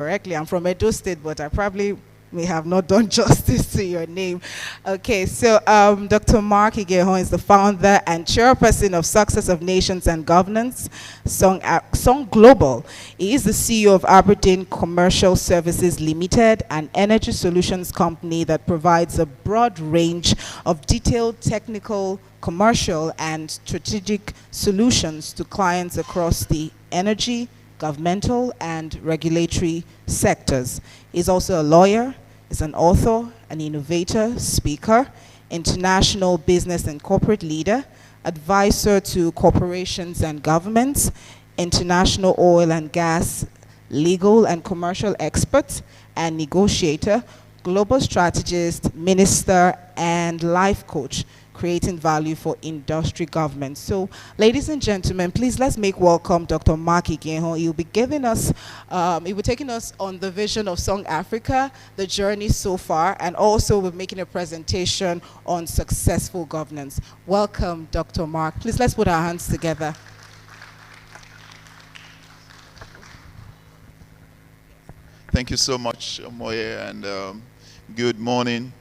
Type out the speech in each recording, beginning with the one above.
correctly. I'm from Edo State, but I probably may have not done justice to your name. Okay, so Dr. Mark Igehon is the founder and chairperson of Success of Nations and Governance, Song Global. He is the CEO of Aberdeen Commercial Services Limited, an energy solutions company that provides a broad range of detailed technical, commercial, and strategic solutions to clients across the energy, governmental, and regulatory sectors. He's also a lawyer, is an author, an innovator, speaker, international business and corporate leader, advisor to corporations and governments, international oil and gas, legal and commercial expert and negotiator, global strategist, minister, and life coach, creating value for industry government. So, ladies and gentlemen, please let's make welcome Dr. Mark Igehon. He'll be giving us, he'll be taking us on the vision of Song.africa, the journey so far, and also we're making a presentation on successful governance. Welcome, Dr. Mark. Please let's put our hands together. Thank you so much, Omoye, and good morning,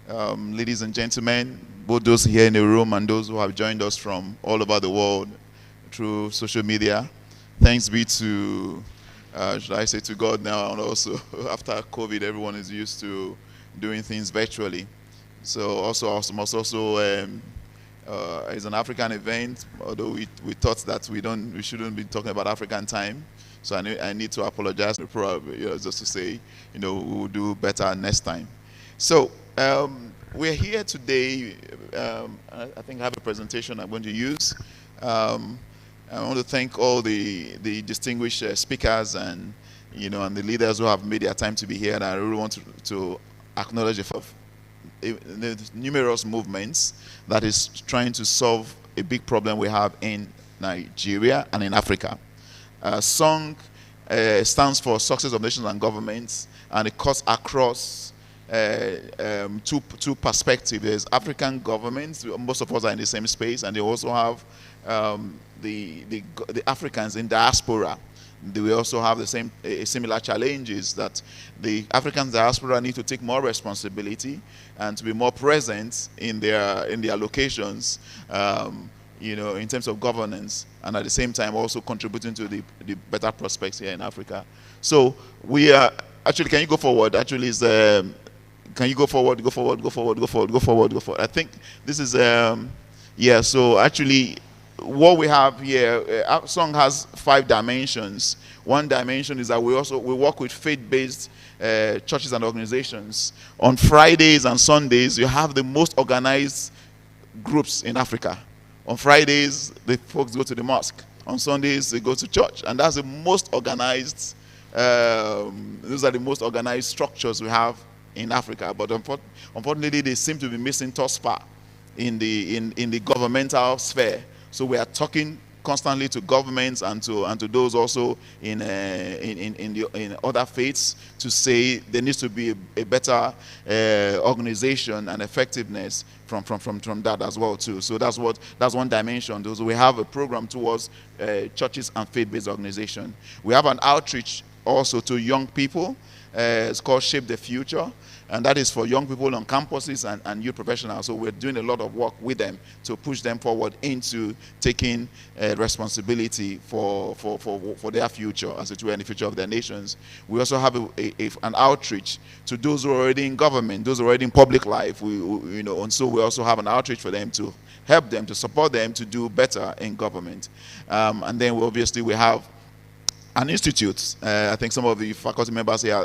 ladies and gentlemen, both those here in the room and those who have joined us from all over the world through social media. Thanks be to, should I say, to God now, and also after COVID, everyone is used to doing things virtually. So also it's an African event, although we thought that we shouldn't be talking about African time. So I need to apologize, probably, just to say, we'll do better next time. So we're here today. I think I have a presentation I'm going to use. I want to thank all the distinguished speakers and and the leaders who have made their time to be here. And I really want to acknowledge the numerous movements that is trying to solve a big problem we have in Nigeria and in Africa. Song stands for Success of Nations and Governments, and it cuts across two perspectives. There's African governments, most of us are in the same space, and they also have the Africans in diaspora. They also have the same similar challenges, that the African diaspora need to take more responsibility and to be more present in their locations, in terms of governance, and at the same time also contributing to the better prospects here in Africa. So we are actually, can you go forward? Actually, can you go forward? Go forward. Go forward. Go forward. Go forward. Go forward. I think this is yeah. So actually, what we have here, our song has 5 dimensions. One dimension is that we work with faith-based churches and organizations. On Fridays and Sundays, you have the most organized groups in Africa. On Fridays, the folks go to the mosque. On Sundays, they go to church, and that's the most organized. Those are the most organized structures we have in Africa. But unfortunately, they seem to be missing thus far in the governmental sphere. So we are talking constantly to governments and to those also in other faiths to say there needs to be a better organization and effectiveness from that as well too. So that's one dimension. We have a program towards churches and faith-based organization. We have an outreach also to young people. It's called Shape the Future, and that is for young people on campuses and youth professionals. So we're doing a lot of work with them to push them forward into taking responsibility for their future, as it were, in the future of their nations. We also have an outreach to those who are already in government, those who are already in public life. And so we also have an outreach for them to help them, to support them to do better in government. And then we have an institute. I think some of the faculty members here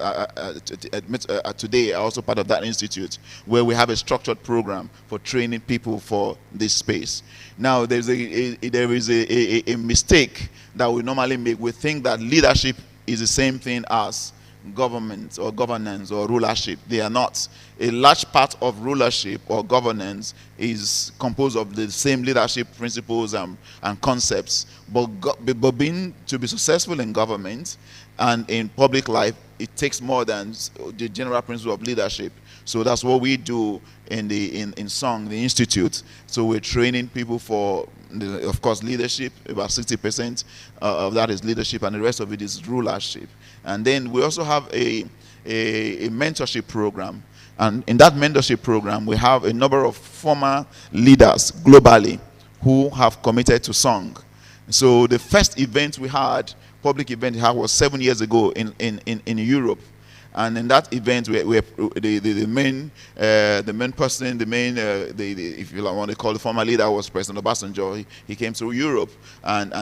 today are also part of that institute, where we have a structured program for training people for this space. Now, there is a mistake that we normally make. We think that leadership is the same thing as government or governance or rulership. They are not. A large part of rulership or governance is composed of the same leadership principles and concepts. But to be successful in government and in public life, it takes more than the general principle of leadership. So that's what we do in Song, the institute. So we're training people for, of course, leadership. About 60% of that is leadership, and the rest of it is rulership. And then we also have a mentorship program. And in that mentorship program, we have a number of former leaders globally who have committed to Song. So the first event we had, public event we had, was 7 years ago in Europe. And in that event, the main person, if you want to call the former leader, was President Obasanjo. He came to Europe, and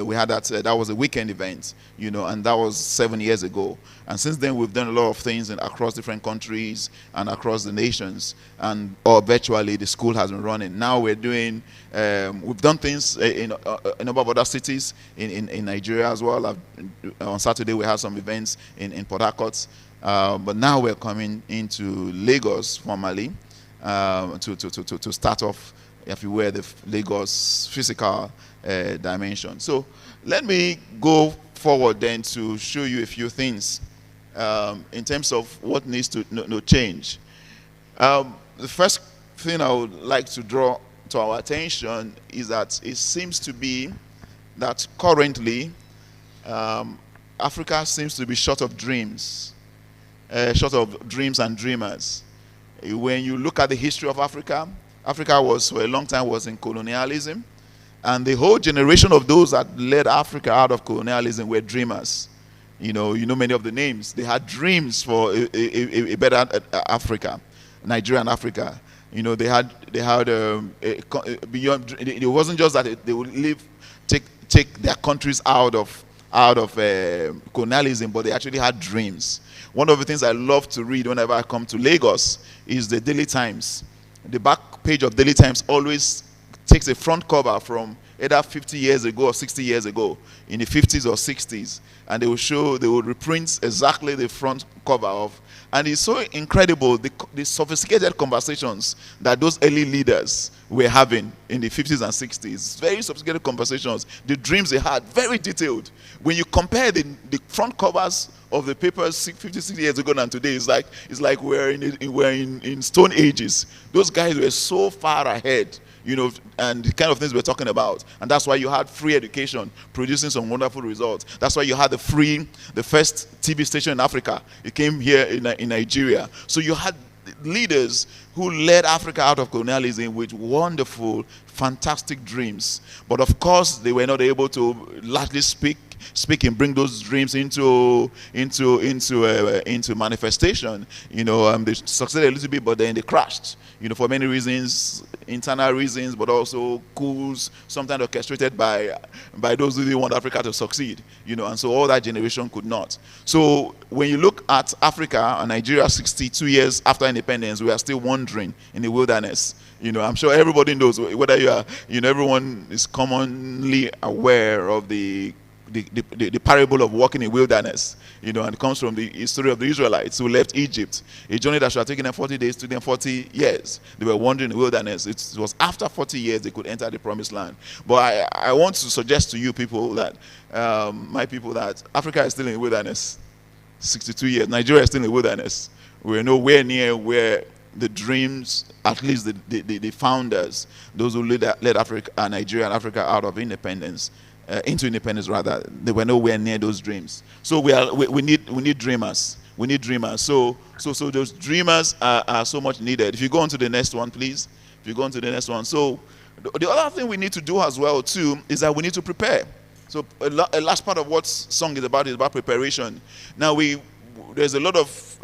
we had that. That was a weekend event, and that was 7 years ago. And since then, we've done a lot of things across different countries and across the nations, or virtually the school has been running. Now we're doing. We've done things in a number of other cities in Nigeria as well. On Saturday, we had some events in Port Harcourt, but now we're coming into Lagos formally to start off, if you will, the Lagos physical dimension. So let me go forward then to show you a few things in terms of what needs to change. The first thing I would like to draw to our attention is that it seems to be that currently Africa seems to be short of dreams and dreamers. When you look at the history of Africa, Africa was for a long time was in colonialism, and the whole generation of those that led Africa out of colonialism were dreamers. You know many of the names. They had dreams for a better Africa, Nigeria and Africa. They had beyond. It wasn't just that they would take their countries out of colonialism, but they actually had dreams. One of the things I love to read whenever I come to Lagos is the Daily Times. The back page of Daily Times always takes a front cover from either 50 years ago or 60 years ago, in the 50s or 60s, and they will reprint exactly the front cover of. And it's so incredible, the sophisticated conversations that those early leaders were having in the 50s and 60s. Very sophisticated conversations. The dreams they had, very detailed. When you compare the front covers of the papers 50, 60 years ago and today, it's like we're in Stone Ages. Those guys were so far ahead, and the kind of things we're talking about. And that's why you had free education producing some wonderful results. That's why you had the first TV station in Africa. It came here in Nigeria. So you had leaders who led Africa out of colonialism with wonderful, fantastic dreams. But of course, they were not able to largely speak and bring those dreams into manifestation. They succeeded a little bit, but then they crashed. For many reasons, internal reasons, but also coups, sometimes orchestrated by those who didn't want Africa to succeed. And so all that generation could not. So when you look at Africa and Nigeria, 62 years after independence, we are still wandering in the wilderness. I'm sure everybody knows, whether you are, everyone is commonly aware of the parable of walking in wilderness, and it comes from the story of the Israelites who left Egypt, a journey that should have taken them 40 days, took them 40 years. They were wandering in the wilderness. It was after 40 years they could enter the promised land. But I want to suggest to you people that, my people, that Africa is still in the wilderness. 62 years, Nigeria is still in the wilderness. We're nowhere near where the dreams, at least the founders, those who led Africa, Nigeria and Africa out of independence, into independence rather, they were nowhere near those dreams. So we need dreamers. We need dreamers. So those dreamers are so much needed. If you go on to the next one, please. If you go on to the next one. So the other thing we need to do as well too is that we need to prepare. So a last part of what Song is about preparation. Now there's a lot of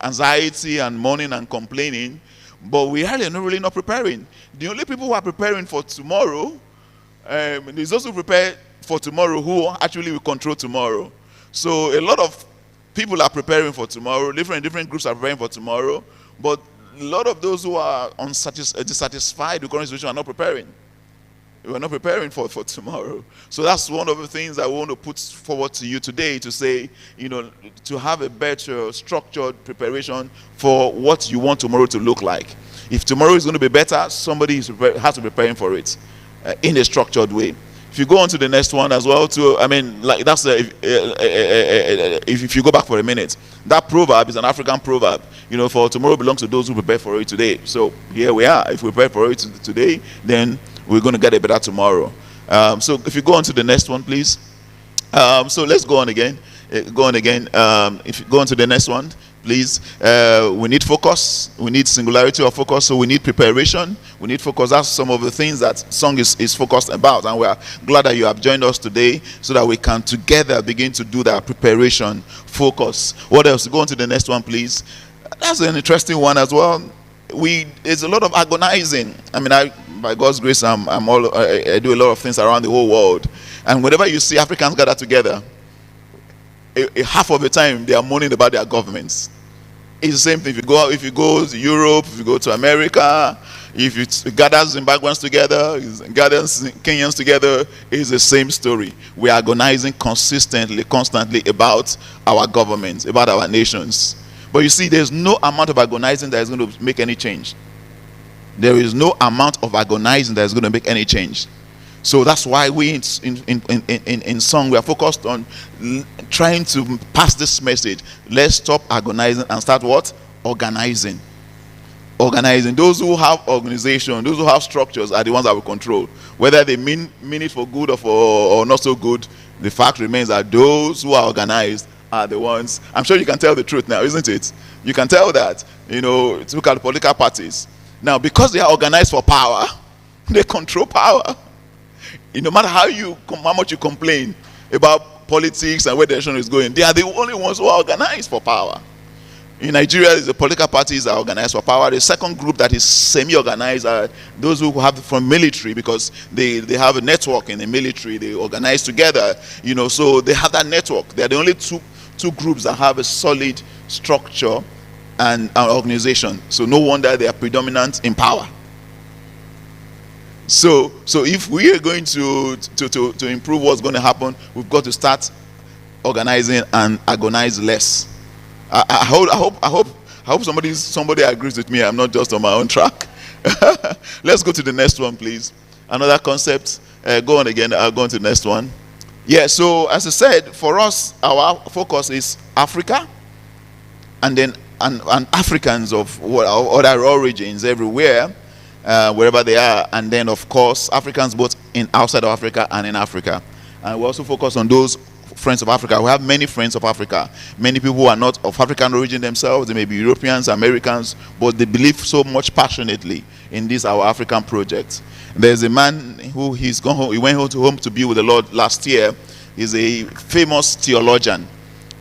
anxiety and mourning and complaining, but we are really not preparing. The only people who are preparing for tomorrow, there's those who prepare for tomorrow who actually will control tomorrow. So a lot of people are preparing for tomorrow. Different groups are preparing for tomorrow, but a lot of those who are dissatisfied with the current situation are not preparing. We're not preparing for tomorrow. So that's one of the things I want to put forward to you today, to say, to have a better structured preparation for what you want tomorrow to look like. If tomorrow is going to be better, somebody has to be preparing for it in a structured way. If you go on to the next one as well, too, that's if you go back for a minute, that proverb is an African proverb. For tomorrow belongs to those who prepare for it today. So here we are. If we prepare for it today, then we're going to get a better tomorrow. So if you go on to the next one, please. So let's go on again. Go on again. If you go on to the next one, please. We need focus. We need singularity of focus. So we need preparation. We need focus. That's some of the things that Song is focused about. And we are glad that you have joined us today so that we can together begin to do that preparation, focus. What else? Go on to the next one, please. That's an interesting one as well. There's a lot of agonizing. I mean, by God's grace, I do a lot of things around the whole world. And whenever you see Africans gather together, half of the time they are moaning about their governments. It's the same thing. If you go to Europe, if you go to America, if you gather Zimbabweans together, gather Kenyans together, it's the same story. We are agonizing constantly about our governments, about our nations. But you see, there's no amount of agonizing that is going to make any change. There is no amount of agonizing that is going to make any change. So that's why we in Song, we are focused on trying to pass this message. Let's stop agonizing and start what? Organizing. Organizing. Those who have organization, those who have structures are the ones that will control. Whether they mean it for good or not so good, the fact remains that those who are organized are the ones. I'm sure you can tell the truth now, isn't it? You can tell that. Look at the political parties. Now, because they are organized for power, they control power. No matter how much you complain about politics and where the nation is going, they are the only ones who are organized for power. In Nigeria, the political parties are organized for power. The second group that is semi-organized are those who have from military, because they have a network in the military. They organize together, so they have that network. They are the only two groups that have a solid structure and an organization. So no wonder they are predominant in power. So if we are going to improve what's going to happen, we've got to start organizing and agonize less. I hope somebody agrees with me. I'm not just on my own track. Let's go to the next one, please. Another concept. Go on again. I'll go on to the next one. Yeah. So as I said, for us, our focus is Africa, and then and Africans of other origins everywhere. Wherever they are, and then of course Africans both outside of Africa and in Africa. And we also focus on those friends of Africa. We have many friends of Africa, many people who are not of African origin themselves. They may be Europeans, Americans, but they believe so much passionately in this our African project. There's a man who he went home to be with the Lord last year. He's a famous theologian,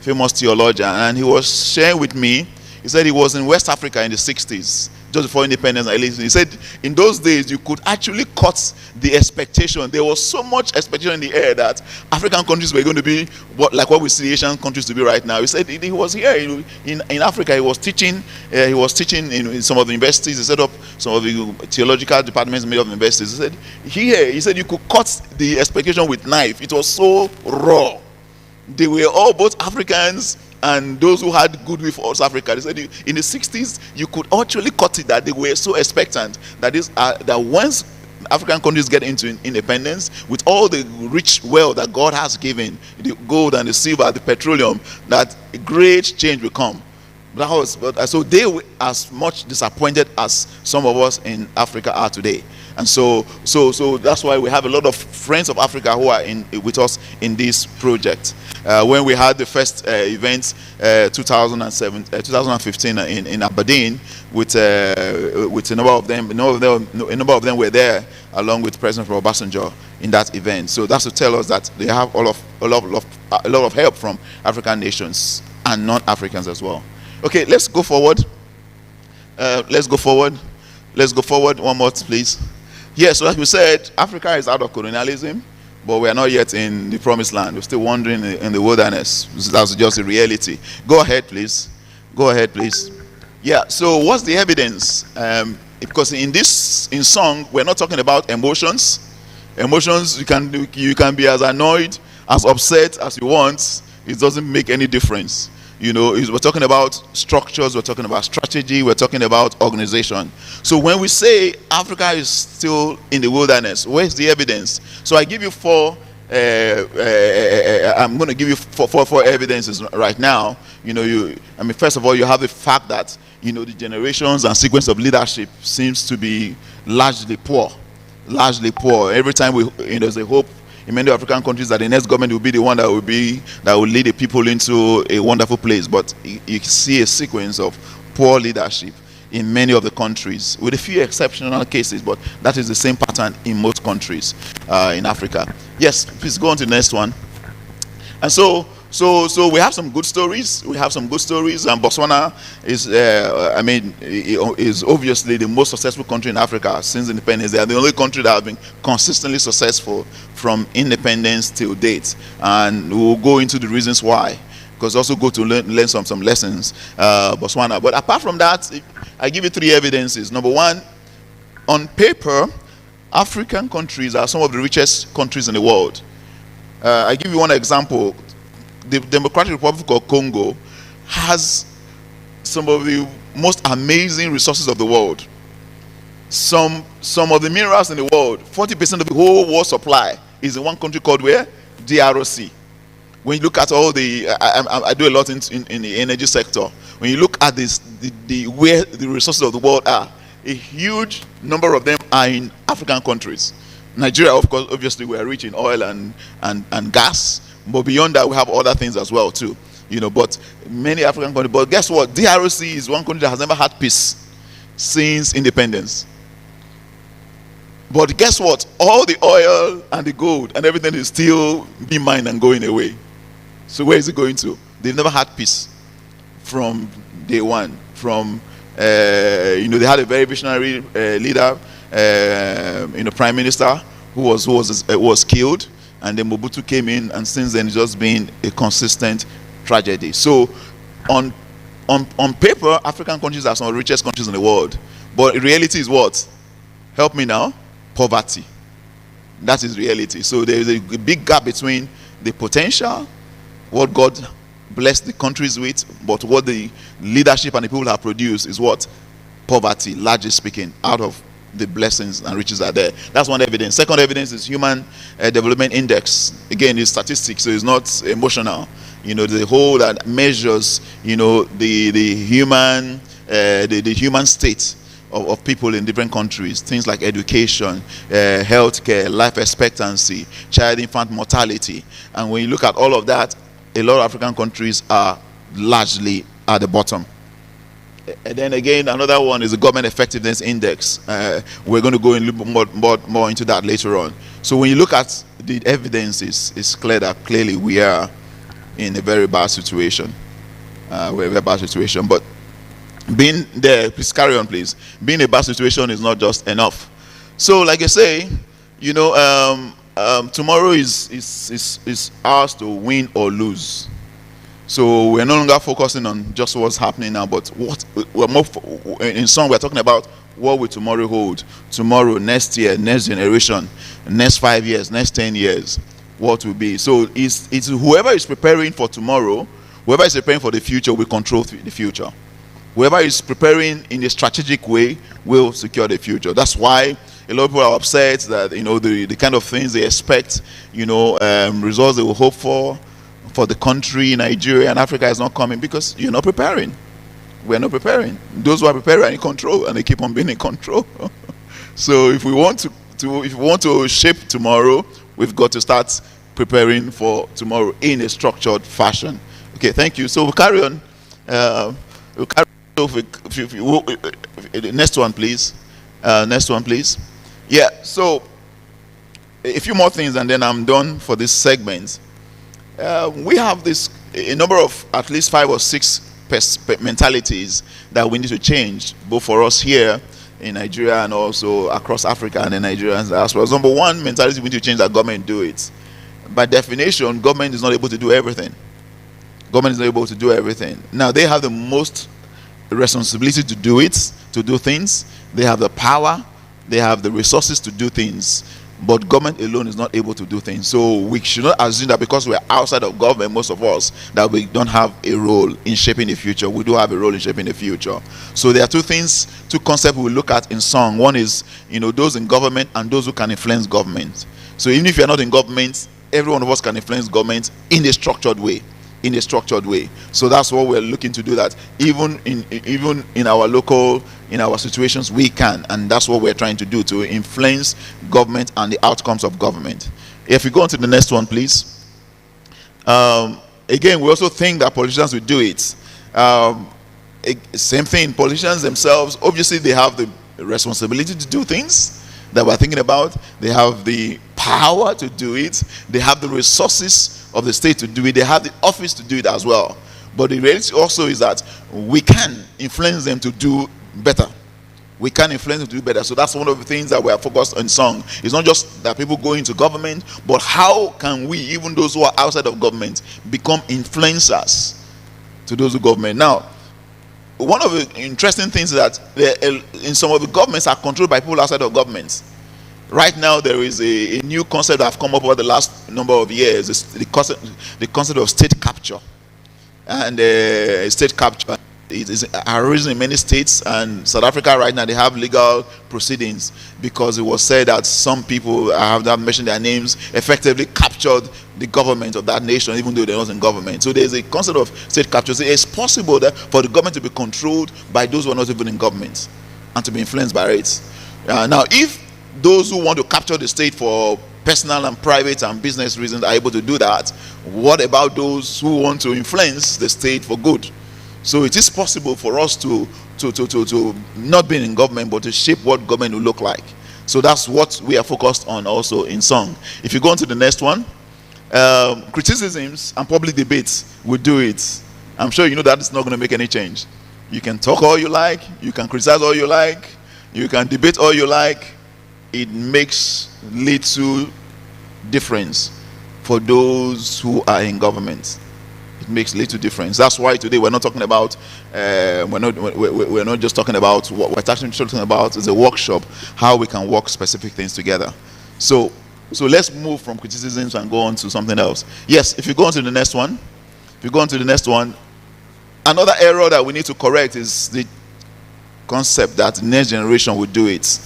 and he was sharing with me. He said he was in West Africa in the 60s, just before independence. He said in those days you could actually cut the expectation. There was so much expectation in the air that African countries were going to be like what we see Asian countries to be right now. He said he was here in Africa. He was teaching in some of the universities. He set up some of the theological departments made of universities. He said you could cut the expectation with knife. It was so raw. They were all both Africans and those who had goodwill for South Africa. They said in the 60s you could actually cut it, that they were so expectant that once African countries get into independence, with all the rich wealth that God has given, the gold and the silver, the petroleum, that a great change will come. So they were as much disappointed as some of us in Africa are today. And so that's why we have a lot of friends of Africa who are with us in this project. When we had the first event, 2015 in Aberdeen, with a number of them, a number of them were there along with President Obasanjo in that event. So that's to tell us that they have a lot of help from African nations and non-Africans as well. Okay, let's go forward. Let's go forward. One more, please. Yes, so as we said, Africa is out of colonialism, but we are not yet in the promised land. We're still wandering in the wilderness. That's just the reality. Go ahead, please. Yeah, so what's the evidence? Because in Song, we're not talking about emotions. Emotions, you can be as annoyed, as upset as you want. It doesn't make any difference. We're talking about structures, we're talking about strategy, we're talking about organization. So when we say Africa is still in the wilderness, where's the evidence? So I give you four. I'm going to give you four evidences right now. First of all, you have the fact that the generations and sequence of leadership seems to be largely poor. Every time there's a hope in many African countries that the next government will be the one that will lead the people into a wonderful place. But you see a sequence of poor leadership in many of the countries, with a few exceptional cases, but that is the same pattern in most countries in Africa. Yes, please go on to the next one. And so we have some good stories. And Botswana is obviously the most successful country in Africa since independence. They are the only country that have been consistently successful from independence till date, and we'll go into the reasons why, because also go to learn some lessons, Botswana. But apart from that, I give you three evidences. Number one, on paper, African countries are some of the richest countries in the world. I give you one example. The Democratic Republic of Congo has some of the most amazing resources of the world. Some of the minerals in the world, 40% of the whole world supply is in one country called where? DRC. When you look at all the, I do a lot in the energy sector. When you look at this, where the resources of the world are, a huge number of them are in African countries. Nigeria, of course, obviously we are rich in oil and gas, but beyond that we have other things as well too. But many African countries. But guess what? DRC is one country that has never had peace since independence. But guess what? All the oil and the gold and everything is still being mined and going away. So where is it going to? They've never had peace from day one. They had a very visionary leader, prime minister who was killed, and then Mobutu came in, and since then it's just been a consistent tragedy. So on paper, African countries are some of the richest countries in the world, but reality is what? Help me now. Poverty. That is reality. So there is a big gap between the potential, what God blessed the countries with, but what the leadership and the people have produced is what? Poverty, largely speaking, out of the blessings and riches are there. That's one evidence. Second evidence is Human Development Index. Again, it's statistics, so it's not emotional. The whole that measures, the human state of people in different countries. Things like education, healthcare, life expectancy, child-infant mortality. And when you look at all of that, a lot of African countries are largely at the bottom. And then again, another one is the Government Effectiveness Index. We're going to go a little bit more into that later on. So when you look at the evidence, it's clear that clearly we are in a very bad situation. We're in a very bad situation. But being there, please carry on, please. Being in a bad situation is not just enough. So like I say, tomorrow is ours to win or lose. So we're no longer focusing on just what's happening now, but in Song we're talking about what will tomorrow hold. Tomorrow, next year, next generation, next 5 years, next 10 years, what will be. So it's whoever is preparing for tomorrow, whoever is preparing for the future will control the future. Whoever is preparing in a strategic way will secure the future. That's why a lot of people are upset that the kind of things they expect, results they will hope for the country, Nigeria and Africa is not coming, because you're not preparing. We're not preparing. Those who are preparing are in control, and they keep on being in control. So if we want to shape tomorrow, we've got to start preparing for tomorrow in a structured fashion. Okay, thank you. So we'll carry on. Next one, please. Next one, please. Yeah. So a few more things, and then I'm done for this segment. We have a number of at least 5 or 6 mentalities that we need to change, both for us here in Nigeria and also across Africa and the Nigerians as well. Number one mentality we need to change, that government do it. By definition, government is not able to do everything. Government is not able to do everything. Now, they have the most responsibility to do it, to do things. They have the power, they have the resources to do things. But government alone is not able to do things. So we should not assume that because we're outside of government, most of us, that we don't have a role in shaping the future. We do have a role in shaping the future. So there are two concepts we look at in Song. One is, those in government and those who can influence government. So even if you're not in government, every one of us can influence government in a structured way. So that's what we're looking to do, that even in our local, in our situations, we can, and that's what we're trying to do, to influence government and the outcomes of government. If we go on to the next one, please. Again, we also think that politicians will do it. Same thing, politicians themselves, obviously they have the responsibility to do things that we're thinking about. They have the power to do it. They have the resources of the state to do it. They have the office to do it as well. But the reality also is that we can influence them to do better. We can influence them to do better. So that's one of the things that we are focused on Song. It's not just that people go into government, but how can we, even those who are outside of government, become influencers to those who government. Now, one of the interesting things is that in some of the governments are controlled by people outside of government. Right now, there is a new concept that have come up over the last number of years. The concept of state capture. And state capture is arisen in many states, and South Africa right now they have legal proceedings because it was said that some people, I have not mentioned their names, effectively captured the government of that nation even though they're not in government. So there's a concept of state capture. So it's possible that for the government to be controlled by those who are not even in government and to be influenced by it. Now, if those who want to capture the state for personal and private and business reasons are able to do that, what about those who want to influence the state for good? So it is possible for us to not be in government, but to shape what government will look like. So that's what we are focused on also in Song. If you go on to the next one, criticisms and public debates will do it. I'm sure you know that it's not going to make any change. You can talk all you like, you can criticize all you like, you can debate all you like. It makes little difference for those who are in government. It makes little difference. That's why today we're not talking about we're not just talking about what we're actually talking about is a workshop, how we can work specific things together. So let's move from criticisms and go on to something else. Yes, if you go on to the next one, another error that we need to correct is the concept that the next generation will do it,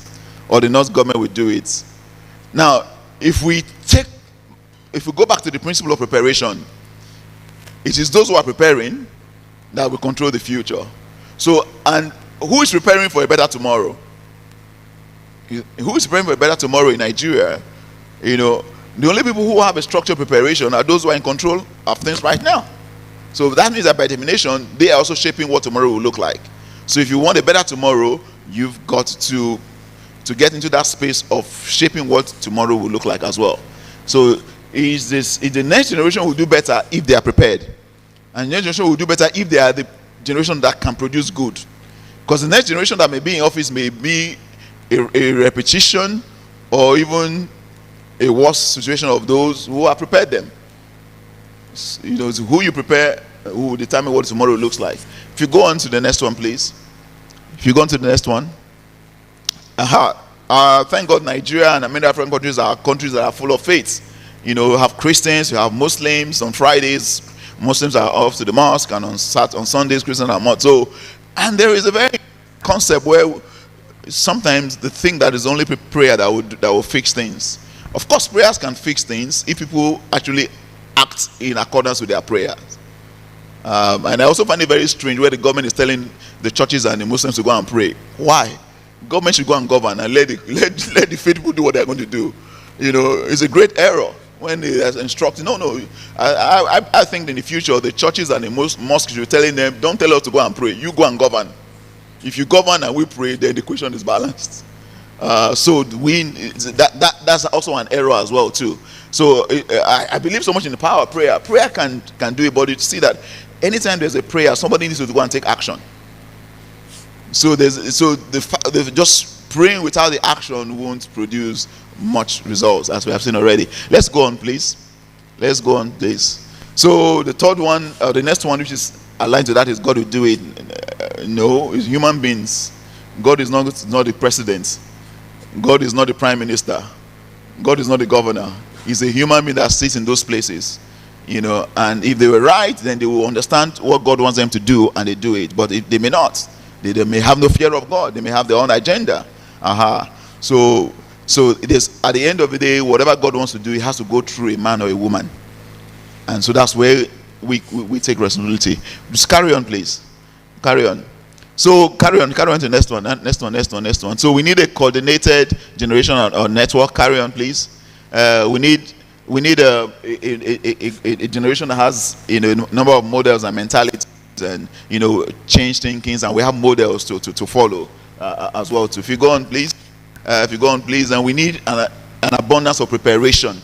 or the next government will do it. Now, if we go back to the principle of preparation, it is those who are preparing that will control the future. So, and who is preparing for a better tomorrow? Who is preparing for a better tomorrow in Nigeria? You know, the only people who have a structured preparation are those who are in control of things right now. So that means that by definition, they are also shaping what tomorrow will look like. So if you want a better tomorrow, you've got to get into that space of shaping what tomorrow will look like as well. So is the next generation will do better if they are prepared, and the next generation will do better if they are the generation that can produce good. Because the next generation that may be in office may be a repetition or even a worse situation of those who are prepared them. You know, who you prepare who will determine what tomorrow looks like. If you go on to the next one, please. If you go on to the next one. Thank God Nigeria and many African countries are countries that are full of faith. You know, you have Christians, you have Muslims. On Fridays, Muslims are off to the mosque, and on Sundays, Christians are not. So, and there is a very concept where sometimes they think that is only prayer that will fix things. Of course, prayers can fix things if people actually act in accordance with their prayers. And I also find it very strange where the government is telling the churches and the Muslims to go and pray. Why? Government should go and govern and let the faithful do what they're going to do. You know, it's a great error when they are instructing. No. I think in the future the churches and the mosques should be telling them, don't tell us to go and pray. You go and govern. If you govern and we pray, then the equation is balanced. So that's also an error as well too. So I believe so much in the power of prayer. Prayer can do it, but you see that anytime there's a prayer, somebody needs to go and take action. So just praying without the action won't produce much results, as we have seen already. Let's go on, please. Let's go on, please. So the third one, the next one, which is aligned to that, is God will do it. No, it's human beings. God is not the president. God is not the prime minister. God is not the governor. He's a human being that sits in those places. You know, and if they were right, then they will understand what God wants them to do, and they do it. But if they may not, they may have no fear of God. They may have their own agenda. So it is, at the end of the day, whatever God wants to do, it has to go through a man or a woman. And so that's where we take responsibility. Just carry on, please. Carry on. So carry on to the next one. So we need a coordinated generation or network. Carry on, please. We need we need a generation that has, you know, a number of models and mentalities, and, you know, change thinkings, and we have models to follow as well too. If you go on, please. If you go on, please. And we need an abundance of preparation.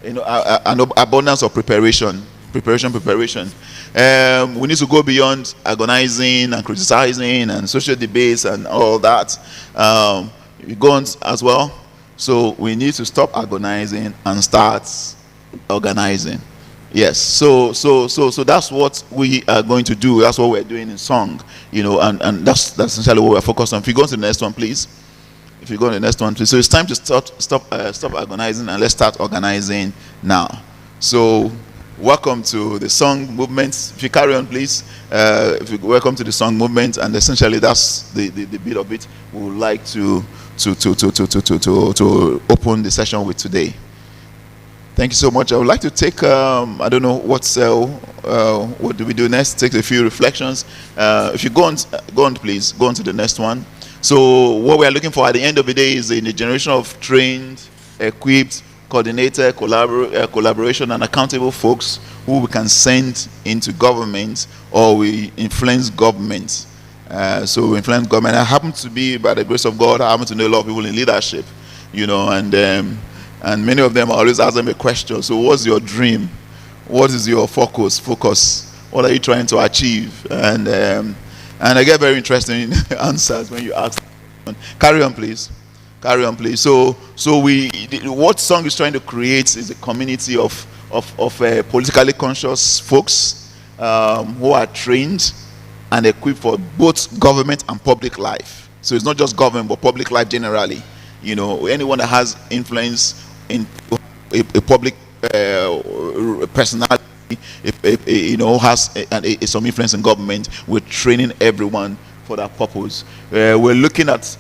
You know, an abundance of preparation. We need to go beyond agonizing and criticizing and social debates and all that. You go on as well. So we need to stop agonizing and start organizing. Yes. So that's what we are going to do. That's what we're doing in Song. You know, and that's essentially what we're focused on. If you go to the next one, please. If you go to the next one, please. So it's time to stop agonizing, and let's start organizing now. So welcome to the Song movement. If you carry on, please. Welcome to the Song movement, and essentially that's the bit of it we would like to open the session with today. Thank you so much. I would like to take I don't know what do we do next. Take a few reflections. If you go on, please go on to the next one. So what we are looking for at the end of the day is a generation of trained, equipped, coordinated, collaboration and accountable folks who we can send into government, or we influence government. So we influence government. I happen to be, by the grace of God, I happen to know a lot of people in leadership, you know, and many of them are always asking me a question. So what's your dream? What is your focus? What are you trying to achieve? And I get very interesting answers when you ask. Carry on, please. So what Song is trying to create is a community of politically conscious folks who are trained and equipped for both government and public life. So it's not just government, but public life generally. You know, anyone that has influence in a public personality, you know, has some influence in government. We're training everyone for that purpose. We're looking at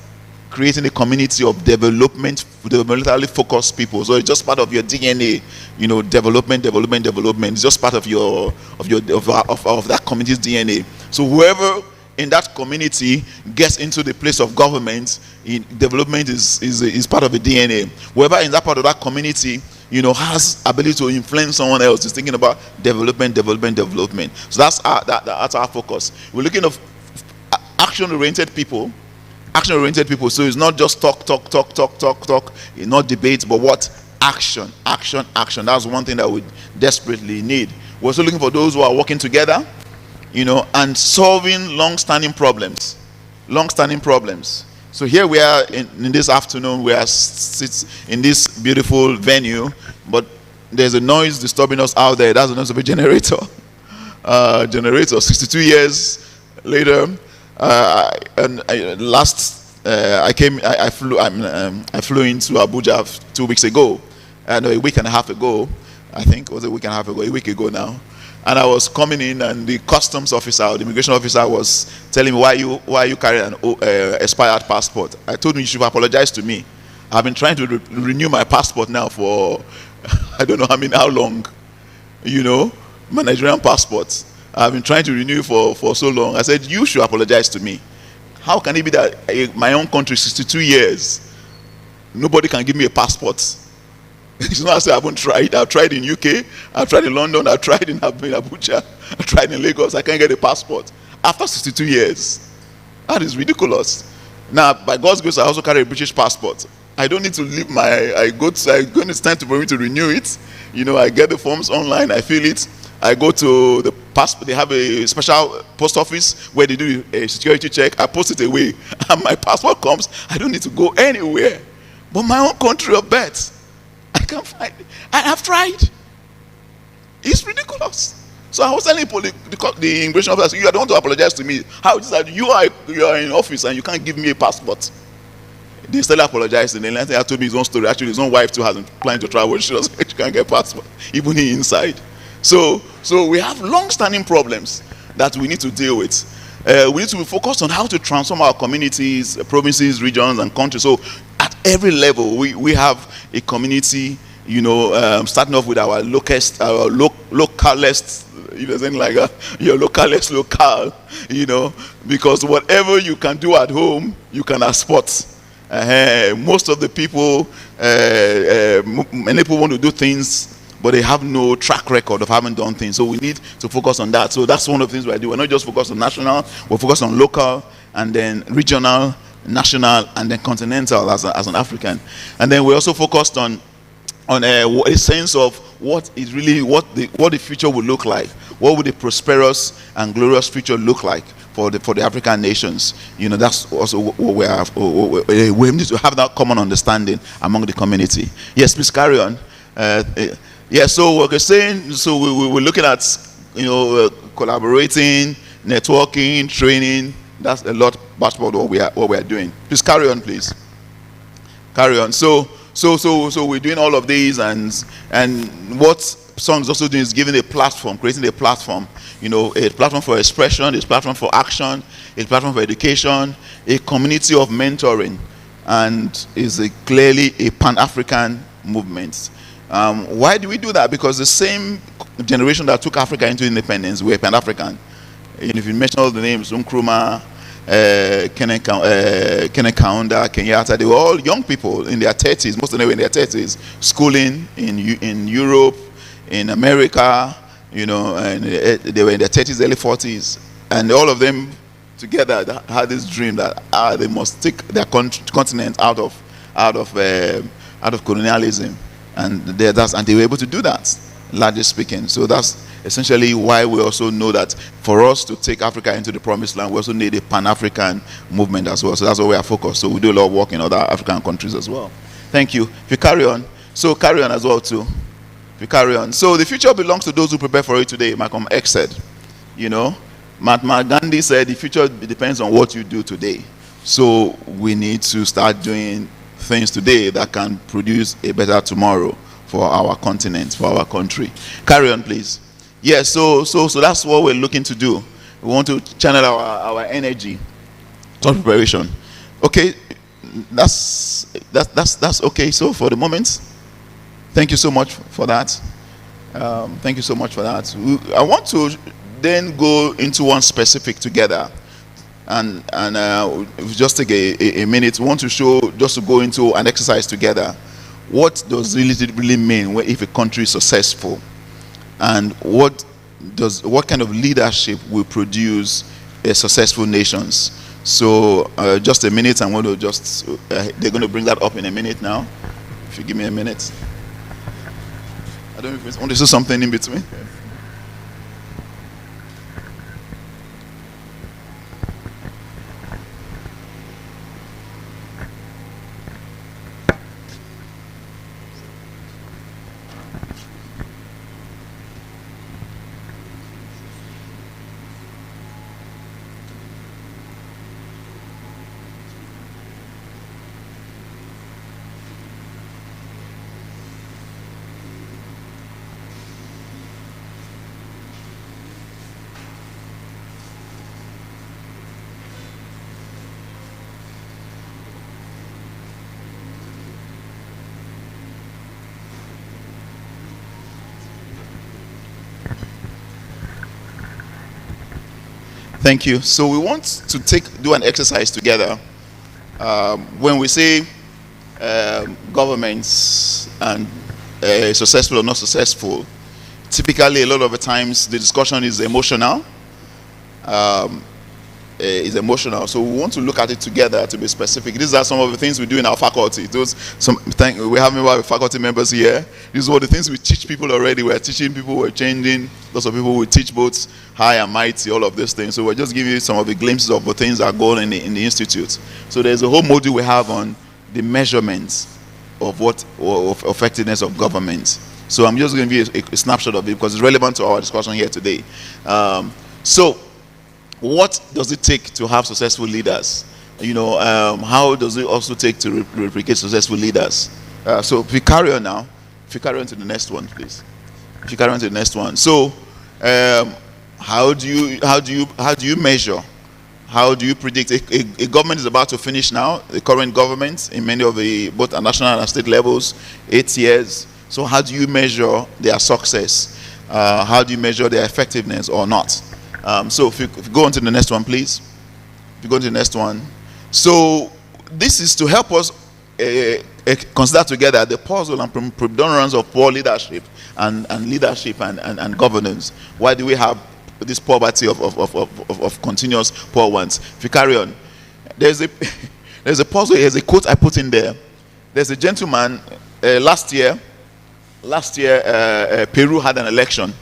creating a community of developmentally focused people. So it's just part of your DNA, you know, development. It's just part of that community's DNA. So whoever in that community gets into the place of government, development is part of the DNA. Whoever in that part of that community, you know, has ability to influence someone else is thinking about development. So that's our focus. We're looking at action-oriented people. So it's not just talk, it's not debate, but what? Action. That's one thing that we desperately need. We're also looking for those who are working together, you know, and solving long-standing problems. So here we are in this afternoon. We are in this beautiful venue, but there's a noise disturbing us out there. That's the noise of a generator. 62 years later. I flew into Abuja 2 weeks ago. A week and a half ago. I think it was a week and a half ago. A week ago now. And I was coming in, and the customs officer, or the immigration officer, was telling me, why you carrying an expired passport? I told him, you should apologize to me. I've been trying to renew my passport now for I don't know how long. You know, my Nigerian passport. I've been trying to renew for so long. I said, you should apologize to me. How can it be that my own country, 62 years, nobody can give me a passport? It's not as if I haven't tried. I've tried in UK, I've tried in London, I've tried in Abuja, I've tried in Lagos. I can't get a passport after 62 years. That is ridiculous. Now, by God's grace, I also carry a British passport. I don't need to leave it's time for me to renew it. You know, I get the forms online, I fill it. I go to the passport. They have a special post office where they do a security check. I post it away, and my passport comes. I don't need to go anywhere. But my own country of birth, I can't find it. I have tried. It's ridiculous. So I was telling the immigration officer, you don't want to apologize to me. How is that you are in office and you can't give me a passport? They still apologized, and then later he told me his own story. Actually, his own wife too hasn't planned to travel. She can't get a passport, even inside. So we have long-standing problems that we need to deal with. We need to be focused on how to transform our communities, provinces, regions, and countries. So at every level, we have a community, you know, starting off with our localest, if there's anything like that, your localest local, you know, because whatever you can do at home, you can export. Most of the people, many people want to do things, but they have no track record of having done things. So we need to focus on that. So that's one of the things we do. We're not just focused on national, we're focused on local, and then regional, national, and then continental as an African. And then we also focused on a sense of what the future will look like. What would a prosperous and glorious future look like for the African nations? That's also what we need to have that common understanding among the community. Yes, please carry on. So what we're saying, so we're looking at collaborating, networking, training. That's a lot about what we are doing. Please carry on, please. Carry on. So we're doing all of these, and what Song is also doing is giving a platform, creating a platform, a platform for expression, a platform for action, a platform for education, a community of mentoring, and is clearly a Pan-African movement. Why do we do that? Because the same generation that took Africa into independence were Pan-African. If you mention all the names, Nkrumah, Kenneth Kaunda, Kenyatta, they were all young people in their 30s. Most of them were in their 30s, schooling in Europe, in America, and they were in their 30s, early 40s, and all of them together had this dream that they must take their continent out of colonialism, and they were able to do that, largely speaking. So that's essentially why we also know that for us to take Africa into the promised land, we also need a Pan-African movement as well. So that's where we are focused. So we do a lot of work in other African countries as well. Thank you. If you carry on, so carry on as well too. If you carry on. So the future belongs to those who prepare for it today, Malcolm X said. Mahatma Gandhi said the future depends on what you do today. So we need to start doing things today that can produce a better tomorrow for our continent, for our country. Carry on, please. Yes, so that's what we're looking to do. We want to channel our energy towards preparation. Okay, that's okay. So for the moment, thank you so much for that. Thank you so much for that. I want to then go into one specific together, and just take a minute. We want to just to go into an exercise together. What does it really mean if a country is successful? And what kind of leadership will produce a successful nations? So just a minute. I'm going to they're going to bring that up in a minute now. If you give me a minute. I don't know if you want to say something in between. Thank you. So we want to do an exercise together. When we say governments and successful or not successful, typically a lot of the times the discussion is emotional. So we want to look at it together to be specific. These are some of the things we do in our faculty. We have our faculty members here. These are the things we teach people already. We're teaching people, we're changing. Lots of people we teach both high and mighty, all of these things. So we're just giving you some of the glimpses of the things that are going on in the institute. So there's a whole module we have on the measurements of effectiveness of government. So I'm just going to give you a snapshot of it because it's relevant to our discussion here today. So what does it take to have successful leaders? How does it also take to replicate successful leaders? So if we carry on now, if you carry on to the next one, please. If you carry on to the next one. So how do you measure? How do you predict? A government is about to finish now. The current government in many of the both national and state levels, 8 years. So how do you measure their success? How do you measure their effectiveness or not? So if you go on to the next one, please. If you go to the next one. So this is to help us consider together the puzzle and predominance of poor leadership and leadership and governance. Why do we have this poverty of continuous poor ones? If you carry on, there's a there's a puzzle. There's a quote I put in there. There's a gentleman last year. Peru had an election,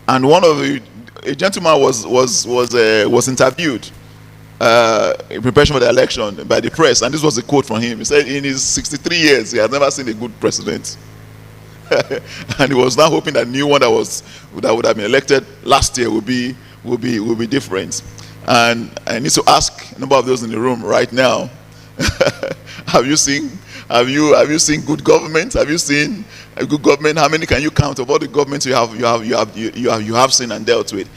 and a gentleman was interviewed in preparation for the election by the press, and this was a quote from him. He said, in his 63 years, he has never seen a good president. And he was now hoping that new one that would have been elected last year will be different. And I need to ask a number of those in the room right now: have you seen good government? Have you seen a good government? How many can you count of all the governments you have seen and dealt with?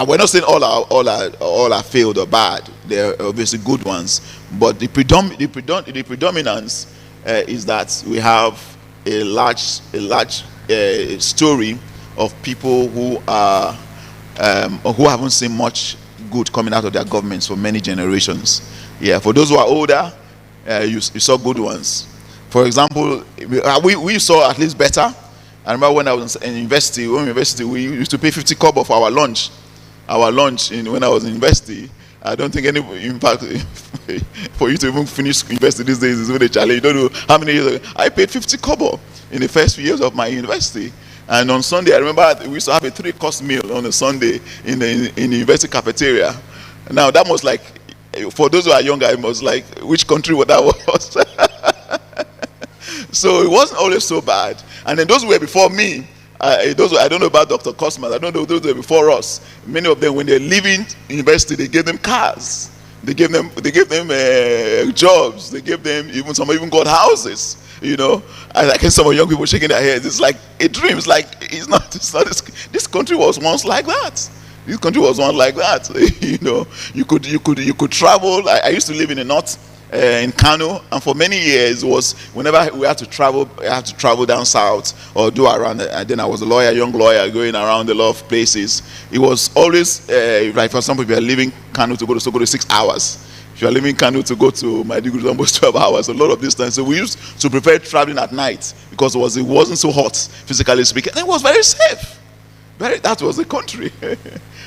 We're not saying all are failed or bad. They're obviously good ones, but the predominance is that we have a large story of people who haven't seen much good coming out of their governments for many generations. Yeah, for those who are older, you saw good ones. For example, we saw at least better. I remember when I was in university, we used to pay 50 kobo for our lunch. When I was in university, I don't think in fact, for you to even finish university these days is really a challenge. You don't know how many years ago. I paid 50 kobo in the first few years of my university. And on Sunday, I remember we used to have a 3-course meal on a Sunday in the university cafeteria. Now that was like, for those who are younger, it was like, which country that was? So it wasn't always so bad. And then those who were before me, I don't know about Dr. Cosmas, I don't know those who were before us. Many of them, when they're leaving university, they gave them cars. They gave them jobs. They gave them some even got houses. You know, I can some of young people shaking their heads. It's like a dream. It's like it's not. This country was once like that. This country was once like that. You know, you could travel. I used to live in the north. In Kano, and for many years was whenever we had to travel, I had to travel down south or do around. And then I was a young lawyer, going around a lot of places. It was always like, for example, if you are leaving Kano to go to Sokoto, 6 hours. If you are leaving Kano to go to Maiduguri, almost 12 hours. A lot of distance. So we used to prefer traveling at night because it wasn't so hot, physically speaking. And it was very safe. That was the country.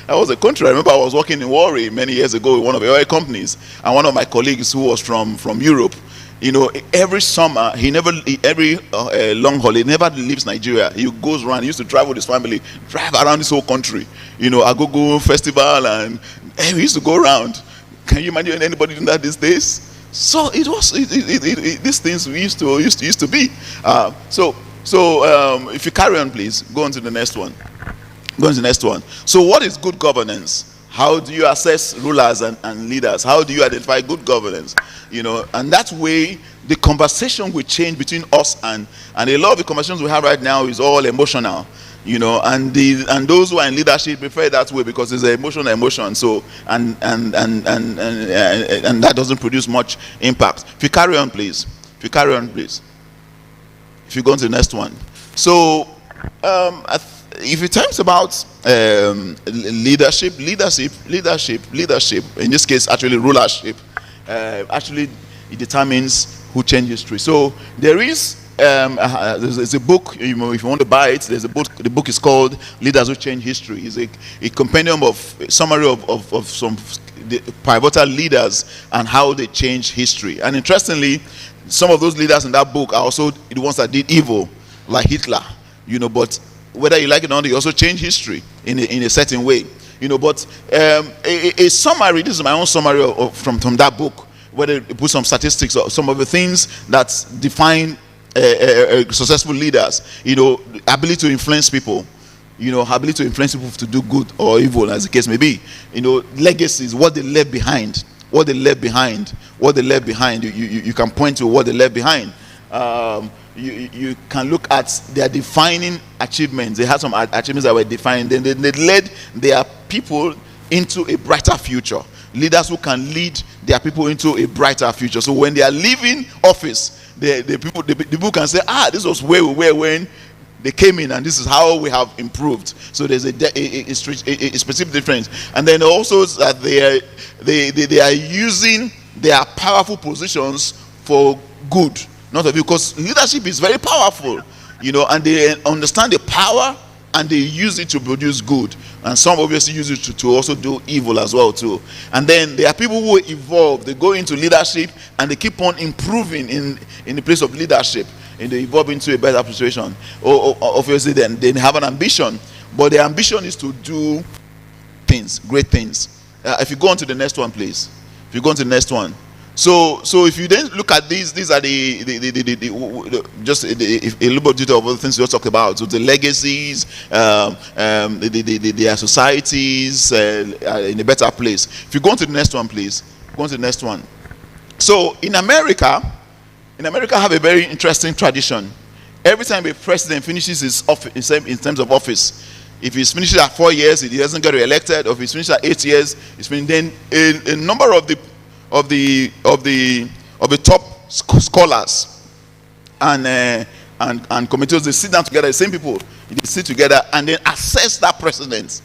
That was a country. I remember I was working in Warri many years ago with one of the oil companies, and one of my colleagues who was from Europe, you know, every summer every long holiday, he never leaves Nigeria. He goes around. He used to travel with his family, drive around this whole country. You know, Agogo Festival, and he used to go around. Can you imagine anybody doing that these days? So it was these things we used to be. So if you carry on, please go on to the next one. Go on to the next one. So what is good governance? How do you assess rulers and leaders? How do you identify good governance? You know, and that way the conversation will change between us and a lot of the conversations we have right now is all emotional. You know, and those who are in leadership prefer that way because it's an emotion. So and that doesn't produce much impact. If you carry on, please. If you go on to the next one. So if it talks about leadership, in this case actually rulership, actually it determines who changes history. So there's a book, if you want to buy it, there's a book. The book is called Leaders Who Change History. It's a compendium of summary of some pivotal leaders and how they change history. And interestingly, some of those leaders in that book are also the ones that did evil, like Hitler, you know, but whether you like it or not, they also change history in a certain way, you know. But a summary, this is my own summary from that book, where they put some statistics or some of the things that define successful leaders, you know, ability to influence people, you know, ability to influence people to do good or evil, as the case may be, you know, legacies, what they left behind. You can point to what they left behind. You can look at their defining achievements. They had some achievements that were defined. Then they led their people into a brighter future. Leaders who can lead their people into a brighter future. So when they are leaving office, the people can say, this was where we were when they came in, and this is how we have improved. So there's a specific difference. And then also that they are using they are powerful positions for good, not of you, because leadership is very powerful, and they understand the power and they use it to produce good. And some obviously use it to also do evil as well too. And then there are people who evolve, they go into leadership and they keep on improving in the place of leadership, and they evolve into a better situation. Or obviously then they have an ambition, but their ambition is to do things, great things. If you go on to the next one, please. If you go on to the next one. So if you then look at these are just a little bit detail of other things we just talked about. So the legacies, their societies in a better place. If you go on to the next one, please. Go on to the next one. So in America have a very interesting tradition. Every time a president finishes his office, in terms of office, if he's finished at 4 years, he doesn't get re-elected, or if he's finished at 8 years, he's finished, then a number of the top scholars and committees, they sit down together, the same people, they sit together and then assess that president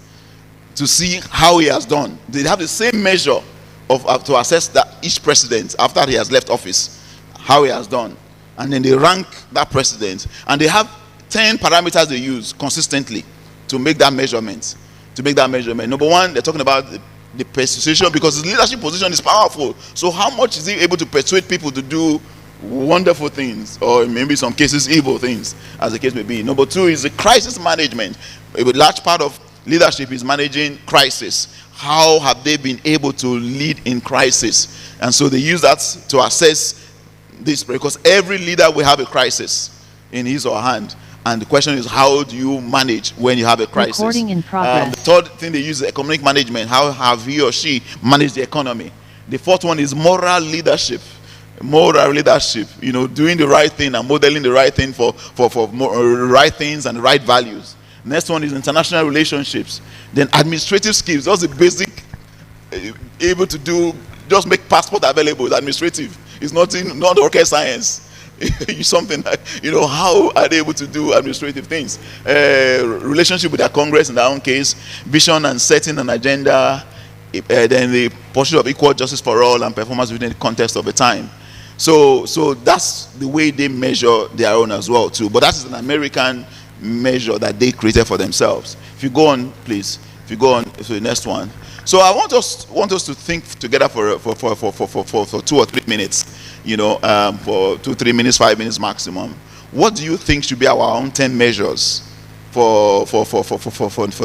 to see how he has done. They have the same measure to assess that each president after he has left office, how he has done, and then they rank that president, and they have 10 parameters they use consistently to make that measurement. Number one, they're talking about the persuasion, because his leadership position is powerful. So how much is he able to persuade people to do wonderful things, or maybe some cases evil things, as the case may be. Number two is the crisis management. A large part of leadership is managing crisis. How have they been able to lead in crisis? And so they use that to assess this, because every leader will have a crisis in his or her hand. And the question is, how do you manage when you have a crisis? Recording in progress. The third thing they use is economic management. How have he or she managed the economy? The fourth one is moral leadership. Doing the right thing and modeling the right thing for right things and the right values. Next one is international relationships. Then administrative skills. That's the basic, able to do, just make passport available. It's administrative. It's not rocket science. Something like, how are they able to do administrative things? Relationship with their Congress in their own case, vision and setting an agenda, then the pursuit of equal justice for all and performance within the context of the time. So that's the way they measure their own as well too. But that is an American measure that they created for themselves. If you go on, please. If you go on to the next one. So I want us to think together for 2 or 3 minutes, for 2, 3 minutes, 5 minutes maximum. What do you think should be our own 10 measures for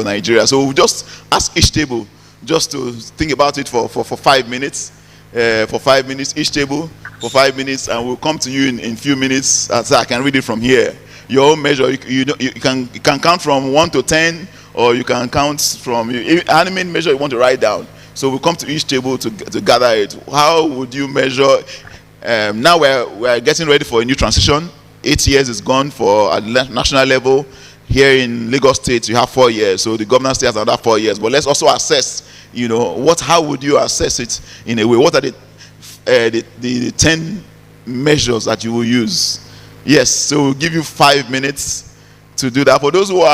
Nigeria? So we'll just ask each table just to think about it for 5 minutes. For 5 minutes each table, for 5 minutes, and we'll come to you in a few minutes. So I can read it from here. Your own measure, you can count from 1 to 10. Or you can count from any measure you want to write down. So we'll come to each table to gather it. How would you measure? Now we're getting ready for a new transition. 8 years is gone for at national level. Here in Lagos State, you have 4 years. So the governor still has another 4 years. But let's also assess, how would you assess it in a way? What are the 10 measures that you will use? Yes, so we'll give you 5 minutes to do that. For those who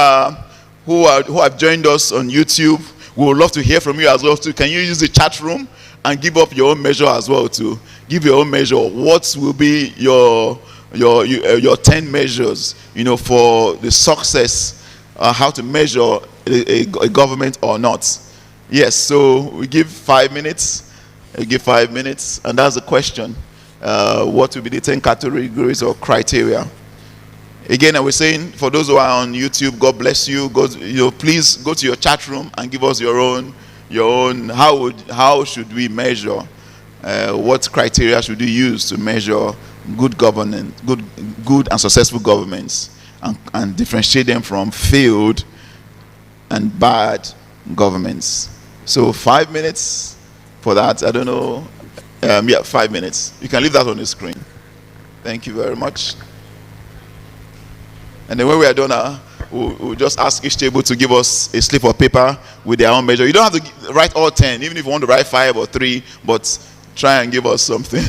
have joined us on YouTube, we would love to hear from you as well too. Can you use the chat room and give up your own measure as well too? Give your own measure. What will be your 10 measures, for the success, how to measure a government or not? Yes, so we give 5 minutes. and that's the question. What will be the 10 categories or criteria? Again, I was saying, for those who are on YouTube, God bless you. Please go to your chat room and give us your own. How should we measure? What criteria should we use to measure good governance, good and successful governments, and differentiate them from failed and bad governments? So 5 minutes for that. I don't know. 5 minutes. You can leave that on the screen. Thank you very much. And then when we are done, we'll just ask each table to give us a slip of paper with their own measure. You don't have to write all 10, even if you want to write 5 or 3, but try and give us something.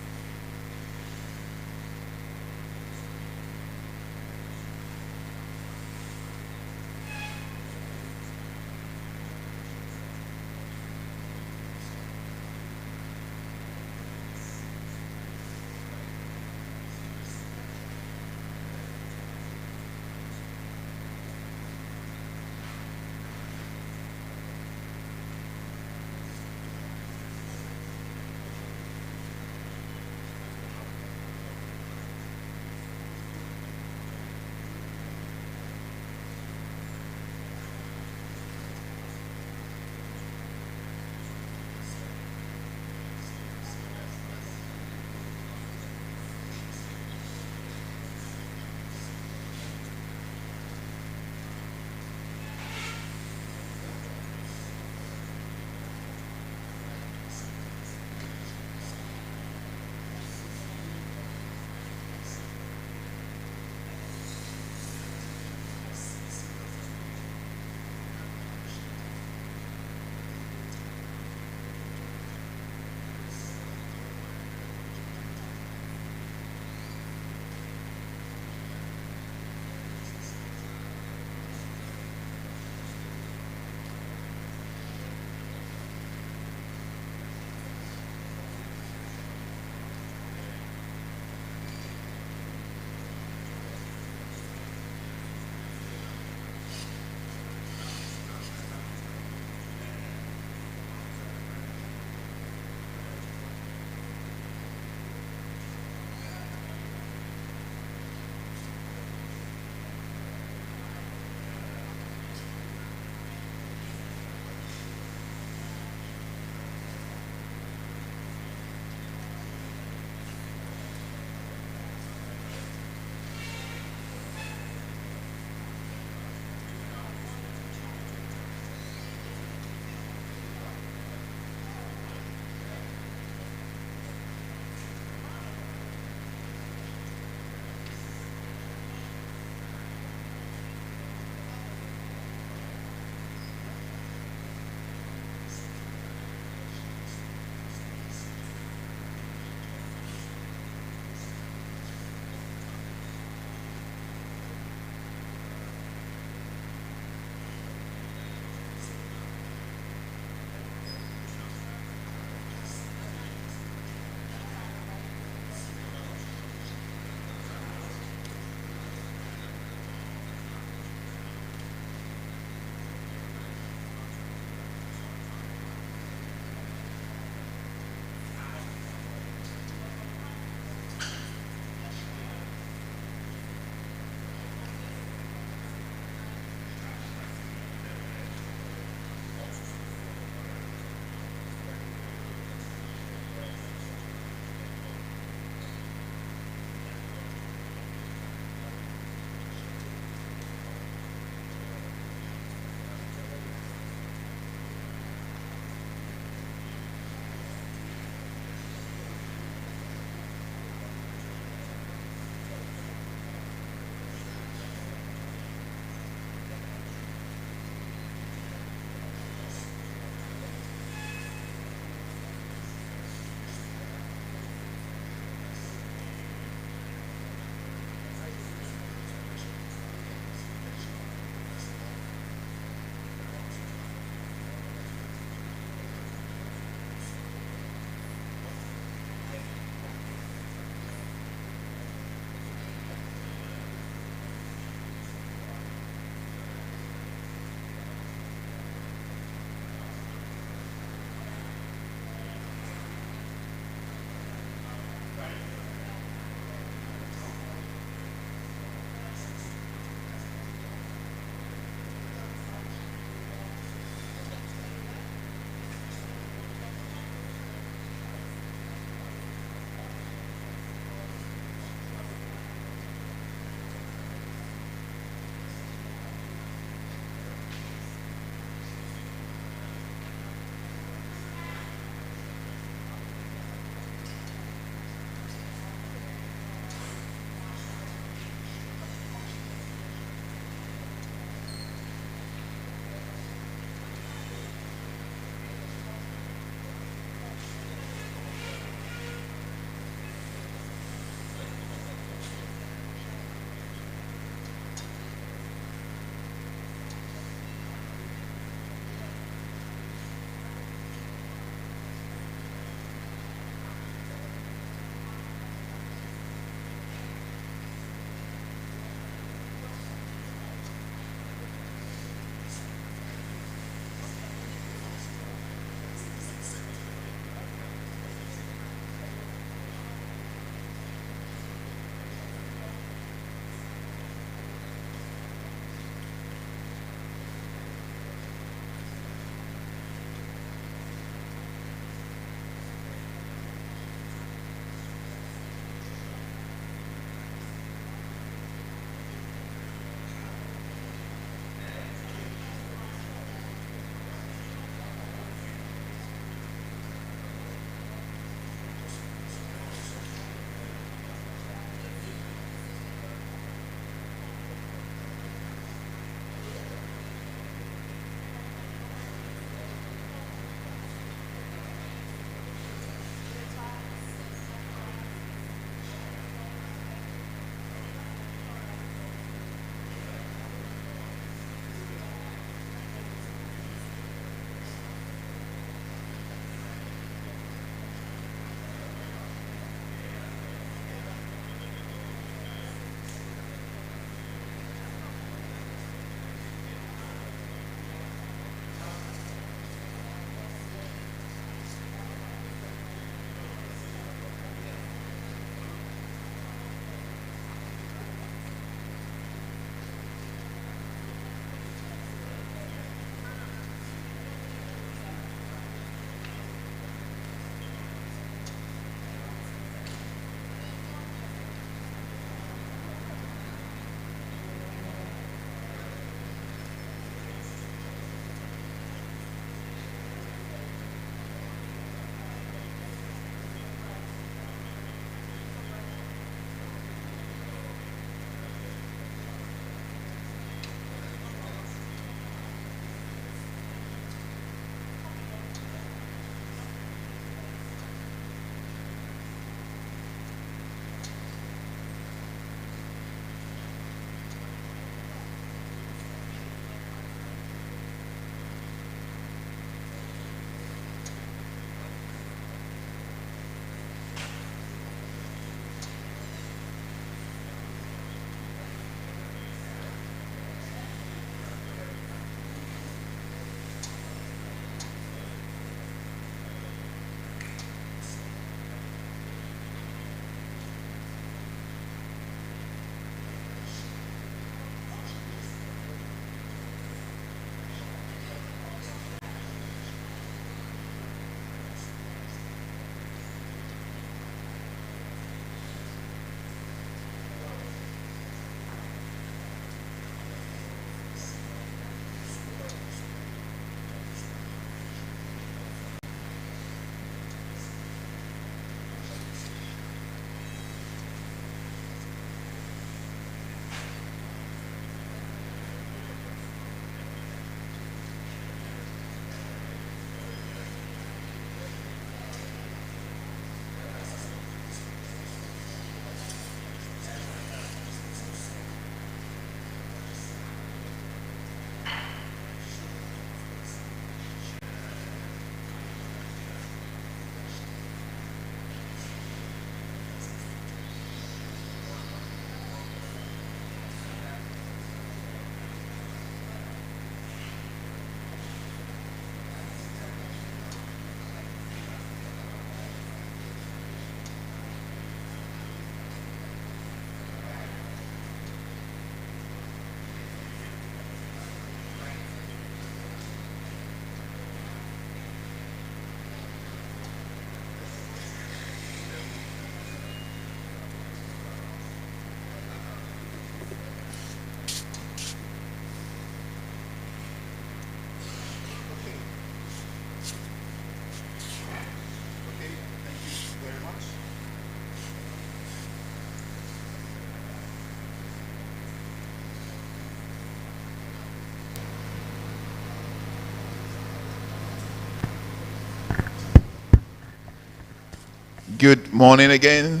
Good morning again.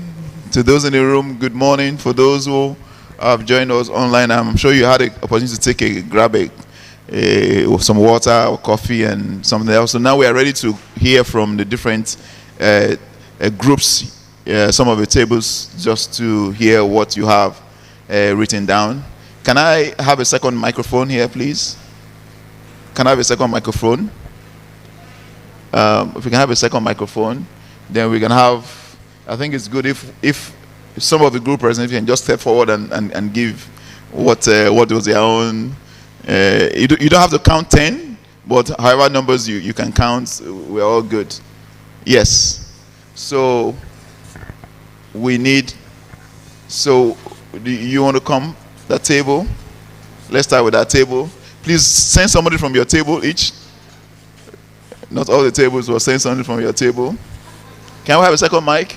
To those in the room, good morning. For those who have joined us online, I'm sure you had an opportunity to grab some water or coffee and something else. So now we are ready to hear from the different groups, some of the tables, just to hear what you have written down. Can I have a second microphone here, please? Can I have a second microphone? If we can have a second microphone, then we can have, I think it's good if some of the group representatives can just step forward and give what was their own. You don't have to count 10, but however numbers you can count, we're all good. Yes. So we need, do you want to come to that table? Let's start with that table. Please send somebody from your table each. Not all the tables, but send somebody from your table. Can we have a second mic?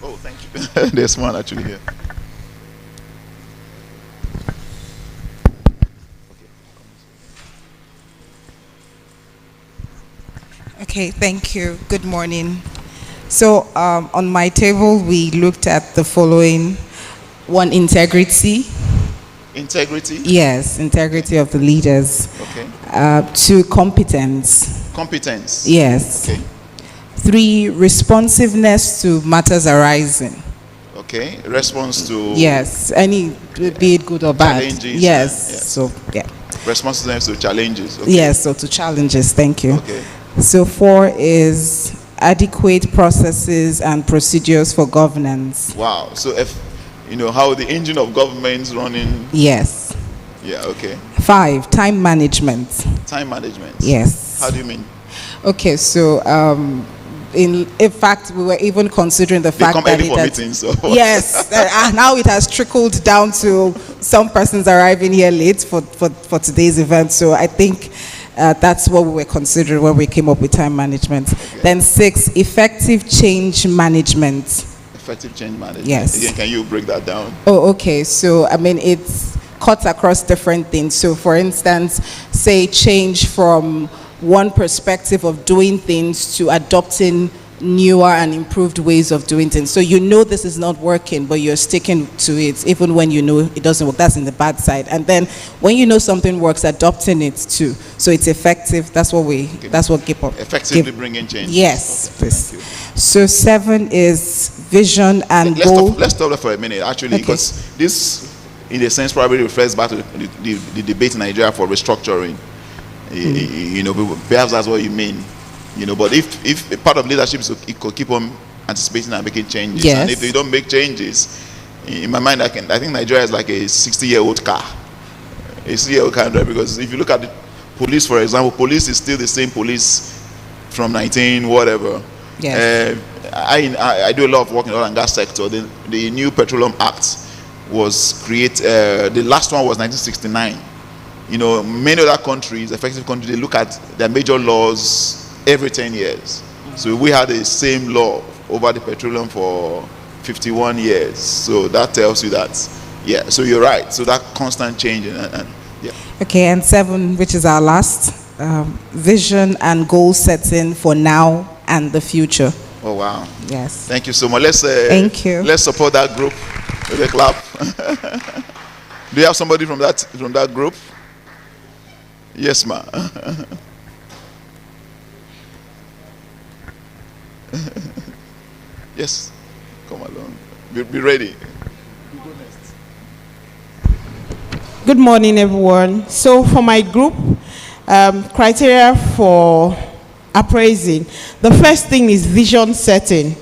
Oh, thank you. There's one actually here. Okay, thank you. Good morning. So on my table, we looked at the following. One, integrity. Integrity? Yes, integrity of the leaders. Okay. 2, competence. Competence. Yes. Okay. 3, responsiveness to matters arising. Okay. Response to... Yes, any, be it good or bad. Challenges. Yes. Yes. So, yeah. Responsiveness to challenges. Okay. Yes, so to challenges. Thank you. Okay. So 4 is adequate processes and procedures for governance. Wow. So if how the engine of government's running. Yes. Yeah. Okay. 5, time management. Time management. Yes. How do you mean? Okay. So in fact, we were even considering the fact that early for meetings. So. Yes. Now it has trickled down to some persons arriving here late for today's event. So I think. That's what we were considering when we came up with time management. Okay. Then 6, effective change management. Effective change management. Yes. Again, can you break that down? Oh, okay. So, I mean, it's cuts across different things. So, for instance, say change from one perspective of doing things to adopting newer and improved ways of doing things. So this is not working, but you're sticking to it even when it doesn't work. That's in the bad side. And then when something works, adopting it too. So it's effective. That's what keep up. Effectively bringing change. Yes, okay, please. So 7 is vision and goal. Let's stop there for a minute, actually, because this, in a sense, probably refers back to the debate in Nigeria for restructuring. Perhaps that's what you mean. But if a part of leadership is it could keep on anticipating and making changes, yes. And if they don't make changes, in my mind, I think Nigeria is like a 60-year-old car, because if you look at the police, for example, police is still the same police from 19 whatever. Yes. I do a lot of work in the oil and gas sector. The new Petroleum Act was created. The last one was 1969. Many other countries, effective countries, they look at their major laws every 10 years. So we had the same law over the petroleum for 51 years. So that tells you that, yeah, so you're right. So that constant change and yeah. Okay, and 7, which is our last, vision and goal setting for now and the future. Oh, wow. Yes. Thank you so much. Thank you. Let's support that group with a clap. Do you have somebody from that group? Yes, ma'am. Yes, come along. Be ready. Good morning, everyone. So for my group, criteria for appraising. The first thing is vision setting.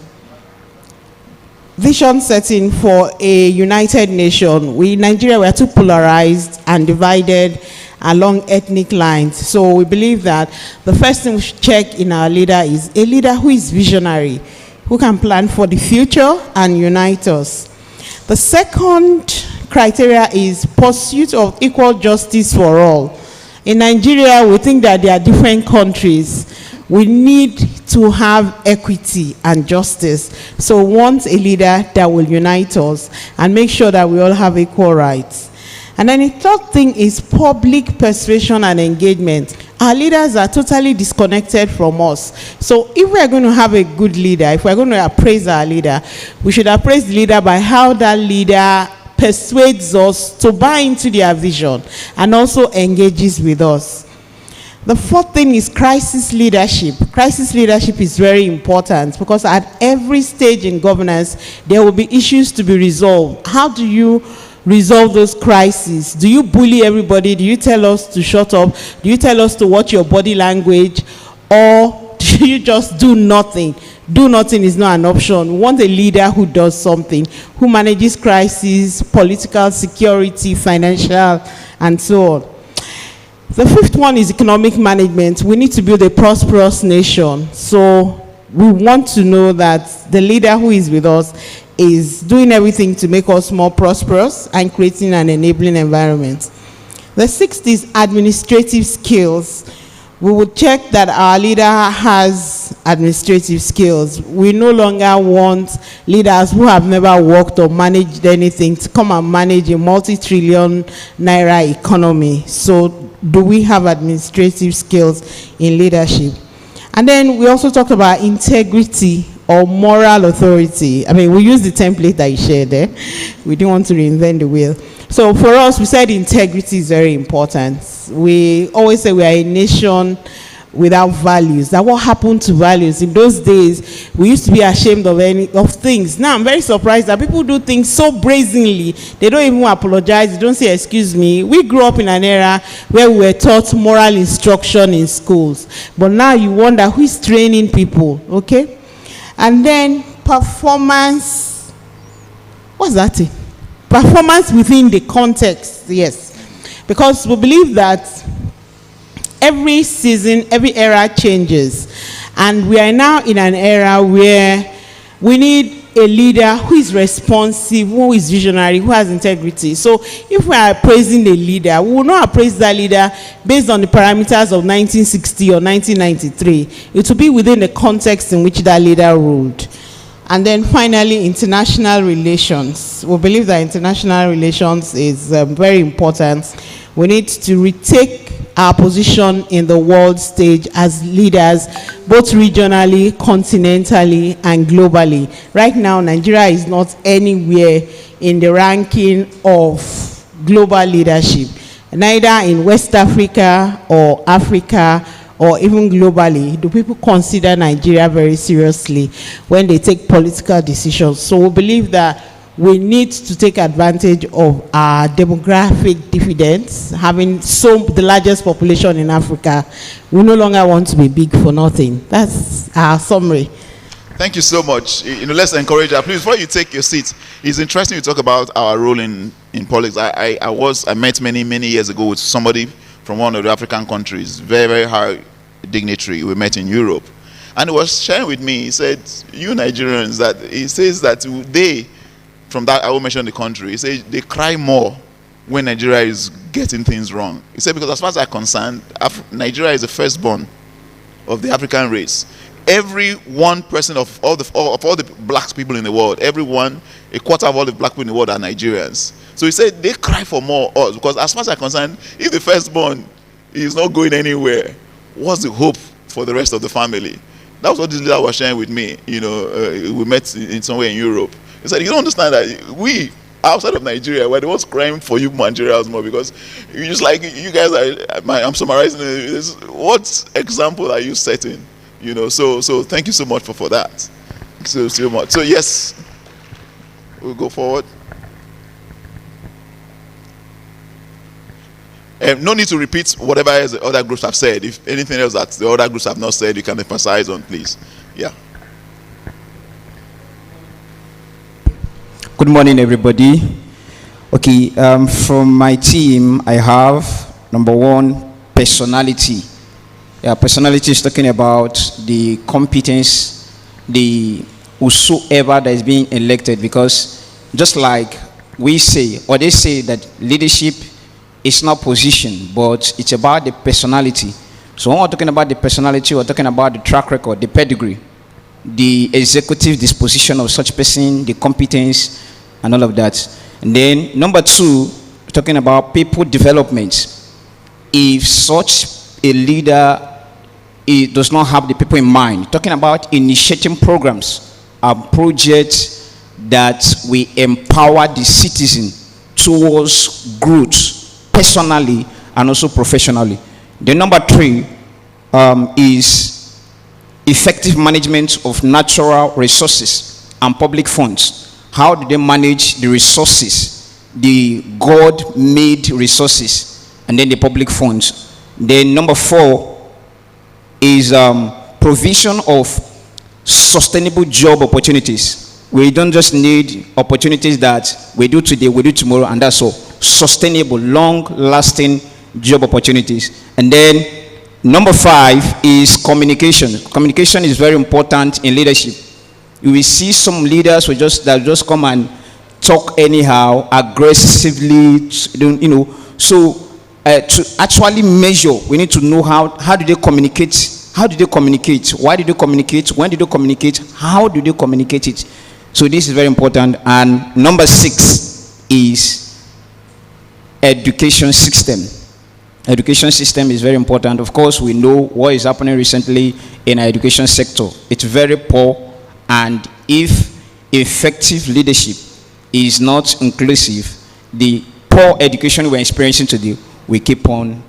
Vision setting for a united nation. We in Nigeria, we are too polarized and divided along ethnic lines. So we believe that the first thing we should check in our leader is a leader who is visionary, who can plan for the future and unite us. The second criteria is pursuit of equal justice for all. In Nigeria, we think that there are different countries. We need to have equity and justice. So we want a leader that will unite us and make sure that we all have equal rights. And then the third thing is public persuasion and engagement. Our leaders are totally disconnected from us. So if we are going to have a good leader, if we are going to appraise our leader, we should appraise the leader by how that leader persuades us to buy into their vision and also engages with us. The fourth thing is crisis leadership. Crisis leadership is very important because at every stage in governance, there will be issues to be resolved. How do you resolve those crises? Do you bully everybody? Do you tell us to shut up? Do you tell us to watch your body language? Or do you just do nothing? Do nothing is not an option. We want a leader who does something, who manages crises, political, security, financial, and so on. The fifth one is economic management. We need to build a prosperous nation. So we want to know that the leader who is with us is doing everything to make us more prosperous and creating an enabling environment. The sixth is administrative skills. We would check that our leader has administrative skills. We no longer want leaders who have never worked or managed anything to come and manage a multi-trillion naira economy. So do we have administrative skills in leadership? And then we also talked about integrity or moral authority. I mean, we use the template that you shared there. We didn't want to reinvent the wheel. So for us, we said integrity is very important. We always say we are a nation without values. That what happened to values? In those days, we used to be ashamed of things. Now I'm very surprised that people do things so brazenly. They don't even apologize. They don't say, excuse me. We grew up in an era where we were taught moral instruction in schools. But now you wonder who is training people, okay? And then performance. What's that thing? Performance within the context, yes. Because we believe that every season, every era changes. And we are now in an era where we need a leader who is responsive, who is visionary, who has integrity. So if we are praising the leader, we will not appraise that leader based on the parameters of 1960 or 1993. It will be within the context in which that leader ruled. And then finally, international relations. We believe that international relations is very important. We need to retake our position in the world stage as leaders, both regionally, continentally, and globally. Right now, Nigeria is not anywhere in the ranking of global leadership, neither in West Africa or Africa or even globally. Do people consider Nigeria very seriously when they take political decisions? So we believe that we need to take advantage of our demographic dividends, having the largest population in Africa. We no longer want to be big for nothing. That's our summary. Thank you so much. Let's encourage her. Please, before you take your seat, it's interesting to talk about our role in politics. I met many years ago with somebody from one of the African countries, very high dignitary. We met in Europe, and he was sharing with me. He said, "You Nigerians," he says that they, from that I will mention the country, he said they cry more when Nigeria is getting things wrong. He said because as far as I'm concerned, Nigeria is the firstborn of the African race. Every one person of all the black people in the world, a quarter of all the black people in the world are Nigerians. So he said they cry for more us because as far as I'm concerned, if the firstborn is not going anywhere, what's the hope for the rest of the family? That was what this leader was sharing with me. We met in somewhere in Europe. He said, you don't understand that we outside of Nigeria, we're the ones crying for you Nigerians more because you just like you guys are. I'm summarizing this. What example are you setting? So thank you so much for that. So much. So yes, we'll go forward. No need to repeat whatever else the other groups have said. If anything else that the other groups have not said, you can emphasize on, please. Yeah. Good morning, everybody. Okay, from my team, I have number one, personality. Yeah, personality is talking about the competence, the whosoever that is being elected, because just like we say, or they say that leadership is not position, but it's about the personality. So when we're talking about the personality, we're talking about the track record, the pedigree, the executive disposition of such person, the competence, and all of that. And then number two, we're talking about people development. If such a leader does not have the people in mind, talking about initiating programs and projects that we empower the citizen towards growth personally and also professionally. The number three is effective management of natural resources and public funds. How do they manage the resources, the God-made resources, and then the public funds? Then number four is provision of sustainable job opportunities. We don't just need opportunities that we do today, we do tomorrow, and that's all. Sustainable, long-lasting job opportunities. And then number five is communication. Communication is very important in leadership. You will see some leaders who just come and talk anyhow, aggressively, you know. So to actually measure, we need to know how do they communicate. How do they communicate? Why do they communicate? When do they communicate? How do they communicate it? So this is very important. And number six is education system. Education system is very important. Of course, we know what is happening recently in our education sector. It's very poor, and if effective leadership is not inclusive, the poor education we're experiencing today will keep on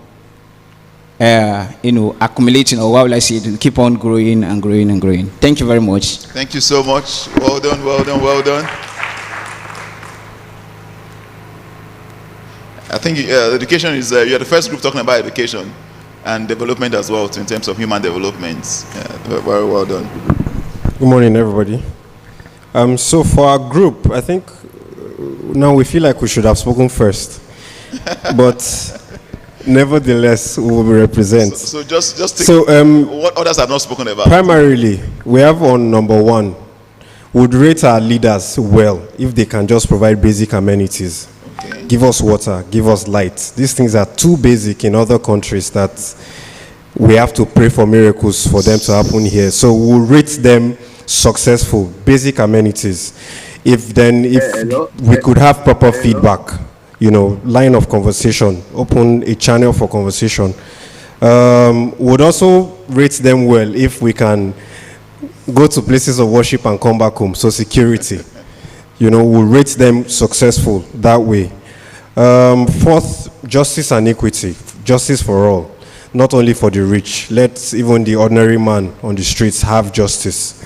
accumulating, or what will I say, it will keep on growing and growing and growing. Thank you very much. Thank you so much. Well done, well done, well done. I think education is, you're the first group talking about education and development as well, in terms of human development. Very well done. Good morning, everybody. So for our group, I think now we feel like we should have spoken first, but nevertheless, we will represent. So just take what others have not spoken about. Primarily, we have on number one, would rate our leaders well if they can just provide basic amenities. Okay. Give us water, give us light. These things are too basic in other countries that we have to pray for miracles for them to happen here. So we'll rate them successful, basic amenities. If we could have proper feedback, you know, line of conversation, open a channel for conversation. Would also rate them well if we can go to places of worship and come back home. So security, you know, we'll rate them successful that way. Fourth, justice and equity, justice for all, not only for the rich. Let even the ordinary man on the streets have justice.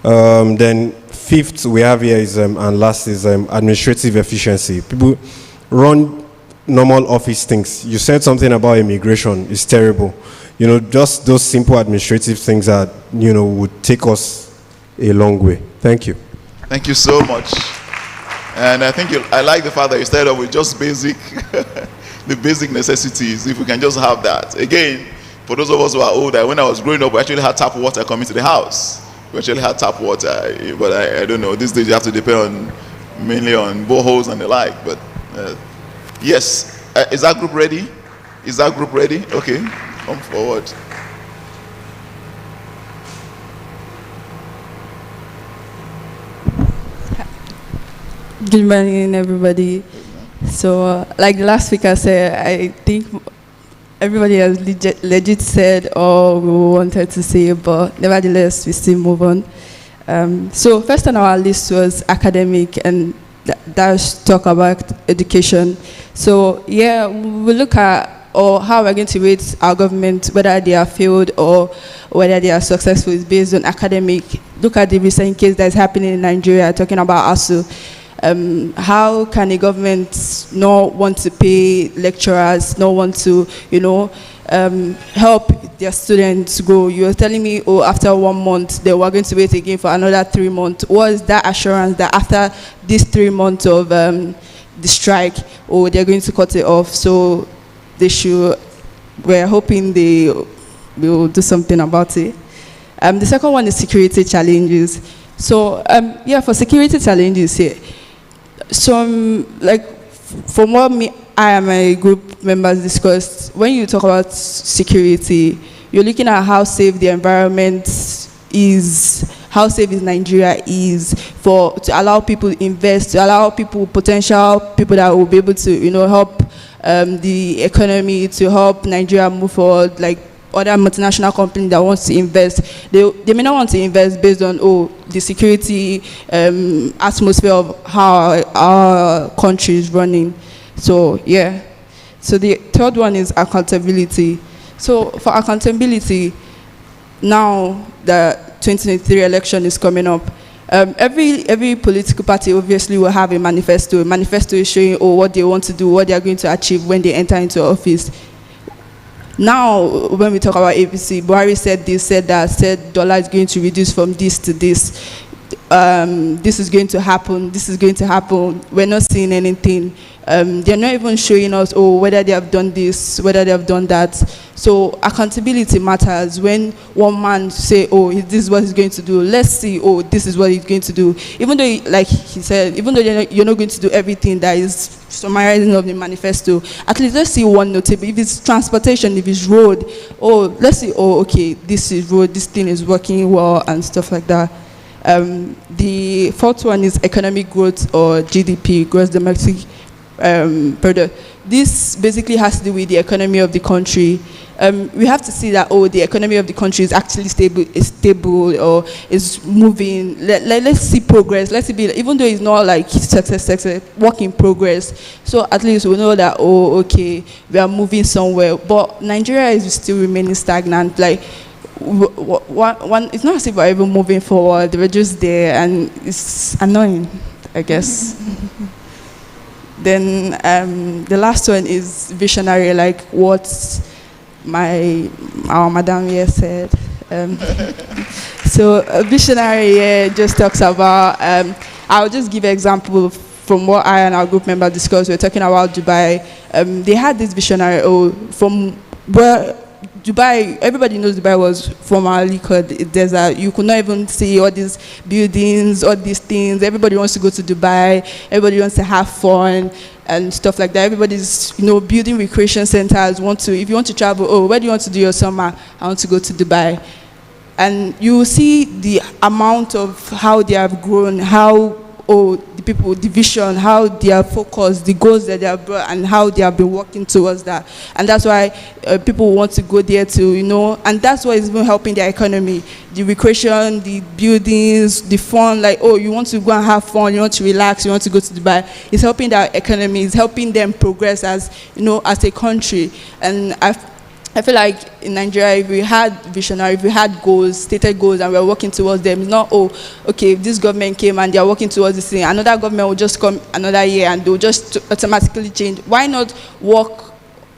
Then fifth we have here is, and last is administrative efficiency. People run normal office things. You said something about immigration, it's terrible. You know, just those simple administrative things that, you know, would take us a long way. Thank you. Thank you so much. And I think I like the fact that you started off with just basic, the basic necessities, if we can just have that. Again, for those of us who are older, when I was growing up, we actually had tap water coming to the house. We actually had tap water, but I don't know, these days you have to depend mainly on boreholes and the like, but yes. Is that group ready? Is that group ready? Okay, come forward. Good morning, everybody. So, like the last speaker said, I think everybody has legit said all we wanted to say, but nevertheless, we still move on. So, first on our list was academic, and that's talk about education. So, yeah, we look at how we're going to rate our government, whether they are failed or whether they are successful, is based on academic. Look at the recent case that's happening in Nigeria, talking about ASU. How can a government not want to pay lecturers, not want to, you know, help their students grow? You were telling me, oh, after 1 month, they were going to wait again for another 3 months. What is that assurance that after these 3 months of the strike, oh, they're going to cut it off? So they should, we're hoping they will do something about it. The second one is security challenges. So, yeah, for security challenges here, some, like, from what I and my group members discussed, when you talk about security, you're looking at how safe the environment is, how safe is Nigeria is to allow people to invest, to allow people, potential people that will be able to, help the economy, to help Nigeria move forward, like other multinational companies that want to invest. They may not want to invest based on the security atmosphere of how our country is running. So yeah. So the third one is accountability. So for accountability, now the 2023 election is coming up. Every political party obviously will have a manifesto. A manifesto is showing what they want to do, what they are going to achieve when they enter into office. Now, when we talk about APC, Buhari said this, said that, said dollar is going to reduce from this to this. This is going to happen, this is going to happen. We're not seeing anything. They're not even showing us, whether they have done this, whether they have done that. So accountability matters. When one man say, this is what he's going to do, let's see, this is what he's going to do. Even though, like he said, even though you're not going to do everything that is summarizing of the manifesto, at least let's see one notable. If it's transportation, if it's road, let's see, okay, this is road, this thing is working well and stuff like that. The fourth one is economic growth, or GDP, gross domestic product. This basically has to do with the economy of the country. We have to see that the economy of the country is actually stable or is moving. Let's see progress. Let's see, even though it's not like success, work in progress. So at least we know that okay, we are moving somewhere. But Nigeria is still remaining stagnant. Like it's not as if we're even moving forward. We're just there, and it's annoying, I guess. Then the last one is visionary, like what our madam here said. So visionary just talks about, I'll just give an example from what I and our group member discussed. We're talking about Dubai. They had this visionary, from where Dubai, everybody knows Dubai was formerly called a desert. You could not even see all these buildings, all these things. Everybody wants to go to Dubai. Everybody wants to have fun and stuff like that. Everybody's, building recreation centers. If you want to travel, where do you want to do your summer? I want to go to Dubai. And you see the amount of how they have grown, how the people, the vision, how they are focused, the goals that they have brought, and how they have been working towards that. And that's why people want to go there to, and that's what is even helping their economy. The recreation, the buildings, the fun, like, you want to go and have fun, you want to relax, you want to go to Dubai. It's helping their economy, it's helping them progress as a country. And I feel like in Nigeria, if we had visionary, if we had goals, stated goals, and we're working towards them, it's not, okay, if this government came and they're working towards this thing, another government will just come another year and they'll just automatically change. Why not work,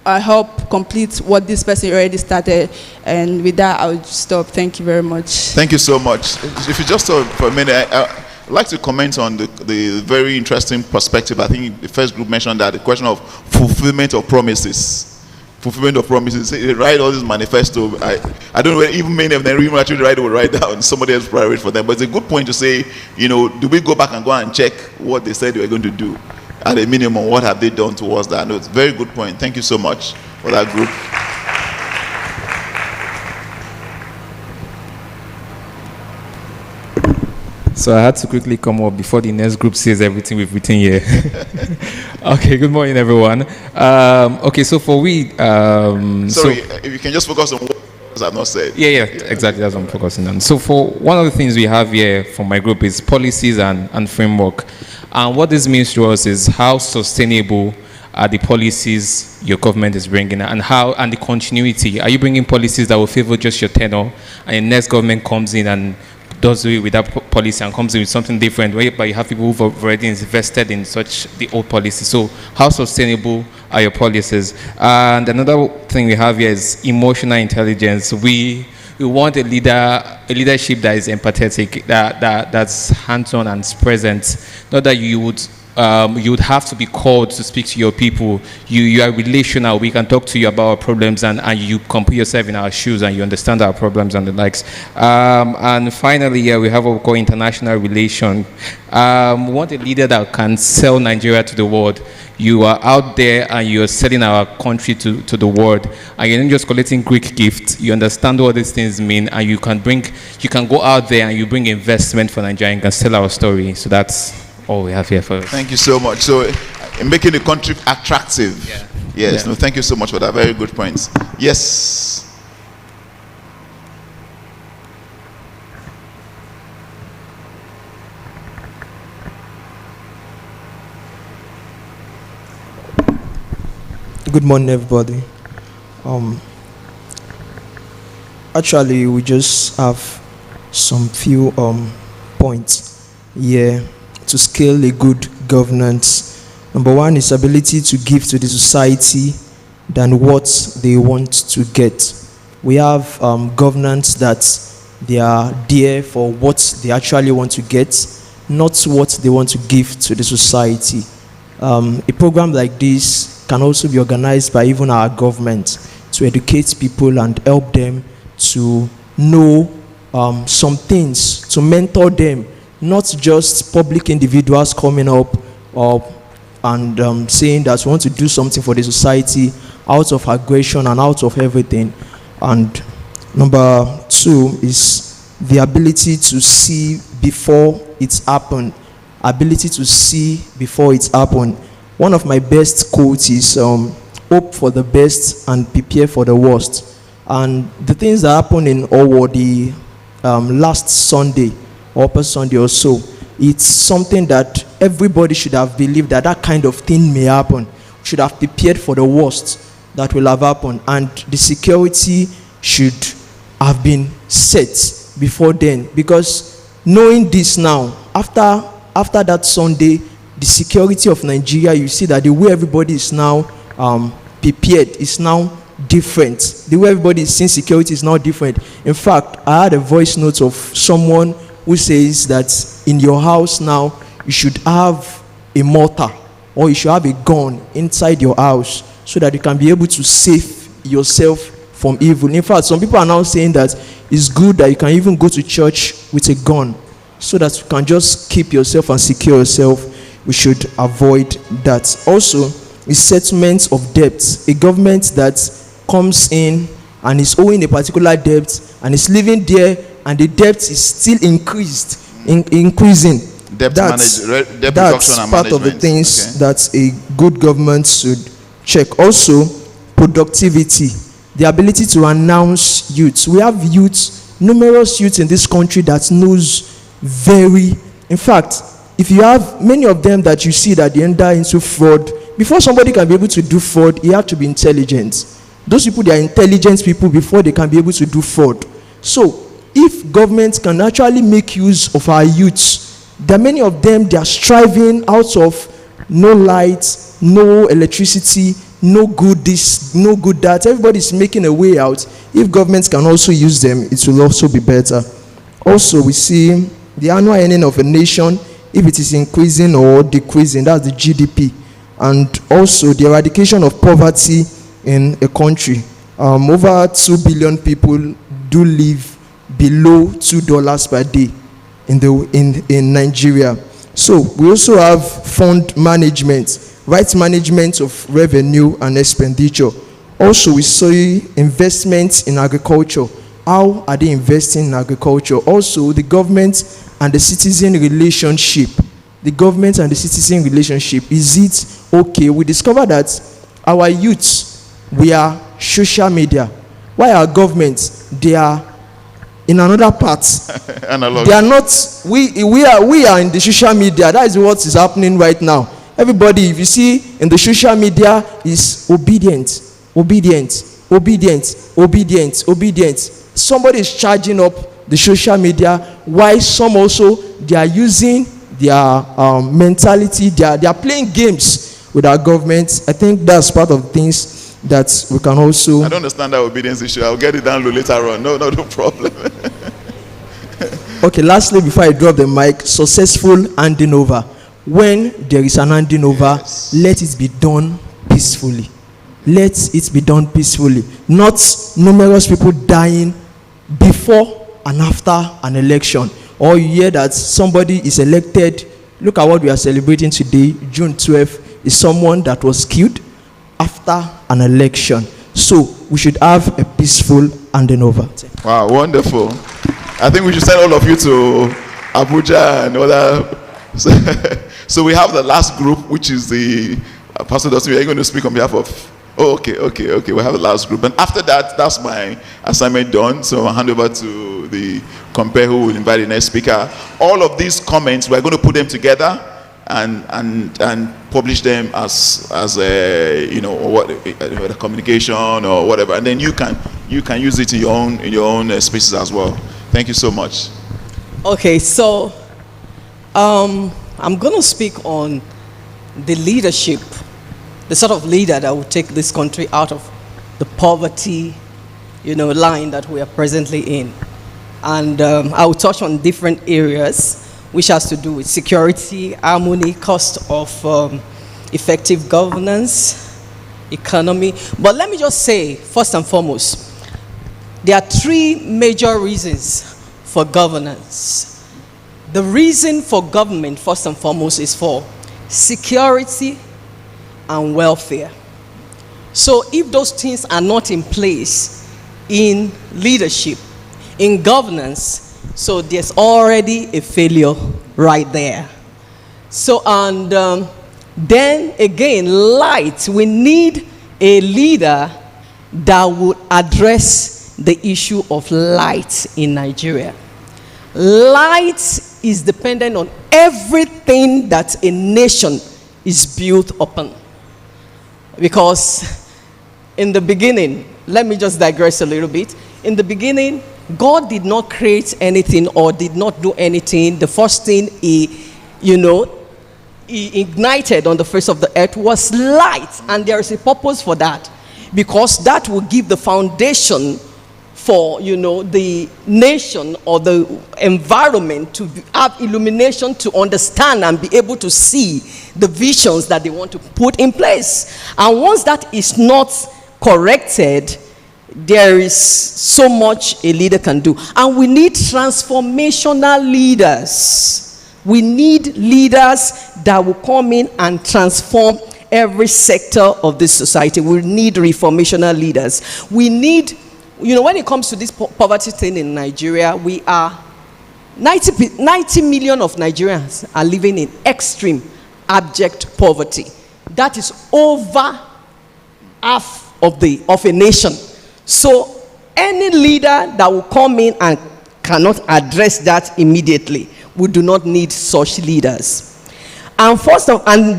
help complete what this person already started? And with that, I'll stop. Thank you very much. Thank you so much. If you just stop for a minute, I'd like to comment on the very interesting perspective. I think the first group mentioned that the question of fulfillment of promises. Fulfillment of promises. They write all this manifesto. I don't know even many of them even actually write down. Somebody else private for them. But it's a good point to say, do we go back and go and check what they said they were going to do? At a minimum, what have they done towards that? No, it's a very good point. Thank you so much for that group. So I had to quickly come up before the next group says everything we've written here. Okay, good morning, everyone. Okay, so for sorry, if you can just focus on what I've not said. Yeah, exactly. That's what I'm focusing on. So for one of the things we have here from my group is policies and framework. And what this means to us is how sustainable are the policies your government is bringing, and the continuity. Are you bringing policies that will favor just your tenure, and the next government comes in and does it with that policy and comes in with something different, whereby you have people who've already invested in the old policy. So how sustainable are your policies? And another thing we have here is emotional intelligence. We want a leadership that is empathetic, that's hands-on and present. Not that you would you would have to be called to speak to your people. You are relational. We can talk to you about our problems, and you can put yourself in our shoes and you understand our problems and the likes. And finally, we have what we call international relation. We want a leader that can sell Nigeria to the world. You are out there and you're selling our country to the world, and you're not just collecting Greek gifts. You understand what these things mean, and you can go out there and you bring investment for Nigeria and can sell our story. So that's all we have here for us. Thank you so much. So, in making the country attractive. Yeah. Yes. Yeah. No, thank you so much for that. Very good points. Yes. Good morning, everybody. Actually, we just have some few points here to scale a good governance. Number one is ability to give to the society than what they want to get. We have governance that they are there for what they actually want to get, not what they want to give to the society. A program like this can also be organized by even our government to educate people and help them to know some things, to mentor them, not just public individuals coming up and saying that we want to do something for the society out of aggression and out of everything. And number two is the ability to see before it's happened. Ability to see before it's happened. One of my best quotes is hope for the best and prepare for the worst. And the things that happened in Owo the last Sunday, or Upper Sunday or so, it's something that everybody should have believed that that kind of thing may happen. Should have prepared for the worst that will have happened. And the security should have been set before then. Because knowing this now, after that Sunday, the security of Nigeria, you see that the way everybody is now prepared is now different. The way everybody is seeing security is now different. In fact, I had a voice note of someone who says that in your house now, you should have a mortar or you should have a gun inside your house so that you can be able to save yourself from evil. In fact, some people are now saying that it's good that you can even go to church with a gun so that you can just keep yourself and secure yourself. We should avoid that. Also, is settlement of debts. A government that comes in and is owing a particular debt and is living there and the debt is still increasing. Debt that's reduction and part of the things that a good government should check. Also, productivity. The ability to announce youths. We have youths, numerous youths in this country that knows in fact, if you have many of them that you see that they enter into fraud, before somebody can be able to do fraud, he have to be intelligent. Those people, they are intelligent people before they can be able to do fraud. So, if government can actually make use of our youths, there are many of them, they are striving out of no light, no electricity, no good this, no good that. Everybody is making a way out. If governments can also use them, it will also be better. Also, we see the annual earning of a nation, if it is increasing or decreasing, that's the GDP. And also the eradication of poverty in a country. Over 2 billion people do live below $2 per day in Nigeria. So we also have fund management, right management of revenue and expenditure. Also, we see investments in agriculture. How are they investing in agriculture? Also, the government and the citizen relationship. The government and the citizen relationship. Is it okay? We discover that our youths, we are social media. Why our governments? They are in another part. They are not. We are in the social media. That is what is happening right now. Everybody, if you see in the social media, is obedient. Somebody is charging up the social media, while some also, they are using their mentality, they are playing games with our government. I think that's part of the things that we can also... I don't understand that obedience issue. I'll get it down low later on. No problem. Okay, lastly, before I drop the mic, successful handing over. when there is an handing over, let it be done peacefully. Let it be done peacefully. Not numerous people dying before and after an election. Or you hear that somebody is elected. Look at what we are celebrating today, June 12th, is someone that was killed after an election. So we should have a peaceful handing over. Wow, wonderful. I think we should send all of you to Abuja and other. So we have the last group, which is the Pastor Dustin. Are you going to speak on behalf of? Oh, okay. We have the last group, and after that, that's my assignment done. So I'll hand over to the compare who will invite the next speaker. All of these comments, we're going to put them together and publish them as a a communication or whatever, and then you can use it in your own spaces as well. Thank you so much. Okay, so I'm going to speak on the leadership, the sort of leader that will take this country out of the poverty, line that we are presently in. And I will touch on different areas which has to do with security, harmony, cost of effective governance, economy. But let me just say, first and foremost, there are three major reasons for governance. The reason for government, first and foremost, is for security and welfare. So if those things are not in place in leadership, in governance, so there's already a failure right there. So, and then again, light. We need a leader that would address the issue of light in Nigeria. Light is dependent on everything that a nation is built upon. Because in the beginning, let me just digress a little bit. In the beginning, God did not create anything or did not do anything. The first thing he ignited on the face of the earth was light. And there is a purpose for that. Because that will give the foundation for, the nation or the environment to have illumination, to understand and be able to see the visions that they want to put in place. And once that is not corrected, there is so much a leader can do. And we need transformational leaders. We need leaders that will come in and transform every sector of this society. We need reformational leaders. We need, when it comes to this poverty thing in Nigeria, we are 90 million of Nigerians are living in extreme, abject poverty. That is over half of a nation. So any leader that will come in and cannot address that immediately, we do not need such leaders. And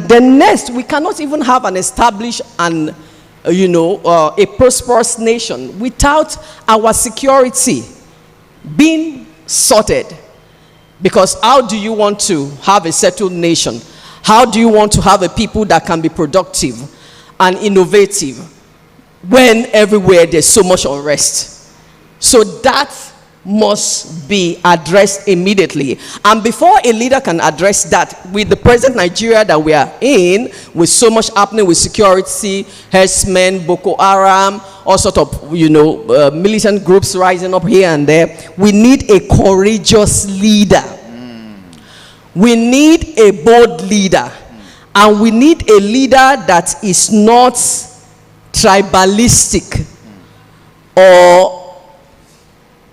then next, we cannot even have an established and a prosperous nation without our security being sorted. Because how do you want to have a settled nation? How do you want to have a people that can be productive and innovative when everywhere there's so much unrest? So that must be addressed immediately. And before a leader can address that, with the present Nigeria that we are in, with so much happening with security, herdsmen, Boko Haram, all sort of militant groups rising up here and there, we need a courageous leader. We need a bold leader. And we need a leader that is not tribalistic or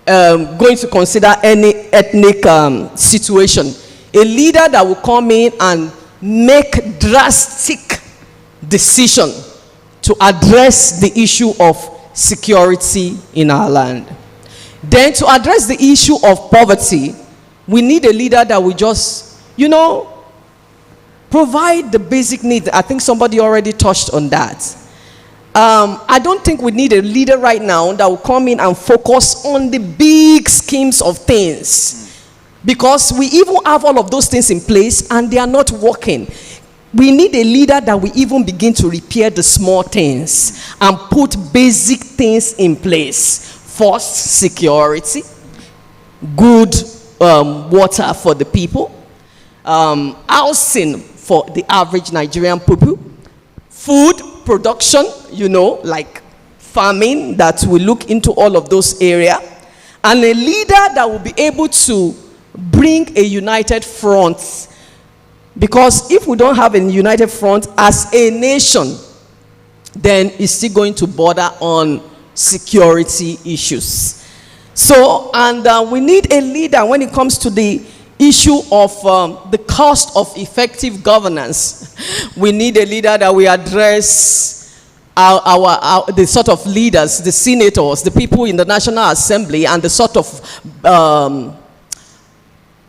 going to consider any ethnic situation. A leader that will come in and make drastic decision to address the issue of security in our land. Then to address the issue of poverty, we need a leader that will just, provide the basic needs. I think somebody already touched on that. I don't think we need a leader right now that will come in and focus on the big schemes of things. Because we even have all of those things in place and they are not working. We need a leader that will even begin to repair the small things and put basic things in place. First, security, good water for the people, housing for the average Nigerian people, food production, like farming, that will look into all of those areas, and a leader that will be able to bring a united front. Because if we don't have a united front as a nation, then it's still going to border on security issues. So, and we need a leader when it comes to the issue of the cost of effective governance. We need a leader that will address the sort of leaders, the senators, the people in the National Assembly, and the sort of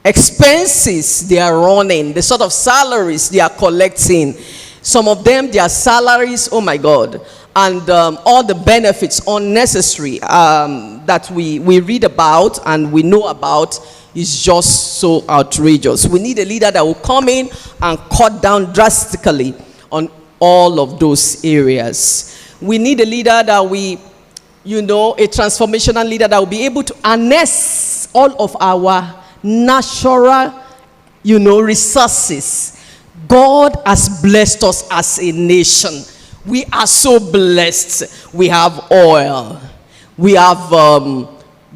expenses they are running, the sort of salaries they are collecting. Some of them, their salaries, oh my God, and all the benefits unnecessary that we read about and we know about is just so outrageous. We need a leader that will come in and cut down drastically on all of those areas. We need a leader that a transformational leader that will be able to harness all of our natural, resources. God has blessed us as a nation. We are so blessed. We have oil. We have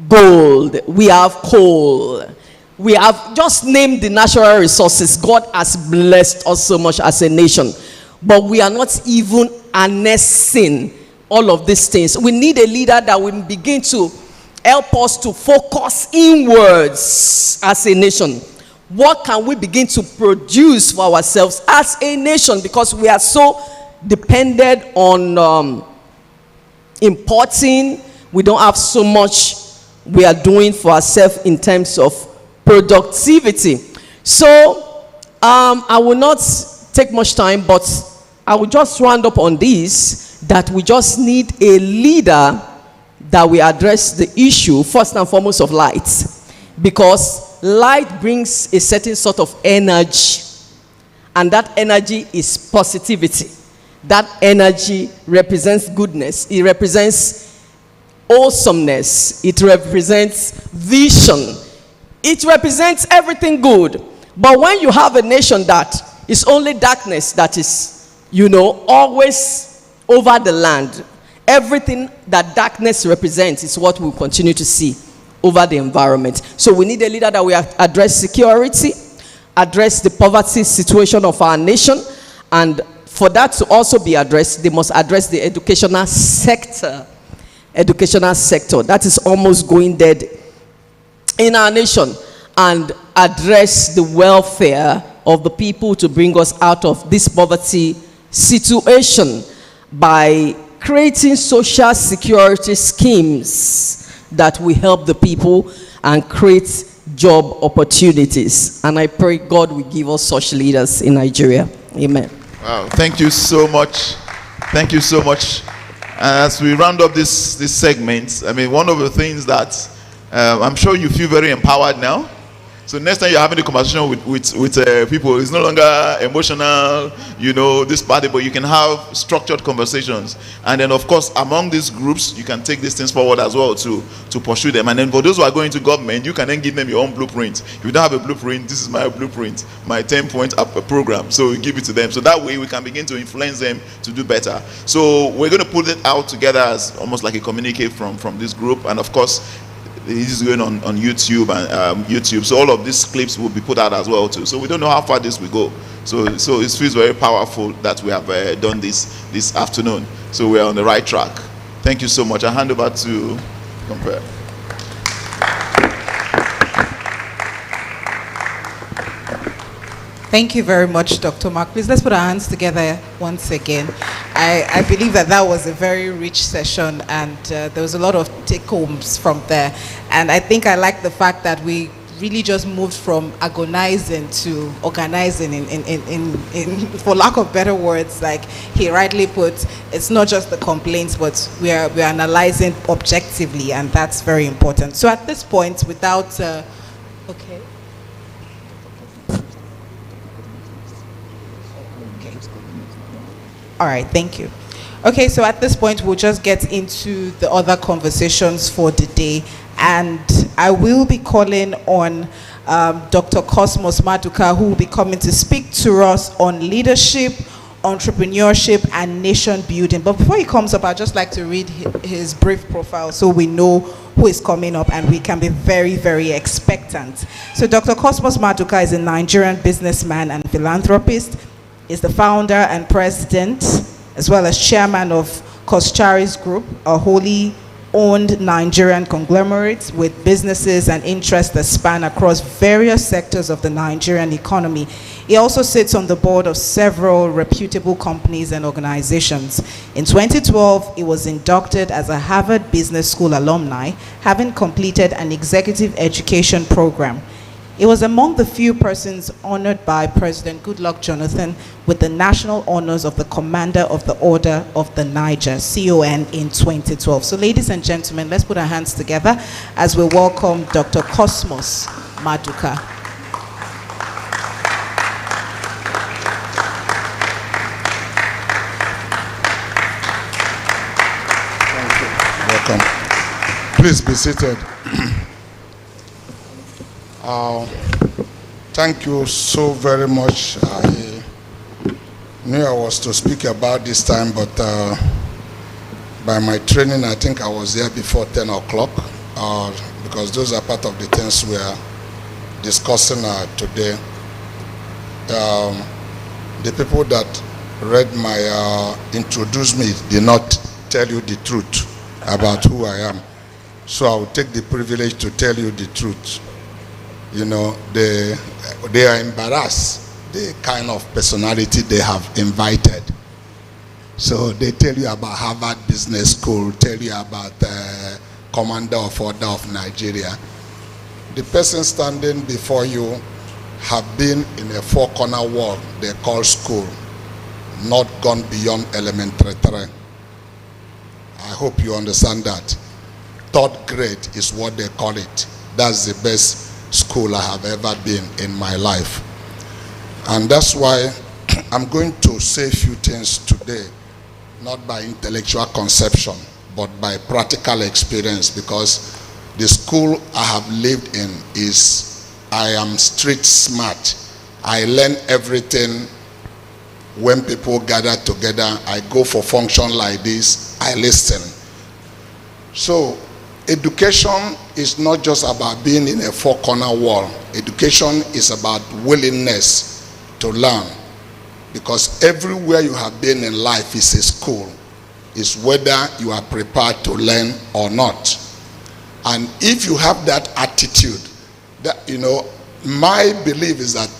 gold. We have coal. We have just named the natural resources. God has blessed us so much as a nation. But we are not even harnessing all of these things. We need a leader that will begin to help us to focus inwards as a nation. What can we begin to produce for ourselves as a nation? Because we are so dependent on importing. We don't have so much we are doing for ourselves in terms of productivity. So I will not take much time, but I will just round up on this, that we just need a leader that will address the issue, first and foremost, of light. Because light brings a certain sort of energy, and that energy is positivity. That energy represents goodness. It represents awesomeness. It represents vision. It represents everything good. But when you have a nation that is only darkness that is, always over the land, everything that darkness represents is what we'll continue to see over the environment. So we need a leader that will address security, address the poverty situation of our nation, and for that to also be addressed, they must address the educational sector. Educational sector that is almost going dead in our nation, and address the welfare of the people to bring us out of this poverty situation by creating social security schemes that will help the people and create job opportunities. And I pray God will give us such leaders in Nigeria. Amen. Wow, thank you so much. Thank you so much. As we round up this segment, I mean, one of the things that I'm sure you feel very empowered now. So next time you're having a conversation with people, it's no longer emotional, this party, but you can have structured conversations. And then, of course, among these groups, you can take these things forward as well to pursue them. And then for those who are going to government, you can then give them your own blueprint. If you don't have a blueprint, this is my blueprint, my 10-point program. So you give it to them. So that way we can begin to influence them to do better. So we're going to put it out together as almost like a communique from this group. And of course, this is going on YouTube and YouTube. So all of these clips will be put out as well too. So we don't know how far this will go. So it feels very powerful that we have done this afternoon. So we're on the right track. Thank you so much. I hand over to Compare. Thank you very much, Dr. Mark. Please, let's put our hands together once again. I believe that was a very rich session, and there was a lot of take-homes from there. And I think I like the fact that we really just moved from agonizing to organizing in for lack of better words. Like he rightly put, it's not just the complaints, but we are analyzing objectively, and that's very important. So at this point, without okay. All right, thank you. Okay, so at this point, we'll just get into the other conversations for the day. And I will be calling on Dr. Cosmos Maduka, who will be coming to speak to us on leadership, entrepreneurship, and nation building. But before he comes up, I'd just like to read his brief profile so we know who is coming up and we can be very, very expectant. So Dr. Cosmos Maduka is a Nigerian businessman and philanthropist. He's the founder and president, as well as chairman of Koschari's Group, a wholly owned Nigerian conglomerate with businesses and interests that span across various sectors of the Nigerian economy. He also sits on the board of several reputable companies and organizations. In 2012, he was inducted as a Harvard Business School alumni, having completed an executive education program. He was among the few persons honored by President Goodluck Jonathan with the national honors of the Commander of the Order of the Niger, CON, in 2012. So ladies and gentlemen, let's put our hands together as we welcome Dr. Cosmos Maduka. Welcome. Please be seated. Thank you so very much. I knew I was to speak about this time, but by my training, I think I was there before 10 o'clock, because those are part of the things we are discussing today. The people that read my introduce me did not tell you the truth about who I am. So I will take the privilege to tell you the truth. You know, they are embarrassed, the kind of personality they have invited. So they tell you about Harvard Business School, tell you about Commander of Order of Nigeria. The person standing before you have been in a four-corner world they call school, not gone beyond elementary 3. I hope you understand that. 3rd grade is what they call it. That's the best school I have ever been in my life. And that's why I'm going to say a few things today, not by intellectual conception, but by practical experience, because the school I have lived in is, I am street smart. I learn everything when people gather together. I go for function like this, I listen. So education is not just about being in a four-corner wall. Education is about willingness to learn. Because everywhere you have been in life is a school. It's whether you are prepared to learn or not. And if you have that attitude, that, you know, my belief is that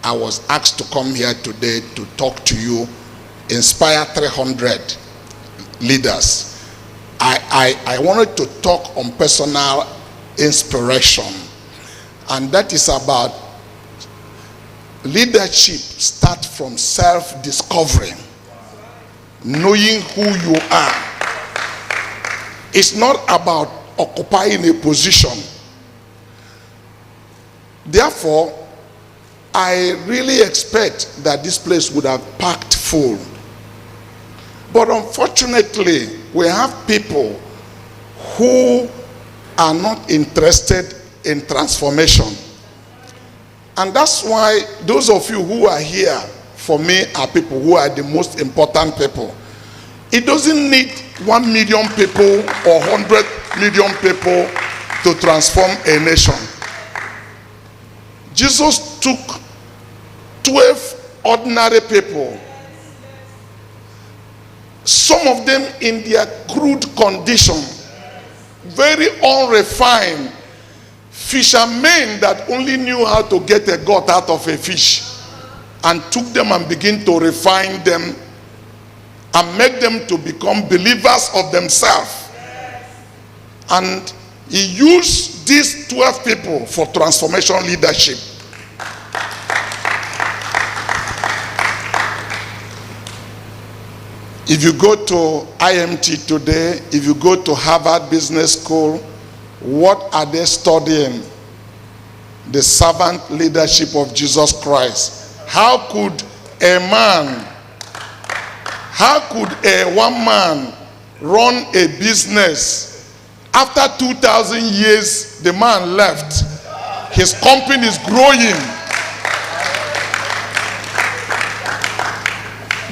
I was asked to come here today to talk to you, inspire 300 leaders. I wanted to talk on personal inspiration, and that is about leadership. Start from self-discovery, knowing who you are. It's not about occupying a position. Therefore, I really expect that this place would have packed full. But unfortunately, we have people who are not interested in transformation. And that's why those of you who are here, for me, are people who are the most important people. It doesn't need 1 million people or 100 million people to transform a nation. Jesus took 12 ordinary people, some of them in their crude condition, very unrefined fishermen that only knew how to get a gut out of a fish, and took them and began to refine them and make them to become believers of themselves. And he used these 12 people for transformation leadership. If you go to IMT today, if you go to Harvard Business School, what are they studying? The servant leadership of Jesus Christ. How could a one man run a business After 2,000 years, the man left. His company is growing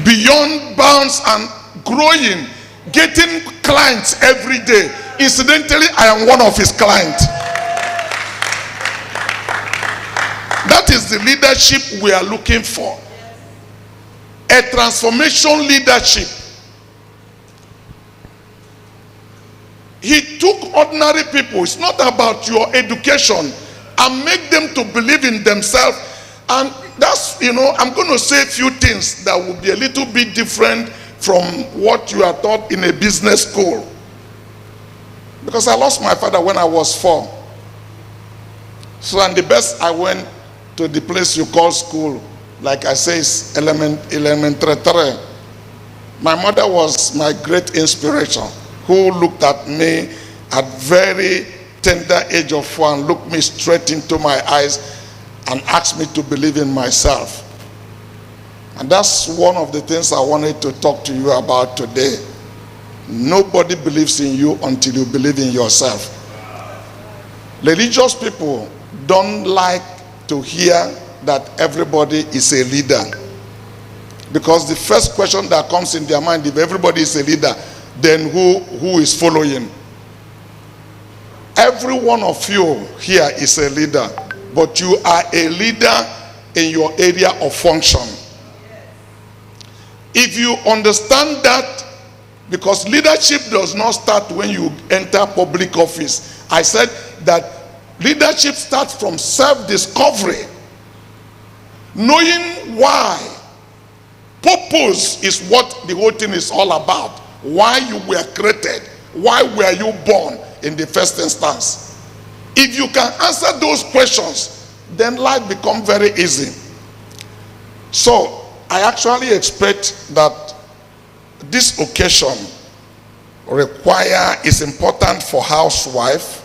beyond bounds and growing, getting clients every day. Incidentally, I am one of his clients. That is the leadership we are looking for. A transformation leadership. He took ordinary people. It's not about your education, and make them to believe in themselves. And that's, I'm going to say a few things that will be a little bit different from what you are taught in a business school. Because I lost my father when I was 4. So, and the best, I went to the place you call school. Like I say, it's elementary 3. My mother was my great inspiration, who looked at me at very tender age of 4 and looked me straight into my eyes and asked me to believe in myself. And that's one of the things I wanted to talk to you about today. Nobody believes in you until you believe in yourself. Religious people don't like to hear that everybody is a leader, because the first question that comes in their mind, if everybody is a leader, then who is following? Every one of you here is a leader, but you are a leader in your area of function. If you understand that, because leadership does not start when you enter public office. I said that leadership starts from self-discovery. Knowing why. Purpose is what the whole thing is all about. Why you were created. Why were you born in the first instance? If you can answer those questions, then life becomes very easy. So, I actually expect that this occasion is important for housewife,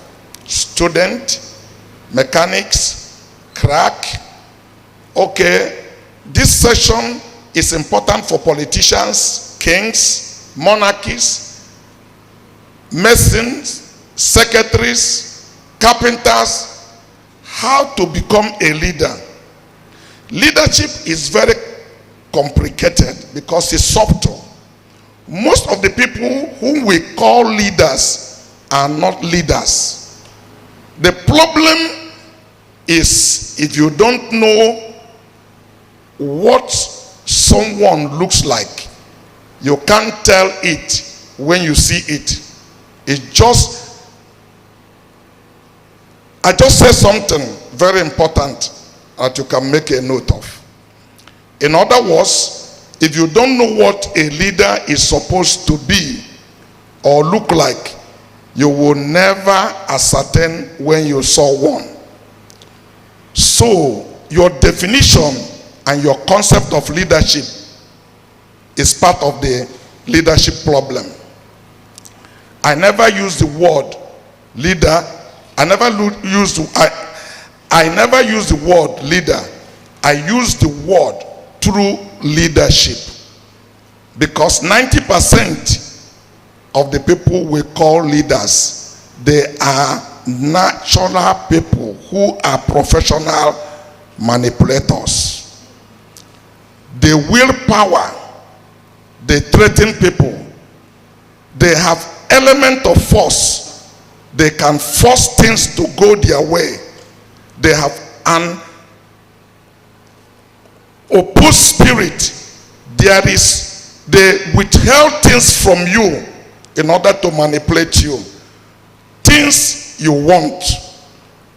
student, mechanics, crack. Okay, this session is important for politicians, kings, monarchies, masons, secretaries, carpenters. How to become a leader. Leadership is very complicated because it's subtle. Most of the people whom we call leaders are not leaders. The problem is if you don't know what someone looks like, you can't tell it when you see it. I just said something very important that you can make a note of. In other words, if you don't know what a leader is supposed to be or look like, you will never ascertain when you saw one. So, your definition and your concept of leadership is part of the leadership problem. I never use the word leader. I never use the word leader. I use the word true leadership, because 90% of the people we call leaders, they are natural people who are professional manipulators. They will power, they threaten people, they have element of force, they can force things to go their way, they have an opposed spirit. They withheld things from you in order to manipulate you. Things you want.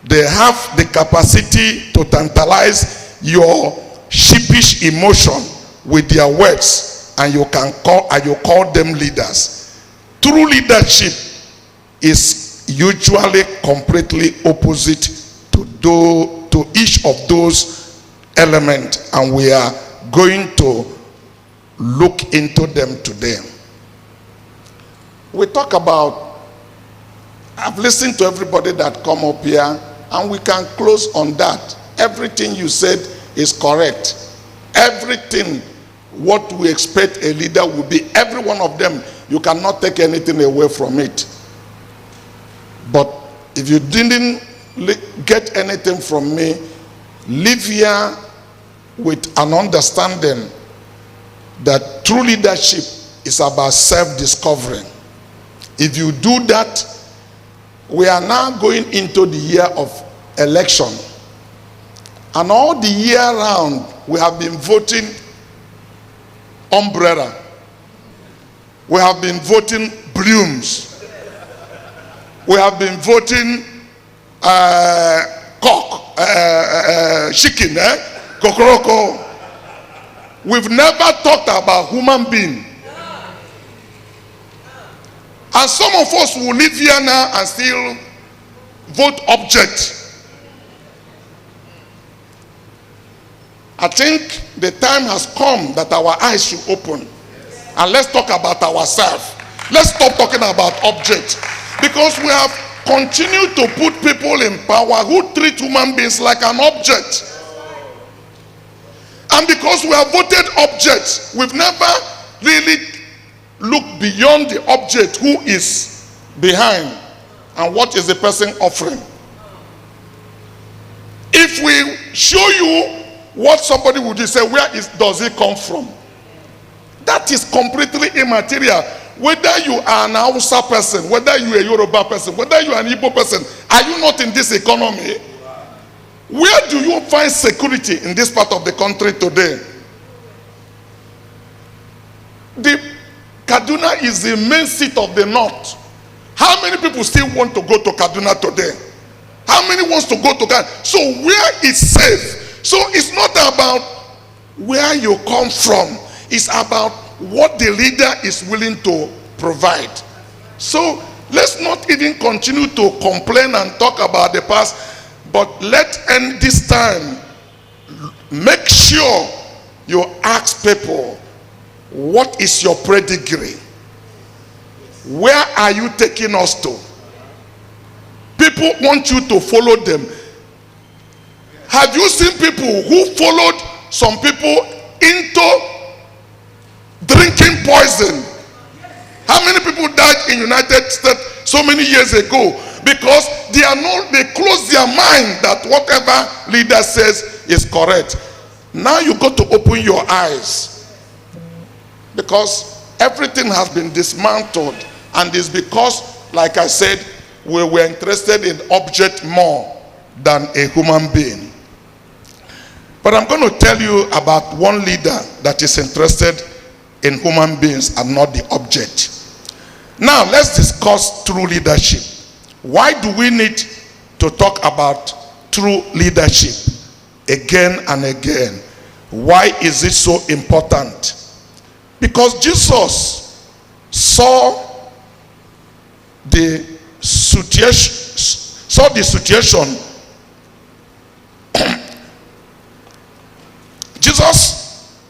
They have the capacity to tantalize your sheepish emotion with their words, and you call them leaders. True leadership is usually completely opposite to each of those elements, and we are going to look into them today. We talk about, I've listened to everybody that come up here, and we can close on that. Everything you said is correct. Everything what we expect a leader will be, every one of them, you cannot take anything away from it. But if you didn't get anything from me, live here with an understanding that true leadership is about self-discovery. If you do that, we are now going into the year of election. And all the year round, we have been voting umbrella. We have been voting brooms. We have been voting chicken, kokoroko. We've never talked about human being. And some of us will live here now and still vote object. I think the time has come that our eyes should open. And let's talk about ourselves. Let's stop talking about objects. Because we have continued to put people in power who treat human beings like an object. And because we have voted objects, we've never really looked beyond the object who is behind and what is the person offering. If we show you what somebody would say, does it come from? That is completely immaterial. Whether you are an Hausa person, whether you are a Yoruba person, whether you are an Igbo person, are you not in this economy? Where do you find security in this part of the country today? The Kaduna is the main seat of the north. How many people still want to go to Kaduna today? How many wants to go to Kaduna? So where is safe? So it's not about where you come from. It's about what the leader is willing to provide. So let's not even continue to complain and talk about the past, but let's end this time. Make sure you ask people, what is your pedigree? Where are you taking us to? People want you to follow them. Have you seen people who followed some people into drinking poison? How many people died in United States so many years ago? Because they close their mind that whatever leader says is correct. Now you got to open your eyes, because everything has been dismantled, and it's because, like I said, we were interested in object more than a human being. But I'm going to tell you about one leader that is interested in human beings and not the object. Now let's discuss true leadership. Why do we need to talk about true leadership again and again? Why is it so important? Because Jesus saw the situation. Jesus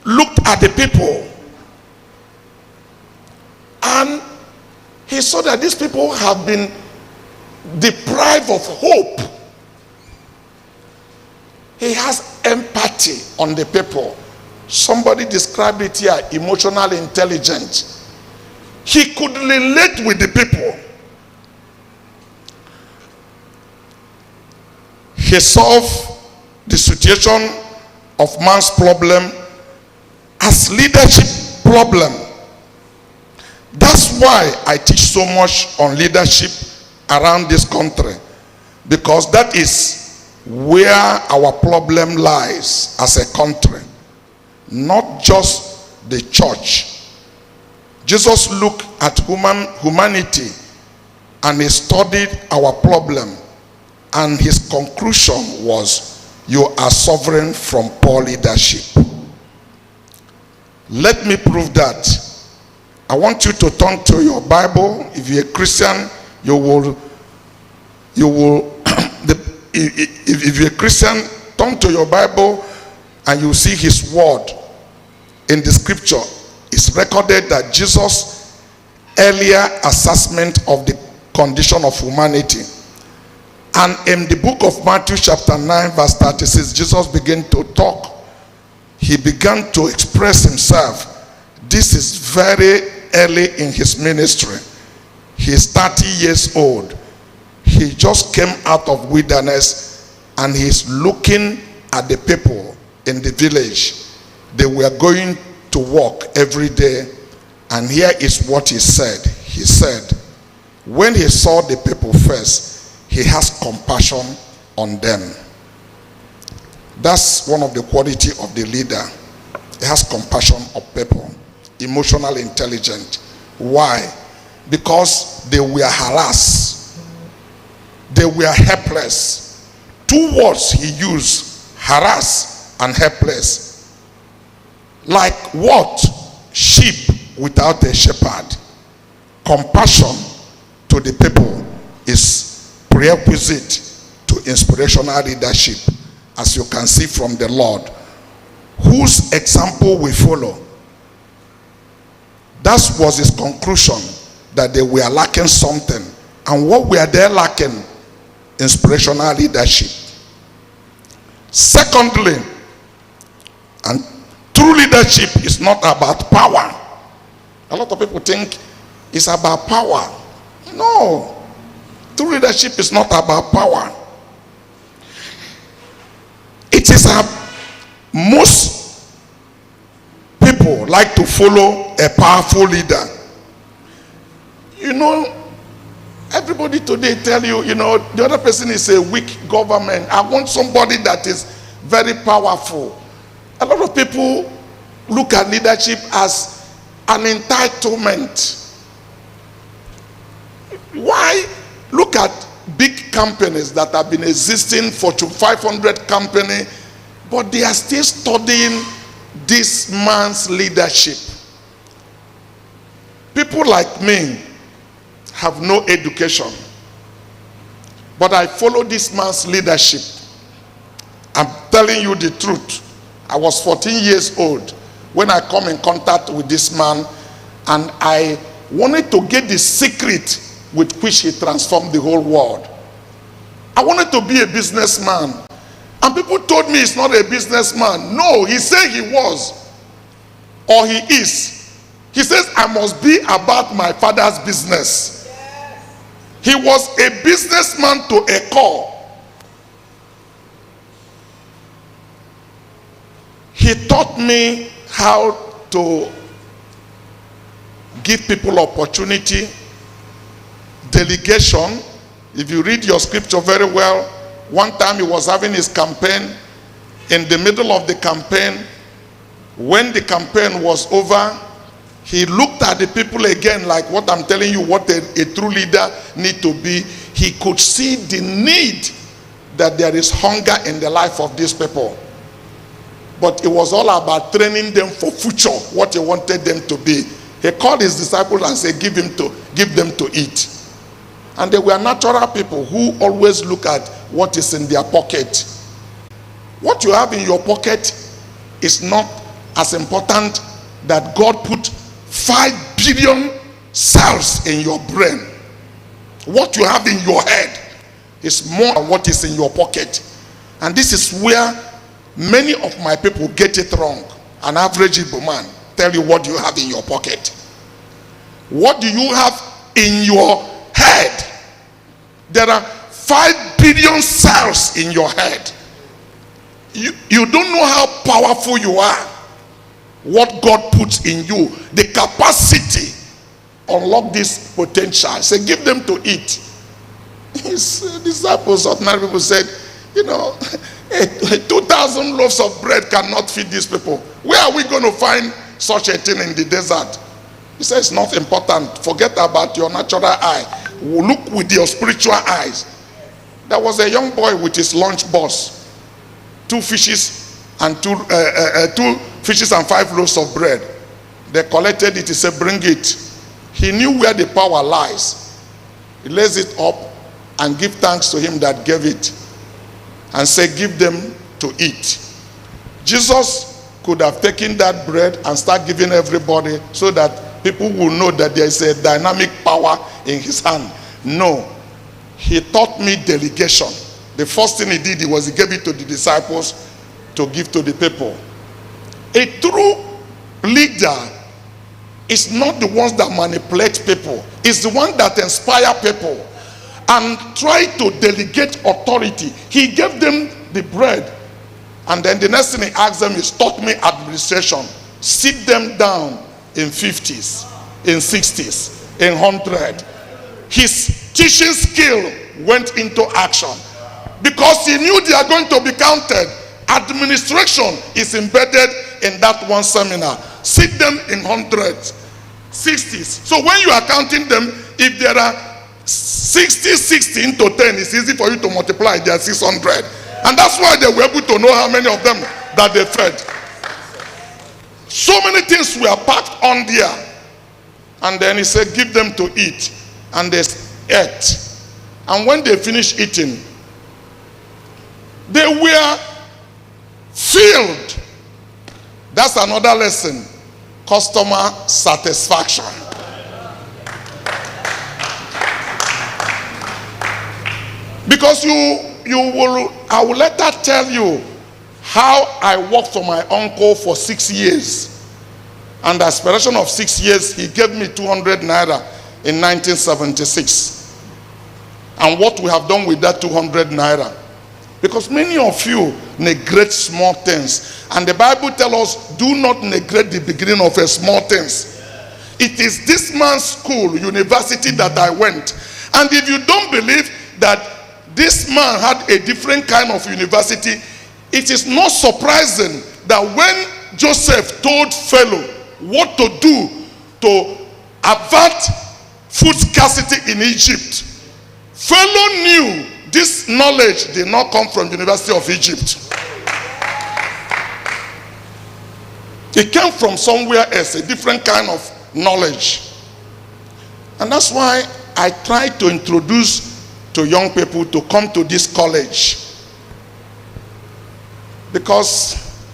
looked at the people and he saw that these people have been deprived of hope. He has empathy on the people. Somebody described it here, emotional intelligence. He could relate with the people. He solved the situation of man's problem as leadership problem. That's why I teach so much on leadership around this country, because that is where our problem lies as a country, not just the church. Jesus looked at humanity and he studied our problem, and his conclusion was, you are suffering from poor leadership. Let me prove that. I want you to turn to your Bible. If you're a Christian, if you're a Christian, turn to your Bible and you see his word in the scripture. It's recorded that Jesus' earlier assessment of the condition of humanity. And in the book of Matthew chapter 9 verse 36, Jesus began to talk. He began to express himself. This is very early in his ministry. He's 30 years old. He just came out of wilderness and he's looking at the people in the village. They were going to work every day, and here is what he said. He said, when he saw the people first, he has compassion on them. That's one of the quality of the leader. He has compassion of people, emotional intelligent. Why? Because they were harassed. They were helpless. Two words he used, harass and helpless. Like what? Sheep without a shepherd. Compassion to the people is prerequisite to inspirational leadership, as you can see from the Lord, whose example we follow. That was his conclusion, that they were lacking something. And what were they lacking? Inspirational leadership. Secondly, and true leadership is not about power. A lot of people think it's about power. No. True leadership is not about power. It is most people like to follow a powerful leader. You know, everybody today tell you, you know, the other person is a weak government. I want somebody that is very powerful. A lot of people look at leadership as an entitlement. Why? Look at big companies that have been existing, Fortune 500 company, but they are still studying this man's leadership. People like me have no education, but I follow this man's leadership. I'm telling you the truth. I was 14 years old when I come in contact with this man, and I wanted to get the secret with which he transformed the whole world. I wanted to be a businessman, and people told me he's not a businessman. No, he said he was, or he is. He says, I must be about my father's business. He was a businessman to a core. He taught me how to give people opportunity, delegation. If you read your scripture very well, one time he was having his campaign. In the middle of the campaign, when the campaign was over, he looked at the people again, like what I'm telling you, what a true leader need to be. He could see the need that there is hunger in the life of these people. But it was all about training them for future, what he wanted them to be. He called his disciples and said, give them to eat. And they were natural people who always look at what is in their pocket. What you have in your pocket is not as important that God put 5 billion cells in your brain. What you have in your head is more than what is in your pocket. And this is where many of my people get it wrong. An average Igbo man tell you what you have in your pocket. What do you have in your head? There are 5 billion cells in your head. You don't know how powerful you are. What God puts in you, the capacity, unlock this potential. Say, give them to eat. His disciples, ordinary people, said, you know, 2,000 loaves of bread cannot feed these people. Where are we going to find such a thing in the desert? He says, it's not important. Forget about your natural eye. Look with your spiritual eyes. There was a young boy with his lunch box, 2 fishes and 2 fishes and 5 loaves of bread. They collected it. He said, bring it. He knew where the power lies. He lays it up and give thanks to him that gave it, and say, give them to eat. Jesus could have taken that bread and start giving everybody so that people will know that there is a dynamic power in his hand. No. He taught me delegation. The first thing he did, he gave it to the disciples to give to the people. A true leader It's not the ones that manipulate people. It's the one that inspire people and try to delegate authority. He gave them the bread, and then the next thing he asked them is, taught me administration. Sit them down in 50s, in 60s, in 100. His teaching skill went into action because he knew they are going to be counted. Administration is embedded in that one seminar. Sit them in 100s, 60s. So when you are counting them, if there are 60 into 10, it's easy for you to multiply. There are 600. And that's why they were able to know how many of them that they fed. So many things were packed on there. And then he said, give them to eat. And they ate. And when they finished eating, they were filled. That's another lesson. Customer satisfaction. Because I will later tell you how I worked for my uncle for 6 years. And the aspiration of 6 years, he gave me 200 naira in 1976. And what we have done with that 200 naira. Because many of you neglect small things. And the Bible tells us, do not neglect the beginning of a small things. It is this man's school, university that I went. And if you don't believe that this man had a different kind of university, it is not surprising that when Joseph told Pharaoh what to do to avert food scarcity in Egypt, Pharaoh knew this knowledge did not come from the University of Egypt. It came from somewhere else, a different kind of knowledge. And that's why I try to introduce to young people to come to this college. Because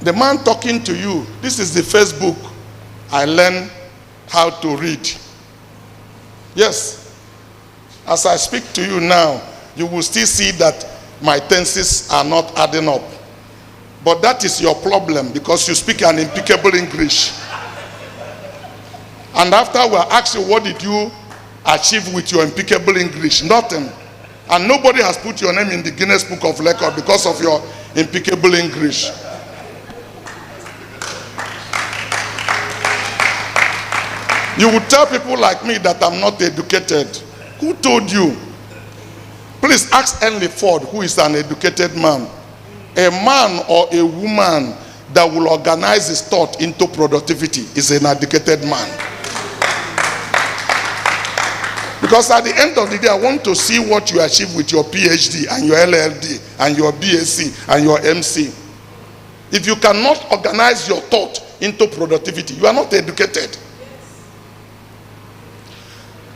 the man talking to you, this is the first book I learned how to read. Yes. As I speak to you now, you will still see that my tenses are not adding up. But that is your problem because you speak an impeccable English. And after we'll ask you, what did you achieve with your impeccable English? Nothing. And nobody has put your name in the Guinness Book of Records because of your impeccable English. You would tell people like me that I'm not educated. Who told you? Please ask Henry Ford, who is an educated man. A man or a woman that will organize his thought into productivity is an educated man. Because at the end of the day, I want to see what you achieve with your PhD and your LLD and your BSc and your MC. If you cannot organize your thought into productivity, you are not educated.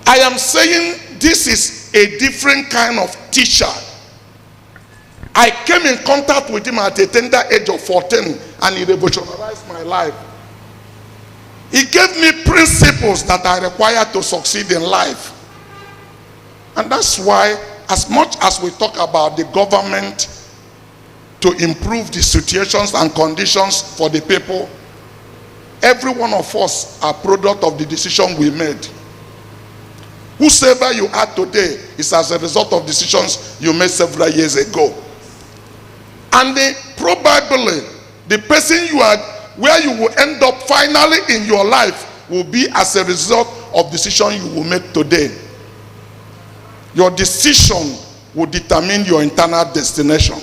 I am saying this is a different kind of teacher. I came in contact with him at a tender age of 14 and he revolutionized my life. He gave me principles that I require to succeed in life. And that's why, as much as we talk about the government to improve the situations and conditions for the people, every one of us are product of the decision we made. Whosoever you are today is as a result of decisions you made several years ago. And probably the person you are, where you will end up finally in your life, will be as a result of decision you will make today. Your decision will determine your internal destination.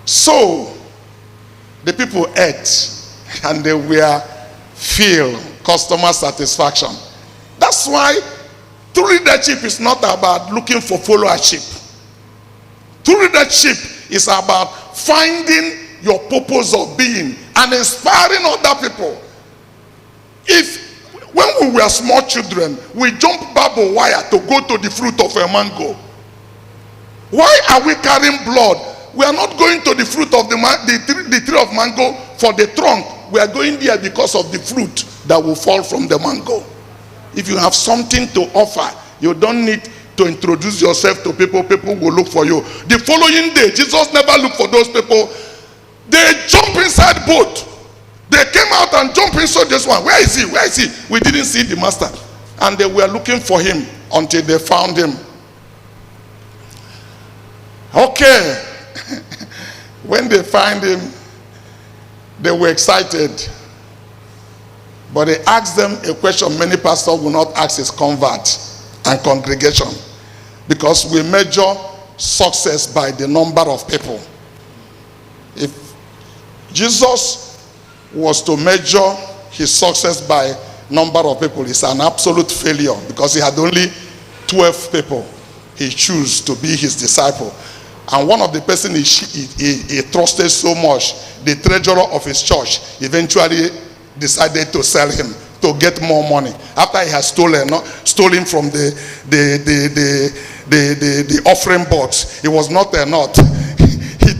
So the people ate and they were filled. Customer satisfaction. That's why true leadership is not about looking for followership. True leadership is about finding your purpose of being and inspiring other people. When we were small children, we jumped barbed wire to go to the fruit of a mango. Why are we carrying blood? We are not going to the fruit of the tree of mango for the trunk. We are going there because of the fruit that will fall from the mango. If you have something to offer, you don't need to introduce yourself to people. People will look for you. The following day, Jesus never looked for those people. They jump inside boat. They came out and jumped inside this one. Where is he? Where is he? We didn't see the master. And they were looking for him until they found him. Okay. When they find him, they were excited. But they asked them a question many pastors will not ask his convert and congregation. Because we measure success by the number of people. If Jesus was to measure his success by number of people, it's an absolute failure, because he had only 12 people he chose to be his disciple. And one of the person he trusted so much, the treasurer of his church, eventually decided to sell him to get more money after he had stolen from the offering box. It was not a knot. He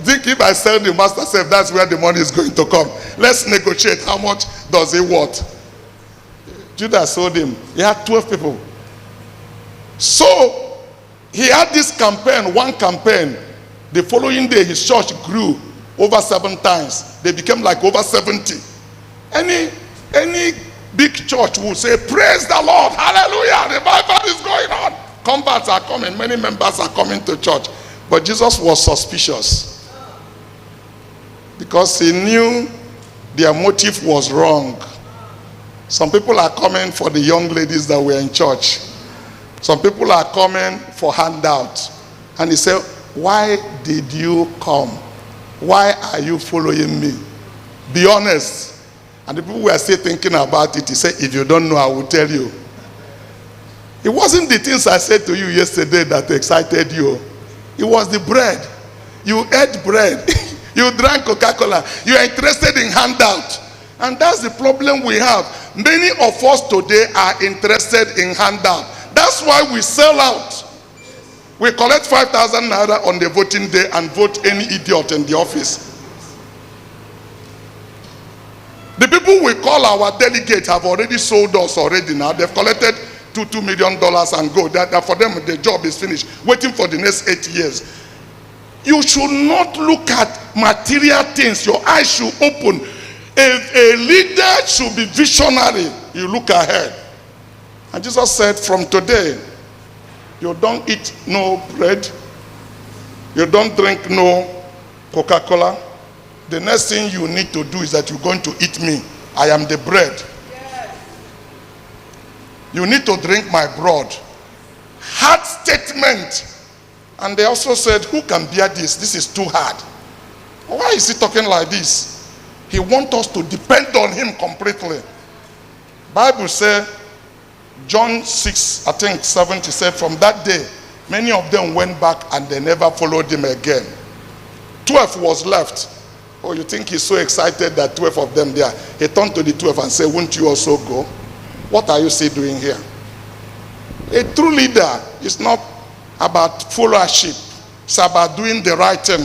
think if I sell the master said that's where the money is going to come. Let's negotiate. How much does it worth? Judas sold him. He had 12 people. So he had this campaign, one campaign. The following day his church grew over 7 times. They became like over 70. Any big church will say, praise the Lord, hallelujah, revival is going on. Converts are coming, many members are coming to church. But Jesus was suspicious, because he knew their motive was wrong. Some people are coming for the young ladies that were in church. Some people are coming for handouts. And he said, why did you come? Why are you following me? Be honest. And the people were still thinking about it. He said, if you don't know, I will tell you. It wasn't the things I said to you yesterday that excited you. It was the bread. You ate bread. You drank Coca-Cola. You are interested in handout. And that's the problem we have. Many of us today are interested in handout. That's why we sell out. We collect 5,000 naira on the voting day and vote any idiot in the office. The people we call our delegates have already sold us already now. They've collected $2 million and go. That for them, the job is finished. Waiting for the next 8 years. You should not look at material things. Your eyes should open. A leader should be visionary. You look ahead. And Jesus said, from today, you don't eat no bread. You don't drink no Coca-Cola. The next thing you need to do is that you're going to eat me. I am the bread. Yes. You need to drink my blood. Hard statement. And they also said, who can bear this? This is too hard. Why is he talking like this? He wants us to depend on him completely. Bible says, John 6, I think 70 said, from that day, many of them went back and they never followed him again. 12 was left. Oh, you think he's so excited that 12 of them there? He turned to the 12 and said, won't you also go? What are you still doing here? A true leader is not about followership. It's about doing the right thing.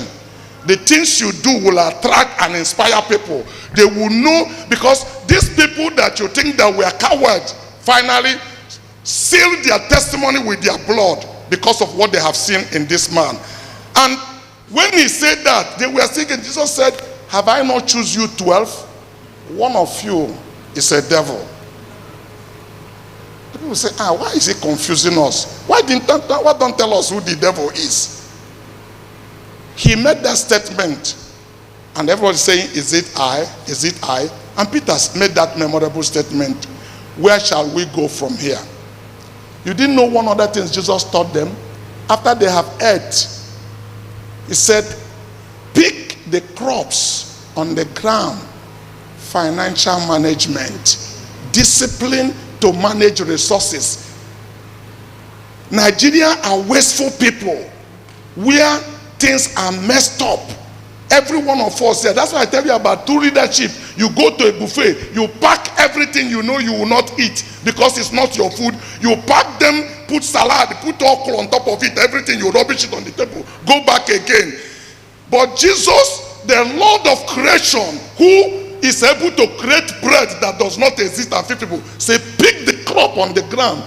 The things you do will attract and inspire people. They will know, because these people that you think that were cowards finally sealed their testimony with their blood because of what they have seen in this man. And when he said that, they were thinking, Jesus said, have I not choose you 12? One of you is a devil. People say, why is he confusing us? Why don't tell us who the devil is? He made that statement, and everybody saying, is it I? Is it I? And Peter made that memorable statement, where shall we go from here? You didn't know one other thing Jesus taught them? After they have ate, he said, pick the crops on the ground. Financial management. Discipline to manage resources. Nigeria are wasteful people, where things are messed up. Every one of us there. That's why I tell you about true leadership. You go to a buffet, you pack everything you know you will not eat because it's not your food. You pack them, put salad, put okra on top of it, everything, you rubbish it on the table, go back again. But Jesus, the Lord of creation, who is able to create bread that does not exist and feed people, say, pick the crop on the ground.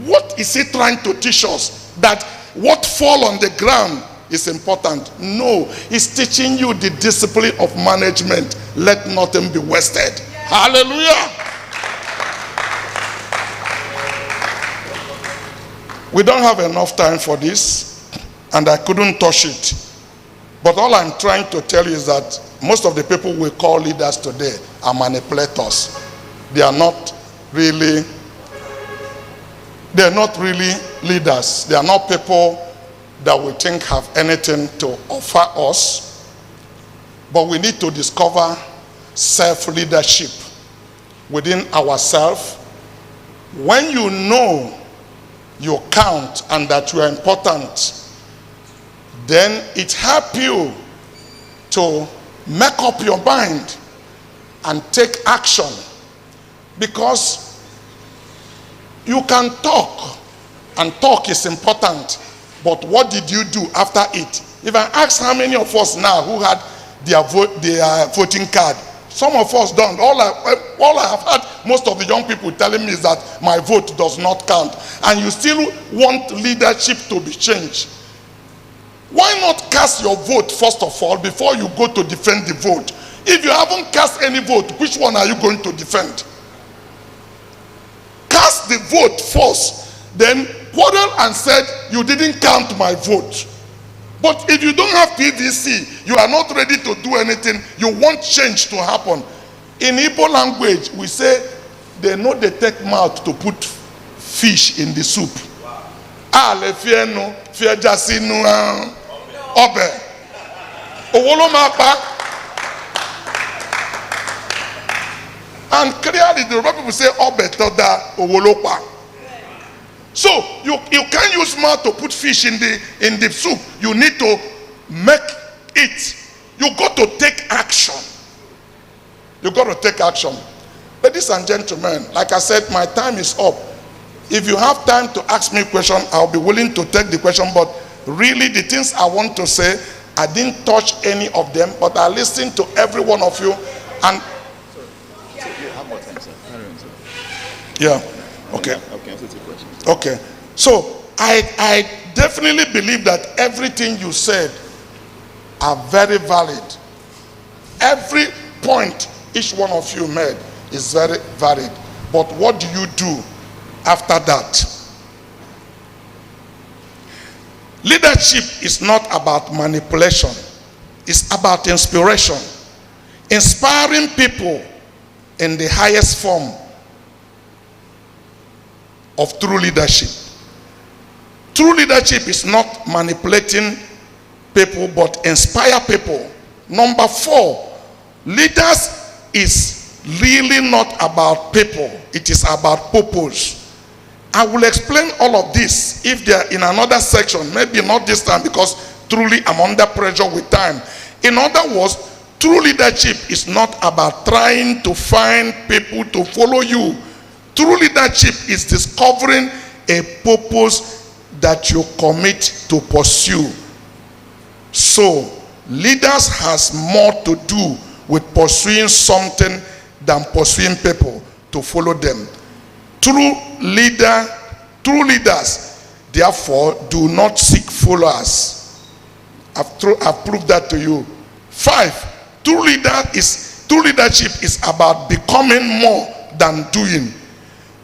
What is he trying to teach us? That what fall on the ground is important. No, it's teaching you the discipline of management. Let nothing be wasted. Hallelujah. We don't have enough time for this, and I couldn't touch it. But all I'm trying to tell you is that most of the people we call leaders today are manipulators. They are not really leaders. They are not people that we think have anything to offer us. But we need to discover self-leadership within ourselves. When you know you count and that you are important, then it helps you to make up your mind and take action. Because you can talk, and talk is important, but what did you do after it? If I ask how many of us now who had their voting card, some of us don't. All I have had most of the young people telling me is that my vote does not count. And you still want leadership to be changed. Why not cast your vote first of all before you go to defend the vote? If you haven't cast any vote, which one are you going to defend? Cast the vote first, then quarrel and said you didn't count my vote. But if you don't have PVC, you are not ready to do anything, you want change to happen. In Igbo language, we say they know they take mouth to put fish in the soup. Ah, le fie no, fie jasi no obe. Owolo mapa. And clearly the Yoruba people say obe toda owolo pa. So you can't use mouth to put fish in the soup. You need to make it. You got to take action. You got to take action. Ladies and gentlemen, like I said, my time is up. If you have time to ask me a question, I'll be willing to take the question. But really, the things I want to say, I didn't touch any of them, but I listened to every one of you. And yeah, okay. Okay, so I definitely believe that everything you said are very valid. Every point each one of you made is very valid. But what do you do after that? Leadership is not about manipulation. It's about inspiration. Inspiring people in the highest form of true leadership. True leadership is not manipulating people, but inspire people. Number 4, leaders is really not about people. It is about purpose. I will explain all of this if they are in another section, maybe not this time because truly I'm under pressure with time. In other words, true leadership is not about trying to find people to follow you. True leadership is discovering a purpose that you commit to pursue. So, leaders has more to do with pursuing something than pursuing people to follow them. True leaders, therefore, do not seek followers. I've proved that to you. 5, true leadership is about becoming more than doing.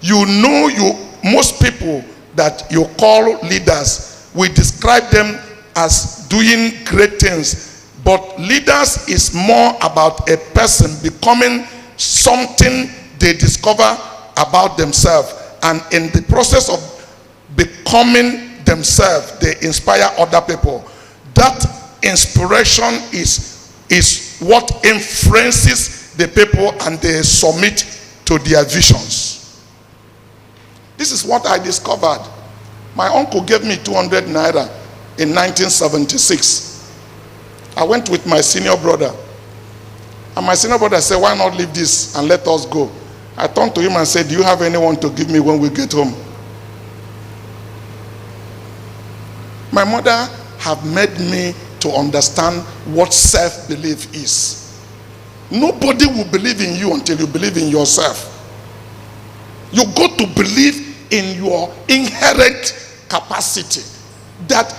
You know, most people that you call leaders, we describe them as doing great things. But leaders is more about a person becoming something they discover about themselves. And in the process of becoming themselves, they inspire other people. That inspiration is what influences the people and they submit to their visions. This is what I discovered. My uncle gave me 200 naira in 1976. I went with my senior brother. And my senior brother said, why not leave this and let us go? I turned to him and said, do you have anyone to give me when we get home? My mother have made me to understand what self-belief is. Nobody will believe in you until you believe in yourself. You got to believe in your inherent capacity that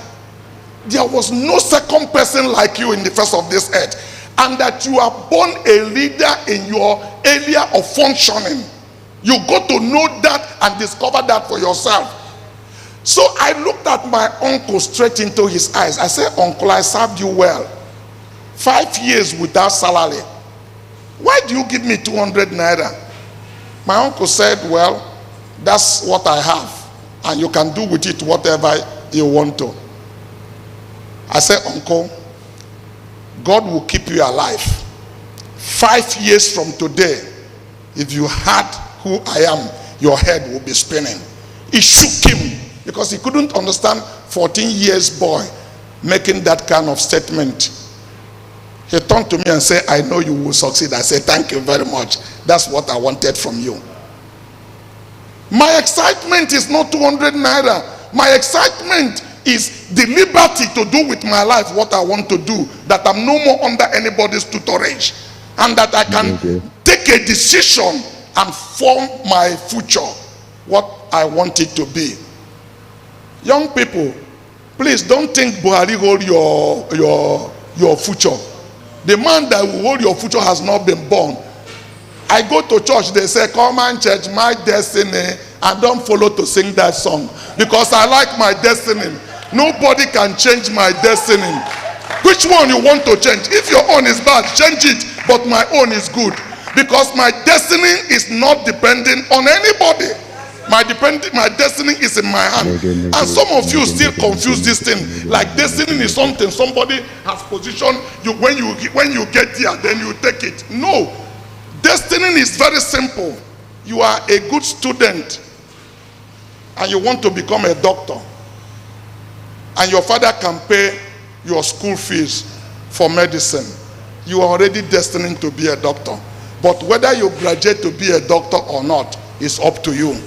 there was no second person like you in the face of this earth, and that you are born a leader in your area of functioning. You got to know that and discover that for yourself. So I looked at my uncle straight into his eyes. I said, "Uncle, I served you well. 5 years without salary. Why do you give me 200 naira?" My uncle said, "Well, that's what I have, and you can do with it whatever you want to." I said, "Uncle, God will keep you alive. 5 years from today, if you had who I am, your head will be spinning." It shook him because he couldn't understand 14 years boy making that kind of statement. He turned to me and said, "I know you will succeed." I said, "Thank you very much. That's what I wanted from you." My excitement is not 200 naira. My excitement is the liberty to do with my life what I want to do, that I'm no more under anybody's tutorage, and that I can take a decision and form my future, what I want it to be. Young people, please don't think Buhari hold your future. The man that will hold your future has not been born. I go to church, they say, "Come and church my destiny." I don't follow to sing that song because I like my destiny. Nobody can change my destiny. Which one you want to change? If your own is bad, change it, but my own is good, because my destiny is not depending on anybody. My destiny is in my hand. And some of you still confuse this thing like destiny is something somebody has positioned you. When you get there, then you take it. No, destiny is very simple. You are a good student and you want to become a doctor, and your father can pay your school fees for medicine. You are already destined to be a doctor. But whether you graduate to be a doctor or not is up to you.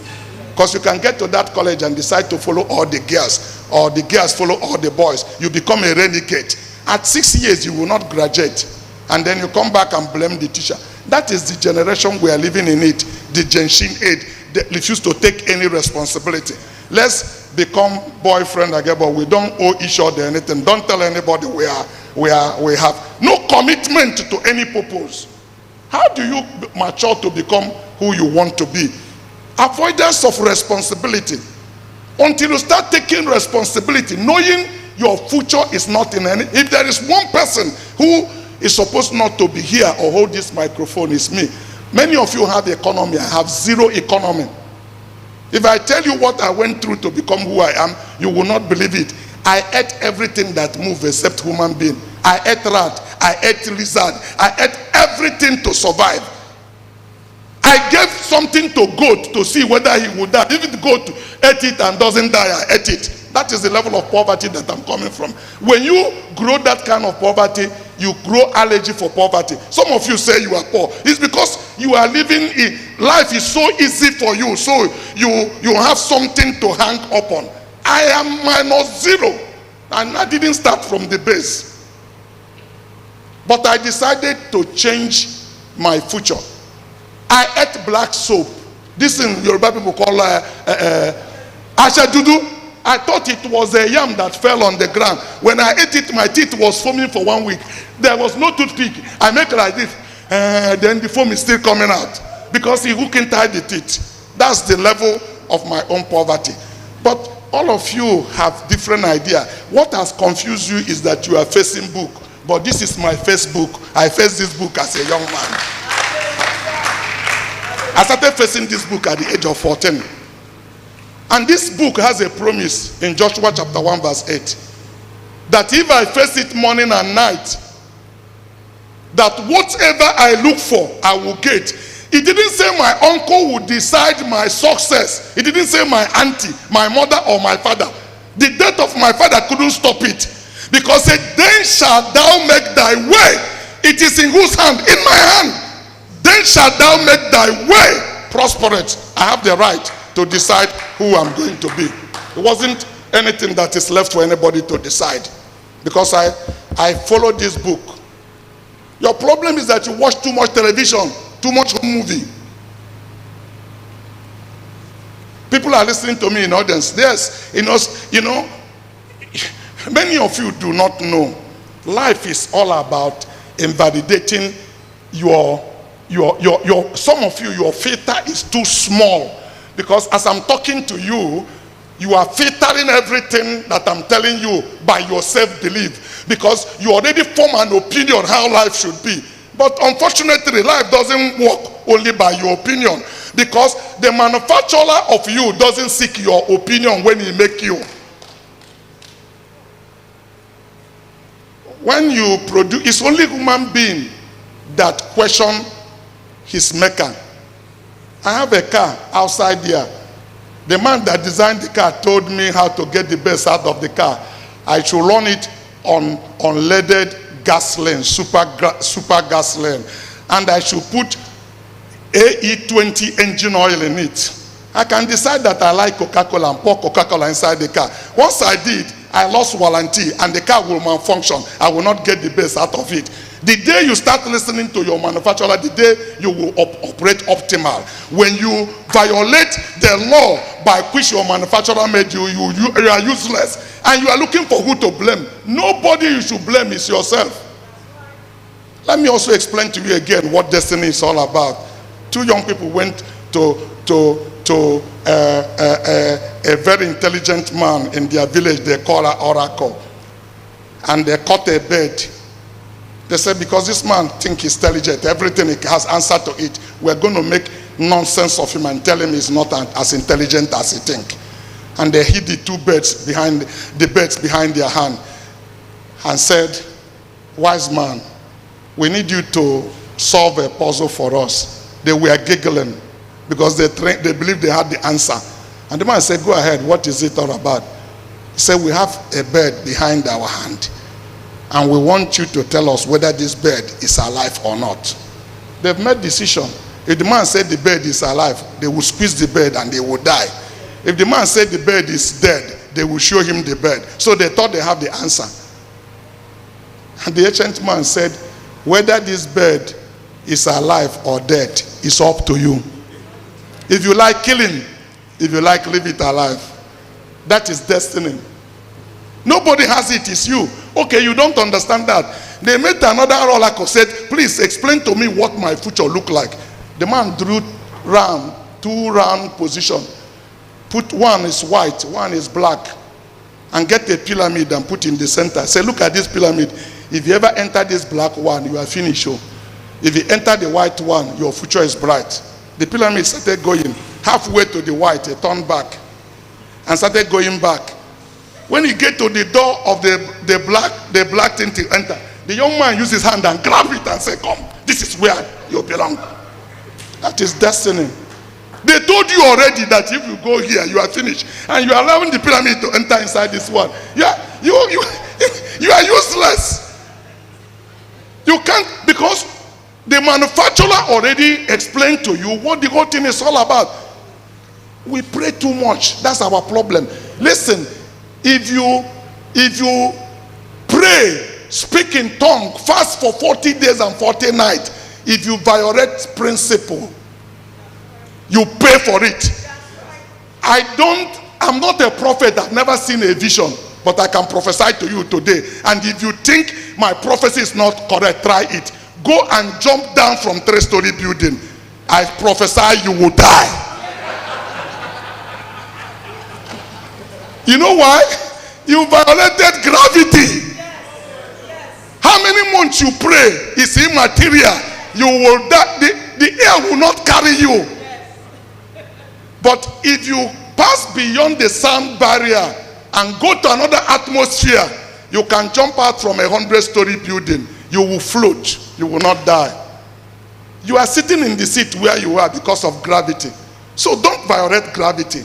Because you can get to that college and decide to follow all the girls, or the girls follow all the boys. You become a renegade. At 6 years, you will not graduate. And then you come back and blame the teacher. That is the generation we are living in it. The Gen Z age. They refuse to take any responsibility. Let's become boyfriend again, but we don't owe each other anything. Don't tell anybody we have no commitment to any purpose. How do you mature to become who you want to be? Avoidance of responsibility. Until you start taking responsibility, knowing your future is not in any. If there is one person who is supposed not to be here or hold this microphone, is me. Many of you have economy. I have zero economy. If I tell you what I went through to become who I am, you will not believe it. I ate everything that moves except human being. I ate rat, I ate lizard, I ate everything to survive. I gave something to goat to see whether he would die. If the goat ate it and doesn't die, I ate it. That is the level of poverty that I'm coming from. When you grow that kind of poverty, you grow allergy for poverty. Some of you say you are poor. It's because you are living in life is so easy for you, so you have something to hang upon. I am -0, and I didn't start from the base. But I decided to change my future. I ate black soap. This in Yoruba people call ashadudu. I thought it was a yam that fell on the ground. When I ate it, my teeth was foaming for 1 week. There was no toothpick. I make it like this, then the foam is still coming out because he who can tie the teeth. That's the level of my own poverty. But all of you have different idea. What has confused you is that you are facing book. But this is my first book. I faced this book as a young man. I started facing this book at the age of 14. And this book has a promise in Joshua chapter 1 verse 8. That if I face it morning and night, that whatever I look for, I will get. It didn't say my uncle would decide my success. It didn't say my auntie, my mother, or my father. The death of my father couldn't stop it. Because it said, then shalt thou make thy way. It is in whose hand? In my hand. Then shalt thou make thy way prosperous. I have the right to decide who I'm going to be. It wasn't anything that is left for anybody to decide. Because I followed this book. Your problem is that you watch too much television, too much home movie. People are listening to me in audience. Yes, you know, Many of you do not know. Life is all about invalidating some of you, your filter is too small. Because as I'm talking to you, you are filtering everything that I'm telling you by your self-belief. Because you already form an opinion how life should be. But unfortunately, life doesn't work only by your opinion. Because the manufacturer of you doesn't seek your opinion when he make you. When you produce, it's only human being that question his maker. I have a car outside here. The man that designed the car told me how to get the best out of the car. I should run it on unleaded gasoline, super gasoline, and I should put AE20 engine oil in it. I can decide that I like Coca-Cola and pour Coca-Cola inside the car. Once I did, I lost warranty and the car will malfunction. I will not get the best out of it. The day you start listening to your manufacturer, the day you will operate optimal. When you violate the law by which your manufacturer made you, you are useless. And you are looking for who to blame. Nobody you should blame is yourself. Let me also explain to you again what destiny is all about. 2 young people went to a very intelligent man in their village. They call her Oracle. And they cut a bed. They said, because this man thinks he's intelligent, everything he has answer to it, we're going to make nonsense of him and tell him he's not as intelligent as he thinks. And they hid the 2 beds behind their hand and said, wise man, we need you to solve a puzzle for us. They were giggling because they believed they had the answer. And the man said, go ahead, what is it all about? He said, we have a bed behind our hand. And we want you to tell us whether this bed is alive or not. They've made decision. If the man said the bed is alive, they will squeeze the bed and they will die. If the man said the bed is dead, they will show him the bed. So they thought they have the answer. And the ancient man said, whether this bed is alive or dead is up to you. If you like killing, if you like leave it alive. That is destiny. Nobody has it, it's you. Okay, you don't understand that. They made another oracle, said, please explain to me what my future look like. The man drew round, 2 round position. Put one is white, one is black. And get a pyramid and put in the center. Say, look at this pyramid. If you ever enter this black one, you are finished. If you enter the white one, your future is bright. The pyramid started going halfway to the white, it turned back. And started going back. When you get to the door of the black thing to enter, the young man used his hand and grab it and say, come, this is where you belong. That is destiny. They told you already that if you go here, you are finished. And you are allowing the pyramid to enter inside this one. You are useless. You can't, because the manufacturer already explained to you what the whole thing is all about. We pray too much. That's our problem. Listen, if you pray, speak in tongue, fast for 40 days and 40 nights, if you violate principle, you pay for it. I'm not a prophet. I've never seen a vision, but I can prophesy to you today. And if you think my prophecy is not correct, try it. Go and jump down from 3-story building. I prophesy you will die. You know why? You violated gravity. How many months you pray is immaterial. You will die. The air will not carry you. But if you pass beyond the sound barrier and go to another atmosphere, you can jump out from a 100-story building. You will float. You will not die. You are sitting in the seat where you are because of gravity. So don't violate gravity.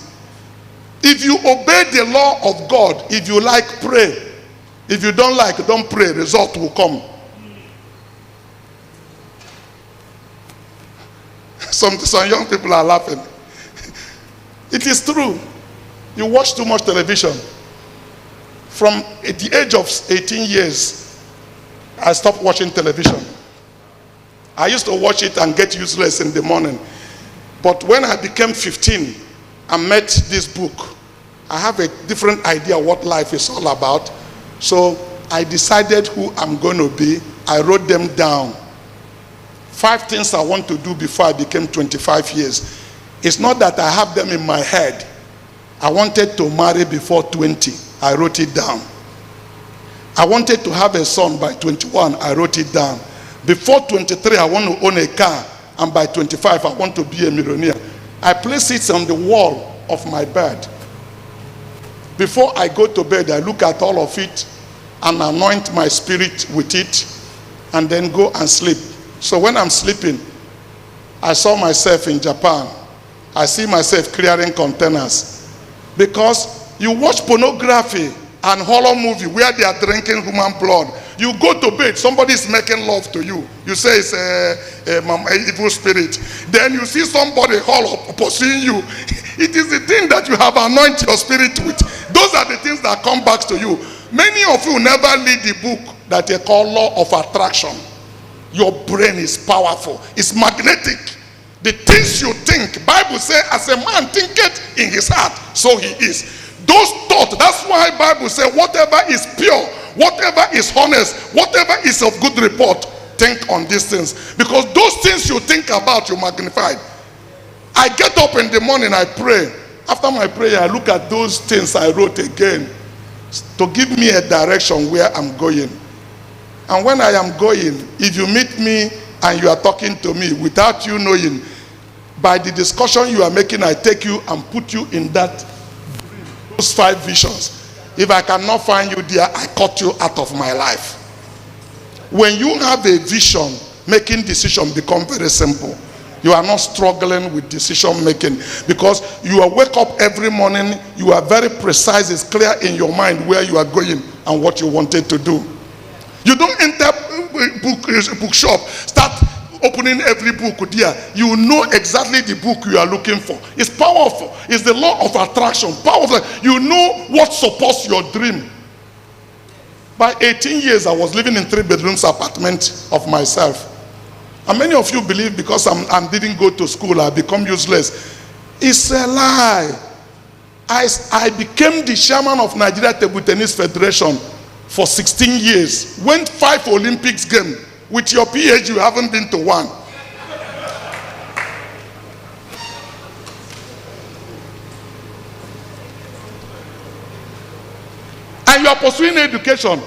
If you obey the law of God, if you like, pray. If you don't like, don't pray. Result will come. Some young people are laughing. It is true. You watch too much television. From at the age of 18 years, I stopped watching television. I used to watch it and get useless in the morning. But when I became 15, I met this book. I have a different idea what life is all about. So I decided who I'm going to be. I wrote them down. 5 things I want to do before I became 25 years. It's not that I have them in my head. I wanted to marry before 20. I wrote it down. I wanted to have a son by 21. I wrote it down. Before 23, I want to own a car. And by 25, I want to be a millionaire. I place it on the wall of my bed. Before I go to bed, I look at all of it and anoint my spirit with it and then go and sleep. So when I'm sleeping, I saw myself in Japan. I see myself clearing containers. Because you watch pornography and horror movie where they are drinking human blood. You go to bed, somebody is making love to you. You say it's a evil spirit. Then you see somebody pursuing you. It is the thing that you have anointed your spirit with. Those are the things that come back to you. Many of you never read the book that they call Law of Attraction. Your brain is powerful. It's magnetic. The things you think, Bible says, as a man thinketh in his heart, so he is. Those thoughts, that's why Bible says, whatever is pure, whatever is honest, whatever is of good report, think on these things. Because those things you think about, you magnify. I get up in the morning, I pray. After my prayer, I look at those things I wrote again to give me a direction where I'm going. And when I am going, if you meet me and you are talking to me without you knowing, by the discussion you are making, I take you and put you in those 5 visions. If I cannot find you there, I cut you out of my life. When you have a vision, making decision become very simple. You are not struggling with decision making because you wake up every morning, you are very precise, it's clear in your mind where you are going and what you wanted to do. You don't enter bookshop, start opening every book there. You know exactly the book you are looking for. It's powerful. It's the law of attraction. Powerful. You know what supports your dream. By 18 years, I was living in 3 bedrooms apartment of myself. And many of you believe because I didn't go to school, I become useless. It's a lie. I became the chairman of Nigeria Table Tennis Federation for 16 years. Went 5 Olympics games. With your PhD, you haven't been to one. And you are pursuing education.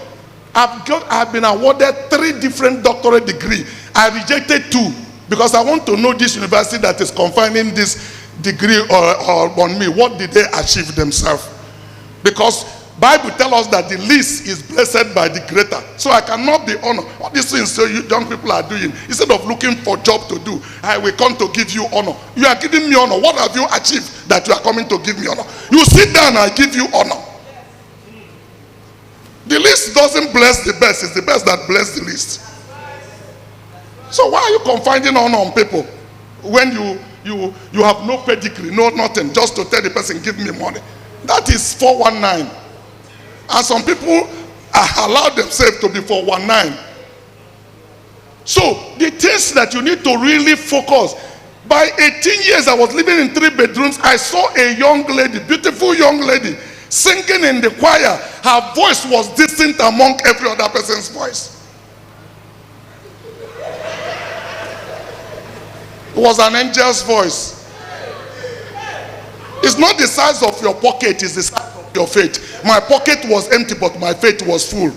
I've been awarded 3 different doctorate degrees. I rejected 2 because I want to know this university that is confining this degree on me. What did they achieve themselves? Because Bible tells us that the least is blessed by the greater. So I cannot be honored. All these things you young people are doing, instead of looking for job to do, I will come to give you honor. You are giving me honor. What have you achieved that you are coming to give me honor? You sit down, I give you honor. The least doesn't bless the best. It's the best that bless the least. So why are you confining honor on people when you have no pedigree, no nothing, just to tell the person, give me money? That is 419. And some people allow themselves to be 419. So the things that you need to really focus. By 18 years, I was living in 3 bedrooms. I saw a young lady, beautiful young lady, singing in the choir. Her voice was distinct among every other person's voice. It was an angel's voice. It's not the size of your pocket, it's the size of your faith. My pocket was empty, but my faith was full.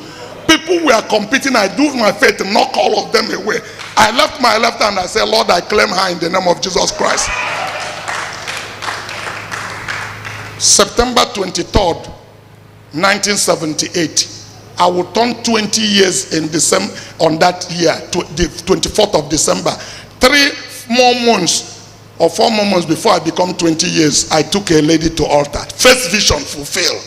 People were competing. I do my faith, knock all of them away. I left my left hand. I said, Lord, I claim her in the name of Jesus Christ. September 23rd, 1978. I will turn 20 years in December on that year, the 24th of December. 3 more months or 4 more months before I become 20 years, I took a lady to altar. First vision fulfilled.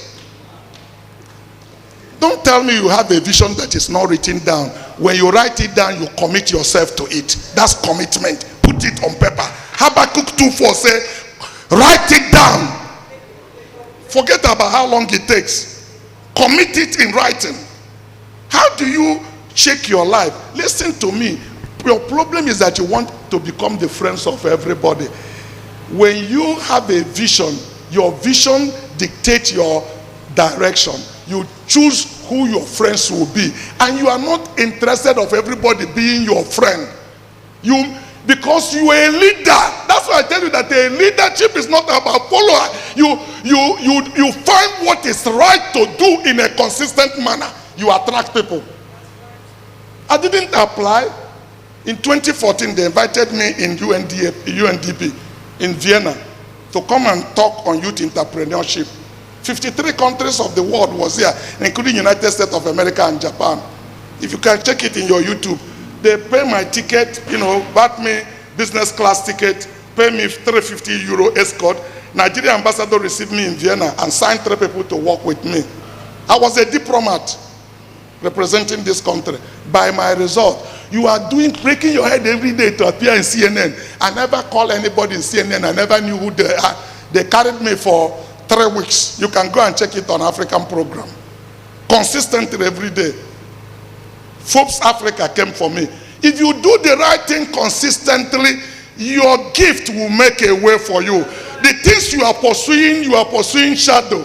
Don't tell me you have a vision that is not written down. When you write it down, you commit yourself to it. That's commitment. Put it on paper. Habakkuk 2:4 say, write it down. Forget about how long it takes. Commit it in writing. How do you shake your life? Listen to me. Your problem is that you want to become the friends of everybody. When you have a vision, your vision dictates your direction. You choose who your friends will be. And you are not interested of everybody being your friend. Because you are a leader. That's why I tell you that a leadership is not about follower. You find what is right to do in a consistent manner. You attract people. I didn't apply. In 2014, they invited me in UNDP in Vienna to come and talk on youth entrepreneurship. 53 countries of the world was here, including United States of America and Japan. If you can check it in your YouTube, they pay my ticket, bought me business class ticket, pay me 350 euro escort. Nigeria ambassador received me in Vienna and signed 3 people to work with me. I was a diplomat representing this country. By my result, you are breaking your head every day to appear in CNN. I never called anybody in CNN. I never knew who they are. They carried me for 3 weeks. You can go and check it on African program. Consistently every day. Forbes Africa came for me. If you do the right thing consistently, your gift will make a way for you. The things you are pursuing shadow.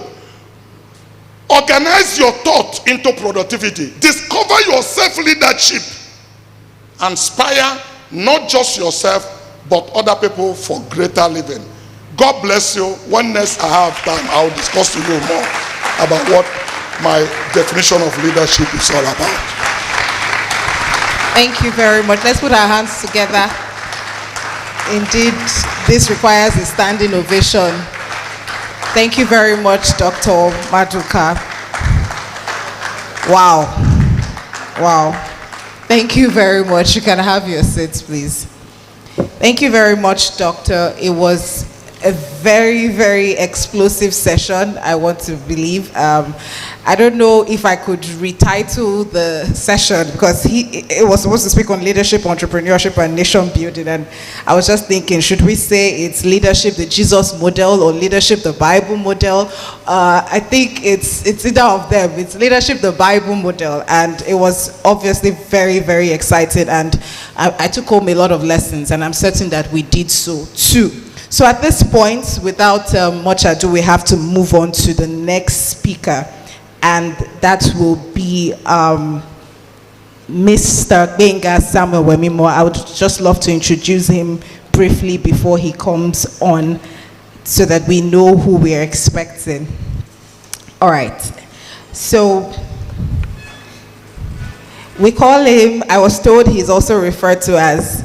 Organize your thought into productivity. Discover your self-leadership. Inspire not just yourself, but other people for greater living. God bless you. When next I have time, I'll discuss to you more about what my definition of leadership is all about. Thank you very much. Let's put our hands together. Indeed, this requires a standing ovation. Thank you very much, Dr. Maduka. Wow. Wow. Thank you very much. You can have your seats, please. Thank you very much, Doctor. It was a very, very explosive session, I want to believe. I don't know if I could retitle the session because it was supposed to speak on leadership, entrepreneurship, and nation building. And I was just thinking, should we say it's leadership, the Jesus model, or leadership, the Bible model? I think it's either of them. It's leadership, the Bible model. And it was obviously very, very exciting. And I took home a lot of lessons, and I'm certain that we did so too. So at this point, without much ado, we have to move on to the next speaker. And that will be Mr. Gbenga Samuel Wemimo. I would just love to introduce him briefly before he comes on so that we know who we are expecting. All right. So we call him, I was told he's also referred to as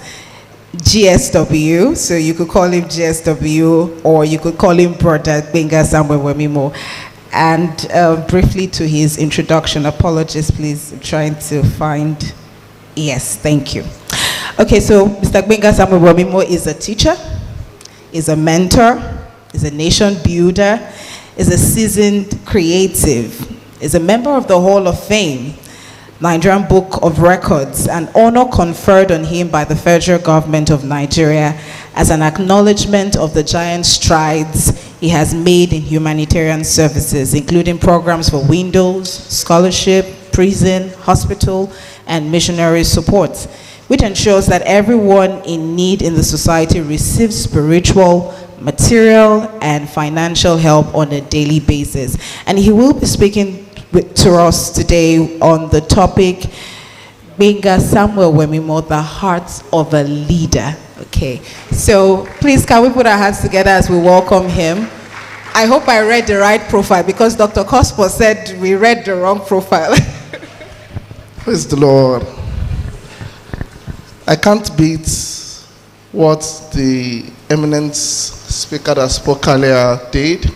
GSW, so you could call him GSW or you could call him Brother Gbenga Samuel Wemimo. And briefly to his introduction, apologies please, I'm trying to find, yes, thank you. Okay, so Mr. Gbenga Samuel Wemimo is a teacher, is a mentor, is a nation builder, is a seasoned creative, is a member of the Hall of Fame, Nigerian Book of Records, an honor conferred on him by the federal government of Nigeria as an acknowledgement of the giant strides he has made in humanitarian services, including programs for windows, scholarship, prison, hospital, and missionary support, which ensures that everyone in need in the society receives spiritual, material, and financial help on a daily basis. And he will be speaking to us today on the topic, Gbenga Samuel Wemimo, the heart of a leader. Okay, so please can we put our hands together as we welcome him. I hope I read the right profile because Dr. Cospo said we read the wrong profile. Praise the Lord. I can't beat what the eminent speaker that spoke earlier did.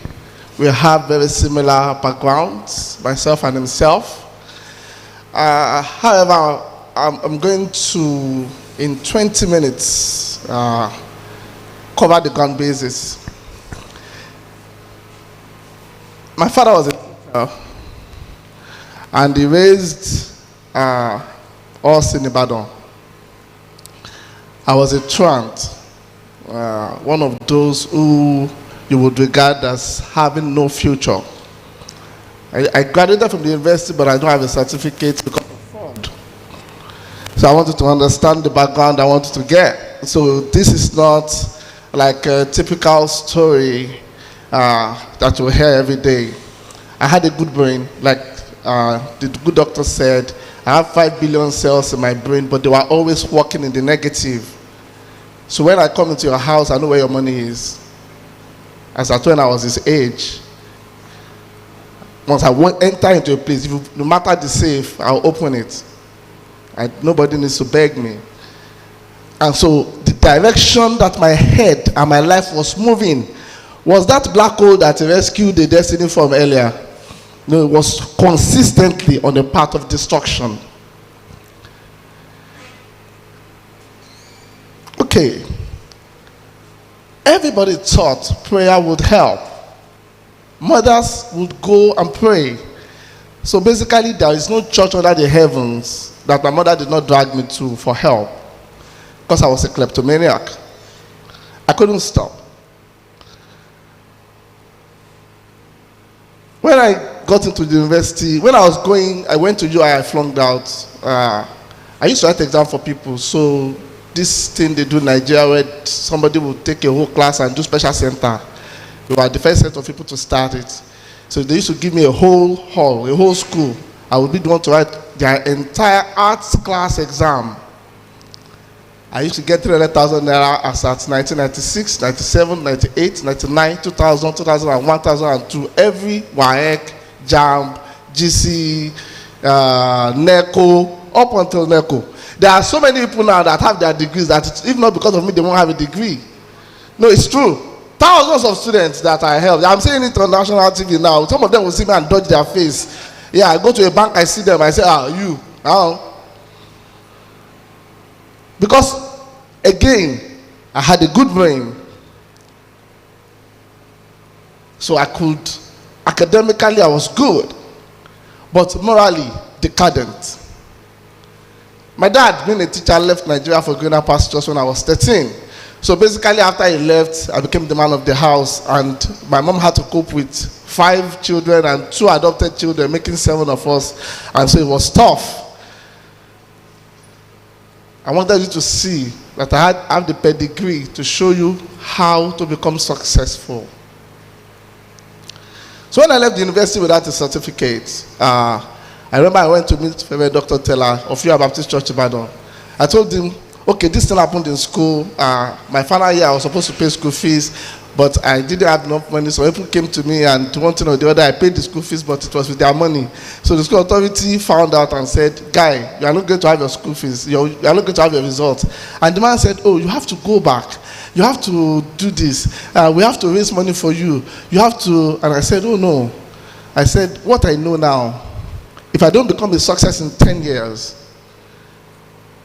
We have very similar backgrounds, myself and himself. However, I'm going to, in 20 minutes, cover the ground basis. My father was a teacher, and he raised us in Ibadan. I was a truant, one of those who you would regard as having no future. I graduated from the university, but I don't have a certificate because of fraud. So I wanted to understand the background I wanted to get. So this is not like a typical story that you hear every day. I had a good brain, like the good doctor said, I have 5 billion cells in my brain, but they were always working in the negative. So when I come into your house, I know where your money is. As at when I was his age. Once I enter into a place, no matter the safe, I'll open it. Nobody needs to beg me. And so the direction that my head and my life was moving was that black hole that rescued the destiny from earlier. No, it was consistently on the path of destruction. Okay. Everybody thought prayer would help. Mothers would go and pray. So basically, there is no church under the heavens that my mother did not drag me to for help. Because I was a kleptomaniac. I couldn't stop. When I got into the university, when I went to UI, I flunked out. I used to write exam for people. So this thing they do in Nigeria where somebody will take a whole class and do special center. We were the first set of people to start it. So they used to give me a whole hall, a whole school. I would be the one to write their entire arts class exam. I used to get 300,000 naira as at 1996, 97, 98, 99, 2000, 2001, 2002. Every WAEC, JAMB, GC, NECO, up until NECO. There are so many people now that have their degrees that if not because of me, they won't have a degree. No, it's true. Thousands of students that I helped. I'm saying it on national TV now. Some of them will see me and dodge their face. Yeah, I go to a bank, I see them, I say, you. Because, again, I had a good brain. So I could, academically I was good, but morally decadent. My dad, being a teacher, left Nigeria for greener pastures when I was 13. So basically after he left, I became the man of the house, and my mom had to cope with 5 children and 2 adopted children, making 7 of us, and so it was tough. I wanted you to see that I have the pedigree to show you how to become successful. So when I left the university without a certificate, I remember I went to meet Reverend Dr. Teller of Free Baptist Church Ibadan. I told him, okay, this thing happened in school. My final year, I was supposed to pay school fees, but I didn't have enough money. So people came to me, and one thing or the other, I paid the school fees, but it was with their money. So the school authority found out and said, guy, you are not going to have your school fees. You are not going to have your results. And the man said, oh, you have to go back. You have to do this. We have to raise money for you. You have to. And I said, oh, no. I said, what I know now, if I don't become a success in 10 years,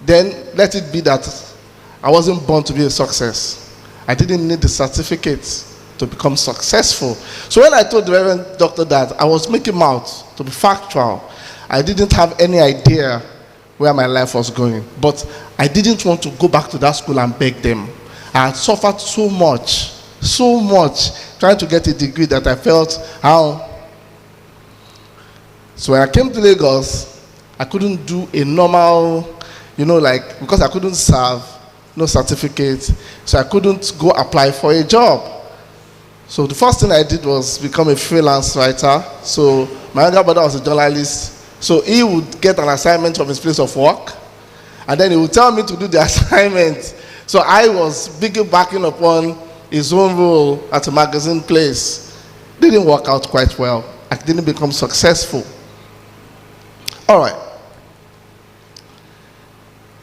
then let it be that I wasn't born to be a success. I didn't need the certificate to become successful. So when I told the Reverend Doctor that, I was making mouth to be factual. I didn't have any idea where my life was going. But I didn't want to go back to that school and beg them. I had suffered so much trying to get a degree that I felt how. So when I came to Lagos, I couldn't do a normal, because I couldn't serve, no certificate, so I couldn't go apply for a job. So the first thing I did was become a freelance writer. So my younger brother was a journalist, so he would get an assignment from his place of work, and then he would tell me to do the assignment. So I was backing upon his own role at a magazine place. Didn't work out quite well. I didn't become successful. All right.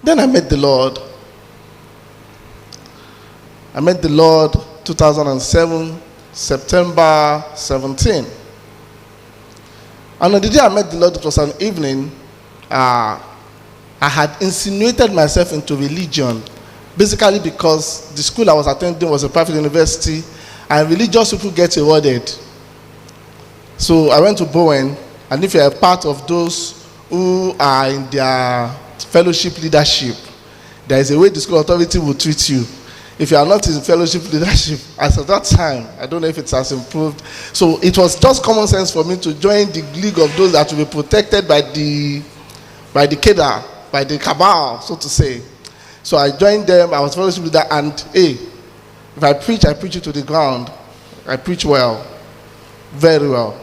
Then I met the Lord. I met the Lord 2007, September 17. And on the day I met the Lord, it was an evening, I had insinuated myself into religion, basically because the school I was attending was a private university, and religious people get awarded. So I went to Bowen, and if you're a part of those who are in their fellowship leadership, there is a way the school authority will treat you. If you are not in fellowship leadership, as at that time, I don't know if it has improved. So it was just common sense for me to join the league of those that will be protected by the Kedar, by the cabal, so to say. So I joined them, I was fellowship leader, and if I preach it to the ground. I preach well, very well.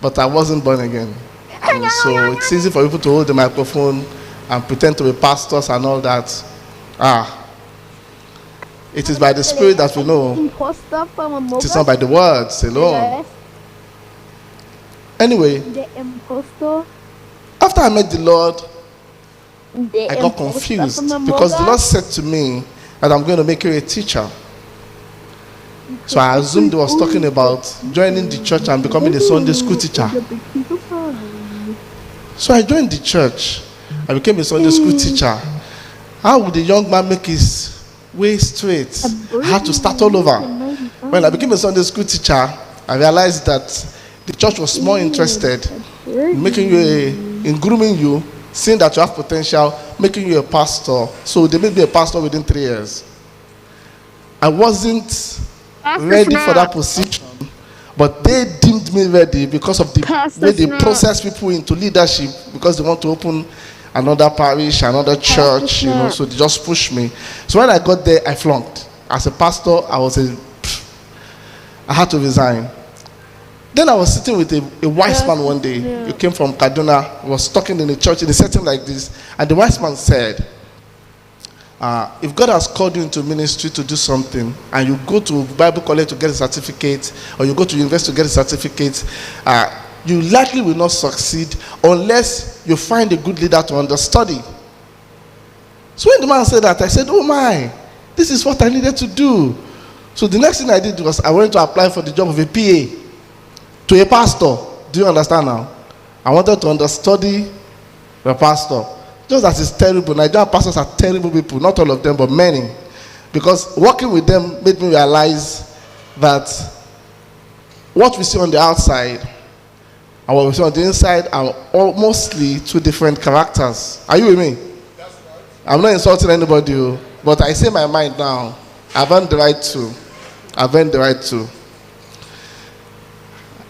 but I wasn't born again. And so it's easy for people to hold the microphone and pretend to be pastors and all that. It is by the Spirit that we know. It is not by the words alone. Anyway, after I met the Lord, I got confused because the Lord said to me that I'm going to make you a teacher. So I assumed he was talking about joining the church and becoming a Sunday school teacher. So I joined the church. I became a Sunday school teacher. How would a young man make his way straight? I had to start all over. When I became a Sunday school teacher, I realized that the church was more interested in making you in grooming you, seeing that you have potential, making you a pastor. So they made me a pastor within 3 years. I wasn't ready for that position, but they deemed me ready because of the way they process people into leadership, because they want to open another parish, another church, so they just pushed me. So when I got there, I flunked. As a pastor, I had to resign. Then I was sitting with a wise man one day. He came from Kaduna, was talking in a church in a setting like this, and the wise man said, if God has called you into ministry to do something, and you go to Bible college to get a certificate, or you go to university to get a certificate, you likely will not succeed unless you find a good leader to understudy. So when the man said that, I said, oh my, this is what I needed to do. So the next thing I did was I went to apply for the job of a PA to a pastor. Do you understand now? I wanted to understudy the pastor. Just as it's terrible. Nigerian pastors are terrible people. Not all of them, but many. Because working with them made me realize that what we see on the outside and what we see on the inside are mostly two different characters. Are you with me? That's right. I'm not insulting anybody, but I say my mind now. I've earned the right to.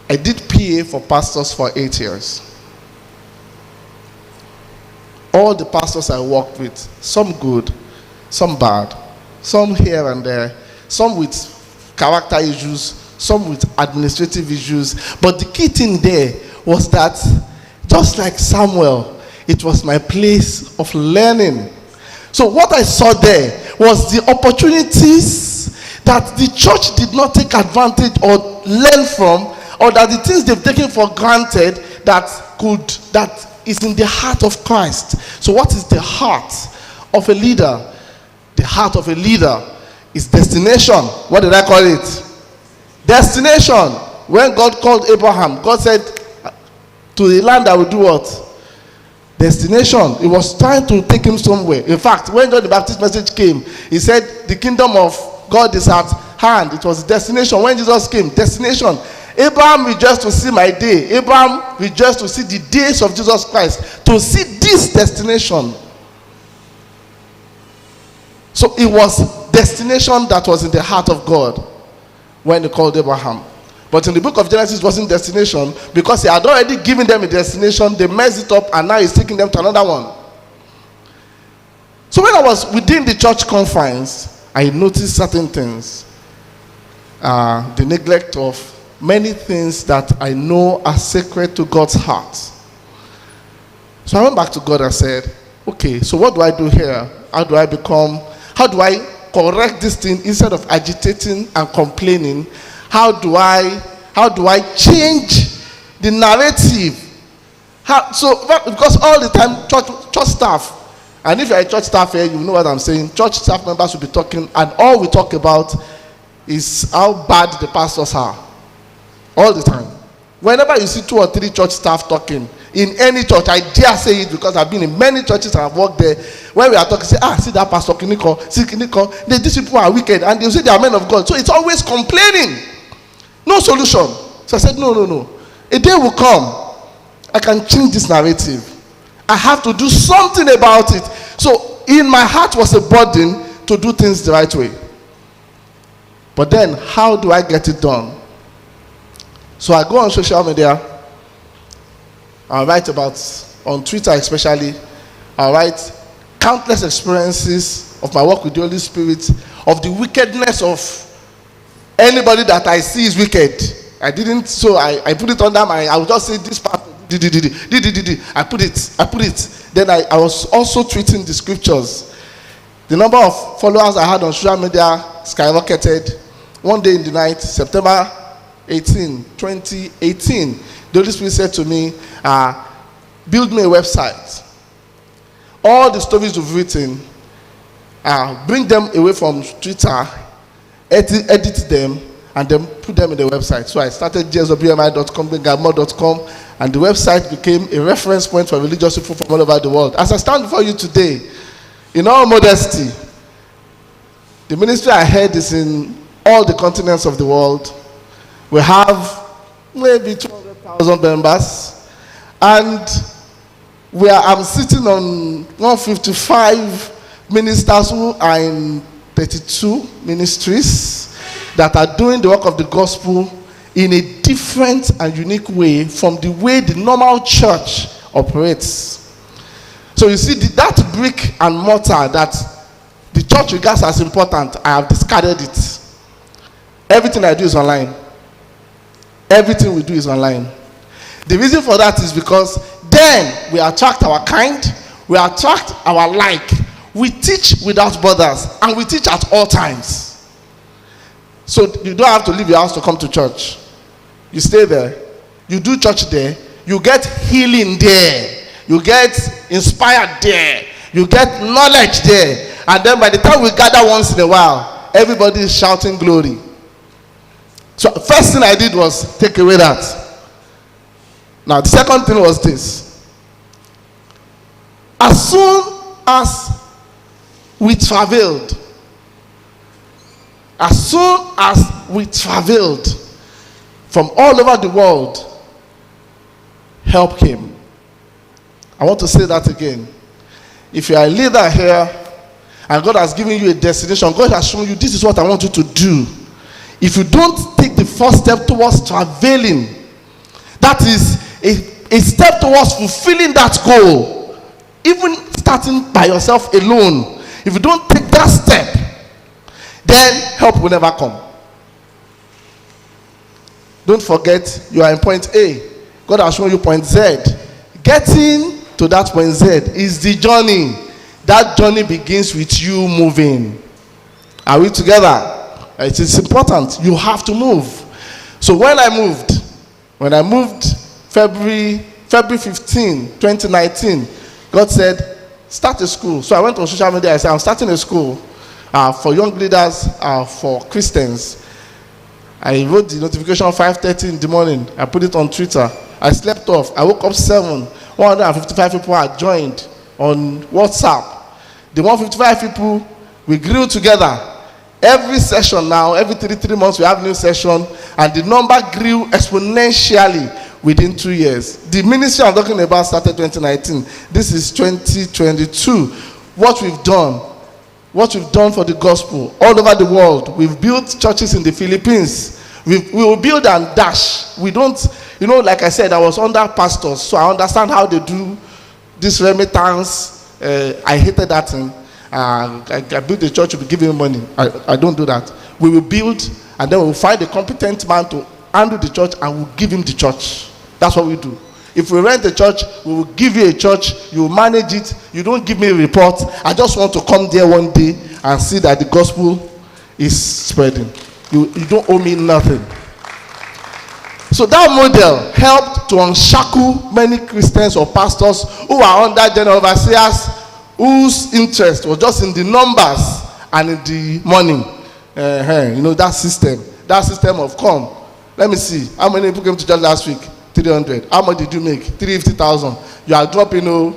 I did PA for pastors for 8 years. All the pastors I worked with, some good, some bad, some here and there, some with character issues, some with administrative issues. But the key thing there was that, just like Samuel, it was my place of learning. So what I saw there was the opportunities that the church did not take advantage or learn from, or that the things they've taken for granted that is in the heart of Christ. So what is the heart of a leader? The heart of a leader is destination. What did I call it? Destination. When God called Abraham, God said, to the land I will do what? Destination. He was trying to take him somewhere. In fact, when John the Baptist message came, he said, the kingdom of God is at hand. It was destination. When Jesus came, destination. Abraham rejoiced to see my day. Abraham rejoiced to see the days of Jesus Christ, to see this destination. So it was destination that was in the heart of God when he called Abraham. But in the book of Genesis, it wasn't destination, because he had already given them a destination. They messed it up, and now he's taking them to another one. So when I was within the church confines, I noticed certain things. The neglect of many things that I know are sacred to God's heart. So I went back to God and said, okay, so what do I do here? How do I correct this thing instead of agitating and complaining? How do I change the narrative? Because all the time church staff, and if you're a church staff here, you know what I'm saying. Church staff members will be talking, and all we talk about is how bad the pastors are. All the time. Whenever you see 2 or 3 church staff talking in any church, I dare say it because I've been in many churches and I've worked there. When we are talking, say, see that pastor Kiniko, see Kiniko, these people are wicked, and they say they are men of God. So it's always complaining. No solution. So I said, no. A day will come. I can change this narrative. I have to do something about it. So in my heart was a burden to do things the right way. But then, how do I get it done? So I go on social media, I write about, on Twitter especially, I write countless experiences of my work with the Holy Spirit, of the wickedness of anybody that I see is wicked. I didn't, so I put it under my, I would just say this part, I put it. Then I was also tweeting the scriptures. The number of followers I had on social media skyrocketed. One day in the night, September 18, 2018, the Holy Spirit said to me, build me a website. All the stories you've written, bring them away from Twitter, edit them, and then put them in the website. So I started gswmi.com, bengamore.com, and the website became a reference point for religious people from all over the world. As I stand before you today, in all modesty, the ministry I head is in all the continents of the world. We have maybe 200,000 members, and I'm sitting on 155 ministers who are in 32 ministries that are doing the work of the gospel in a different and unique way from the way the normal church operates. So you see, that brick and mortar that the church regards as important, I have discarded it. Everything I do is online. Everything we do is online. The reason for that is because then we attract our kind, we attract our like. We teach without borders, and we teach at all times. So you don't have to leave your house to come to church. You stay there. You do church there. You get healing there. You get inspired there. You get knowledge there. And then by the time we gather once in a while, everybody is shouting glory. So first thing I did was take away that. Now the second thing was this. As soon as we traveled from all over the world, help came. I want to say that again. If you are a leader here and God has given you a destination, God has shown you this is what I want you to do. If you don't take the first step towards traveling, that is a step towards fulfilling that goal, even starting by yourself alone. If you don't take that step, then help will never come. Don't forget, you are in point A. God has shown you point Z. Getting to that point Z is the journey. That journey begins with you moving. Are we together? It is important. You have to move. So when I moved February 15, 2019, God said, start a school. So I went on social media. I said, I'm starting a school for young leaders, for Christians. I wrote the notification 5:30 in the morning. I put it on Twitter. I slept off. I woke up 7. 155 people had joined on WhatsApp. The 155 people, we grew together. Every session now, every 3 months, we have a new session, and the number grew exponentially within 2 years. The ministry I'm talking about started 2019. This is 2022. What we've done for the gospel all over the world. We've built churches in the Philippines. We will build and dash. We don't, like I said, I was under pastors, so I understand how they do this remittance. I hated that thing. I built a church to be giving money. I don't do that. We will build, and then we will find a competent man to handle the church, and we'll give him the church. That's what we do. If we rent a church, we will give you a church. You manage it. You don't give me a report. I just want to come there one day and see that the gospel is spreading. You don't owe me nothing. So that model helped to unshackle many Christians or pastors who are under general overseers whose interest was just in the numbers and in the money. That system of come. Let me see. How many people came to church last week? 300. How much did you make? 350,000. You are dropping, no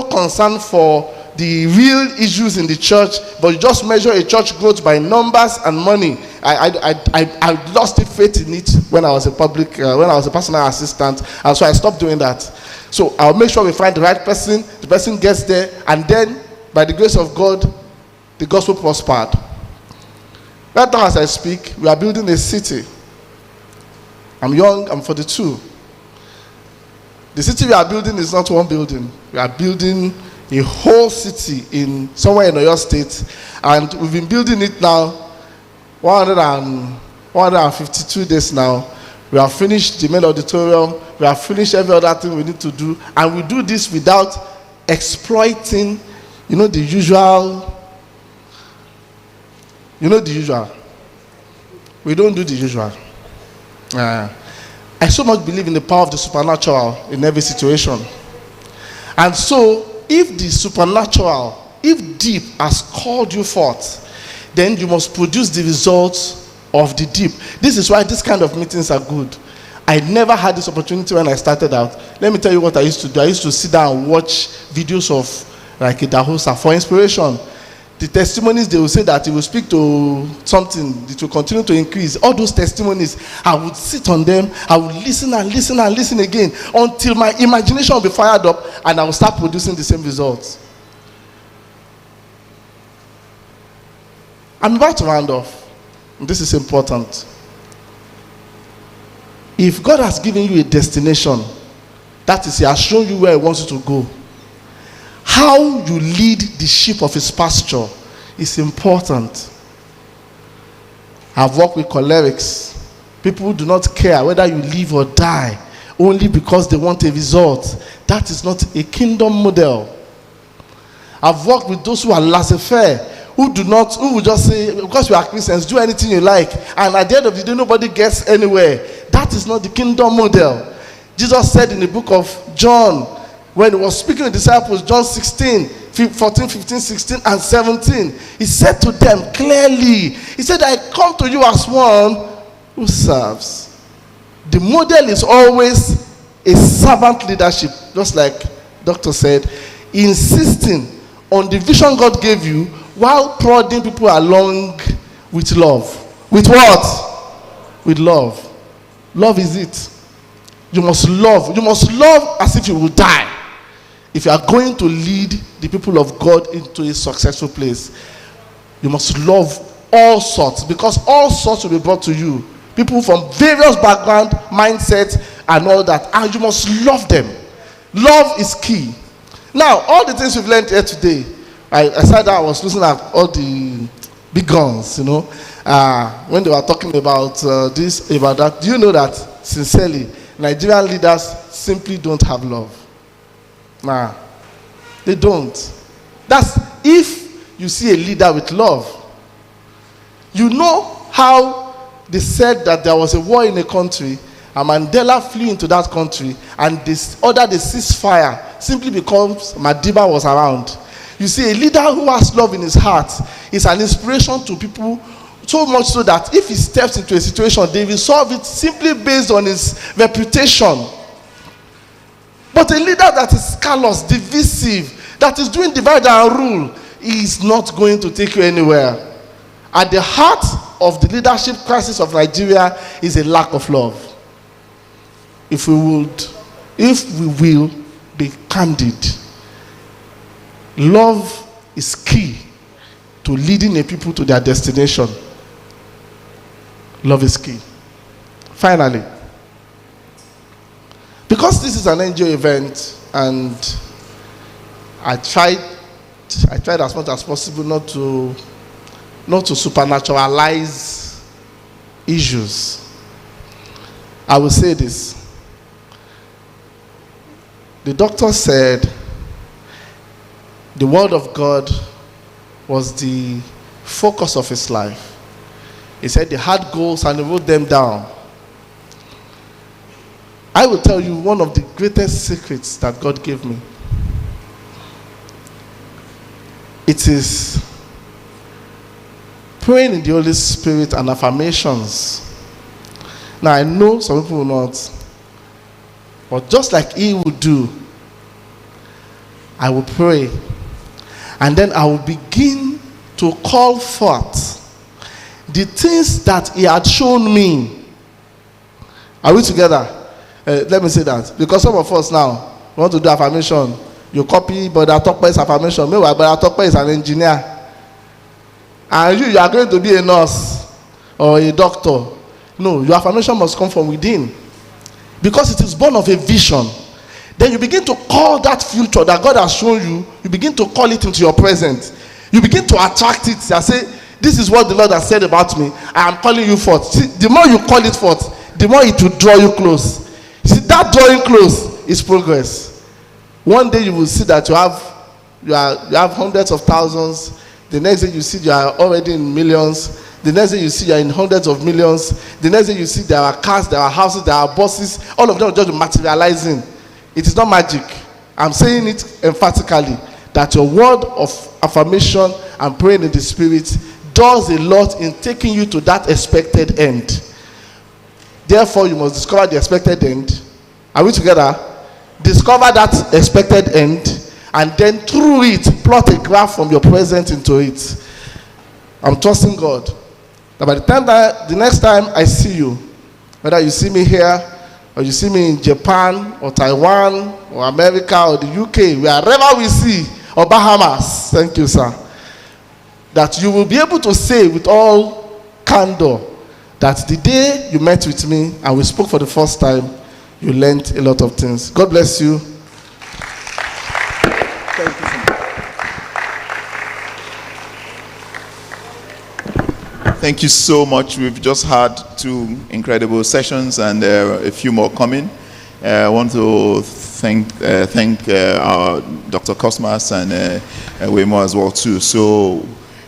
concern for the real issues in the church, but you just measure a church growth by numbers and money. I lost the faith in it when I was a personal assistant, and so I stopped doing that. So I'll make sure we find the right person, the person gets there, and then by the grace of God, the gospel prospered. Right now as I speak, we are building a city. I'm young, I'm 42. The city we are building is not one building. We are building a whole city somewhere in Oyo State, and we've been building it now 100 and 152 days now. We have finished the main auditorium. We have finished every other thing we need to do. And we do this without exploiting, the usual. The usual. We don't do the usual. I so much believe in the power of the supernatural in every situation. And so, if the supernatural, if deep has called you forth, then you must produce the results of the deep. This is why this kind of meetings are good. I never had this opportunity when I started out. Let me tell you what I used to do. I used to sit down and watch videos of like Idahosa for inspiration. The testimonies, they will say that it will speak to something, it will continue to increase. All those testimonies, I would sit on them, I would listen and listen and listen again until my imagination will be fired up and I will start producing the same results. I'm about to round off. This is important. If God has given you a destination, that is, He has shown you where He wants you to go. How you lead the sheep of His pasture is important. I've worked with cholerics. People who do not care whether you live or die only because they want a result. That is not a kingdom model. I've worked with those who are laissez-faire, who will just say, because we are Christians, do anything you like, and at the end of the day, nobody gets anywhere. That is not the kingdom model. Jesus said in the book of John, when He was speaking to the disciples, John 16, 14, 15, 16, and 17, He said to them clearly, He said, I come to you as one who serves. The model is always a servant leadership, just like Doctor said, insisting on the vision God gave you while prodding people along with love. With what? With love. Love is it. You must love. You must love as if you will die. If you are going to lead the people of God into a successful place, you must love all sorts, because all sorts will be brought to you. People from various backgrounds, mindsets, and all that. And you must love them. Love is key. Now, all the things we've learned here today, I said I was listening at all the big guns, when they were talking about this, about that. Do you know that, sincerely, Nigerian leaders simply don't have love? Nah, they don't. That's if you see a leader with love. You know how they said that there was a war in a country, and Mandela flew into that country, and they ordered a ceasefire simply because Madiba was around. You see, a leader who has love in his heart is an inspiration to people, so much so that if he steps into a situation, they will solve it simply based on his reputation. But a leader that is callous, divisive, that is doing divide and rule, is not going to take you anywhere. At the heart of the leadership crisis of Nigeria is a lack of love. If we will be candid, love is key to leading a people to their destination. Love is key. Finally, because this is an NGO event, and I tried as much as possible not to supernaturalize issues. I will say this. The doctor said the word of God was the focus of his life. He said he had goals and he wrote them down. I will tell you one of the greatest secrets that God gave me. It is praying in the Holy Spirit and affirmations. Now, I know some people will not, but just like he would do, I will pray, and then I will begin to call forth the things that he had shown me. Are we together? Let me say that, because some of us now want to do affirmation. You copy Brother Tokpe's affirmation. Meanwhile, Brother Tokpe is an engineer, and you are going to be a nurse or a doctor. No, your affirmation must come from within, because it is born of a vision. Then you begin to call that future that God has shown you, you begin to call it into your present. You begin to attract it. I say, this is what the Lord has said about me. I am calling you forth. See, the more you call it forth, the more it will draw you close. See, that drawing close is progress. One day you will see that you have hundreds of thousands. The next day you see you are already in millions. The next day you see you are in hundreds of millions. The next day you see there are cars, there are houses, there are buses. All of them are just materializing. It is not magic. I'm saying it emphatically that your word of affirmation and praying in the Spirit does a lot in taking you to that expected end. Therefore, you must discover the expected end. Are we together? Discover that expected end, and then through it, plot a graph from your present into it. I'm trusting God that by the next time I see you, whether you see me here, or you see me in Japan, or Taiwan, or America, or the UK, wherever we see, or Bahamas, thank you, sir, that you will be able to say with all candor that the day you met with me and we spoke for the first time, you learned a lot of things. God bless you. Thank you so much. Thank you so much. We've just had 2 incredible sessions and a few more coming. I want to thank our Dr. Cosmas and Wemo as well too. So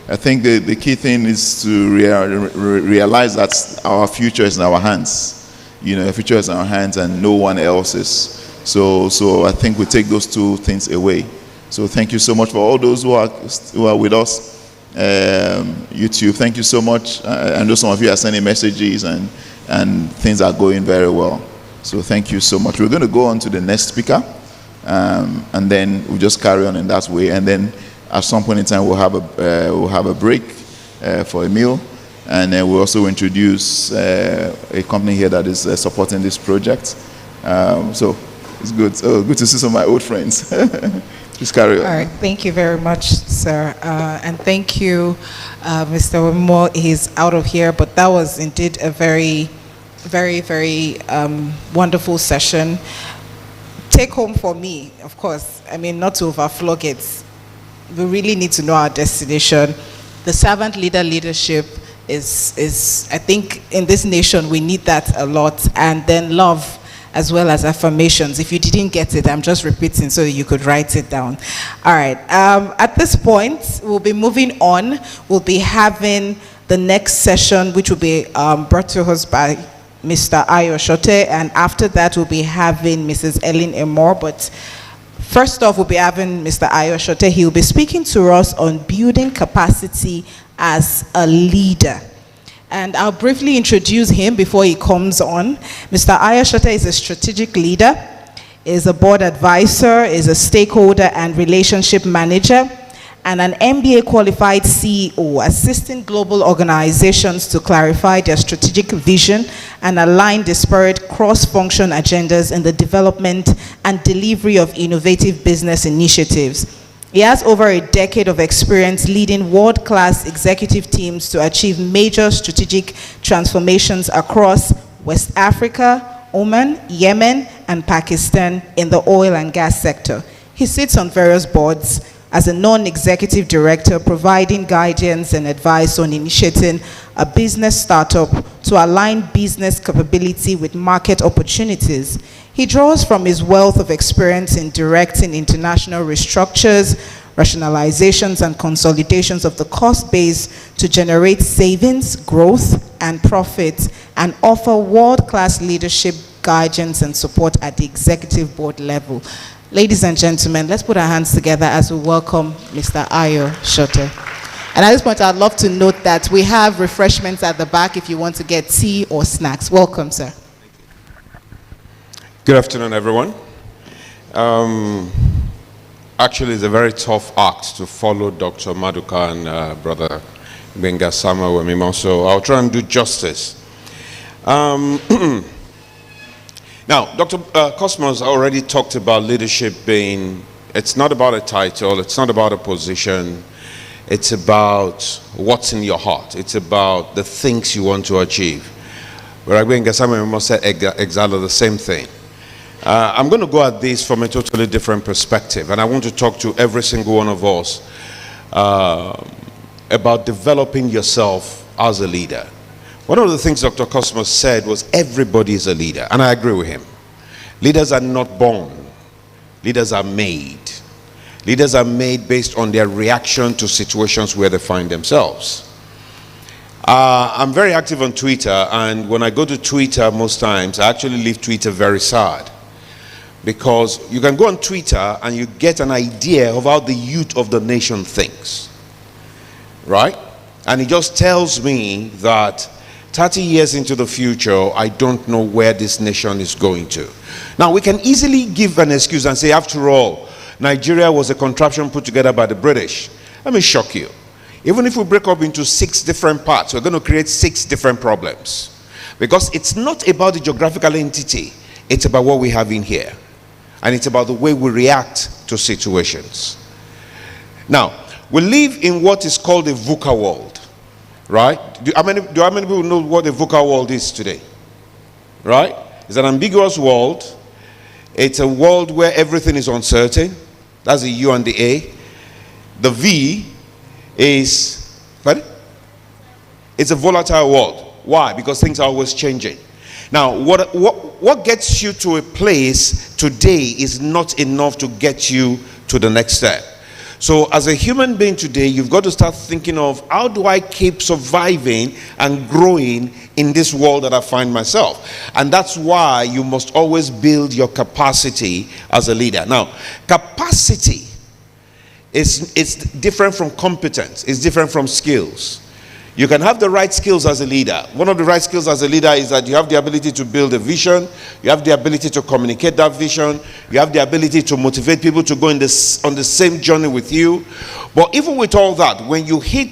I think the key thing is to realize that our future is in our hands. You know, the future is in our hands and no one else's. So I think we take those 2 things away. So thank you so much for all those who are with us. YouTube, thank you so much. I know some of you are sending messages and things are going very well. So thank you so much. We're going to go on to the next speaker, and then we'll just carry on in that way. And then at some point in time, we'll have a break for a meal, and then we'll also introduce a company here that is supporting this project. So it's good. Oh, good to see some of my old friends. Please carry on. All right. Thank you very much, sir. And thank you, Mr. Wemo. He's out of here, but that was indeed a very, very, very wonderful session. Take home for me, of course, I mean, not to overflog it. We really need to know our destination. The servant leader leadership is I think, in this nation, we need that a lot. And then love, as well as affirmations. If you didn't get it, I'm just repeating so you could write it down. All right. At this point, we'll be moving on. We'll be having the next session, which will be brought to us by Mr. Ayo Shote, and after that, we'll be having Mrs. Ellen Emor. But first off, we'll be having Mr. Ayo Shote. He will be speaking to us on building capacity as a leader. And I'll briefly introduce him before he comes on. Mr. Ayo Shote is a strategic leader, is a board advisor, is a stakeholder and relationship manager, and an MBA qualified CEO, assisting global organizations to clarify their strategic vision and align disparate cross-function agendas in the development and delivery of innovative business initiatives. He has over a decade of experience leading world-class executive teams to achieve major strategic transformations across West Africa, Oman, Yemen, and Pakistan in the oil and gas sector. He sits on various boards as a non-executive director, providing guidance and advice on initiating a business startup to align business capability with market opportunities. He draws from his wealth of experience in directing international restructures, rationalizations, and consolidations of the cost base to generate savings, growth, and profit, and offer world-class leadership, guidance, and support at the executive board level. Ladies and gentlemen, let's put our hands together as we welcome Mr. Ayo Shote. And at this point, I'd love to note that we have refreshments at the back if you want to get tea or snacks. Welcome, sir. Good afternoon, everyone. Actually, it's a very tough act to follow Dr. Maduka and Brother Benga Samuel Wemimo, so I'll try and do justice. Now, Dr. Cosmos already talked about leadership being, it's not about a title, it's not about a position, it's about what's in your heart, it's about the things you want to achieve. But Benga Samuel Wemimo said exactly the same thing. I'm going to go at this from a totally different perspective, and I want to talk to every single one of us about developing yourself as a leader. One of the things Dr. Cosmos said was everybody is a leader, and I agree with him. Leaders are not born. Leaders are made. Leaders are made based on their reaction to situations where they find themselves. I'm very active on Twitter, and when I go to Twitter most times, I actually leave Twitter very sad. Because you can go on Twitter and you get an idea of how the youth of the nation thinks. Right? And it just tells me that 30 years into the future, I don't know where this nation is going to. Now, we can easily give an excuse and say, after all, Nigeria was a contraption put together by the British. Let me shock you. Even if we break up into 6 different parts, we're going to create 6 different problems. Because it's not about the geographical entity. It's about what we have in here. And it's about the way we react to situations. Now, we live in what is called a VUCA world. Right? How many people know what a VUCA world is today? Right? It's an ambiguous world. It's a world where everything is uncertain. That's the U and the A. The V is, pardon? It's a volatile world. Why? Because things are always changing. Now, what gets you to a place today is not enough to get you to the next step. So as a human being today, you've got to start thinking of, how do I keep surviving and growing in this world that I find myself? And that's why you must always build your capacity as a leader. Now, capacity is different from competence. It's different from skills. You can have the right skills as a leader. One of the right skills as a leader is that you have the ability to build a vision. You have the ability to communicate that vision. You have the ability to motivate people to go on the same journey with you. But even with all that, when you hit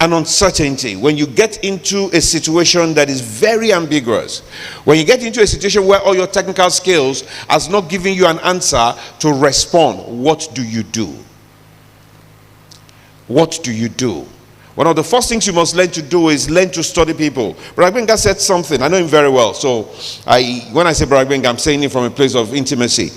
an uncertainty, when you get into a situation that is very ambiguous, when you get into a situation where all your technical skills has not given you an answer to respond, what do you do? What do you do? One of the first things you must learn to do is learn to study people. Brother Benga said something. I know him very well. So when I say Brother Benga, I'm saying it from a place of intimacy.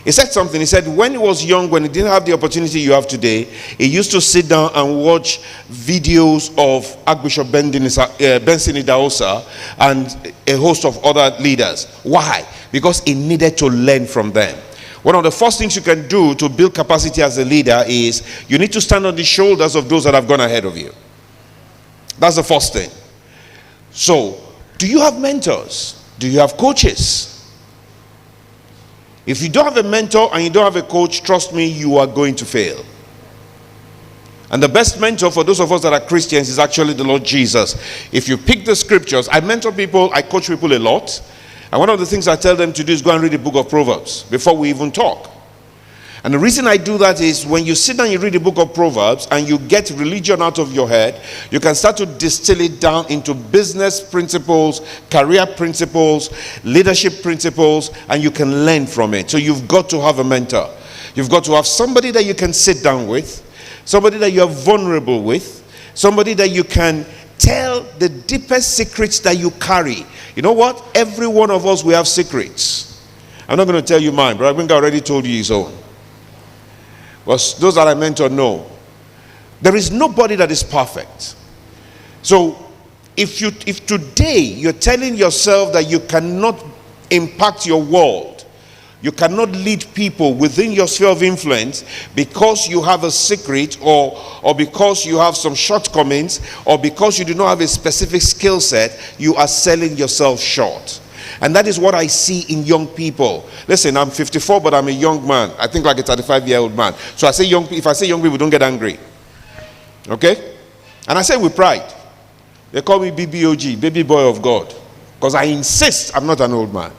He said something. He said when he was young, when he didn't have the opportunity you have today, he used to sit down and watch videos of Archbishop Benson Idahosa and a host of other leaders. Why? Because he needed to learn from them. One of the first things you can do to build capacity as a leader is you need to stand on the shoulders of those that have gone ahead of you. That's the first thing. So, do you have mentors? Do you have coaches? If you don't have a mentor and you don't have a coach, trust me, you are going to fail. And the best mentor for those of us that are Christians is actually the Lord Jesus. If you pick the scriptures, I mentor people, I coach people a lot. And one of the things I tell them to do is go and read the book of Proverbs before we even talk. And the reason I do that is when you sit down and you read the book of Proverbs and you get religion out of your head, you can start to distill it down into business principles, career principles, leadership principles, and you can learn from it. So you've got to have a mentor. You've got to have somebody that you can sit down with, somebody that you are vulnerable with, somebody that you can tell the deepest secrets that you carry. You know what? Every one of us, we have secrets. I'm not going to tell you mine, but I think I already told you his own. But those that I mentor know. There is nobody that is perfect. So if today you're telling yourself that you cannot impact your world, you cannot lead people within your sphere of influence because you have a secret or because you have some shortcomings or because you do not have a specific skill set, you are selling yourself short. And that is what I see in young people. Listen, I'm 54, but I'm a young man. I think like a 35-year-old man. So I say if I say young people, don't get angry. Okay? And I say with pride. They call me BBOG, baby boy of God. Because I insist I'm not an old man.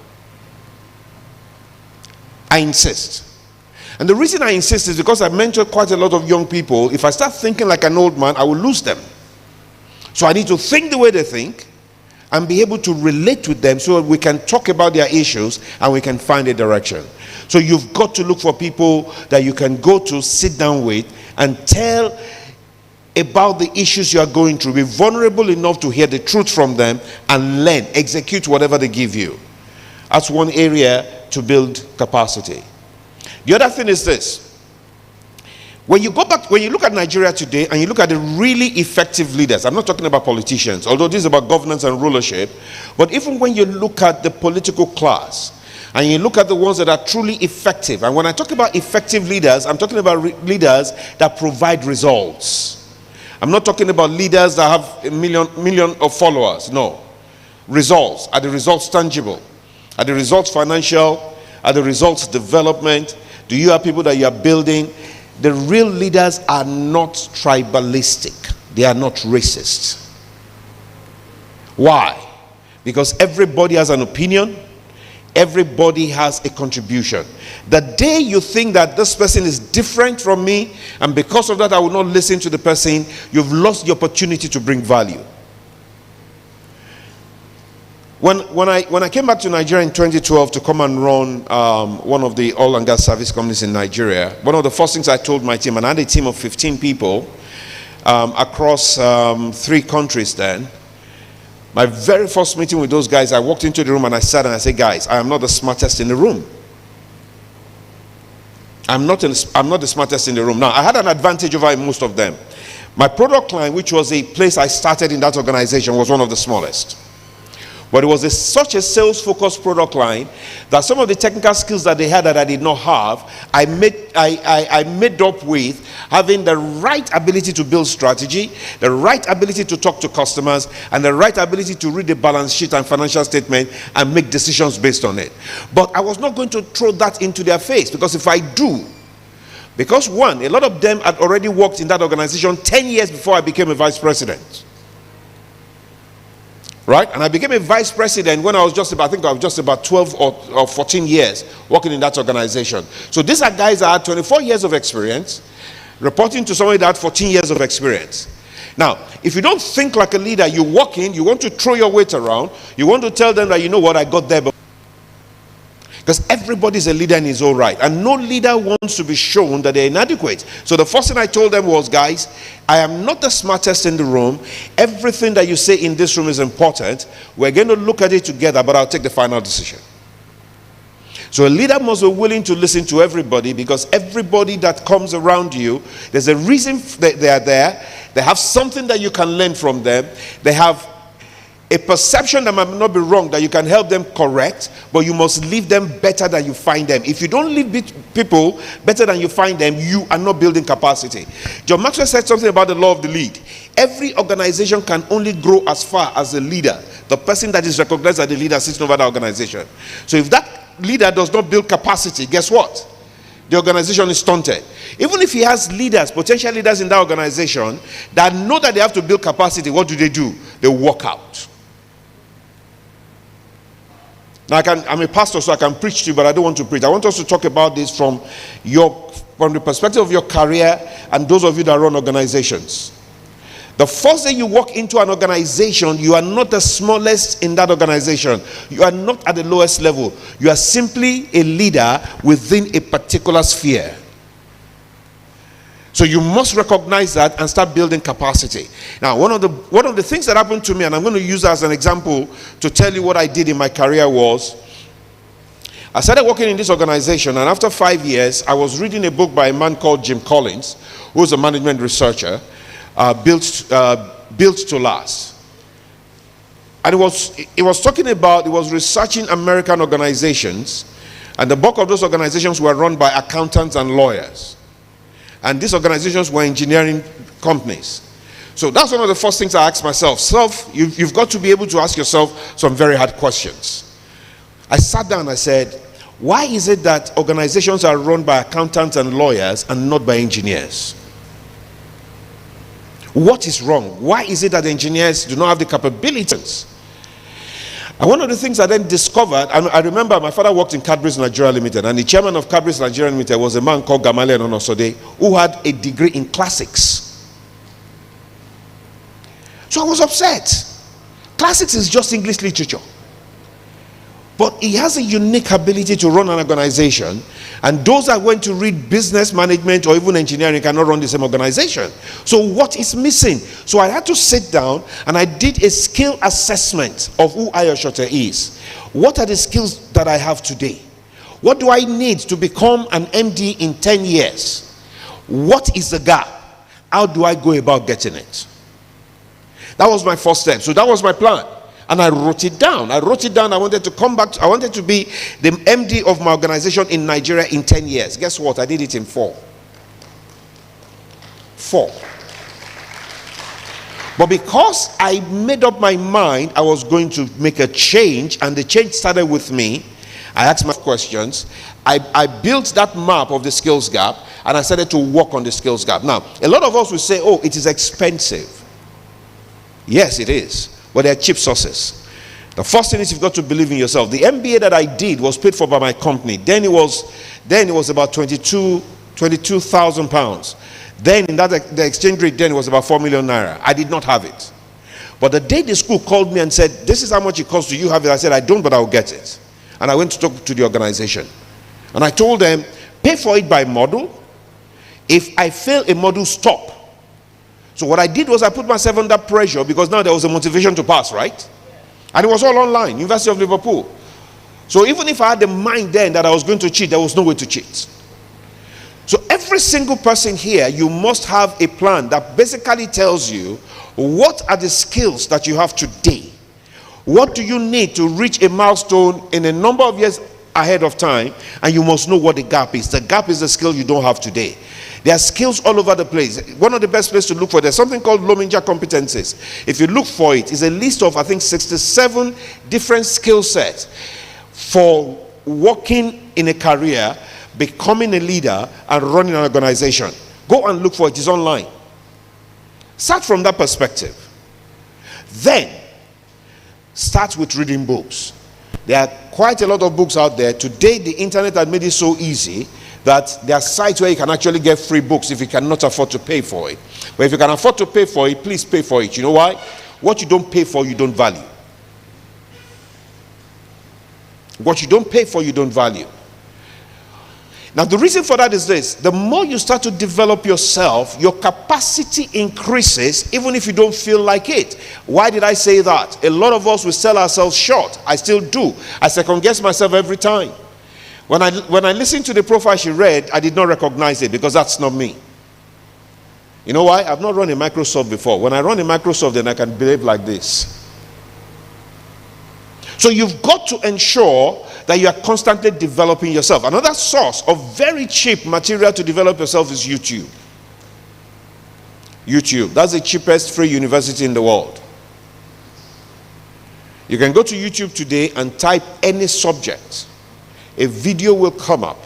I insist. And the reason I insist is because I mentor quite a lot of young people. If I start thinking like an old man, I will lose them. So I need to think the way they think and be able to relate with them so we can talk about their issues and we can find a direction. So you've got to look for people that you can go to, sit down with, and tell about the issues you are going through. Be vulnerable enough to hear the truth from them and learn, execute whatever they give you. That's one area to build capacity. The other thing is this. When you go back, when you look at Nigeria today and you look at the really effective leaders, I'm not talking about politicians, although this is about governance and rulership, but even when you look at the political class and you look at the ones that are truly effective, and when I talk about effective leaders, I'm talking about leaders that provide results. I'm not talking about leaders that have a million of followers. No. Results. Are the results tangible? Are the results financial? Are the results development? Do you have people that you are building? The real leaders are not tribalistic. They are not racist. Why? Because everybody has an opinion. Everybody has a contribution. The day you think that this person is different from me, and because of that I will not listen to the person, you've lost the opportunity to bring value. When I came back to Nigeria in 2012 to come and run one of the oil and gas service companies in Nigeria, one of the first things I told my team, and I had a team of 15 people across 3 countries then. My very first meeting with those guys, I walked into the room and I sat and I said, guys, I am not the smartest in the room. I'm not the smartest in the room. Now, I had an advantage over most of them. My product line, which was a place I started in that organization, was one of the smallest. But it was such a sales-focused product line that some of the technical skills that they had that I did not have, I made up with having the right ability to build strategy, the right ability to talk to customers, and the right ability to read the balance sheet and financial statement and make decisions based on it. But I was not going to throw that into their face, because if I do, because one, a lot of them had already worked in that organization 10 years before I became a vice president. Right? And I became a vice president when I was I think I was just about 12 or 14 years working in that organization. So these are guys that had 24 years of experience, reporting to somebody that had 14 years of experience. Now, if you don't think like a leader, you walk in, you want to throw your weight around, you want to tell them that, you know what, I got there. Because everybody's a leader in his own right, and no leader wants to be shown that they're inadequate. So the first thing I told them was, guys, I am not the smartest in the room. Everything that you say in this room is important. We're going to look at it together, but I'll take the final decision. So a leader must be willing to listen to everybody, because everybody that comes around you, there's a reason they are there. They have something that you can learn from them. They have a perception that might not be wrong that you can help them correct, but you must leave them better than you find them. If you don't leave people better than you find them, you are not building capacity. John Maxwell said something about the law of the lead. Every organization can only grow as far as the leader, the person that is recognized as the leader, sits over that organization. So if that leader does not build capacity, guess what? The organization is stunted. Even if he has leaders, potential leaders in that organization that know that they have to build capacity, what do? They walk out. Now I'm a pastor, so I can preach to you, but I don't want to preach. I want us to talk about this from the perspective of your career and those of you that run organizations. The first day you walk into an organization, you are not the smallest in that organization. You are not at the lowest level. You are simply a leader within a particular sphere. So you must recognize that and start building capacity. Now, one of the things that happened to me, and I'm going to use that as an example to tell you what I did in my career, was I started working in this organization, and after 5 years, I was reading a book by a man called Jim Collins, who is a management researcher, Built to Last. And it was researching American organizations, and the bulk of those organizations were run by accountants and lawyers. And these organizations were engineering companies. So that's one of the first things I asked myself. You've got to be able to ask yourself some very hard questions. I sat down and I said, why is it that organizations are run by accountants and lawyers and not by engineers? What is wrong? Why is it that engineers do not have the capabilities? And one of the things I then discovered, and I remember my father worked in Cadbury's Nigeria Limited, and the chairman of Cadbury's Nigeria Limited was a man called Gamaliel Onosode, who had a degree in classics. So I was upset. Classics is just English literature. But he has a unique ability to run an organization, and those that went to read business management or even engineering cannot run the same organization. So what is missing? So I had to sit down and I did a skill assessment of who Ayosote is. What are the skills that I have today? What do I need to become an MD in 10 years? What is the gap? How do I go about getting it? That was my first step. So that was my plan. And I wrote it down. I wanted to come back. I wanted to be the MD of my organization in Nigeria in 10 years. Guess what? I did it in 4. But because I made up my mind I was going to make a change, and the change started with me, I asked my questions. I built that map of the skills gap, and I started to work on the skills gap. Now, a lot of us will say, oh, it is expensive. Yes, it is. But there are cheap sources. The first thing is you've got to believe in yourself. The MBA that I did was paid for by my company. Then it was about 22,000 pounds. Then in that the exchange rate then it was about 4 million naira. I did not have it. But the day the school called me and said, this is how much it costs, do you have it? I said, I don't, but I'll get it. And I went to talk to the organization. And I told them, pay for it by module. If I fail a module, stop. So what I did was I put myself under pressure, because now there was a motivation to pass, right? And it was all online, University of Liverpool. So even if I had the mind then that I was going to cheat, there was no way to cheat. So every single person here, you must have a plan that basically tells you what are the skills that you have today. What do you need to reach a milestone in a number of years ahead of time, and you must know what the gap is. The gap is the skill you don't have today. There are skills all over the place. One of the best places to look for, there's something called Lominja competencies. If you look for it, it's a list of, I think, 67 different skill sets for working in a career, becoming a leader, and running an organization. Go and look for it. It's online. Start from that perspective. Then start with reading books. There are quite a lot of books out there. Today, the internet has made it so easy that there are sites where you can actually get free books if you cannot afford to pay for it. But if you can afford to pay for it, please pay for it. You know why? What you don't pay for, you don't value. What you don't pay for, you don't value. Now, the reason for that is this. The more you start to develop yourself, your capacity increases, even if you don't feel like it. Why did I say that? A lot of us will sell ourselves short. I still do. I second guess myself every time. When I listened to the profile she read, I did not recognize it, because that's not me. You know why? I've not run a Microsoft before. When I run a Microsoft, then I can behave like this. So you've got to ensure that you are constantly developing yourself. Another source of very cheap material to develop yourself is YouTube. YouTube. That's the cheapest free university in the world. You can go to YouTube today and type any subject. A video will come up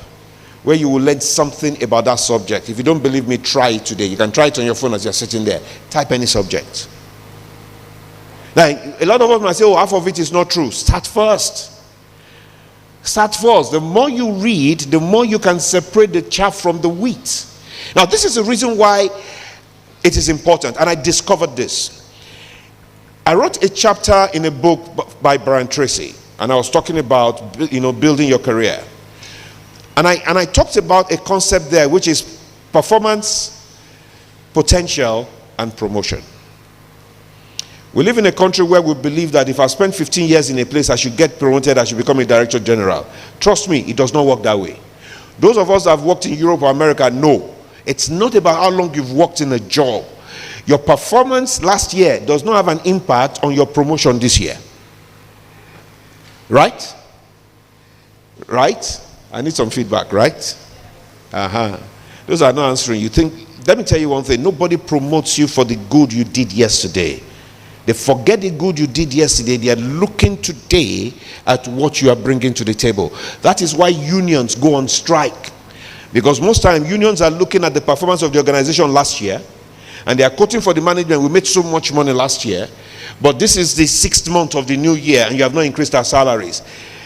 where you will learn something about that subject. If you don't believe me, try it today. You can try it on your phone as you're sitting there. Type any subject. Now, a lot of us might say, oh, half of it is not true. Start first. Start first. The more you read, the more you can separate the chaff from the wheat. Now, this is the reason why it is important, and I discovered this. I wrote a chapter in a book by Brian Tracy, and I was talking about, building your career. And I talked about a concept there, which is performance, potential, and promotion. We live in a country where we believe that if I spend 15 years in a place, I should get promoted, I should become a director general. Trust me, it does not work that way. Those of us that have worked in Europe or America know it's not about how long you've worked in a job. Your performance last year does not have an impact on your promotion this year. Right? Right? I need some feedback, right? Those are not answering. You think, let me tell you one thing. Nobody promotes you for the good you did yesterday. They forget the good you did yesterday. They are looking today at what you are bringing to the table. That is why unions go on strike. Because most time unions are looking at the performance of the organization last year, and they are quoting for the management, we made so much money last year, but this is the 6th month of the new year and you have not increased our salaries.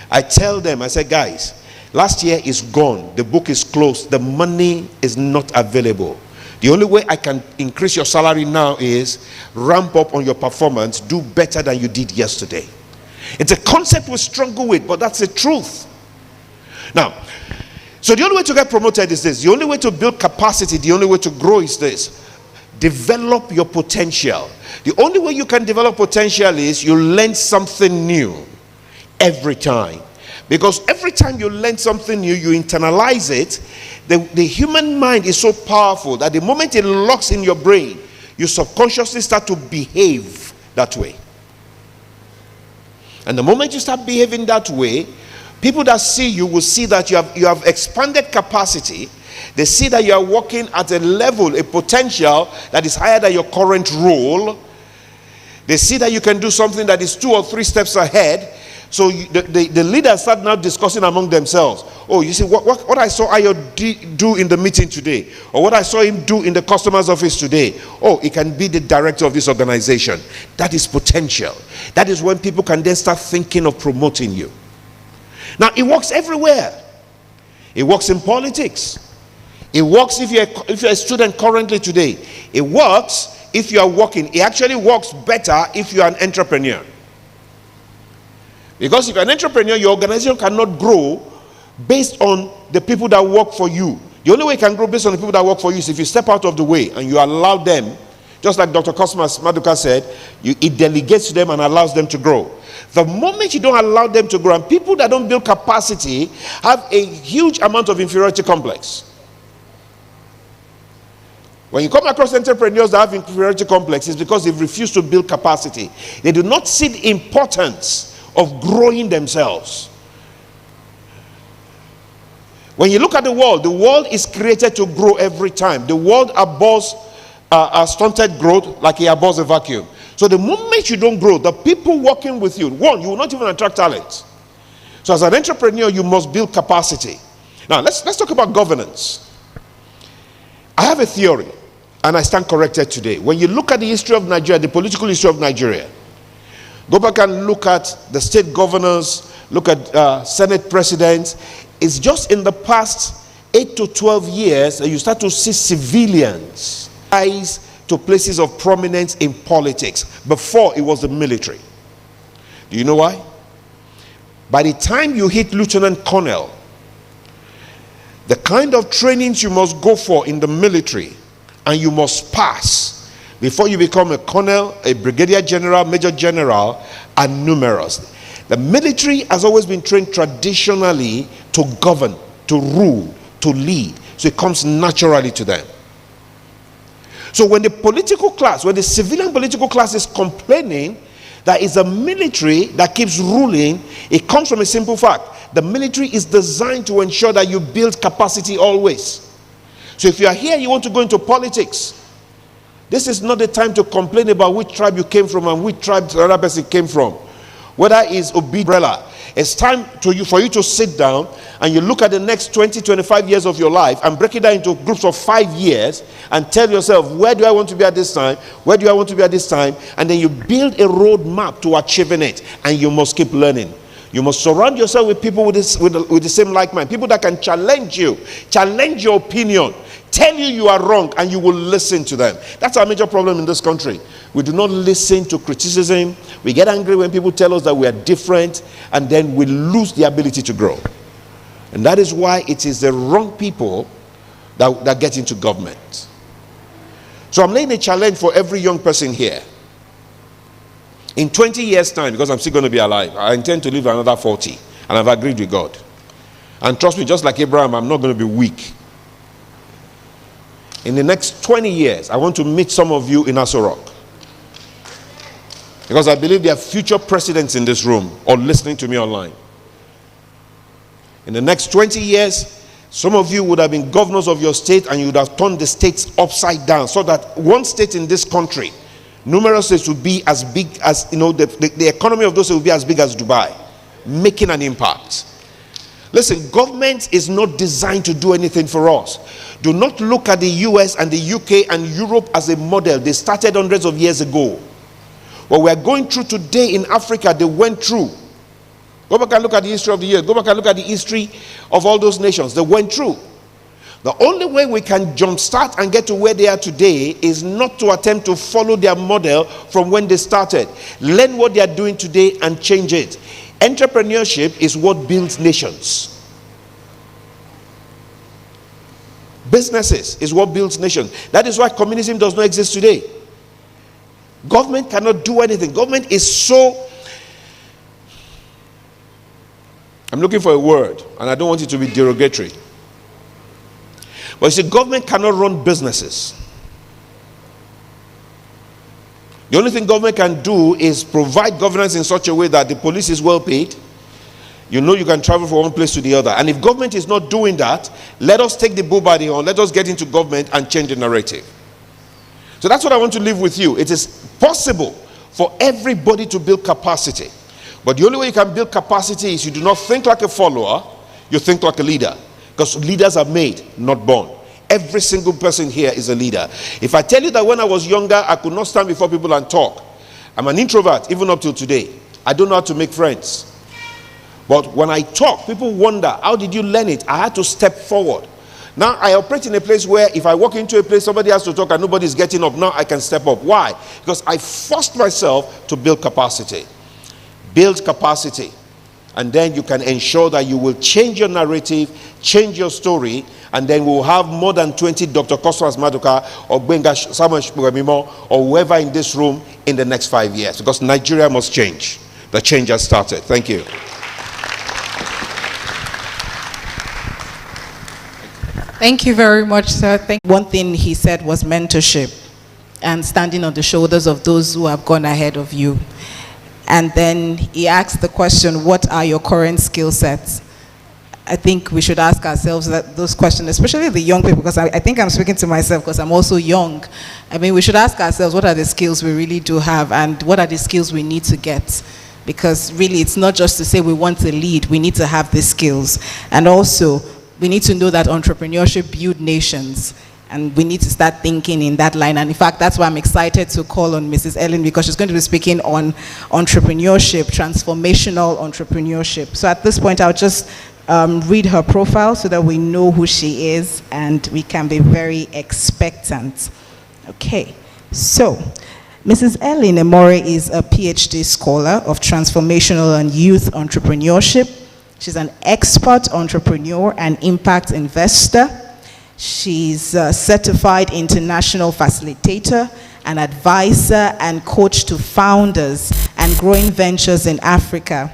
I tell them, I say, guys, last year is gone. The book is closed. The money is not available. The only way I can increase your salary now is ramp up on your performance, do better than you did yesterday. It's a concept we struggle with, but that's the truth. Now, so the only way to get promoted is this. The only way to build capacity, the only way to grow is this. Develop your potential. The only way you can develop potential is you learn something new every time. Because every time you learn something new, you internalize it. The human mind is so powerful that the moment it locks in your brain, you subconsciously start to behave that way. And the moment you start behaving that way, people that see you will see that you have expanded capacity. They see that you are working at a level, a potential that is higher than your current role. They see that you can do something that is 2 or 3 steps ahead. So the leaders start now discussing among themselves. Oh, you see, what I saw Ayo do in the meeting today, or what I saw him do in the customer's office today. Oh, he can be the director of this organization. That is potential. That is when people can then start thinking of promoting you. Now, it works everywhere. It works in politics. It works if you're a student currently today. It works if you are working. It actually works better if you are an entrepreneur. Because if you're an entrepreneur, your organization cannot grow based on the people that work for you. The only way it can grow based on the people that work for you is if you step out of the way and you allow them, just like Dr. Cosmas Maduka said, it delegates to them and allows them to grow. The moment you don't allow them to grow, and people that don't build capacity have a huge amount of inferiority complex. When you come across entrepreneurs that have inferiority complex, it's because they've refused to build capacity. They do not see the importance of growing themselves. When you look at the world is created to grow every time. The world abhors stunted growth like it abhors a vacuum. So the moment you don't grow, the people working with you, one, you will not even attract talent. So as an entrepreneur, you must build capacity. Now let's talk about governance. I have a theory, and I stand corrected today. When you look at the history of Nigeria, the political history of Nigeria, go back and look at the state governors, look at Senate presidents. It's just in the past 8 to 12 years that you start to see civilians rise to places of prominence in politics. Before, it was the military. Do you know why? By the time you hit lieutenant colonel, the kind of trainings you must go for in the military, and you must pass before you become a colonel, a brigadier general, major general, are numerous. The military has always been trained traditionally to govern, to rule, to lead. So it comes naturally to them. So when the political class, when the civilian political class is complaining that it's a military that keeps ruling, it comes from a simple fact. The military is designed to ensure that you build capacity always. So if you are here, you want to go into politics, this is not the time to complain about which tribe you came from and which tribe the other person came from. Whether it's umbrella. It's time for you to sit down and you look at the next 20, 25 years of your life and break it down into groups of 5 years and tell yourself, where do I want to be at this time? Where do I want to be at this time? And then you build a roadmap to achieving it, and you must keep learning. You must surround yourself with people with the same like mind, people that can challenge you, challenge your opinion, tell you are wrong, and you will listen to them. That's our major problem in this country. We do not listen to criticism. We get angry when people tell us that we are different, and then we lose the ability to grow. And that is why it is the wrong people that get into government. So I'm laying a challenge for every young person here. In 20 years' time, because I'm still going to be alive, I intend to live another 40, and I've agreed with God. And trust me, just like Abraham, I'm not going to be weak. In the next 20 years, I want to meet some of you in Aso Rock. Because I believe there are future presidents in this room or listening to me online. In the next 20 years, some of you would have been governors of your state, and you would have turned the states upside down, so that one state in this country, numerous states, would be as big as, the economy of those states would be as big as Dubai, making an impact. Listen, government is not designed to do anything for us. Do not look at the US and the UK and Europe as a model. They started hundreds of years ago. What we are going through today in Africa, they went through. Go back and look at the history of the year. Go back and look at the history of all those nations. They went through. The only way we can jumpstart and get to where they are today is not to attempt to follow their model from when they started. Learn what they are doing today and change it. Entrepreneurship is what builds nations. Businesses is what builds nations. That is why communism does not exist today. Government cannot do anything. Government is so I'm looking for a word, and I don't want it to be derogatory. But you see, government cannot run businesses. The only thing government can do is provide governance in such a way that the police is well paid. You know you can travel from one place to the other. And if government is not doing that, let us take the bull by the horn. Let us get into government and change the narrative. So that's what I want to leave with you. It is possible for everybody to build capacity. But the only way you can build capacity is you do not think like a follower, you think like a leader. Because leaders are made, not born. Every single person here is a leader. If I tell you that when I was younger, I could not stand before people and talk. I'm an introvert, even up till today. I don't know how to make friends. But when I talk, people wonder, how did you learn it? I had to step forward. Now I operate in a place where if I walk into a place, somebody has to talk and nobody's getting up. Now I can step up. Why? Because I forced myself to build capacity. Build capacity. And then you can ensure that you will change your narrative, change your story, and then we'll have more than 20 Dr. Cosmas Maduka or Benga Samuel Shpuremimo or whoever in this room in the next 5 years. Because Nigeria must change. The change has started. Thank you. Thank you very much, sir. One thing he said was mentorship and standing on the shoulders of those who have gone ahead of you. And then he asked the question, what are your current skill sets? I think we should ask ourselves those questions, especially the young people, because I think I'm speaking to myself because I'm also young. I mean, we should ask ourselves, what are the skills we really do have and what are the skills we need to get? Because really, it's not just to say we want to lead, we need to have the skills. And also, we need to know that entrepreneurship builds nations. And we need to start thinking in that line. And in fact, that's why I'm excited to call on Mrs. Ellen, because she's going to be speaking on entrepreneurship, transformational entrepreneurship. So at this point, I'll just read her profile so that we know who she is and we can be very expectant. Okay, so Mrs. Ellen Emore is a PhD scholar of transformational and youth entrepreneurship. She's an expert entrepreneur and impact investor. She's a certified international facilitator, an advisor and coach to founders and growing ventures in Africa.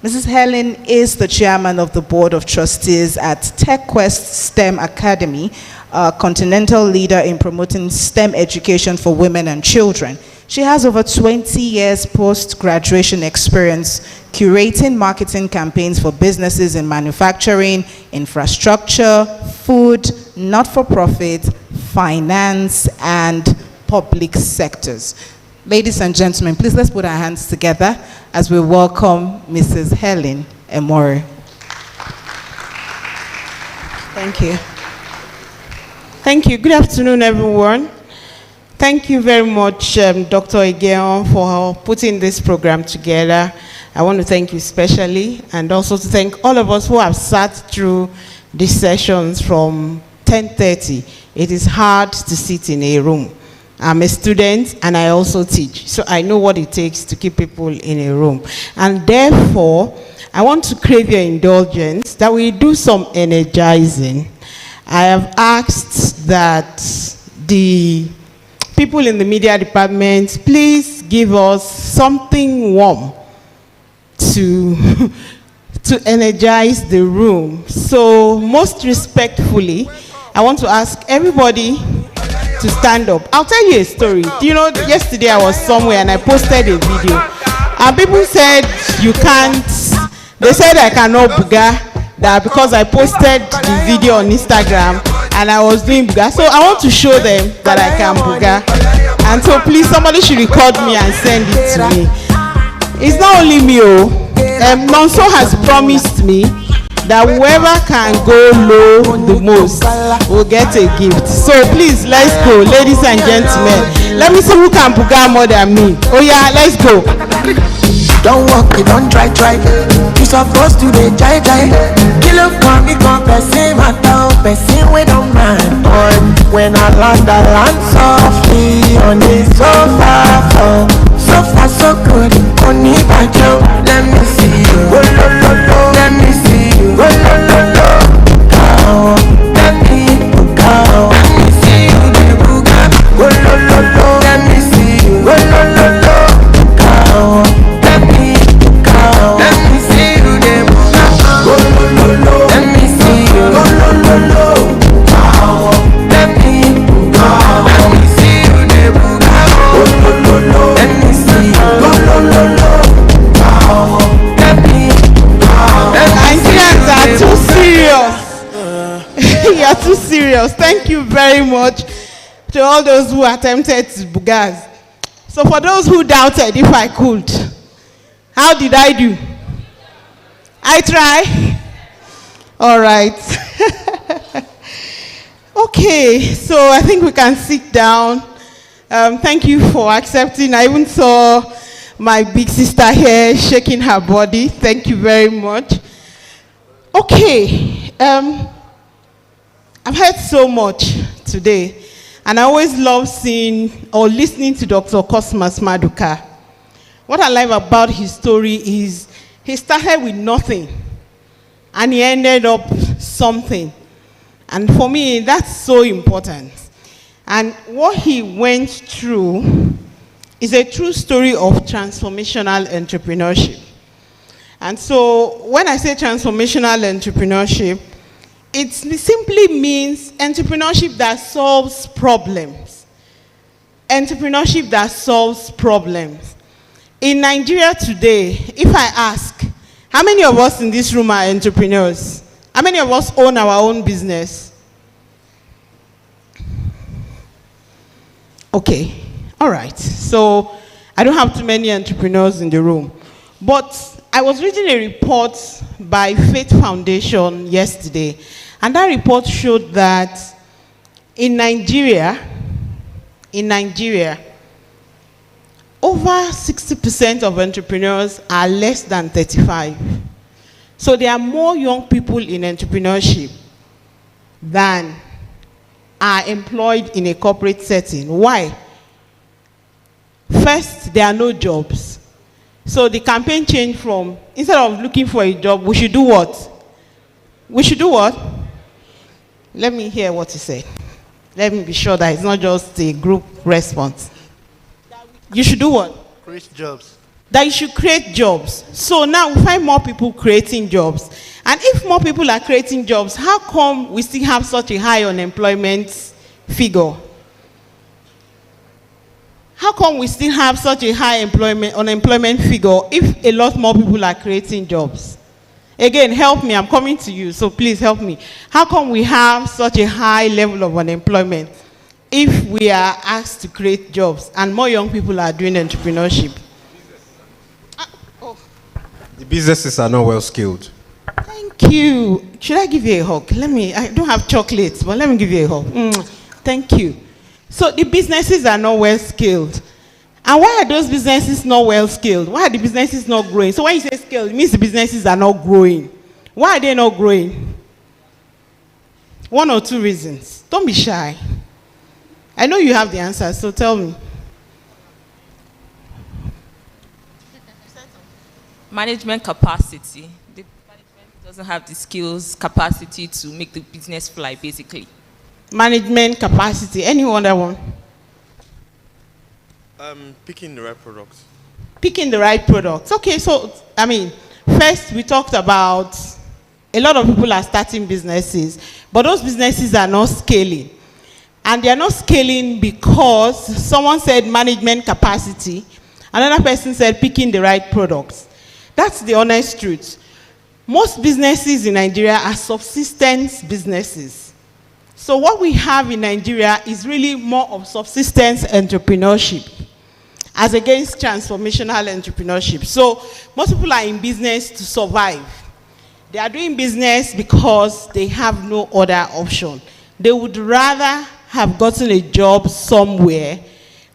Mrs. Helen is the chairman of the board of trustees at TechQuest STEM Academy, a continental leader in promoting STEM education for women and children. She has over 20 years post-graduation experience curating marketing campaigns for businesses in manufacturing, infrastructure, food, not-for-profit, finance, and public sectors. Ladies and gentlemen, please let's put our hands together as we welcome Mrs. Helen Emore. Thank you. Thank you. Good afternoon, everyone. Thank you very much, Dr. Igeon, for putting this program together. I want to thank you especially, and also to thank all of us who have sat through these sessions from 10:30. It is hard to sit in a room. I'm a student and I also teach, so I know what it takes to keep people in a room. And therefore, I want to crave your indulgence that we do some energizing. I have asked that the people in the media department, please give us something warm to energize the room. So most respectfully, I want to ask everybody to stand up. I'll tell you a story. You know, yesterday I was somewhere and I posted a video. And people said, you can't, they said I cannot buga, that because I posted the video on Instagram and I was doing buga. So I want to show them that I can buga. And so please, somebody should record me and send it to me. It's not only me, Nonso has promised me that whoever can go low the most will get a gift. So please, let's go, ladies and gentlemen. Let me see who can buga more than me. Oh yeah, let's go. Don't walk it, don't try. You supposed to be jai. Kill up, come, person, matter, person, we don't mind. Boy, when I land softly on the sofa, so good, only by you. Let me see you, oh, lo, let me see you, oh, lo, cow. Let me go, let me see you, the booga, oh, lo, let me see you, oh, lo, cow. Let me see you, the booga, are too serious. Thank you very much to all those who attempted to bugaz. So for those who doubted if I could, how did I do? I try. All right. Okay, so I think we can sit down. Thank you for accepting. I even saw my big sister here shaking her body. Thank you very much. Okay, I've heard so much today, and I always love seeing or listening to Dr. Cosmas Maduka. What I like about his story is he started with nothing, and he ended up something. And for me, that's so important. And what he went through is a true story of transformational entrepreneurship. And so when I say transformational entrepreneurship, it simply means entrepreneurship that solves problems. Entrepreneurship that solves problems. In Nigeria today, if I ask, how many of us in this room are entrepreneurs? How many of us own our own business? Okay, all right. So I don't have too many entrepreneurs in the room. But I was reading a report by Faith Foundation yesterday, and that report showed that in Nigeria, over 60% of entrepreneurs are less than 35. So there are more young people in entrepreneurship than are employed in a corporate setting. Why? First, there are no jobs. So the campaign changed from, instead of looking for a job, we should do what? We should do what? Let me hear what he said. Let me be sure that it's not just a group response. You should do what? Create jobs. That you should create jobs. So now we find more people creating jobs. And if more people are creating jobs, how come we still have such a high unemployment figure? How come we still have such a high unemployment figure if a lot more people are creating jobs? Again, help me. I'm coming to you, so please help me. How come we have such a high level of unemployment if we are asked to create jobs and more young people are doing entrepreneurship? The businesses are not well skilled. Thank you. Should I give you a hug? I don't have chocolates, but let me give you a hug. Thank you. So the businesses are not well skilled. And why are those businesses not well skilled? Why are the businesses not growing? So when you say skilled, it means the businesses are not growing. Why are they not growing? One or two reasons. Don't be shy. I know you have the answer, so tell me. Management capacity. The management doesn't have the skills, capacity to make the business fly, basically. Management capacity. Anyone that one? Picking the right product. Picking the right products. Okay, so, first we talked about a lot of people are starting businesses, but those businesses are not scaling. And they are not scaling because someone said management capacity, another person said picking the right products. That's the honest truth. Most businesses in Nigeria are subsistence businesses. So what we have in Nigeria is really more of subsistence entrepreneurship as against transformational entrepreneurship. So most people are in business to survive. They are doing business because they have no other option. They would rather have gotten a job somewhere,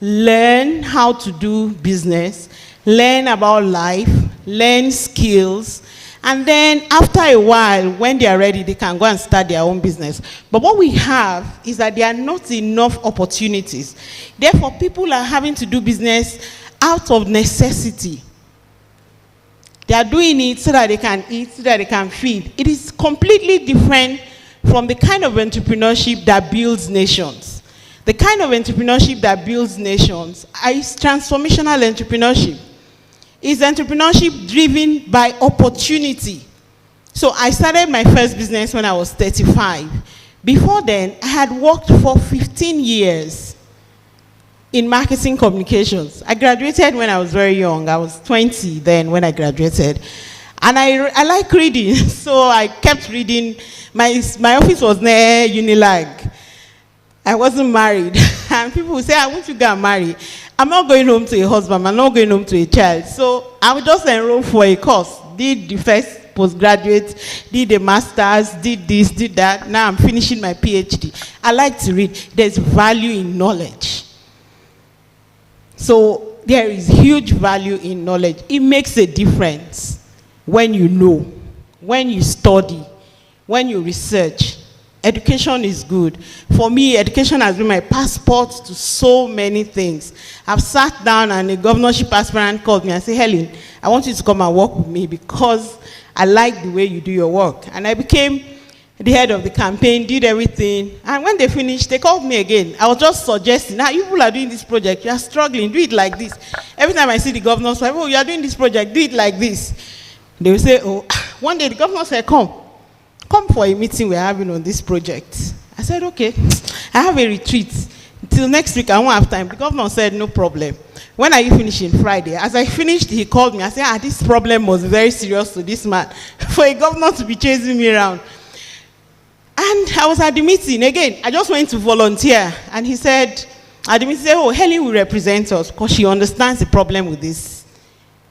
learn how to do business, learn about life, learn skills, and then after a while, when they are ready, they can go and start their own business. But what we have is that there are not enough opportunities. Therefore, people are having to do business out of necessity. They are doing it so that they can eat, so that they can feed. It is completely different from the kind of entrepreneurship that builds nations. The kind of entrepreneurship that builds nations is transformational entrepreneurship. It's entrepreneurship driven by opportunity. So I started my first business when I was 35. Before then, I had worked for 15 years in marketing communications. I graduated when I was very young. I was 20 then when I graduated. And I like reading, so I kept reading. My office was near Unilag. I wasn't married. And people would say, I want you to go and marry. I'm not going home to a husband. I'm not going home to a child. So I would just enroll for a course. Did the first postgraduate, did a master's, did this, did that. Now I'm finishing my PhD. I like to read. There's value in knowledge. So there is huge value in knowledge. It makes a difference when you know, when you study, when you research. Education is good. For me, education has been my passport to so many things. I've sat down and a governorship aspirant called me and said, Helen, I want you to come and work with me because I like the way you do your work. And I became the head of the campaign, did everything. And when they finished, they called me again. I was just suggesting, now you people are doing this project, you are struggling, do it like this. Every time I see the governor say, oh, you are doing this project, do it like this. They will say, oh, one day the governor said, come for a meeting we're having on this project. I said, okay, I have a retreat. Till next week, I won't have time. The governor said, no problem. When are you finishing? Friday. As I finished, he called me. I said, this problem was very serious to this man. For a governor to be chasing me around. And I was at the meeting. Again, I just went to volunteer. And he said, at the meeting, he said, oh, Helen will represent us because she understands the problem with this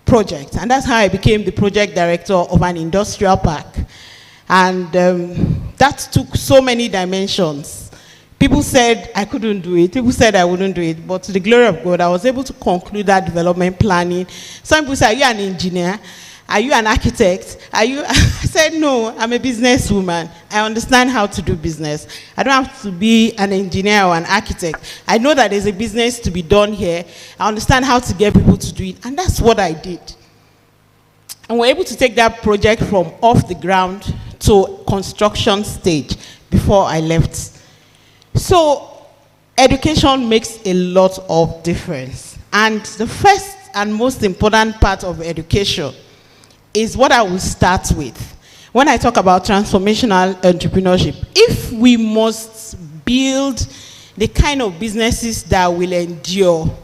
project. And that's how I became the project director of an industrial park. And that took so many dimensions. People said I couldn't do it. People said I wouldn't do it. But to the glory of God, I was able to conclude that development planning. Some people say, are you an engineer? Are you an architect? Are you? I said, no, I'm a businesswoman. I understand how to do business. I don't have to be an engineer or an architect. I know that there's a business to be done here. I understand how to get people to do it. And that's what I did. And we're able to take that project from off the ground to construction stage before I left. So education makes a lot of difference. And the first and most important part of education is what I will start with. When I talk about transformational entrepreneurship, if we must build the kind of businesses that will endure,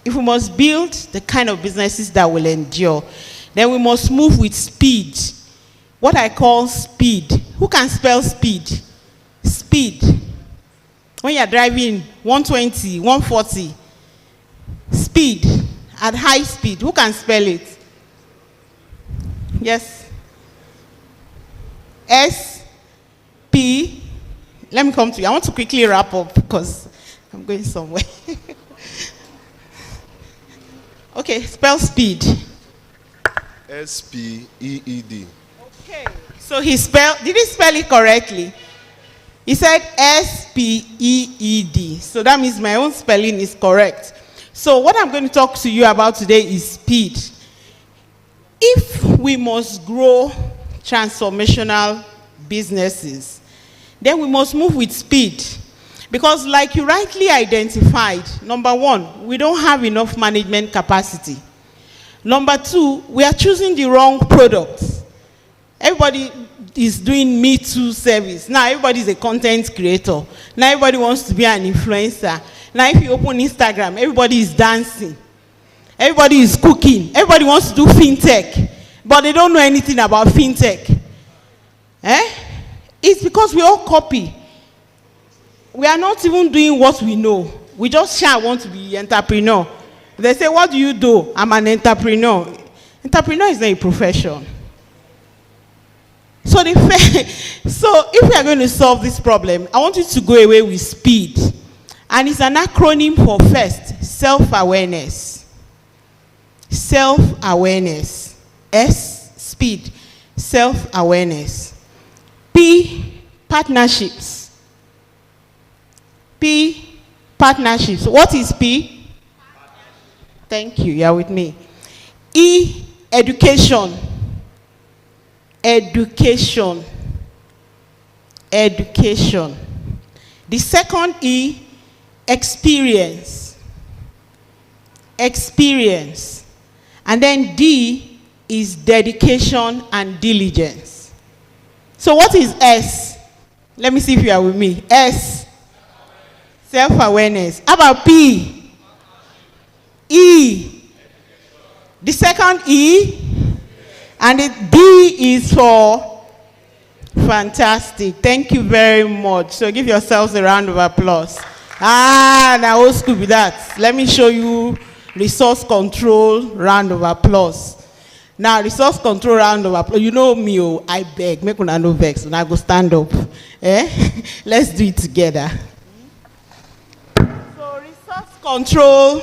if we must build the kind of businesses that will endure, then we must move with speed. What I call speed. Who can spell speed? Speed. When you're driving 120, 140, speed, at high speed. Who can spell it? Yes. S-P. Let me come to you. I want to quickly wrap up because I'm going somewhere. Okay, spell speed. S-P-E-E-D. Okay, so did he spell it correctly? He said S-P-E-E-D. So that means my own spelling is correct. So what I'm going to talk to you about today is speed. If we must grow transformational businesses, then we must move with speed. Because like you rightly identified, number one, we don't have enough management capacity. Number two, we are choosing the wrong products. Everybody is doing Me Too service. Now everybody is a content creator. Now everybody wants to be an influencer. Now if you open Instagram, everybody is dancing. Everybody is cooking. Everybody wants to do fintech. But they don't know anything about fintech. It's because we all copy. We are not even doing what we know. We just want to be entrepreneur. They say, what do you do? I'm an entrepreneur. Entrepreneur is not a profession. So if we are going to solve this problem, I want you to go away with speed. And it's an acronym for first, self-awareness. Self-awareness. S, speed. Self-awareness. P, partnerships. P, partnerships. What is P? Thank you, you are with me. E, education. Education. Education. The second E, experience. Experience. And then D is dedication and diligence. So what is S? Let me see if you are with me. S, self-awareness. How about P? E, The second E, and the D is for fantastic. Thank you very much. So give yourselves a round of applause. Now old school with that. Let me show you resource control round of applause. Now resource control round of applause. You know me, I beg, make una no vex, and I go stand up. Let's do it together. So resource control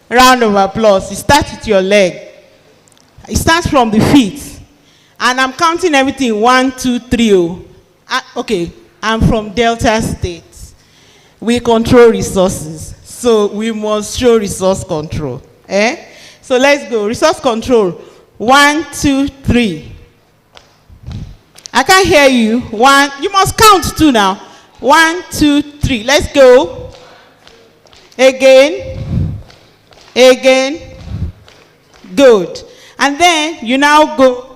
round of applause. You start with your leg. It starts from the feet. And I'm counting everything. 1, 2, 3. Okay, I'm from Delta State. We control resources. So we must show resource control. So let's go. Resource control. 1, 2, 3. I can't hear you. 1. You must count 2 now. 1, 2, 3. Let's go. Again. Again. Good. And then you now go.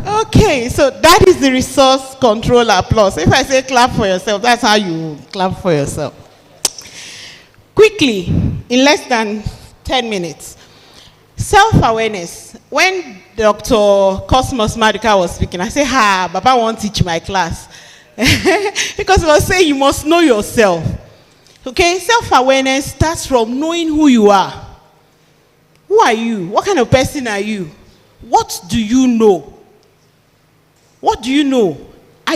Okay, so that is the resource control applause. If I say clap for yourself, that's how you clap for yourself. Quickly, in less than 10 minutes, self-awareness. When Dr. Cosmos Maduka was speaking, I said, Baba won't teach my class. Because he was saying you must know yourself. Okay, self-awareness starts from knowing who you are. Who are you? What kind of person are you? What do you know? What do you know? Are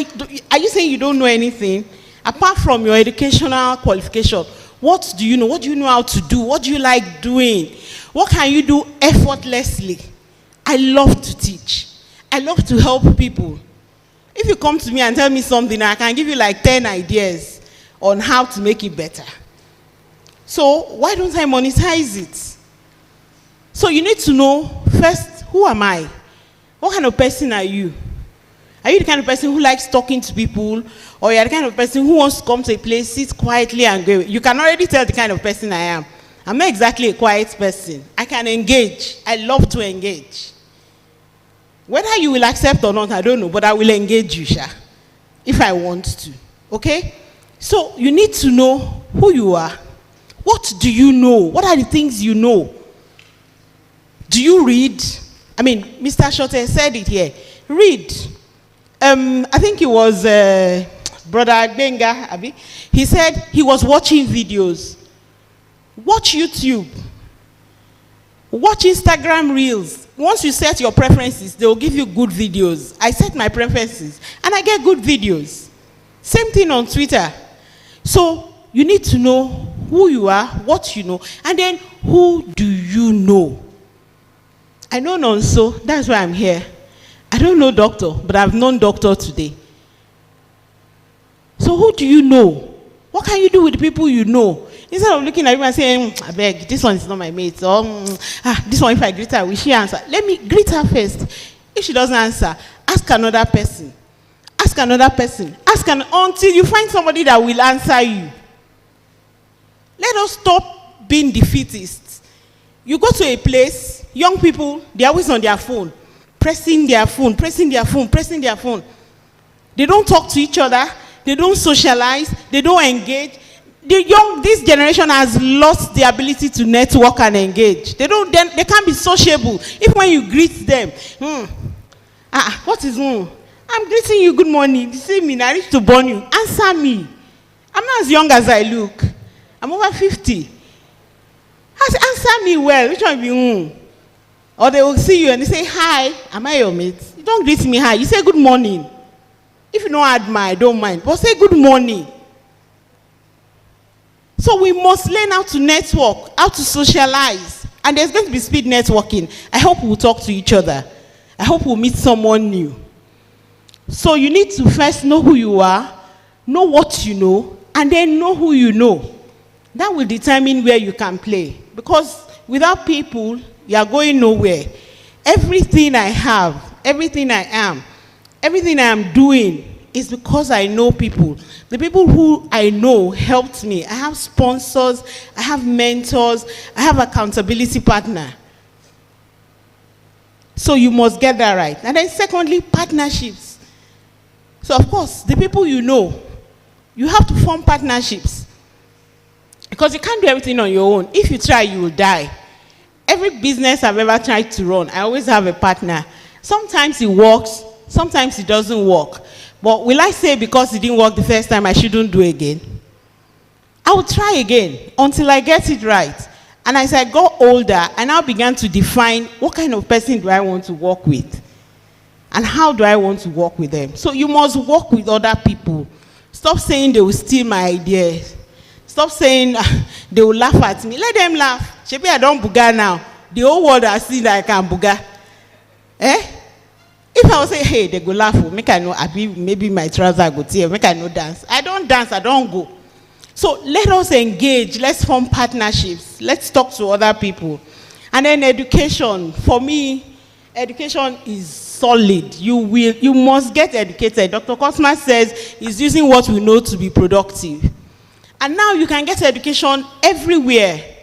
you saying you don't know anything? Apart from your educational qualification, what do you know? What do you know how to do? What do you like doing? What can you do effortlessly? I love to teach. I love to help people. If you come to me and tell me something, I can give you like 10 ideas on how to make it better. So why don't I monetize it? So you need to know, first, who am I? What kind of person are you? Are you the kind of person who likes talking to people? Or you're the kind of person who wants to come to a place, sit quietly and go? You can already tell the kind of person I am. I'm not exactly a quiet person. I can engage. I love to engage. Whether you will accept or not, I don't know, but I will engage you, Sha, if I want to. Okay? So you need to know who you are. What do you know? What are the things you know? Do you read? I mean, Mr. Shote said it here. Read. I think it was Brother Benga, Abi. He said he was watching videos. Watch YouTube. Watch Instagram Reels. Once you set your preferences, they will give you good videos. I set my preferences, and I get good videos. Same thing on Twitter. So you need to know who you are, what you know, and then who do you know? I know Nonso, that's why I'm here. I don't know Doctor, but I've known Doctor today. So who do you know? What can you do with the people you know? Instead of looking at you and saying, I beg, this one is not my mate. Or, this one, if I greet her, will she answer? Let me greet her first. If she doesn't answer, ask another person. Ask another person. Until you find somebody that will answer you. Let us stop being defeatists. You go to a place, young people, they're always on their phone. Pressing their phone. They don't talk to each other. They don't socialize. They don't engage. This generation has lost the ability to network and engage. They can't be sociable. If when you greet them, what is I'm greeting you, good morning. You see me, I reach to born you. Answer me. I'm not as young as I look. I'm over 50. Answer me well. Which one be Or they will see you and they say, hi, am I your mate? You don't greet me hi. You say good morning. If you don't admire, I don't mind. But say good morning. So we must learn how to network, how to socialize. And there's going to be speed networking. I hope we'll talk to each other. I hope we'll meet someone new. So you need to first know who you are, know what you know, and then know who you know. That will determine where you can play. Because without people, you are going nowhere. Everything I have, everything I am, everything I am doing is because I know people. The people who I know helped me. I have sponsors, I have mentors, I have accountability partner. So you must get that right. And then secondly, partnerships. So of course, the people you know, you have to form partnerships. Because you can't do everything on your own. If you try, you will die. Every business I've ever tried to run, I always have a partner. Sometimes it works, sometimes it doesn't work. But will I say because it didn't work the first time, I shouldn't do it again? I will try again until I get it right. And as I got older, I now began to define what kind of person do I want to work with? And how do I want to work with them? So you must work with other people. Stop saying they will steal my ideas. Stop saying they will laugh at me. Let them laugh. Maybe I don't booga now. The whole world has seen that I can booga. If I would say, hey, they go laugh, make I know, maybe my trouser go tear, make I know dance. I don't dance, I don't go. So let us engage, let's form partnerships, let's talk to other people. And then education, for me, education is solid. You must get educated. Dr. Cosma says he's using what we know to be productive. And now you can get education everywhere.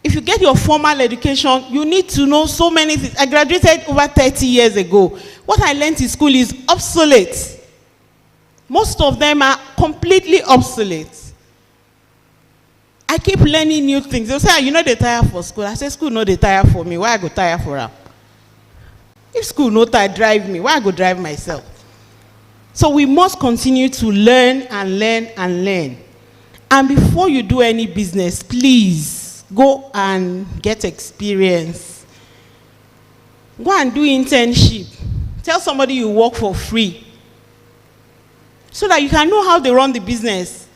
If you get your formal education, you need to know so many things. I graduated over 30 years ago. What I learned in school is obsolete. Most of them are completely obsolete. I keep learning new things. They'll say, you know they tire for school. I say, school no they tire for me. Why I go tire for them? If school no tire drive me, why I go drive myself? So we must continue to learn and learn and learn. And before you do any business, please go and get experience. Go and do internship. Tell somebody you work for free. So that you can know how they run the business.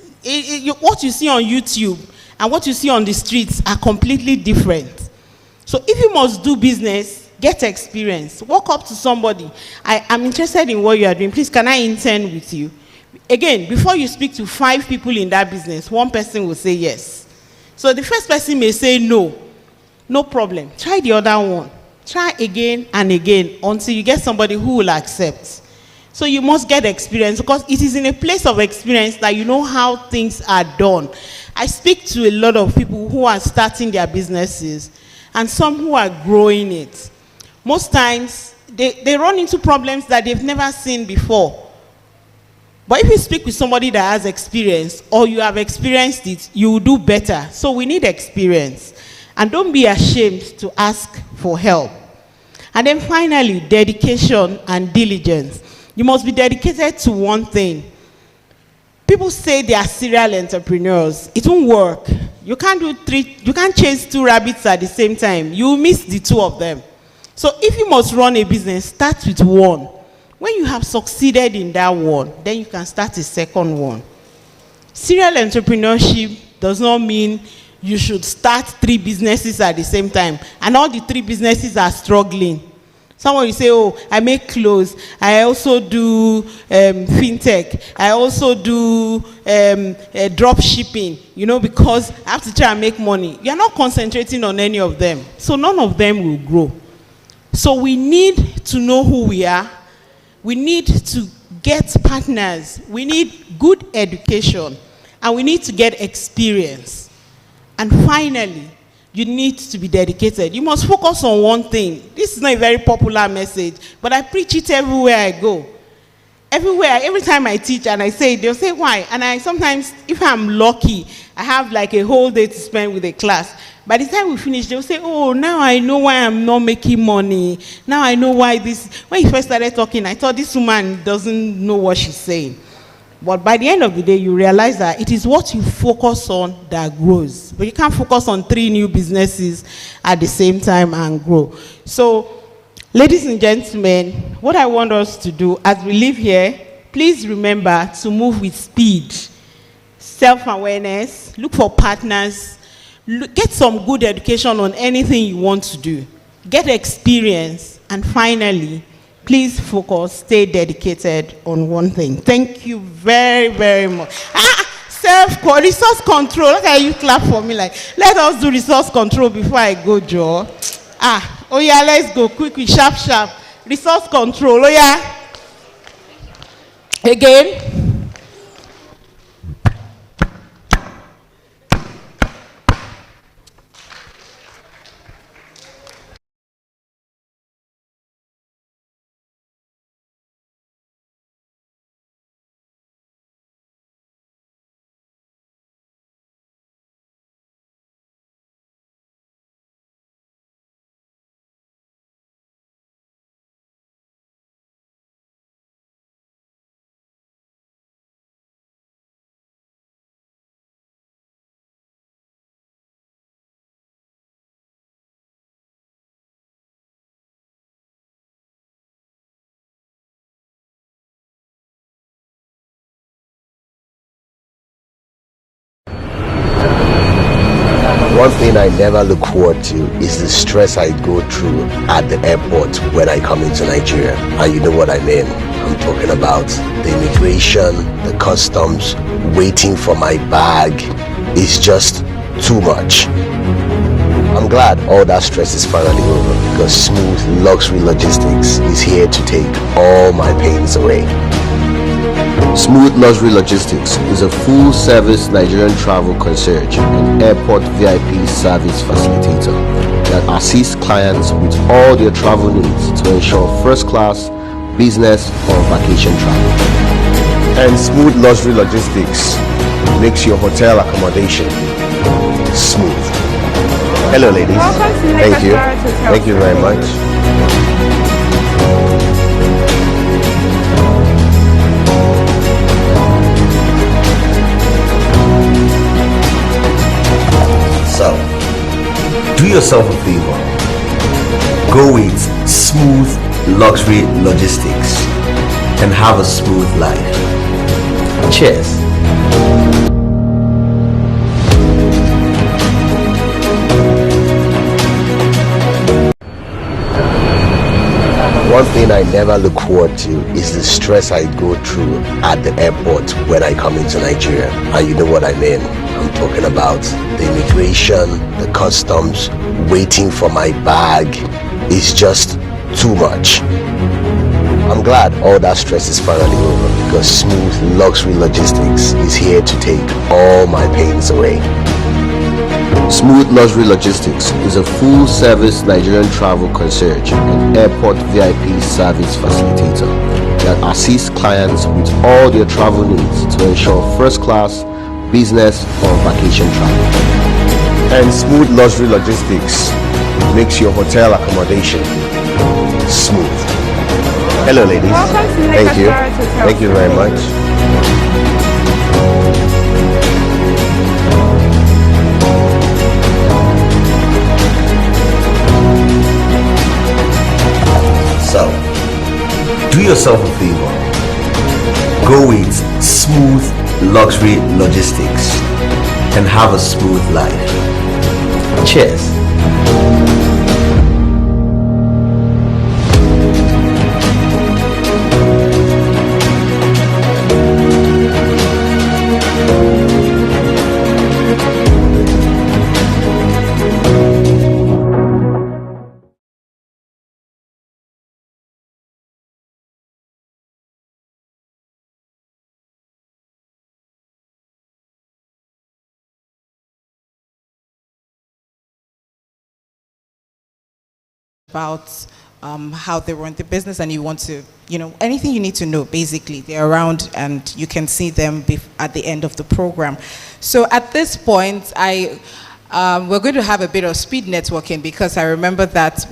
What you see on YouTube and what you see on the streets are completely different. So if you must do business, get experience. Walk up to somebody. I'm interested in what you are doing. Please, can I intern with you? Again, before you speak to 5 people in that business, 1 person will say yes. So the first person may say no. No problem. Try the other one. Try again and again until you get somebody who will accept. So you must get experience because it is in a place of experience that you know how things are done. I speak to a lot of people who are starting their businesses and some who are growing it. Most times, they run into problems that they've never seen before. But if you speak with somebody that has experience or you have experienced it, you will do better. So we need experience. And don't be ashamed to ask for help. And then finally, dedication and diligence. You must be dedicated to one thing. People say they are serial entrepreneurs. It won't work. You can't chase 2 rabbits at the same time. You will miss the 2 of them. So if you must run a business, start with one. When you have succeeded in that one, then you can start a second one. Serial entrepreneurship does not mean you should start 3 businesses at the same time, and all the 3 businesses are struggling. Someone will say, oh, I make clothes, I also do fintech, I also do drop shipping, because I have to try and make money. You're not concentrating on any of them, so none of them will grow. So we need to know who we are. We need to get partners. We need good education. And we need to get experience. And finally, you need to be dedicated. You must focus on one thing. This is not a very popular message, but I preach it everywhere I go. Everywhere, every time I teach and I say it, they'll say, why? And I sometimes, if I'm lucky, I have like a whole day to spend with a class. By the time we finish, they'll say, oh, now I know why I'm not making money. Now I know why this. When you first started talking, I thought this woman doesn't know what she's saying. But by the end of the day, you realize that it is what you focus on that grows. But you can't focus on 3 new businesses at the same time and grow. So, ladies and gentlemen, what I want us to do as we leave here, please remember to move with speed, self-awareness, look for partners, get some good education on anything you want to do, get experience, and finally, please focus, stay dedicated on one thing. Thank you very, very much. Resource control. Look at you clap for me like, let us do resource control before I go, Joe. Oh yeah, let's go quick, sharp, sharp. Resource control, oh yeah. Again. One thing I never look forward to is the stress I go through at the airport when I come into Nigeria. And you know what I mean. I'm talking about the immigration, the customs, waiting for my bag. Is just too much. I'm glad all that stress is finally over because Smooth Luxury Logistics is here to take all my pains away. Smooth Luxury Logistics is a full-service Nigerian travel concierge and airport VIP service facilitator that assists clients with all their travel needs to ensure first-class, business, or vacation travel. And Smooth Luxury Logistics makes your hotel accommodation smooth. Hello, ladies. Thank you. Thank you very much. So, do yourself a favor. Go with Smooth Luxury Logistics and have a smooth life. Cheers. One thing I never look forward to is the stress I go through at the airport when I come into Nigeria. And you know what I mean. I'm talking about the immigration, the customs, waiting for my bag. Is just too much. I'm glad all that stress is finally over because Smooth Luxury Logistics is here to take all my pains away. Smooth Luxury Logistics is a full-service Nigerian travel concierge and airport VIP service facilitator that assists clients with all their travel needs to ensure first-class, business, or vacation travel. And Smooth Luxury Logistics makes your hotel accommodation smooth. Hello, ladies. Thank you. Thank you very much. So, do yourself a favor. Go with Smooth Luxury Logistics and have a smooth life. Cheers. About how they run the business, and you want to, anything you need to know, basically. They're around and you can see them at the end of the program. So at this point, we're going to have a bit of speed networking because I remember that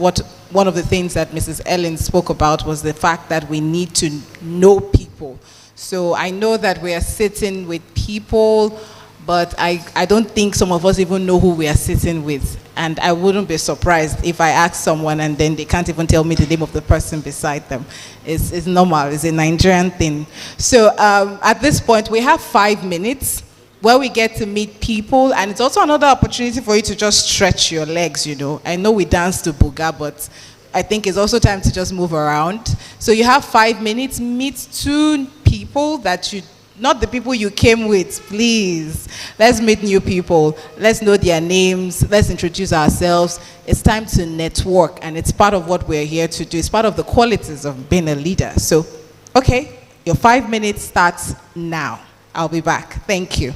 one of the things that Mrs. Ellen spoke about was the fact that we need to know people. So I know that we are sitting with people, but I don't think some of us even know who we are sitting with. And I wouldn't be surprised if I ask someone and then they can't even tell me the name of the person beside them. It's normal, it's a Nigerian thing. So at this point, we have 5 minutes where we get to meet people, and it's also another opportunity for you to just stretch your legs, I know we dance to Buga, but I think it's also time to just move around. So you have 5 minutes. Meet 2 people that you, not the people you came with, please. Let's meet new people. Let's know their names. Let's introduce ourselves. It's time to network, and it's part of what we're here to do. It's part of the qualities of being a leader. So, okay, your 5 minutes starts now. I'll be back. Thank you.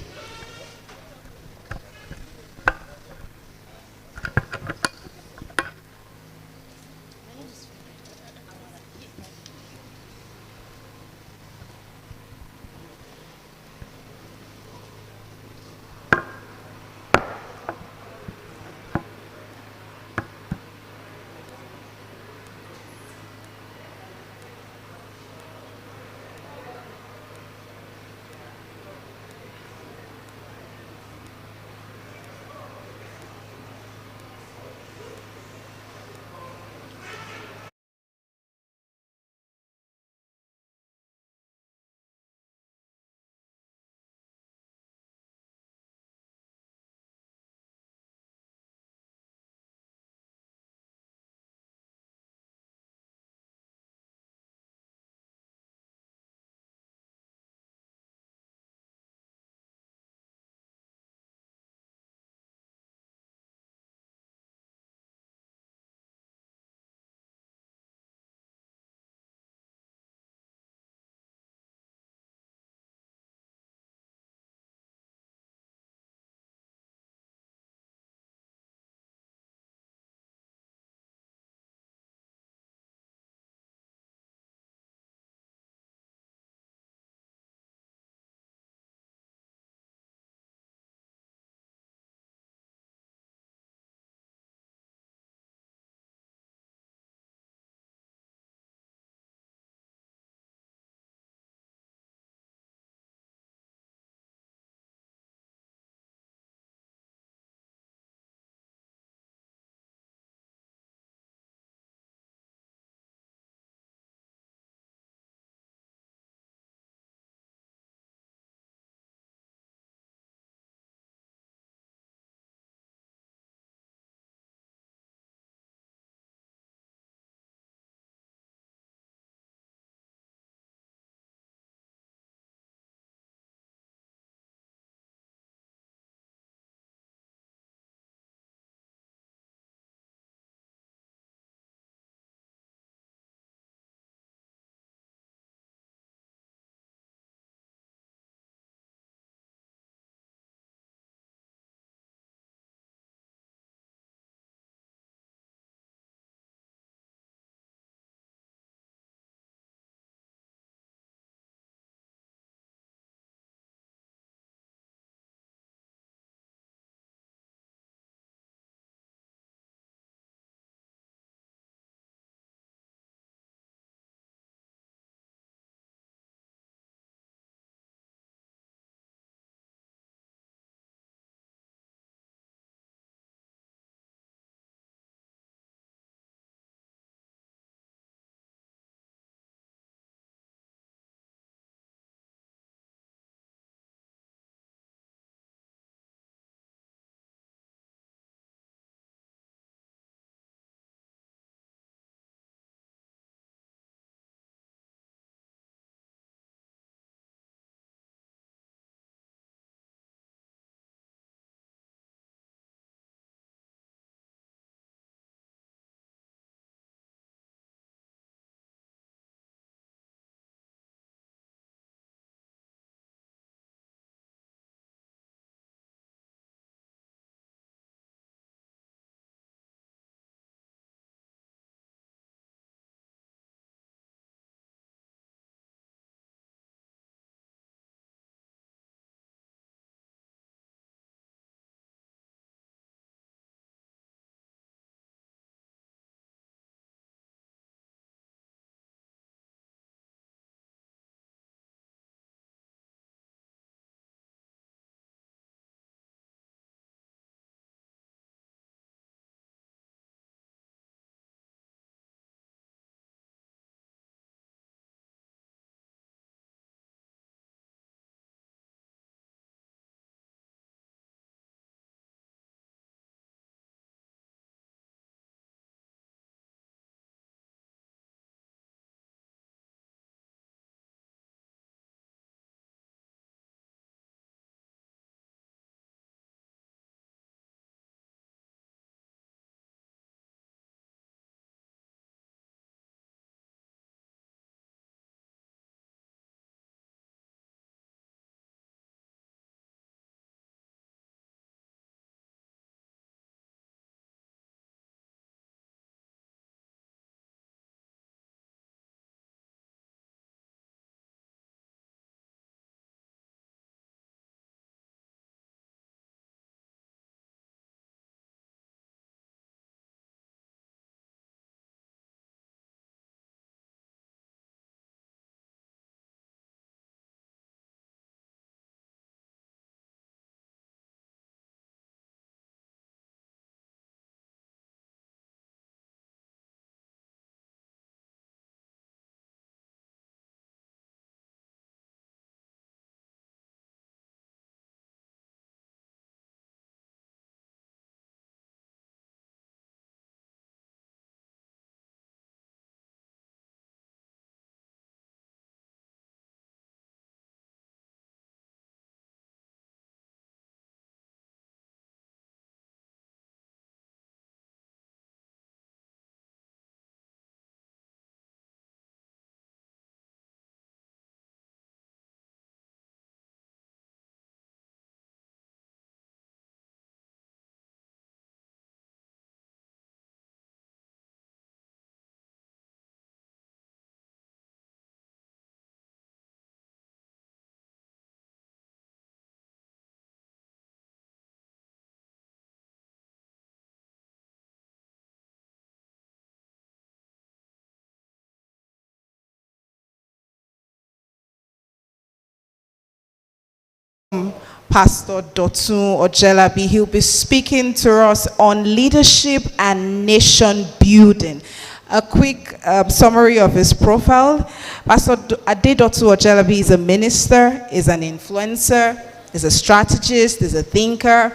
Pastor Dotun Ojelabi. He'll be speaking to us on leadership and nation building. A quick summary of his profile. Pastor Dotun Ojelabi is a minister, is an influencer, is a strategist, is a thinker,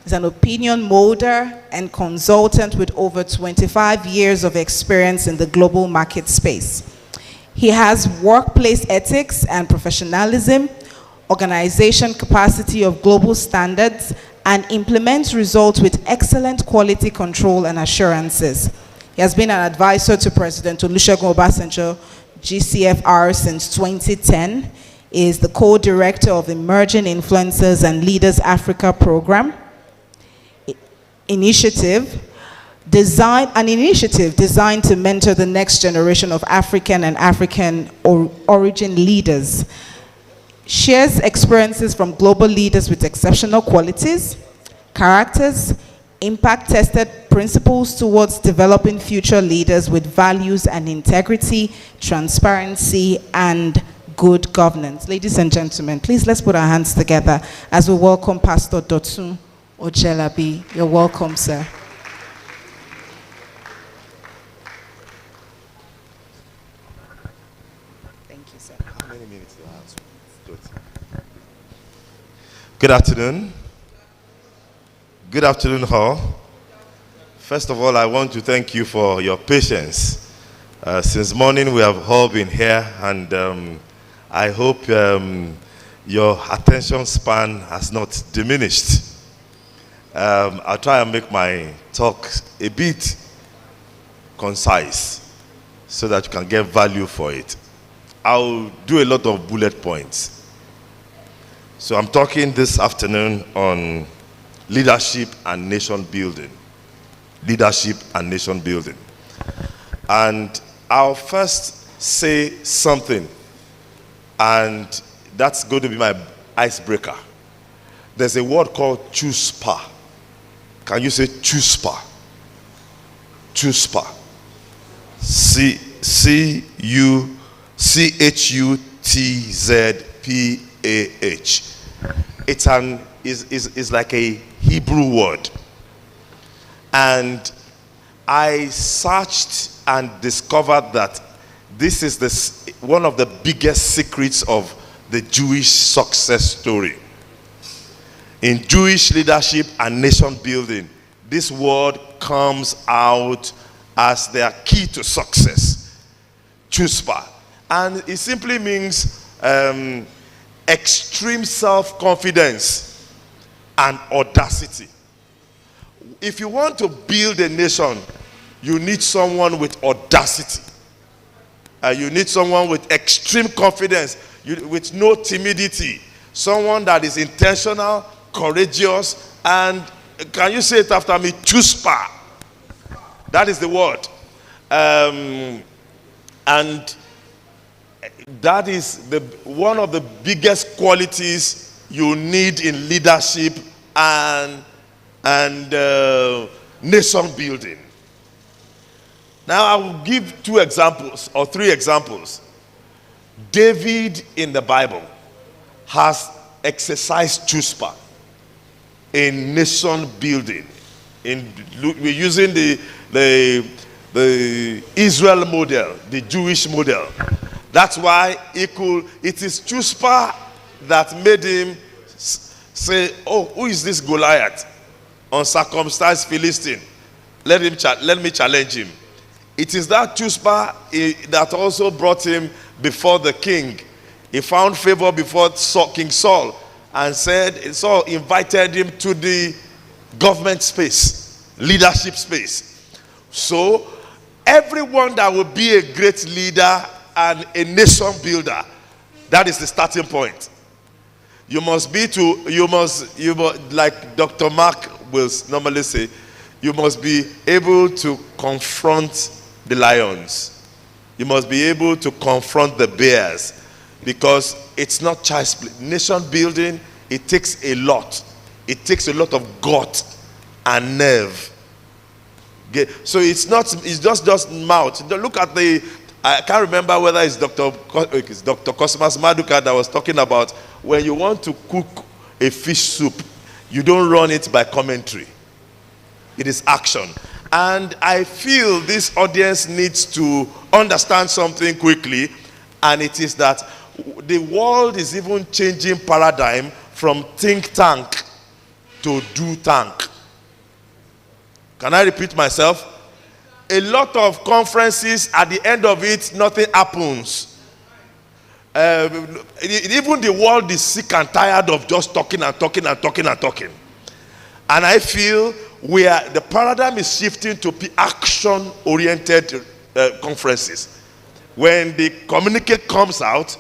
is an opinion molder and consultant with over 25 years of experience in the global market space. He has workplace ethics and professionalism, organization capacity of global standards, and implements results with excellent quality control and assurances. He has been an advisor to President Olusegun Obasanjo, GCFR, since 2010. He is the co-director of Emerging Influencers and Leaders Africa program. An initiative designed to mentor the next generation of African and African origin leaders. Shares experiences from global leaders with exceptional qualities, characters, impact-tested principles towards developing future leaders with values and integrity, transparency, and good governance. Ladies and gentlemen, please let's put our hands together as we welcome Pastor Dotun Ojelabi. You're welcome, sir. Thank you, sir. How many minutes do I have? Good afternoon. Good afternoon, all. First of all, I want to thank you for your patience. Since morning, we have all been here, and I hope your attention span has not diminished. I'll try and make my talk a bit concise so that you can get value for it. I'll do a lot of bullet points. So I'm talking this afternoon on leadership and nation building. Leadership and nation building. And I'll first say something, and that's going to be my icebreaker. There's a word called CHUSPA. Can you say CHUSPA? CHUSPA. C-U-C-H-U-T-Z-P-A-H. It's like a Hebrew word. And I searched and discovered that this is one of the biggest secrets of the Jewish success story. In Jewish leadership and nation building, this word comes out as their key to success. Chuspa. And it simply means extreme self-confidence and audacity. If you want to build a nation, you need someone with audacity. You need someone with extreme confidence, with no timidity. Someone that is intentional, courageous, and can you say it after me? Chuspa. That is the word. And that is one of the biggest qualities you need in leadership and nation building. Now I will give 2 examples or 3 examples. David in the Bible has exercised chuspa in nation building. We're using the Israel model, the Jewish model. That's why it is chuspa that made him say, oh, who is this Goliath? Uncircumcised Philistine. Let me challenge him. It is that chuspa that also brought him before the king. He found favor before King Saul, and Saul invited him to the government space, leadership space. So everyone that will be a great leader and a nation builder, that is the starting point. You must like Dr. Mark will normally say, you must be able to confront the lions. You must be able to confront the bears, because it's not child's play. Nation building, it takes a lot. It takes a lot of gut and nerve. So it's just mouth. Look at I can't remember whether it's Dr. Cosmas Maduka that was talking about when you want to cook a fish soup, you don't run it by commentary. It is action. And I feel this audience needs to understand something quickly, and it is that the world is even changing paradigm from think tank to do tank. Can I repeat myself? A lot of conferences, at the end of it, nothing happens. Even the world is sick and tired of just talking and talking and talking and talking. And I feel the paradigm is shifting to action-oriented conferences. When the communique comes out,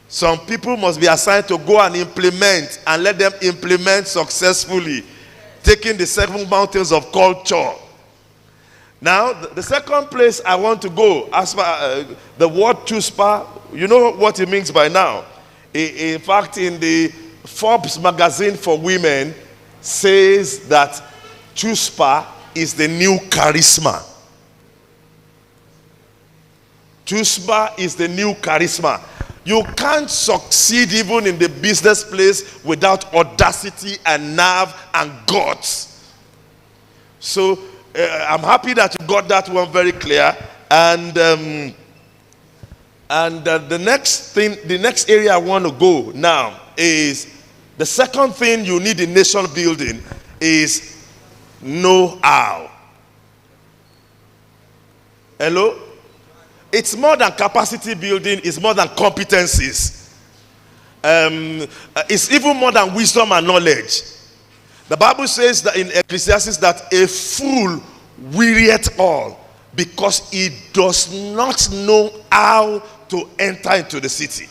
some people must be assigned to go and implement, and let them implement successfully, taking the 7 mountains of culture. Now, the second place I want to go, as far the word CHUSPA, you know what it means by now. In fact, in the Forbes magazine for women, says that CHUSPA is the new charisma. CHUSPA is the new charisma. You can't succeed even in the business place without audacity and nerve and guts. So I'm happy that you got that one very clear. And the next area I want to go now is the second thing you need in nation building is know-how. Hello? It's more than capacity building, it's more than competencies. It's even more than wisdom and knowledge. The Bible says that in Ecclesiastes that a fool wearieth all because he does not know how to enter into the city.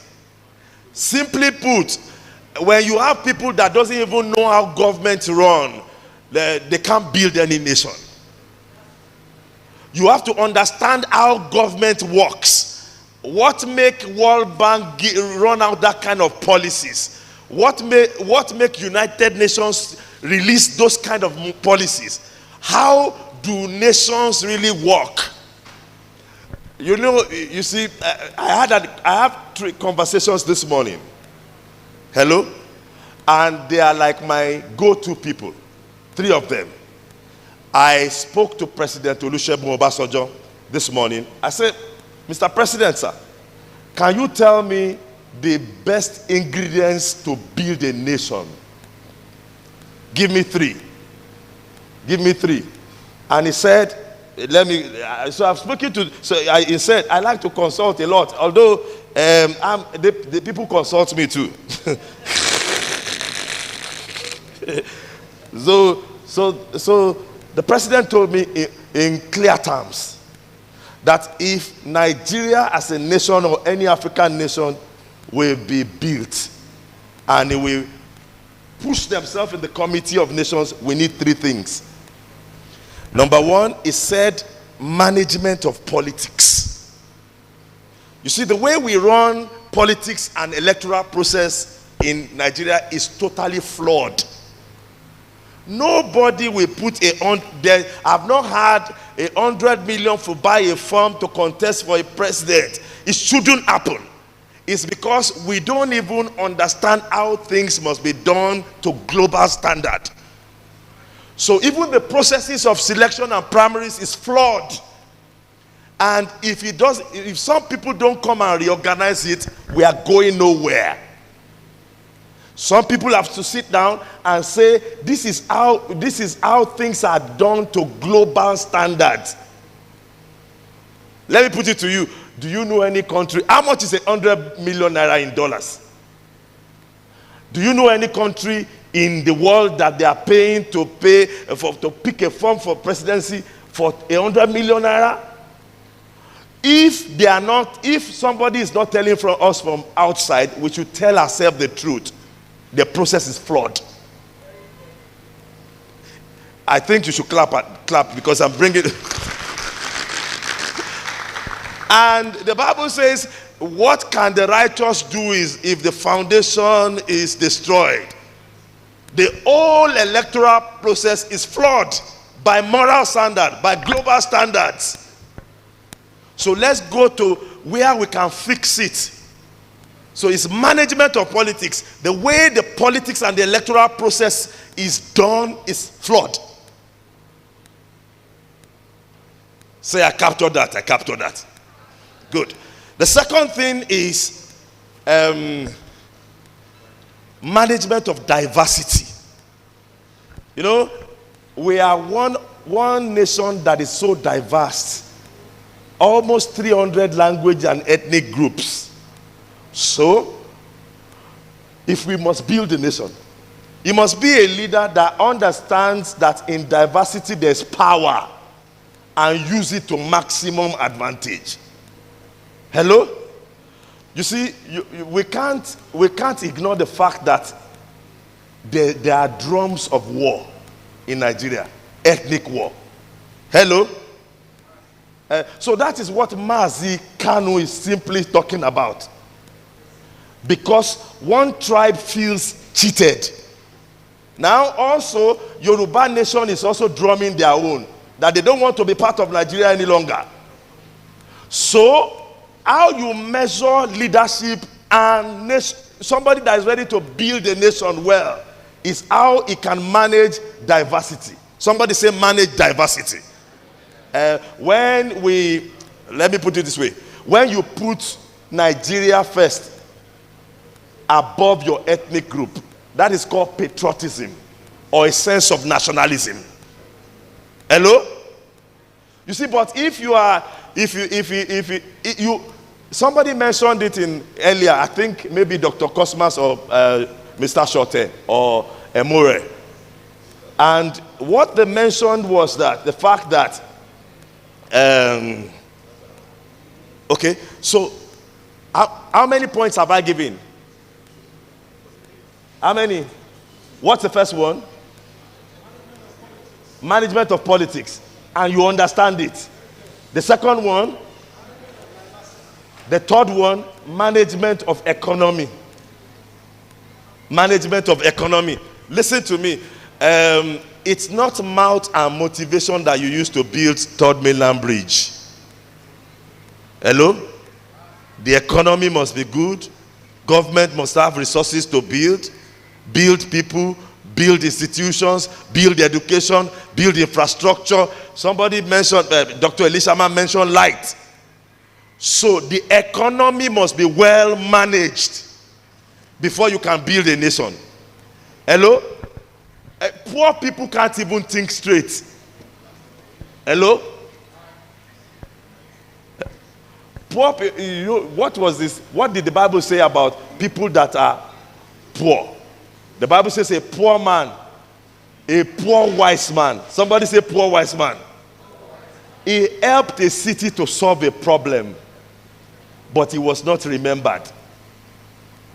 Simply put, when you have people that doesn't even know how government run, they can't build any nation. You have to understand how government works. What make World Bank run out that kind of policies? What make United Nations release those kind of policies? How do nations really work? You know, you see, I have 3 conversations this morning. Hello? And they are like my go-to people. 3 of them. I spoke to President Olusegun Obasanjo this morning. I said, Mr. President, sir, can you tell me the best ingredients to build a nation? Give me 3. Give me 3. And he said, so I've spoken to, he said, I like to consult a lot, although the people consult me too. So the president told me in clear terms that if Nigeria as a nation or any African nation will be built and it will push themselves in the Committee of Nations, we need 3 things. Number 1, he said management of politics. You see, the way we run politics and electoral process in Nigeria is totally flawed. Nobody will put I've not had 100 million to buy a farm to contest for a president. It shouldn't happen. It's because we don't even understand how things must be done to global standard. So even the processes of selection and primaries is flawed. And if some people don't come and reorganize it, we are going nowhere. Some people have to sit down and say, this is how things are done to global standards. Let me put it to you. Do you know any country? How much is 100 million naira in dollars? Do you know any country in the world that they are paying to pick a form for presidency for 100 million naira? If somebody is not telling us from outside, we should tell ourselves the truth. The process is flawed. I think you should clap because I'm bringing it. And the Bible says, what can the righteous do is if the foundation is destroyed? The whole electoral process is flawed by moral standard, by global standards. So let's go to where we can fix it So it's management of politics. The way the politics and the electoral process is done is flawed. Say, I captured that, I captured that. Good. The second thing is management of diversity. You know, we are one nation that is so diverse. Almost 300 language and ethnic groups. So, if we must build a nation, you must be a leader that understands that in diversity there's power and use it to maximum advantage. Hello? You see, we can't ignore the fact that there are drums of war in Nigeria, ethnic war. Hello? So that is what Mazi Kanu is simply talking about. Because one tribe feels cheated. Now also, Yoruba nation is also drumming their own, that they don't want to be part of Nigeria any longer. So, how you measure leadership and somebody that is ready to build a nation well is how he can manage diversity. Somebody say manage diversity. Let me put it this way. When you put Nigeria first above your ethnic group, that is called patriotism or a sense of nationalism. Hello? You see, but if you somebody mentioned it in earlier, I think maybe Dr. Cosmas or Mr. Shorte or Emore. And what they mentioned was that the fact that okay, so how many points have I given? How many? What's the first one? Management of politics. And you understand it. The second one? The third one? Management of economy. Management of economy. Listen to me. It's not mouth and motivation that you use to build Third Mainland Bridge. Hello? The economy must be good. Government must have resources to build people, build institutions, build education, build infrastructure. Somebody mentioned, Dr. Elishama mentioned light. So the economy must be well managed before you can build a nation. Hello? Poor people can't even think straight. Hello? Poor people, you know, what was this? What did the Bible say about people that are poor? The Bible says a poor man, a poor wise man. Somebody say poor wise man. He helped a city to solve a problem, but he was not remembered.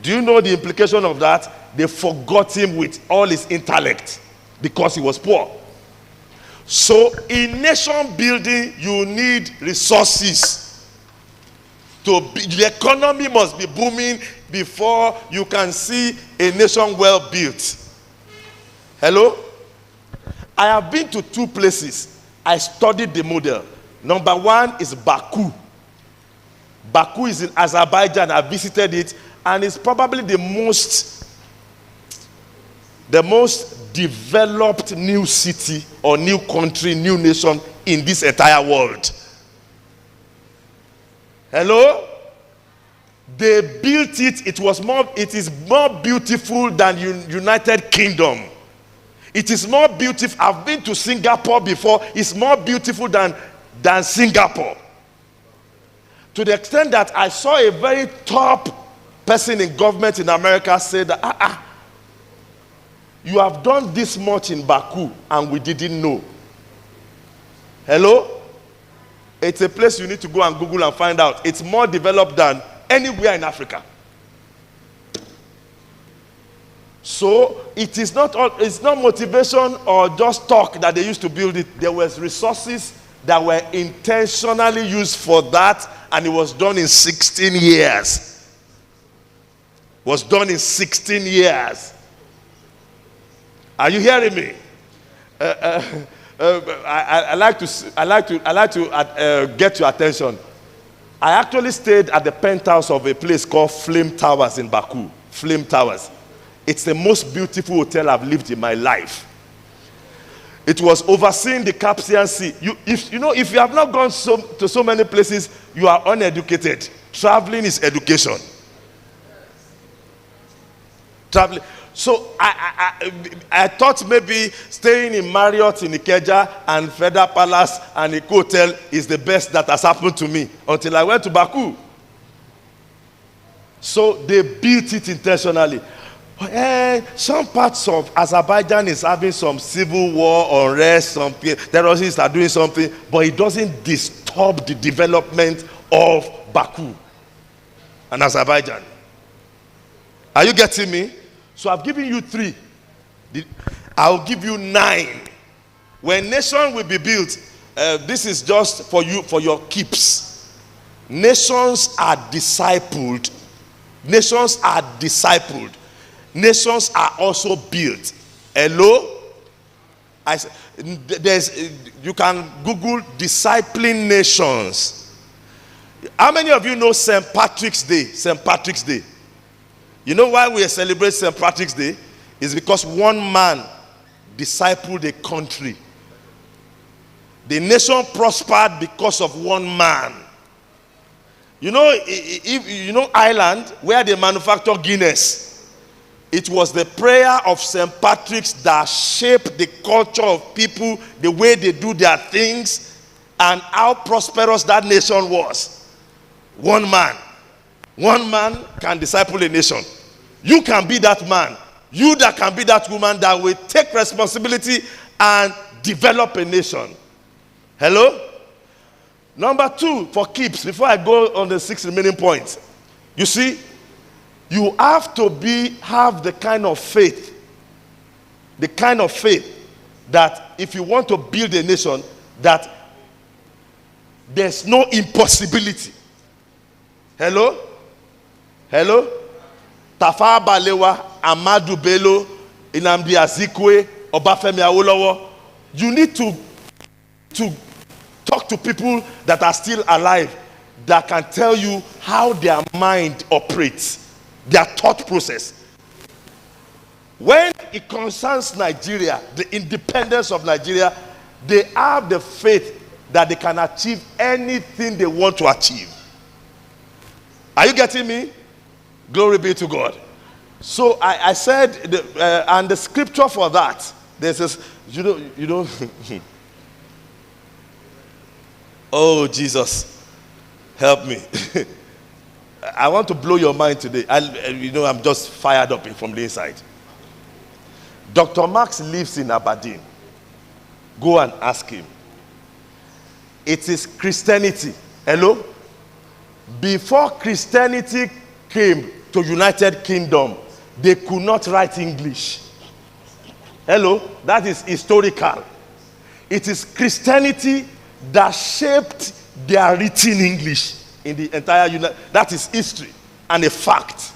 Do you know the implication of that? They forgot him with all his intellect because he was poor. So in nation building, you need resources. The economy must be booming before you can see a nation well built. Hello? I have been to two places. I studied the model. Number one is Baku. Baku is in Azerbaijan. I visited it, and it's probably the most developed new city or new country, new nation in this entire world. Hello? They built it. It is more beautiful than United Kingdom. It is more beautiful. I've been to Singapore before. It's more beautiful than Singapore. To the extent that I saw a very top person in government in America say that, you have done this much in Baku and we didn't know. Hello? It's a place you need to go and Google and find out. It's more developed than anywhere in Africa. So it's not motivation or just talk that they used to build it. There was resources that were intentionally used for that, and it was done in 16 years. Was done in 16 years. Are you hearing me? I like to get your attention. I actually stayed at the penthouse of a place called Flame Towers in Baku. Flame Towers. It's the most beautiful hotel I've lived in my life. It was overseeing the Caspian Sea. If you have not gone to so many places, you are uneducated. Traveling is education. Traveling. So I thought maybe staying in Marriott in Ikeja and Federal Palace and Eko Hotel is the best that has happened to me until I went to Baku. So they built it intentionally. Some parts of Azerbaijan is having some civil war, unrest, some terrorists are doing something, but it doesn't disturb the development of Baku and Azerbaijan. Are you getting me? So I've given you 3. I'll give you 9. When nation will be built, this is just for you, for your keeps. Nations are discipled. Nations are discipled. Nations are also built. Hello? You can Google discipling nations. How many of you know St. Patrick's Day? St. Patrick's Day. You know why we celebrate St. Patrick's Day? It's because one man discipled a country. The nation prospered because of one man. You know Ireland, where they manufacture Guinness. It was the prayer of St. Patrick's that shaped the culture of people, the way they do their things, and how prosperous that nation was. One man. One man can disciple a nation. You can be that man. You that can be that woman that will take responsibility and develop a nation. Hello? Number 2, for keeps, before I go on the 6 remaining points. You see, you have to have the kind of faith that if you want to build a nation, that there's no impossibility. Hello? Hello? Tafawa Balewa, Amadu Bello, Nnamdi Azikiwe, Obafemi Awolowo. You need to talk to people that are still alive that can tell you how their mind operates. Their thought process. When it concerns Nigeria, the independence of Nigeria, they have the faith that they can achieve anything they want to achieve. Are you getting me? Glory be to God. So I said, and the scripture for that, there's this, oh Jesus, help me. I want to blow your mind today. I'm just fired up from the inside. Dr. Marx lives in Aberdeen. Go and ask him. It is Christianity. Hello? Before Christianity came to United Kingdom, they could not write English. Hello? That is historical. It is Christianity that shaped their written English in the entire that is history and a fact.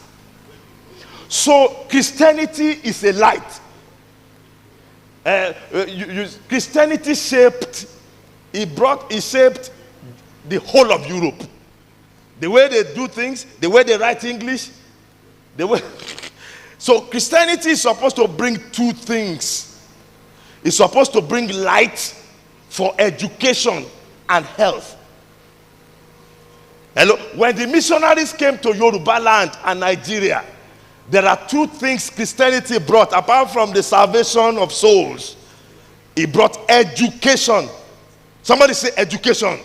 So Christianity is a light. Christianity shaped the whole of Europe. The way they do things, the way they write English, so Christianity is supposed to bring 2 things. It's supposed to bring light for education and health. Hello? When the missionaries came to Yoruba land and Nigeria, there are 2 things Christianity brought, apart from the salvation of souls. It brought education. Somebody say education.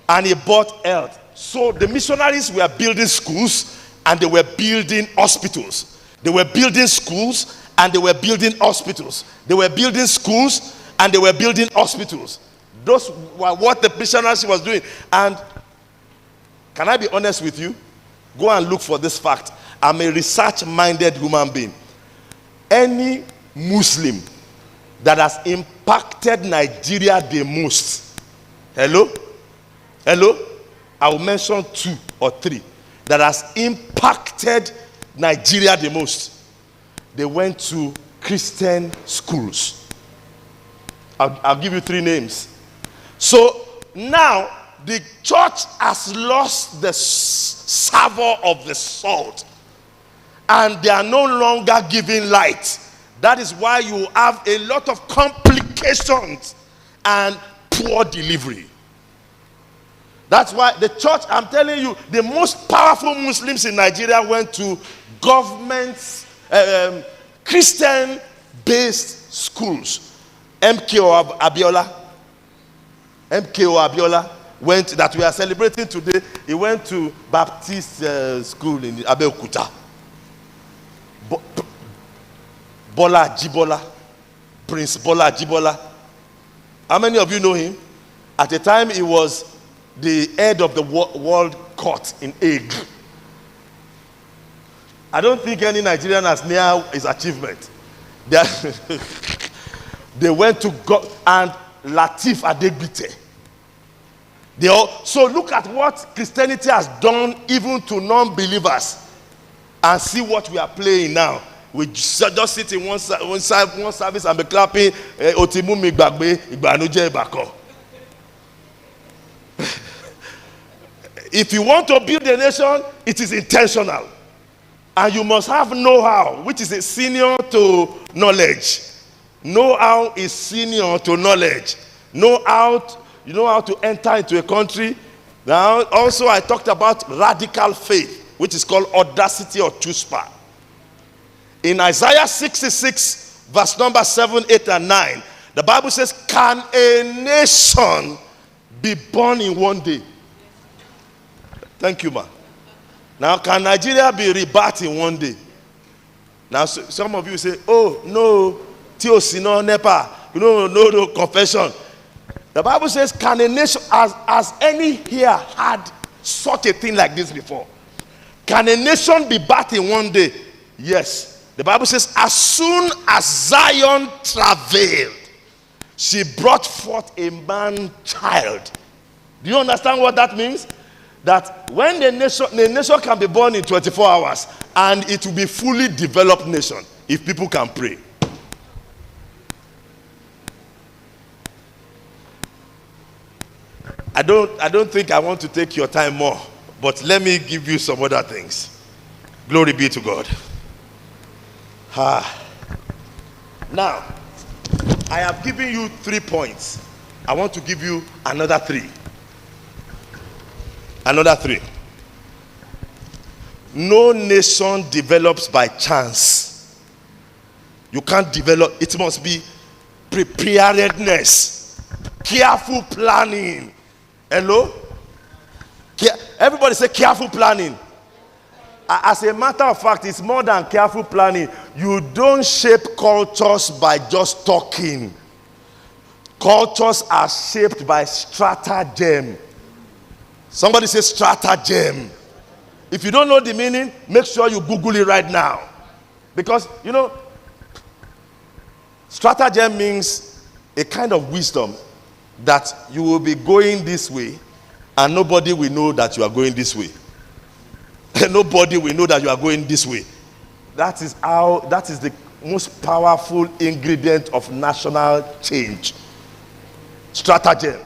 And it brought health. So the missionaries were building schools and they were building hospitals. They were building schools and they were building hospitals. They were building schools and they were building hospitals. Those were what the missionaries was doing. And can I be honest with you? Go and look for this fact. I'm a research-minded human being. Any Muslim that has impacted Nigeria the most, hello? I will mention 2 or 3 that has impacted Nigeria the most. They went to Christian schools. I'll give you 3 names. So now, the church has lost the savor of the salt, and they are no longer giving light. That is why you have a lot of complications and poor delivery. That's why the church, I'm telling you, the most powerful Muslims in Nigeria went to government, Christian-based schools. MKO Abiola went, that we are celebrating today, he went to Baptist school in Abeokuta. Bola Jibola, Prince Bola Jibola. How many of you know him? At the time, he was the head of the World Court in Hague. I don't think any Nigerian has near his achievement. They went to God, and Latif Adegbite. So look at what Christianity has done even to non-believers, and see what we are playing now. We just sit in one service and be clapping. Otimumi Gbagbe Igbanuje Bako. If you want to build a nation, it is intentional. And you must have know-how, which is a senior to knowledge. Know-how is senior to knowledge. You know how to enter into a country. Now, also I talked about radical faith, which is called audacity or chutzpah. In Isaiah 66, verse number 7, 8, and 9, the Bible says, can a nation be born in one day? Thank you, ma. Now, can Nigeria be rebirthed in one day? Now, some of you say, oh, no, TOC, no, NEPA, no, confession. The Bible says, can a nation, has any here had such a thing like this before? Can a nation be birthed in one day? Yes. The Bible says, as soon as Zion travailed, she brought forth a man child. Do you understand what that means? That when the nation can be born in 24 hours, and it will be fully developed nation if people can pray. I don't think I want to take your time more, but let me give you some other things. Glory be to God. Now, I have given you 3 points. I want to give you another 3. Another 3. No nation develops by chance. You can't develop, it must be preparedness, careful planning. Hello? Everybody say careful planning. As a matter of fact, it's more than careful planning. You don't shape cultures by just talking. Cultures are shaped by stratagem. Somebody say stratagem. If you don't know the meaning, make sure you Google it right now. Because, stratagem means a kind of wisdom that you will be going this way and nobody will know that you are going this way. Nobody will know that you are going this way. That is the most powerful ingredient of national change. Stratagem.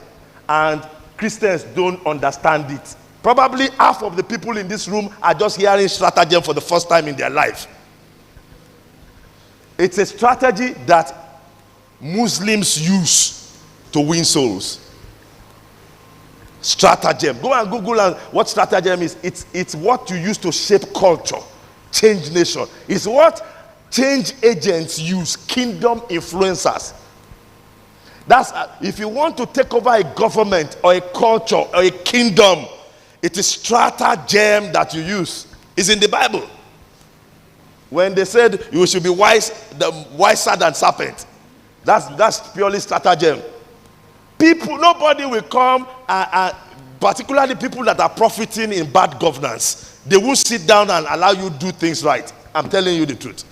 And Christians don't understand it. Probably half of the people in this room are just hearing stratagem for the first time in their life. It's a strategy that Muslims use to win souls. Stratagem. Go and Google what stratagem is. It's what you use to shape culture, change nation. It's what change agents use, kingdom influencers. That's if you want to take over a government or a culture or a kingdom, it is stratagem that you use. It's in the Bible. When they said you should be wiser than serpent, that's purely stratagem. Nobody will come, particularly people that are profiting in bad governance. They won't sit down and allow you to do things right. I'm telling you the truth.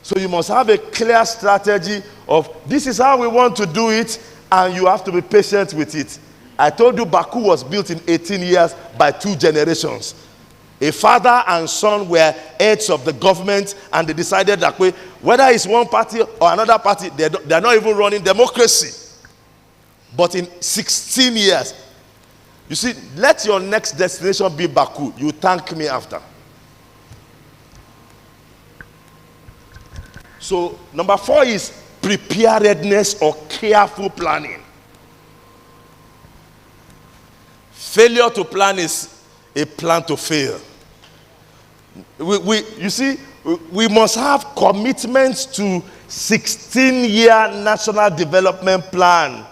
So you must have a clear strategy of this is how we want to do it, and you have to be patient with it. I told you Baku was built in 18 years by 2 generations. A father and son were heads of the government, and they decided that way, whether it's one party or another party, they're not even running democracy. But in 16 years, You see, let your next destination be Baku. You thank me after. So, number 4 is preparedness or careful planning. Failure to plan is a plan to fail. You see, we must have commitments to 16-year national development plan.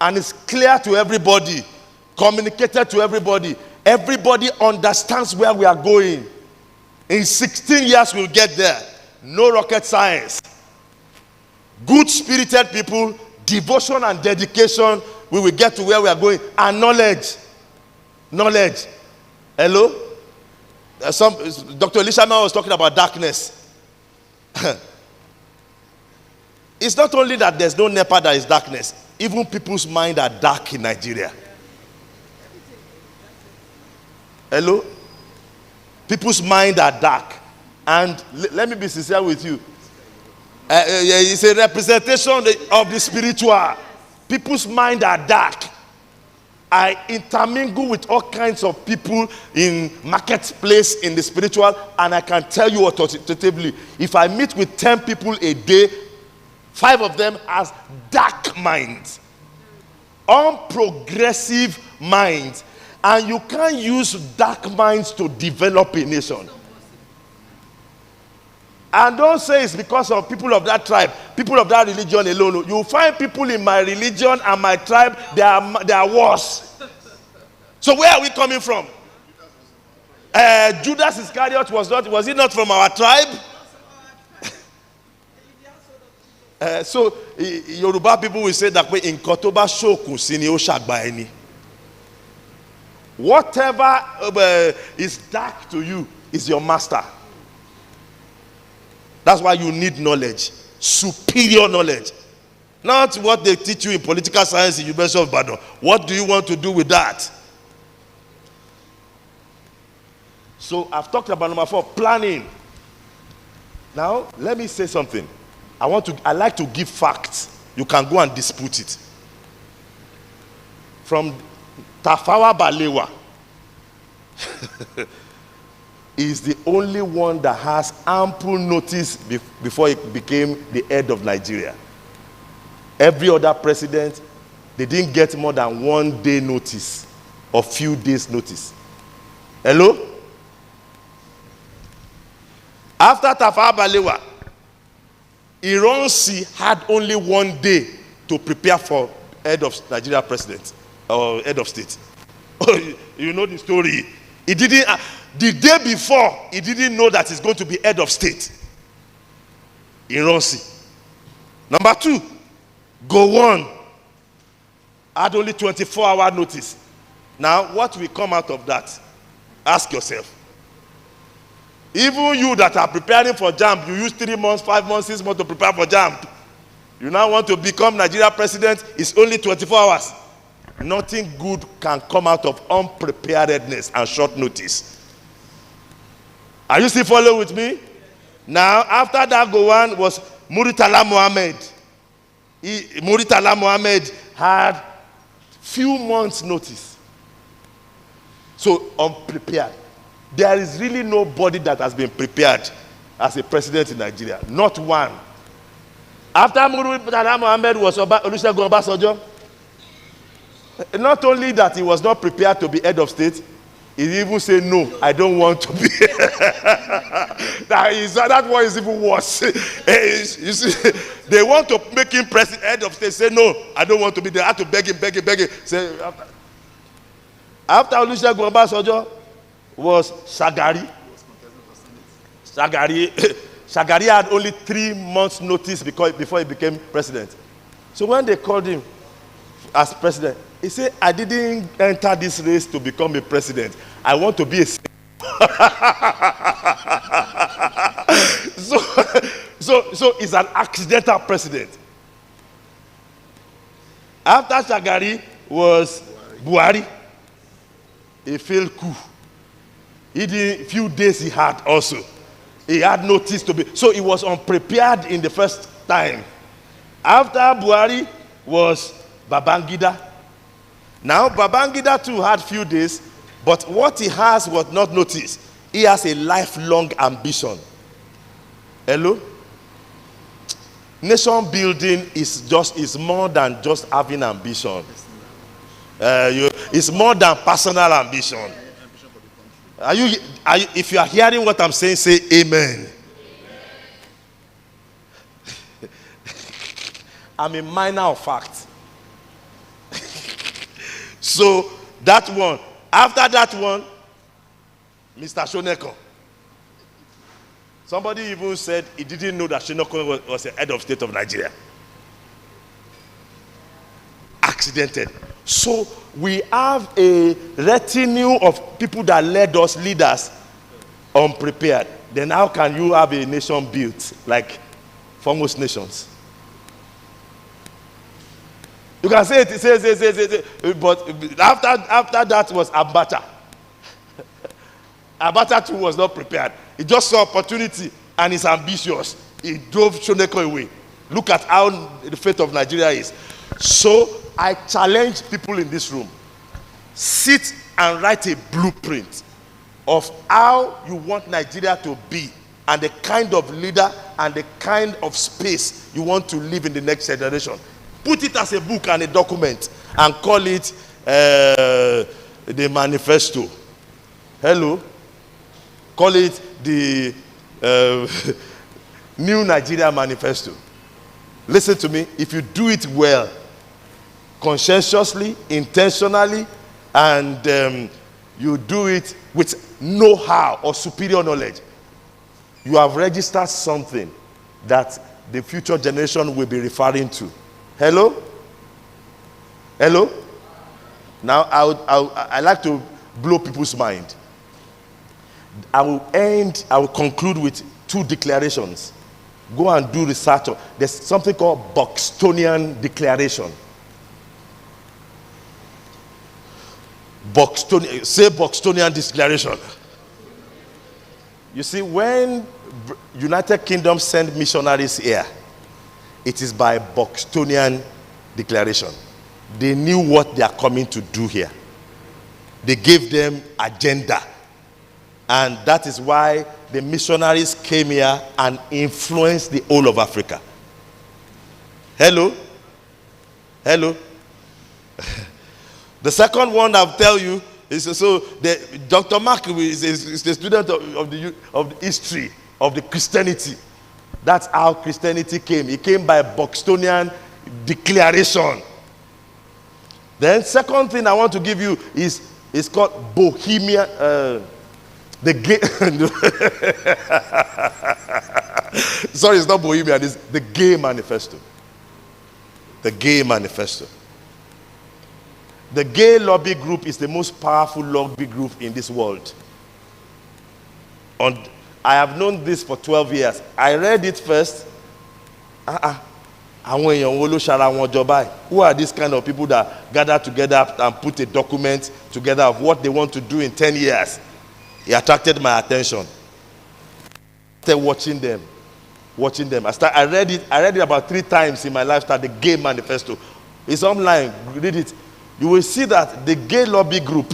And it's clear to everybody, communicated to everybody. Everybody understands where we are going. In 16 years, we'll get there. No rocket science. Good-spirited people, devotion and dedication, we will get to where we are going. And knowledge. Knowledge. Hello? Dr. Elishama was talking about darkness. It's not only that there's no NEPA that is darkness. Even people's minds are dark in Nigeria. Hello? People's minds are dark. And let me be sincere with you. It's a representation of the spiritual. People's minds are dark. I intermingle with all kinds of people in marketplace, in the spiritual, and I can tell you authoritatively, if I meet with 10 people a day, 5 of them has dark minds, unprogressive minds, and you can't use dark minds to develop a nation. And don't say it's because of people of that tribe, people of that religion alone. You find people in my religion and my tribe, they are worse. So where are we coming from? Judas Iscariot was he not from our tribe? So Yoruba people will say that way in Kotoba Shoku Sini Oshagbaeni. Whatever is dark to you is your master. That's why you need knowledge, superior knowledge. Not what they teach you in political science in University of Ibadan. What do you want to do with that? So I've talked about number 4, planning. Now, let me say something. I like to give facts. You can go and dispute it. From Tafawa Balewa is the only one that has ample notice before he became the head of Nigeria. Every other president, they didn't get more than 1 day notice or few days notice. Hello? After Tafawa Balewa, Ironsi had only 1 day to prepare for head of Nigeria president or head of state. You know the story. He didn't. The day before, he didn't know that he's going to be head of state. Ironsi. Number 2, Gowon had only 24-hour notice. Now, what will come out of that? Ask yourself. Even you that are preparing for JAMB, you use 3 months, 5 months, 6 months to prepare for JAMB. You now want to become Nigeria president, it's only 24 hours. Nothing good can come out of unpreparedness and short notice. Are you still following with me? Now, after that Gowon was Muritala Mohammed. Muritala Mohammed had few months notice. So, unprepared. There is really nobody that has been prepared as a president in Nigeria. Not one. After Muritala Mohammed was Olusegun Obasanjo, not only that he was not prepared to be head of state, he even said, no, I don't want to be. That one is even worse. You see, they want to make him head of state. Say, no, I don't want to be there. I have to beg him. Say, after Olusegun Obasanjo was Shagari. Shagari had only 3 months notice before he became president. So when they called him as president, he said, I didn't enter this race to become a president. I want to be a so he's an accidental president. After Shagari was Buhari, a failed coup. Few days he had also. He had notice to be. So he was unprepared in the first time. After Buhari was Babangida. Now, Babangida too had few days, but what he has was not noticed. He has a lifelong ambition. Hello? Nation building is more than just having ambition. It's more than personal ambition. If you are hearing what I'm saying, say amen. I'm a minor of fact. So that one, after that one, Mr. Shoneko. Somebody even said he didn't know that Shoneko was the head of state of Nigeria. Accidented. So we have a retinue of people that lead us unprepared. Then how can you have a nation built like for most nations? You can say it, but after that was Abacha. Abacha too was not prepared. He just saw opportunity and is ambitious. He drove Shoneko away. Look at how the fate of Nigeria is. So I challenge people in this room. Sit and write a blueprint of how you want Nigeria to be and the kind of leader and the kind of space you want to live in the next generation. Put it as a book and a document and call it the manifesto. Hello? Call it the New Nigeria Manifesto. Listen to me. If you do it well, conscientiously, intentionally, and you do it with know-how or superior knowledge, you have registered something that the future generation will be referring to. Hello? Hello? Now, I like to blow people's mind. I will conclude with 2 declarations. Go and do research. There's something called Buxtonian Declaration. Say Buxtonian Declaration. You see, when United Kingdom send missionaries here, it is by Buxtonian Declaration. They knew what they are coming to do here. They gave them agenda. And that is why the missionaries came here and influenced the whole of Africa. Hello? Hello? The second one I'll tell you is Dr. Mark is the student of the history of the Christianity. That's how Christianity came. It came by Buxtonian Declaration. Then second thing I want to give you is called Bohemian. Sorry, it's not Bohemian. It's the Gay Manifesto. The Gay Manifesto. The gay lobby group is the most powerful lobby group in this world. I have known this for 12 years. I read it first. Who are these kind of people that gather together and put a document together of what they want to do in 10 years? It attracted my attention. I started watching them. I read it about 3 times in my lifetime, the Gay Manifesto. It's online. Read it. You will see that the gay lobby group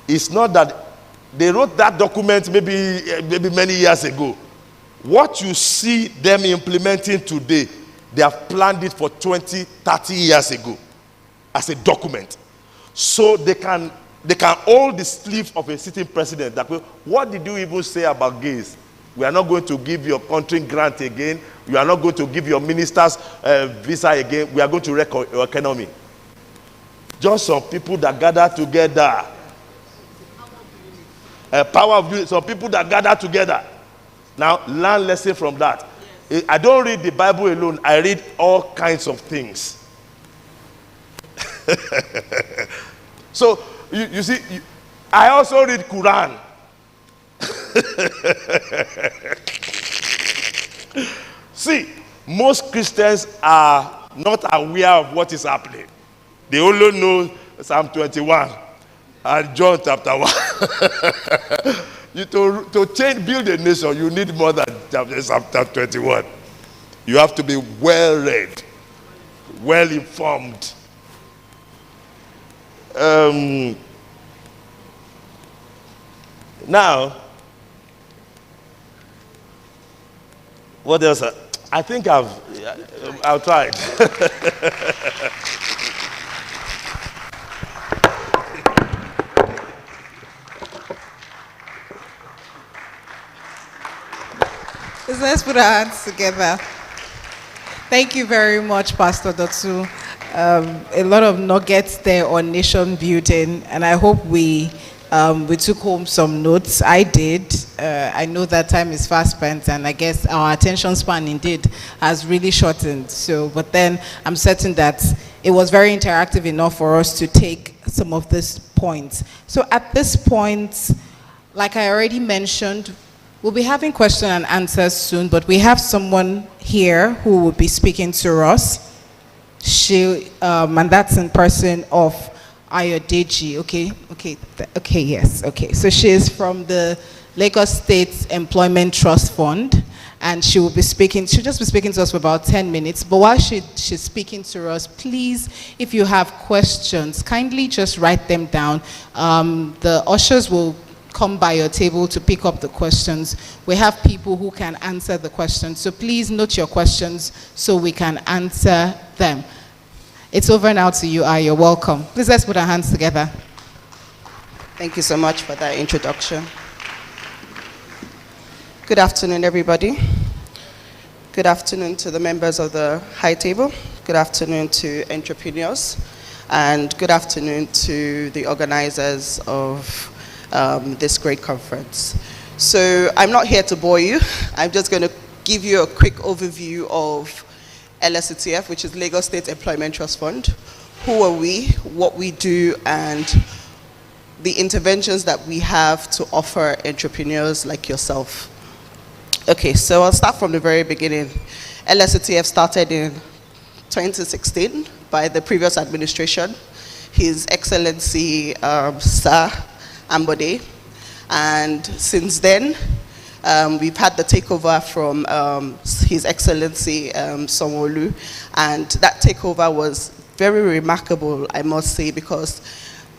is not that they wrote that document maybe many years ago. What you see them implementing today, they have planned it for 20, 30 years ago as a document. So they can hold the sleeve of a sitting president. That what did you even say about gays? We are not going to give your country grant again. We are not going to give your ministers visa again. We are going to wreck your economy. Just some people that gather together. Power of unity. Some people that gather together. Now, learn lesson from that. Yes. I don't read the Bible alone. I read all kinds of things. So, you see, I also read Quran. See, most Christians are not aware of what is happening. They only know Psalm 21 and John chapter 1. To build a nation, you need more than Psalm 21. You have to be well read, well informed. Now, what else? I think I'll try it. Let's put our hands together. Thank you very much, Pastor Dotsu. A lot of nuggets there on nation building, and I hope we took home some notes. I did. I know that time is fast spent, and I guess our attention span indeed has really shortened. So, but then I'm certain that it was very interactive enough for us to take some of these points. So at this point, like I already mentioned, we'll be having question and answers soon, but we have someone here who will be speaking to us. And that's in person of Ayodeji. Okay, yes. So she is from the Lagos State Employment Trust Fund, and she'll just be speaking to us for about 10 minutes. But while she's speaking to us, please, if you have questions, kindly just write them down. The ushers will come by your table to pick up the questions. We have people who can answer the questions, so please note your questions so we can answer them. It's over now to you, You're welcome. Please, let's put our hands together. Thank you so much for that introduction. Good afternoon, everybody. Good afternoon to the members of the high table. Good afternoon to entrepreneurs. And good afternoon to the organizers of this great conference. So I'm not here to bore you. I'm just going to give you a quick overview of LSETF, which is Lagos State Employment Trust Fund. Who are we, what we do, and the interventions that we have to offer entrepreneurs like yourself. Okay, so I'll start from the very beginning. LSETF started in 2016 by the previous administration, His Excellency Sir Ambode, and since then we've had the takeover from His Excellency Sanwo-Olu, and that takeover was very remarkable, I must say, because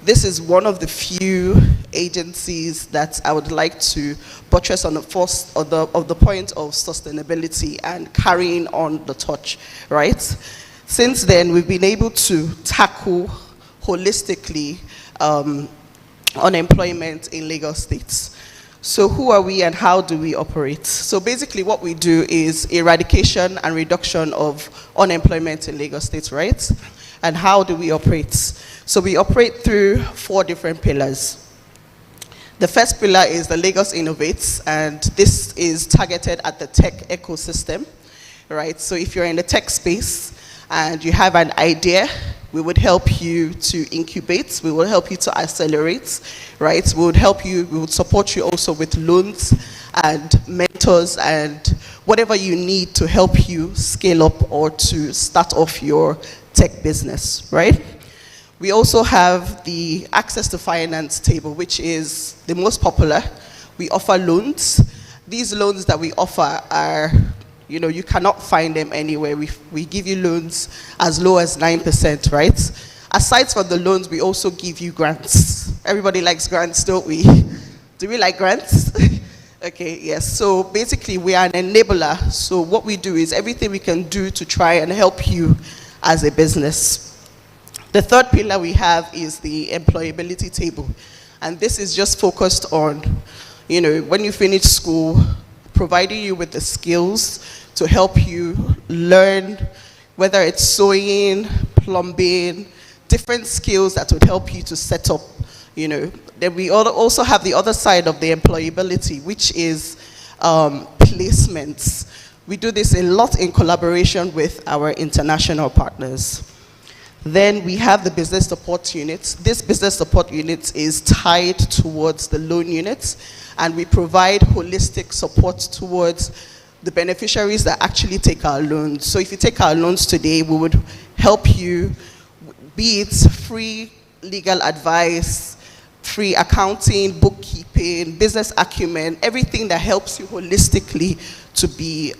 this is one of the few agencies that I would like to buttress on the point of sustainability and carrying on the torch, right? Since then, we've been able to tackle holistically unemployment in Lagos State. So who are we and how do we operate? So basically what we do is eradication and reduction of unemployment in Lagos State, right? And how do we operate? So we operate through 4 different pillars. The first pillar is the Lagos Innovates, and this is targeted at the tech ecosystem, right? So if you're in the tech space and you have an idea, we would help you to incubate, we will help you to accelerate, right? We would support you also with loans and mentors and whatever you need to help you scale up or to start off your tech business, right? We also have the access to finance table, which is the most popular. We offer loans. These loans that we offer are, you cannot find them anywhere. We give you loans as low as 9%, right? Aside from the loans, we also give you grants. Everybody likes grants, don't we? Do we like grants? Okay, yes. So basically, we are an enabler. So what we do is everything we can do to try and help you as a business. The third pillar we have is the employability table. And this is just focused on, when you finish school, providing you with the skills to help you learn, whether it's sewing, plumbing, different skills that would help you to set up, Then we also have the other side of the employability, which is placements. We do this a lot in collaboration with our international partners. Then we have the business support units. This business support unit is tied towards the loan units, and we provide holistic support towards the beneficiaries that actually take our loans. So if you take our loans today, we would help you, be it free legal advice, free accounting, bookkeeping, business acumen, everything that helps you holistically to be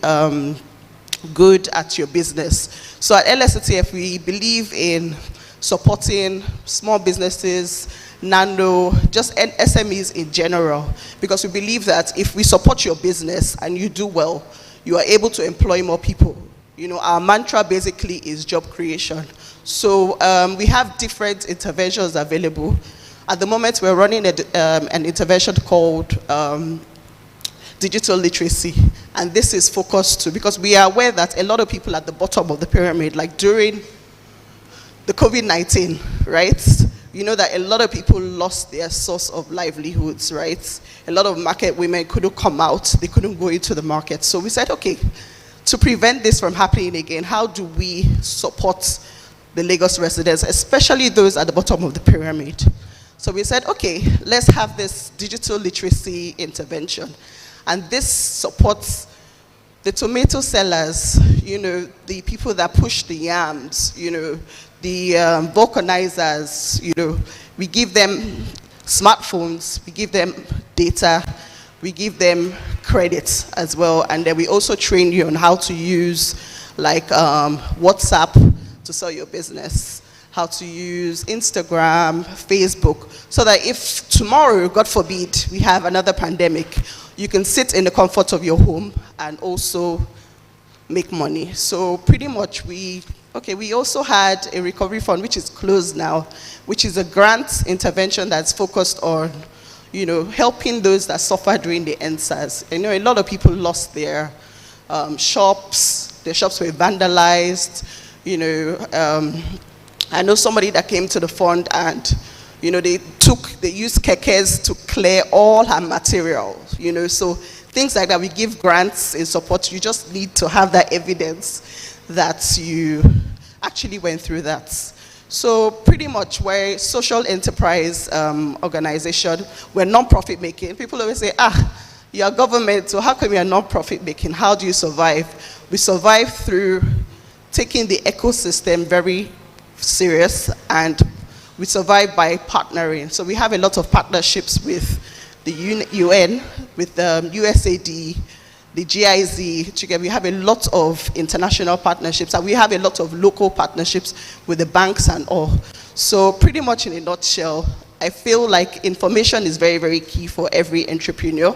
good at your business. So at LSETF, we believe in supporting small businesses, nano, just SMEs in general, because we believe that if we support your business and you do well, you are able to employ more people. You know, our mantra basically is job creation. So we have different interventions available. At the moment, we're running an intervention called digital literacy. And this is focused to, because we are aware that a lot of people at the bottom of the pyramid, like during the COVID-19, right? You know that a lot of people lost their source of livelihoods, right? A lot of market women couldn't come out, they couldn't go into the market. So we said, okay, to prevent this from happening again, how do we support the Lagos residents, especially those at the bottom of the pyramid? So we said, okay, let's have this digital literacy intervention. And this supports the tomato sellers, you know, the people that push the yams, you know, the vulcanizers, you know, we give them smartphones, we give them data, we give them credits as well, and then we also train you on how to use like WhatsApp to sell your business, how to use Instagram, Facebook, so that if tomorrow, God forbid, we have another pandemic, you can sit in the comfort of your home and also make money. So pretty much we also had a recovery fund, which is closed now, which is a grant intervention that's focused on, you know, helping those that suffer during the EndSARS. You know, a lot of people lost their shops, their shops were vandalized, you know. I know somebody that came to the fund and, you know, they used kekes to clear all her material, you know, so things like that. We give grants in support. You just need to have that evidence that you actually went through that. So pretty much we're a social enterprise organization. We're non-profit making. People always say, you're government, so how come you're non-profit making? How do you survive? We survive through taking the ecosystem very serious, and we survive by partnering. So we have a lot of partnerships with the UN, with the USAID, the GIZ. We have a lot of international partnerships, and we have a lot of local partnerships with the banks and all. So pretty much in a nutshell, I feel like information is very, very key for every entrepreneur.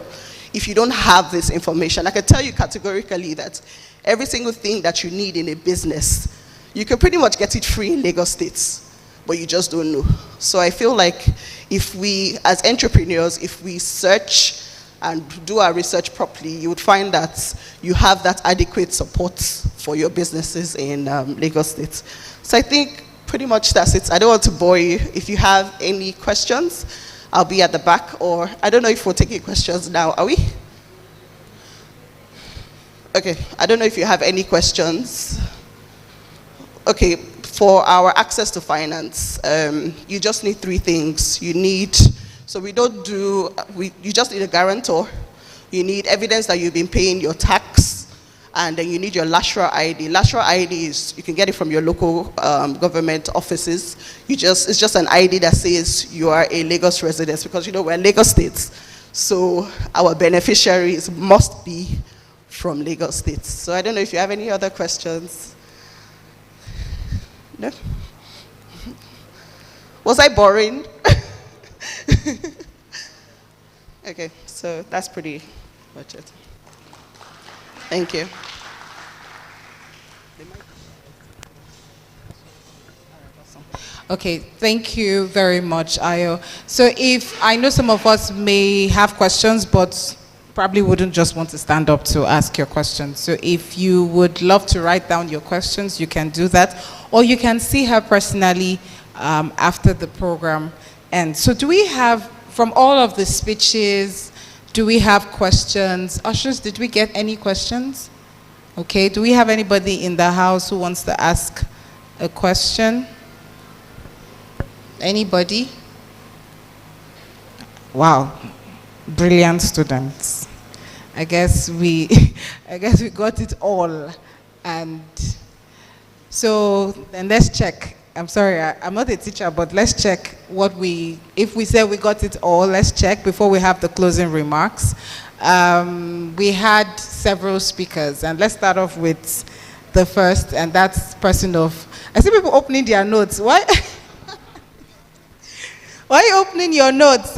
If you don't have this information, I can tell you categorically that every single thing that you need in a business, you can pretty much get it free in Lagos State, but you just don't know. So I feel like if we, as entrepreneurs, if we search and do our research properly, you would find that you have that adequate support for your businesses in Lagos State. So I think pretty much that's it. I don't want to bore you. If you have any questions, I'll be at the back, or I don't know if we're taking questions now. Are we? Okay, I don't know if you have any questions. Okay, for our access to finance, you just need three things. You just need a guarantor. You need evidence that you've been paying your tax, and then you need your LASHRA ID. LASHRA ID is, you can get it from your local government offices. It's just an ID that says you are a Lagos resident, because you know we're Lagos State, so our beneficiaries must be from Lagos State. So I don't know if you have any other questions. No? Was I boring? Okay, so that's pretty much it. Thank you. Okay, thank you very much, Ayo. So I know some of us may have questions, but probably wouldn't just want to stand up to ask your questions. So if you would love to write down your questions, you can do that. Or you can see her personally after the program. And so do we have, from all of the speeches, do we have questions? Ushers, did we get any questions? Okay, do we have anybody in the house who wants to ask a question? Anybody? Wow, brilliant students. I guess we got it all. And so then let's check. I'm sorry, I'm not a teacher, but let's check if we say we got it all, let's check before we have the closing remarks. We had several speakers, and let's start off with the first, and that's person of, I see people opening their notes. Why? Why are you opening your notes?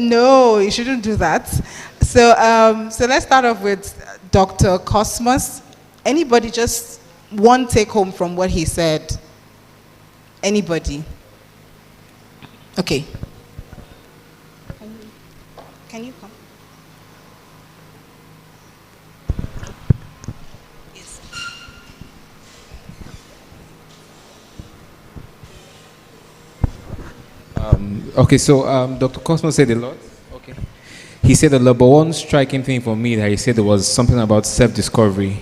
No, you shouldn't do that. So, so let's start off with Dr. Cosmos. Anybody, just one take home from what he said? Anybody? Okay. Can you come? Yes. Okay, so Dr. Cosmo said a lot. Okay. He said a lot, but one striking thing for me that he said was something about self-discovery,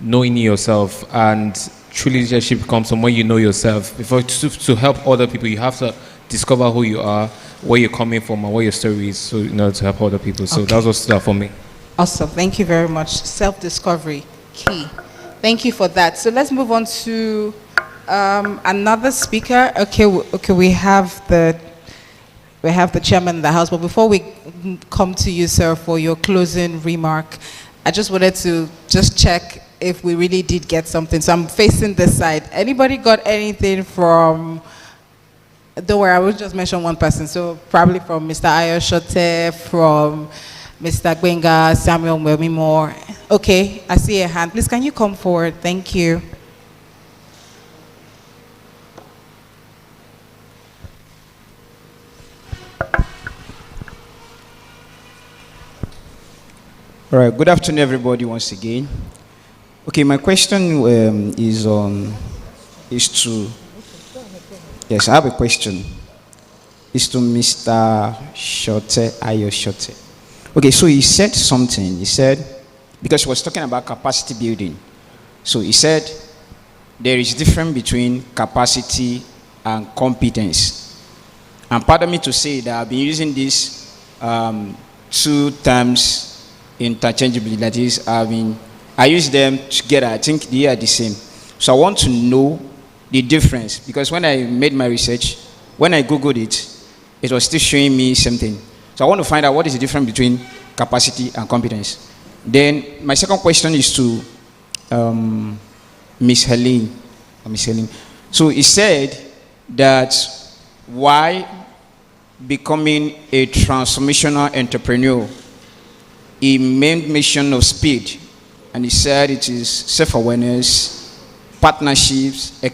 knowing yourself, and true leadership comes from when you know yourself. Before to help other people, you have to discover who you are, where you're coming from, and what your story is, so in order to help other people. So that was that for me. Awesome. Thank you very much. Self-discovery, key. Thank you for that. So let's move on to another speaker. Okay, we have the chairman in the house, but before we come to you, sir, for your closing remark, I just wanted to just check if we really did get something. So I'm facing this side. Anybody got anything from? Don't worry, I will just mention one person. So probably from Mr. Ayoshote, from Mr. Gbenga, Samuel Mwemimore. Okay, I see a hand. Please, can you come forward? Thank you. All right, good afternoon, everybody, once again. Okay, my question is to, yes, I have a question. It's to Mr. Ayoshote. Okay, so he said something. He said, because he was talking about capacity building. So he said, there is difference between capacity and competence. And pardon me to say that I've been using these two terms interchangeably. That is, I use them together. I think they are the same. So I want to know the difference, because when I made my research, when I Googled it, it was still showing me something. So I want to find out what is the difference between capacity and competence. Then my second question is to Miss Helene. So he said that why becoming a transformational entrepreneur, he made mention of speed, and he said it is self-awareness, partnerships,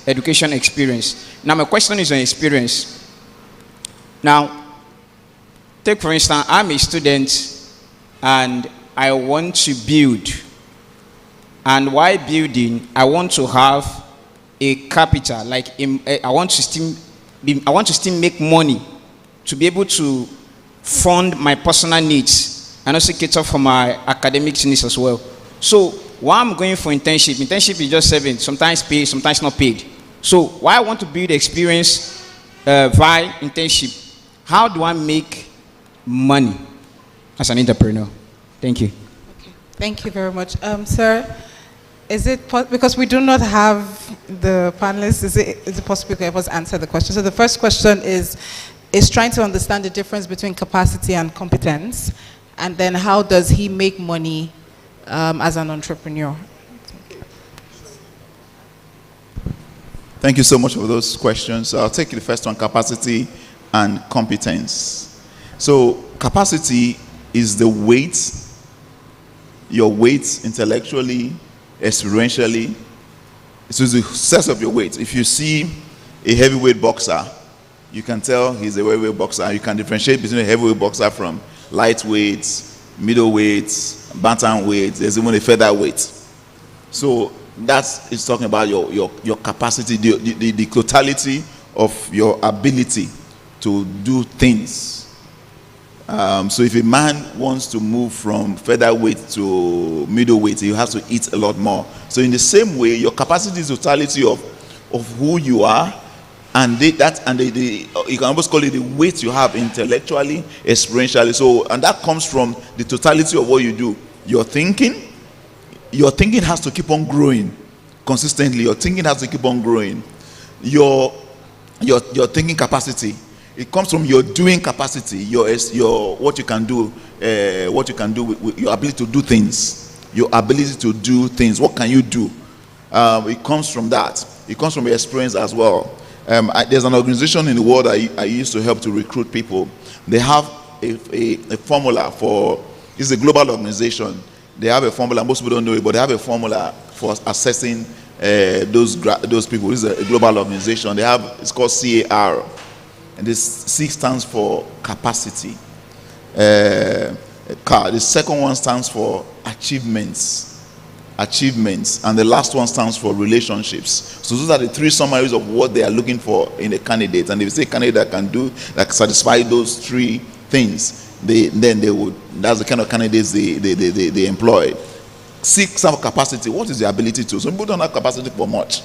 education experience. Now my question is on experience. Now, take for instance, I'm a student and I want to build. And while building, I want to have a capital, like I want to still make money to be able to fund my personal needs and also cater for my academic needs as well. So why I'm going for internship is just serving, sometimes paid, sometimes not paid. So why I want to build experience via internship, how do I make money as an entrepreneur? Thank you. Okay. Thank you very much. Sir, is it because we do not have the panelists, is it possible you can help us answer the question? So the first question is trying to understand the difference between capacity and competence, and then how does he make money as an entrepreneur? Thank you so much for those questions. I'll take the first one, capacity and competence. So capacity is the weight, your weight intellectually, experientially. It's the sense of your weight. If you see a heavyweight boxer, you can tell he's a heavyweight boxer. You can differentiate between a heavyweight boxer from lightweights, middleweights, bantamweights. There's even a featherweight. So that is talking about your capacity, the totality of your ability to do things. So if a man wants to move from featherweight to middleweight, he has to eat a lot more. So in the same way, your capacity is the totality of who you are, and you can almost call it the weight you have intellectually, experientially. So, and that comes from the totality of what you do. Your thinking has to keep on growing consistently. Your thinking has to keep on growing. Your thinking capacity, it comes from your doing capacity, your what you can do with your ability to do things. Your ability to do things. What can you do? It comes from that. It comes from your experience as well. There's an organization in the world I used to help to recruit people. They have a formula for, it's a global organization. They have a formula, most people don't know it, but they have a formula for assessing those people. This is a global organization. They have, it's called CAR, and this C stands for capacity. The second one stands for achievements, and the last one stands for relationships. So those are the three summaries of what they are looking for in a candidate. And if you say a candidate that can do, that satisfy those three things, then they would, that's the kind of candidates they employ. Seek some capacity. What is the ability to? Some people don't have capacity for much.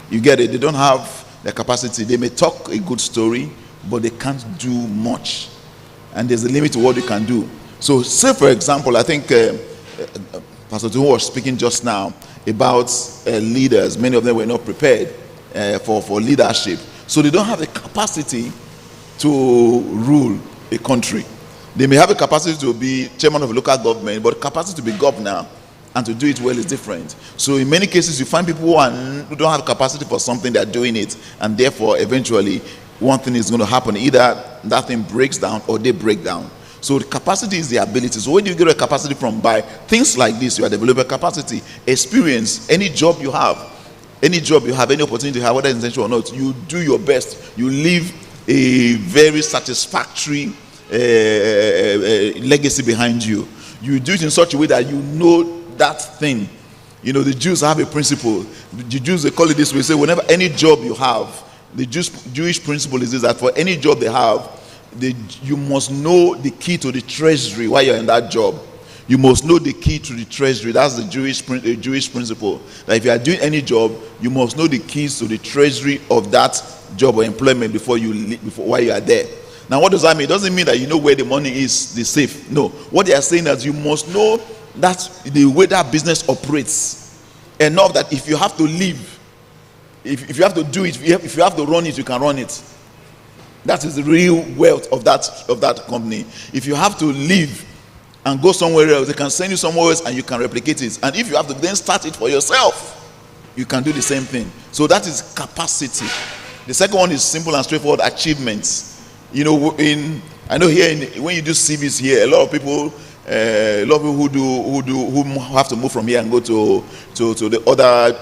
You get it? They don't have the capacity. They may talk a good story, but they can't do much. And there's a limit to what they can do. So say, for example, I think Pastor Tuhu was speaking just now about leaders. Many of them were not prepared for leadership. So they don't have the capacity to rule a country. They may have a capacity to be chairman of a local government, but capacity to be governor and to do it well is different. So in many cases, you find people who don't have capacity for something, they're doing it, and therefore eventually one thing is going to happen. Either that thing breaks down or they break down. So the capacity is the ability. So where do you get a capacity from? By things like this, you are developing capacity. Experience, any job you have, any opportunity you have, whether intentional or not, you do your best. You live a very satisfactory legacy behind you. You do it in such a way that you know that thing. You know, the Jews have a principle. The Jews, they call it this way. Say, whenever any job you have, the Jewish principle is this, that for any job they have, you must know the key to the treasury while you're in that job. You must know the key to the treasury. That's the Jewish principle. That if you are doing any job, you must know the keys to the treasury of that job or employment while you are there. Now, what does that mean? It doesn't mean that you know where the money is, the safe. No. What they are saying is you must know that the way that business operates enough that if you have to leave, if you have to do it, if you have to run it, you can run it. That is the real wealth of that company. If you have to leave and go somewhere else, they can send you somewhere else and you can replicate it. And if you have to then start it for yourself, you can do the same thing. So that is capacity. The second one is simple and straightforward: achievements. You know, I know here when you do CVs here, a lot of people who have to move from here and go to the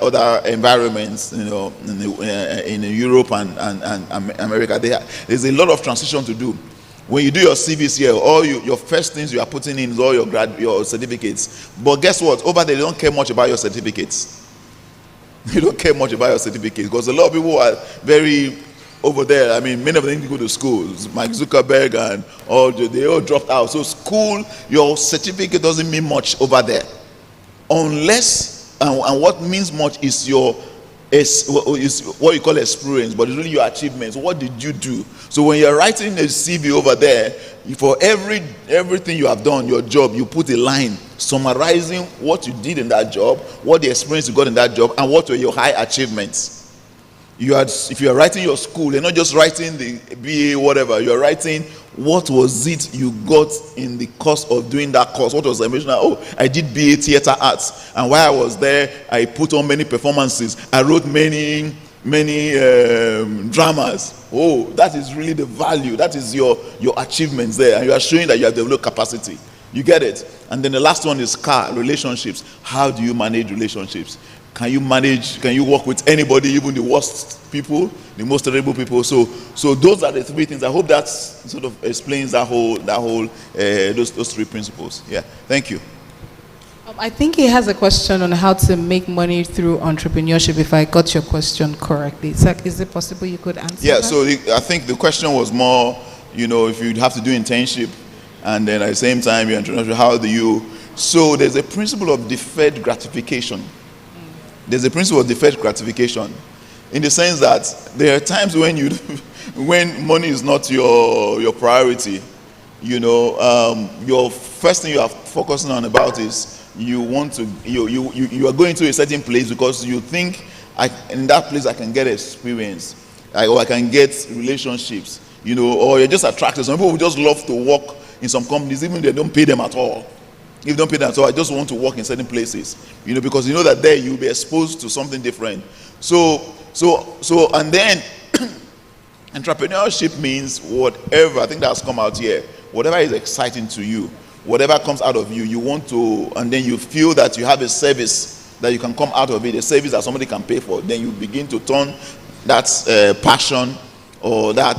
other environments, you know, in Europe and America, there's a lot of transition to do. When you do your CVs here, all your first things you are putting in is all your certificates. But guess what? Over there, they don't care much about your certificates. They don't care much about your certificates because a lot of people are very over there. I mean, many of them go to schools. Mark Zuckerberg and they all dropped out. So school, your certificate doesn't mean much over there, unless and what means much is what you call experience, but it's really your achievements. What did you do? So when you're writing a CV over there, for everything you have done, your job, you put a line summarizing what you did in that job, what the experience you got in that job, and what were your high achievements. If you are writing your school, you're not just writing the BA whatever. You're writing what was it you got in the course of doing that course. What was the emotional? Oh, I did BA theater arts, and while I was there, I put on many performances. I wrote many dramas. Oh, that is really the value. That is your achievements there, and you are showing that you have developed capacity. You get it? And then the last one is relationships. How do you manage relationships? Can you work with anybody, even the worst people, the most terrible people? So those are the three things. I hope that sort of explains those three principles. Yeah, thank you. I think he has a question on how to make money through entrepreneurship, if I got your question correctly. Is it possible you could answer that? So I think the question was more, you know, if you'd have to do internship and then at the same time you're entrepreneurship, how do you... So there's a principle of deferred gratification. There's a principle of deferred gratification in the sense that there are times when money is not your priority. You know, your first thing you are focusing on about is you are going to a certain place because you think in that place I can get experience, or I can get relationships, you know, or you're just attracted. Some people would just love to work in some companies even if they don't pay them at all. If you don't pay that, so I just want to work in certain places, you know, because you know that there you'll be exposed to something different. So and then Entrepreneurship means whatever, I think that's come out here, whatever is exciting to you, whatever comes out of you, you want to, and then you feel that you have a service that you can come out of it, a service that somebody can pay for, then you begin to turn that passion or that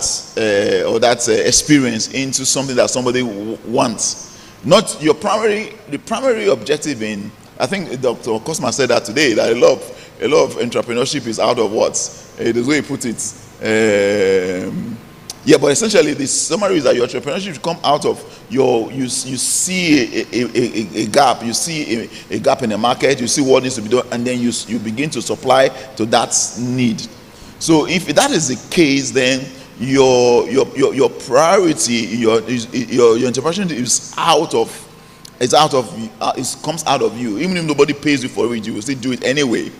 experience into something that somebody wants. Not your the primary objective in, I think Dr. Cosma said that today, that a lot of entrepreneurship is out of what? The way he put it. Yeah, but essentially the summary is that your entrepreneurship should come out of you see a gap, you see a gap in the market, you see what needs to be done, and then you begin to supply to that need. So if that is the case, then your priority, your entrepreneurship comes out of you. Even if nobody pays you for it, you will still do it anyway,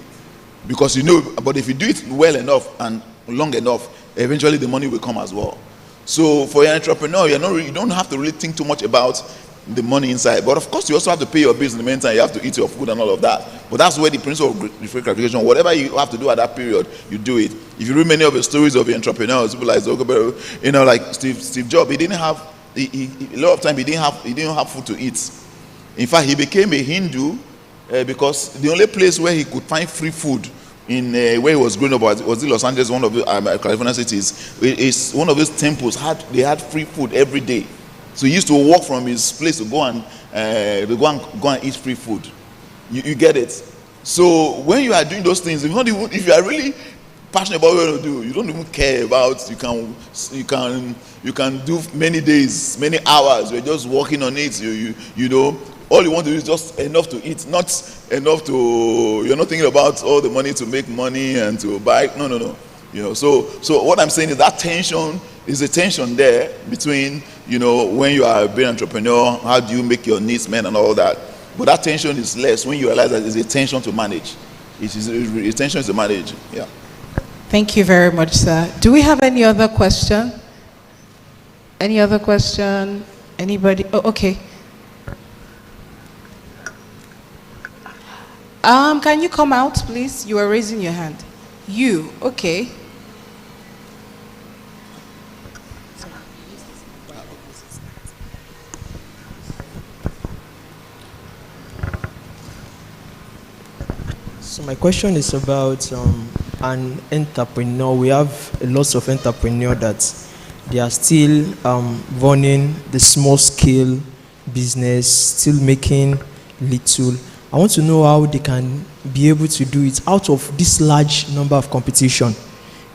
because you know. But if you do it well enough and long enough, eventually the money will come as well. So for an entrepreneur, you don't have to really think too much about the money inside. But of course, you also have to pay your bills in the meantime. You have to eat your food and all of that. But that's where the principle of deferred gratification, whatever you have to do at that period, you do it. If you read many of the stories of the entrepreneurs, people like Zuckerberg, like Steve Jobs, he didn't have a lot of time. He didn't have food to eat. In fact, he became a Hindu because the only place where he could find free food in where he was growing up was in Los Angeles, one of the California cities. It's one of those temples they had free food every day. So he used to walk from his place to go and eat free food. You get it? So when you are doing those things, if you are really passionate about what you want to do, you don't even care about. You can do many days, many hours. You're just working on it. You know. All you want to do is just enough to eat, not enough to. You're not thinking about all the money to make money and to buy. No. So what I'm saying is that tension is a tension there between when you are a brain entrepreneur, how do you make your needs met and all that. But that tension is less when you realize that it's a tension to manage. A tension to manage. Yeah. Thank you very much, sir. Do we have any other question? Any other question? Anybody? Oh, okay. Can you come out, please? You are raising your hand. You, okay. So my question is about an entrepreneur. We have lots of entrepreneurs that they are still running the small scale business, still making little. I want to know how they can be able to do it out of this large number of competition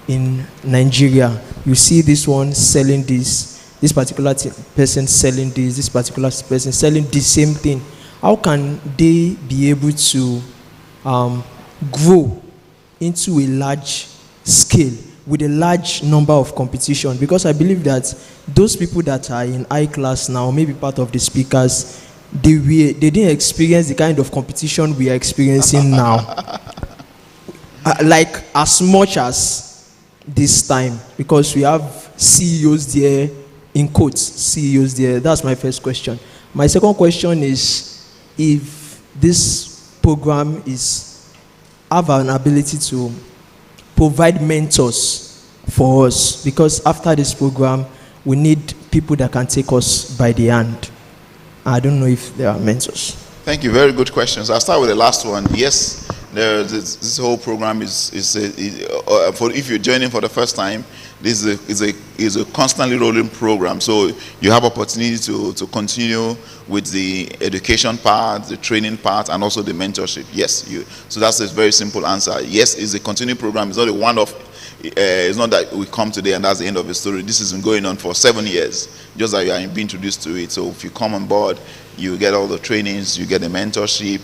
in Nigeria. You see this one selling this particular person selling this particular person selling the same thing. How can they be able to grow into a large scale with a large number of competition? Because I believe that those people that are in high class now, maybe part of the speakers, they didn't experience the kind of competition we are experiencing now. Like as much as this time, because we have CEOs there, in quotes, CEOs there. That's my first question. My second question is, if this program have an ability to provide mentors for us, because after this program, we need people that can take us by the hand. I don't know if there are mentors. Thank you. Very good questions. I'll start with the last one. Yes, this whole program is for if you're joining for the first time. This is a constantly rolling program. So you have opportunity to continue with the education part, the training part, and also the mentorship. Yes, so that's a very simple answer. Yes, it's a continuing program. It's not a one-off. It's not that we come today and that's the end of the story. This has been going on for 7 years, just that you are being introduced to it. So if you come on board, you get all the trainings, you get the mentorship,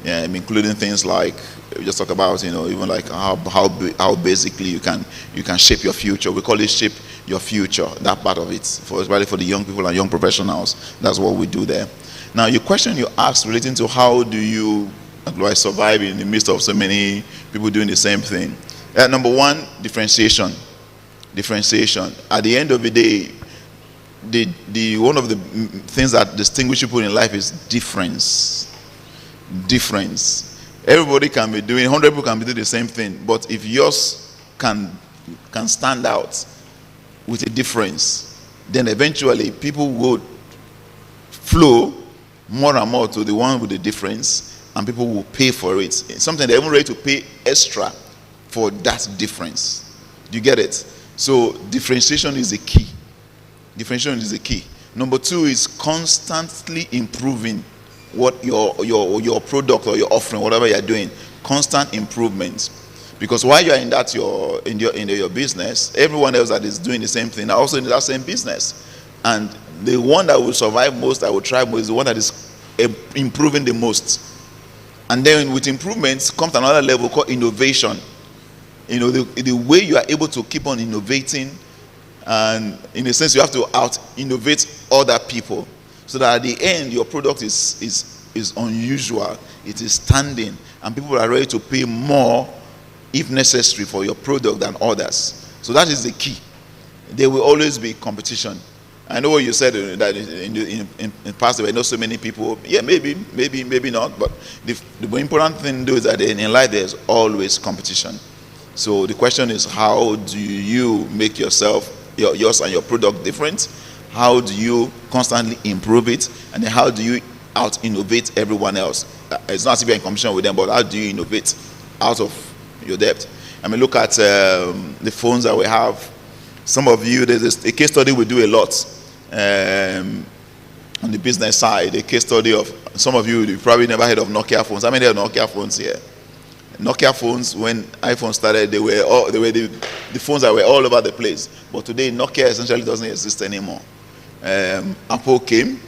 including things like we just talk about, even like how basically you can shape your future. We call it shape your future. That part of it, especially for the young people and young professionals. That's what we do there. Now, your question you asked relating to how do I survive in the midst of so many people doing the same thing. Number one, differentiation. At the end of the day, the one of the things that distinguish people in life is difference. Everybody can be doing, 100 people can be doing the same thing, but if yours can stand out, with a difference, then eventually people would flow more and more to the one with the difference, and people will pay for it. It's something they're even ready to pay extra for that difference. Do you get it? So differentiation is the key. Differentiation is the key. Number two is constantly improving what your product or your offering, whatever you're doing, constant improvement. Because while you're in that your business, everyone else that is doing the same thing are also in that same business. And the one that will survive most, that will thrive most, is the one that is improving the most. And then with improvements comes another level called innovation. You know, the way you are able to keep on innovating, and in a sense you have to out innovate other people, so that at the end your product is unusual, it is standing, and people are ready to pay more if necessary for your product than others. So that is the key. There will always be competition. I know what you said, that in the past there were not so many people. Yeah, maybe not. But the important thing though is that in life there's always competition. So the question is, how do you make yourself, yours and your product different? How do you constantly improve it? And then how do you out-innovate everyone else? It's not as if you're in competition with them, but how do you innovate out of your depth? I mean, look at the phones that we have. Some of you, there's a case study we do a lot on the business side. A case study of, some of you probably never heard of Nokia phones. How many have Nokia phones here? Nokia phones, when iPhone started, they were the phones that were all over the place. But today, Nokia essentially doesn't exist anymore. Apple came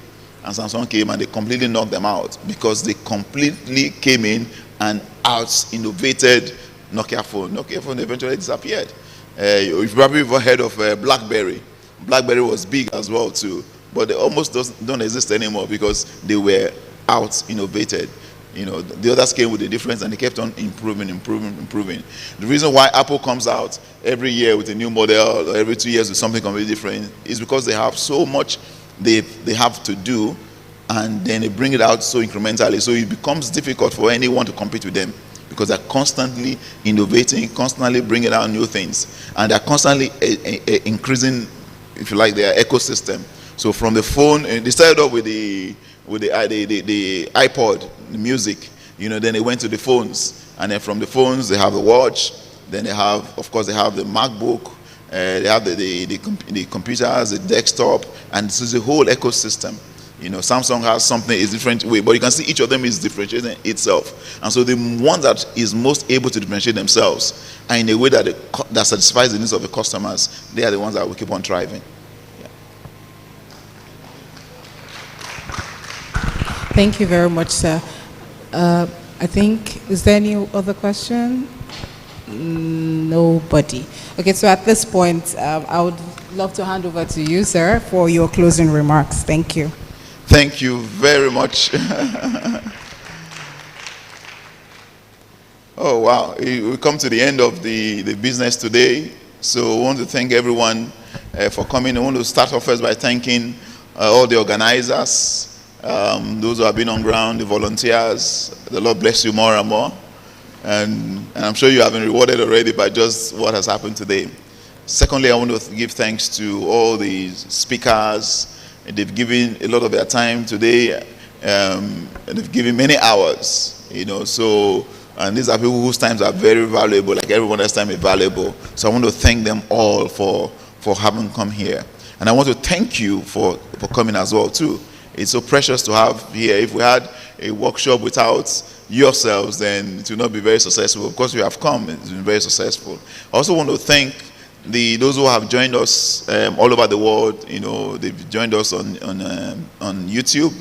and Samsung came, and they completely knocked them out, because they completely came in and out-innovated Nokia phone. Nokia phone eventually disappeared. You've probably ever heard of BlackBerry. BlackBerry was big as well too, but they almost don't exist anymore because they were out-innovated. You know, the others came with a difference, and they kept on improving. The reason why Apple comes out every year with a new model, or every 2 years with something completely different, is because they have so much they have to do, and then they bring it out so incrementally. So it becomes difficult for anyone to compete with them, because they're constantly innovating, constantly bringing out new things, and they're constantly increasing, if you like, their ecosystem. So from the phone, they started off with the iPod, the music, you know, then they went to the phones, and then from the phones they have the watch, then they have, of course, they have the MacBook, they have the computers, the desktop, and this is a whole ecosystem. You know, Samsung has something is different way, but you can see each of them is differentiating itself. And so the one that is most able to differentiate themselves, and in a way that that satisfies the needs of the customers, they are the ones that will keep on thriving. Yeah. Thank you very much, sir. I think, is there any other question? Nobody. Okay, so at this point, I would love to hand over to you, sir, for your closing remarks. Thank you. Thank you very much. Oh, wow. We come to the end of the business today. So I want to thank everyone for coming. I want to start off first by thanking all the organizers, those who have been on ground, the volunteers. The Lord bless you more and more. And I'm sure you have been rewarded already by just what has happened today. Secondly, I want to give thanks to all the speakers. They've given a lot of their time today. They've given many hours, you know. So, and these are people whose times are very valuable, like everyone else's time is valuable. So I want to thank them all for having come here. And I want to thank you for coming as well too. It's so precious to have here. If we had a workshop without yourselves, then it will not be very successful. Of course, you have come, it's been very successful. I also want to thank those who have joined us all over the world. You know, they've joined us on YouTube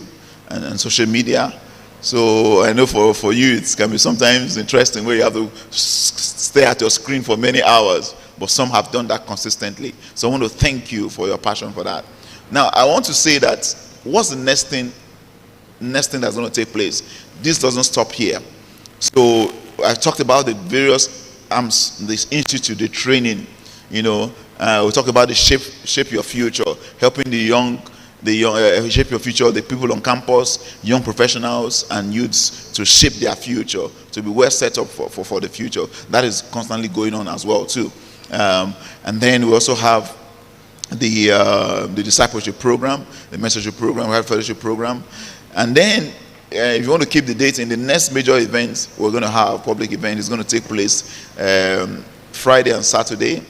and social media. So I know for you it can be sometimes interesting where you have to stay at your screen for many hours, but some have done that consistently. So I want to thank you for your passion for that. Now I want to say that what's the next thing that's going to take place? This doesn't stop here. So I talked about the various arms, this institute, the training. You know, we talk about the shape your future, helping the young shape your future, the people on campus, young professionals and youths to shape their future, to be well set up for the future. That is constantly going on as well too. And then we also have the discipleship program, the mentorship program, we have fellowship program. And then if you want to keep the date, in the next major event we're going to have, public event, is going to take place Friday and Saturday,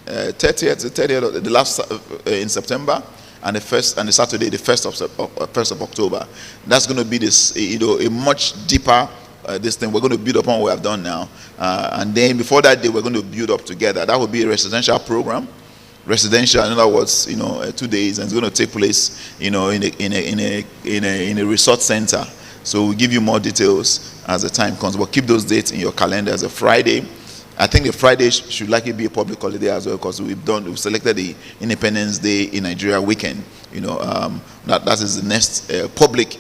30th, the last in September, and the Saturday, the 1st of October. That's going to be this, a much deeper this thing. We're going to build upon what we have done now, and then before that day, we're going to build up together. That will be a residential program. Residential, in other words, 2 days, and it's going to take place, in a resort center. So we'll give you more details as the time comes. But keep those dates in your calendar. As a Friday, I think the Friday should likely be a public holiday as well, because we've selected the Independence Day in Nigeria weekend. That is the next public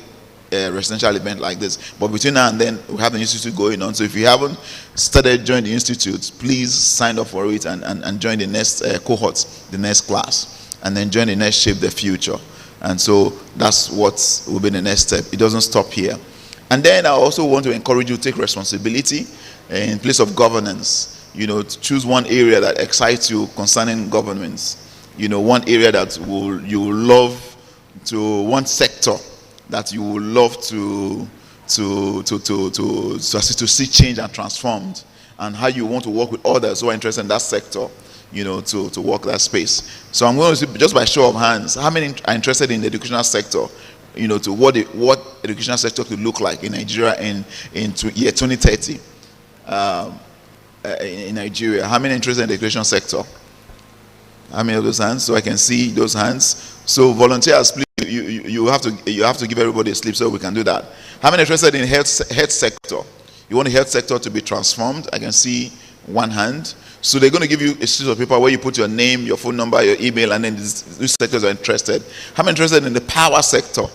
residential event like this. But between now and then, we have the institute going on. So if you haven't started joining the institute, please sign up for it and join the next cohort, the next class, and then join the next Shape the Future. And so that's what will be the next step. It doesn't stop here. And then I also want to encourage you to take responsibility in place of governance. To choose one area that excites you concerning governments. One area that you will love to, one sector that you would love to see change and transformed, and how you want to work with others who are interested in that sector, to work that space. So I'm going to see, just by show of hands, how many are interested in the educational sector, to what educational sector could look like in Nigeria in year 2030, in Nigeria. How many are interested in the education sector? How many of those hands? So I can see those hands. So volunteers, please. You have to give everybody a slip so we can do that. How many are interested in health sector? You want the health sector to be transformed? I can see one hand. So they're going to give you a sheet of paper where you put your name, your phone number, your email, and then these sectors are interested. How many are interested in the power sector?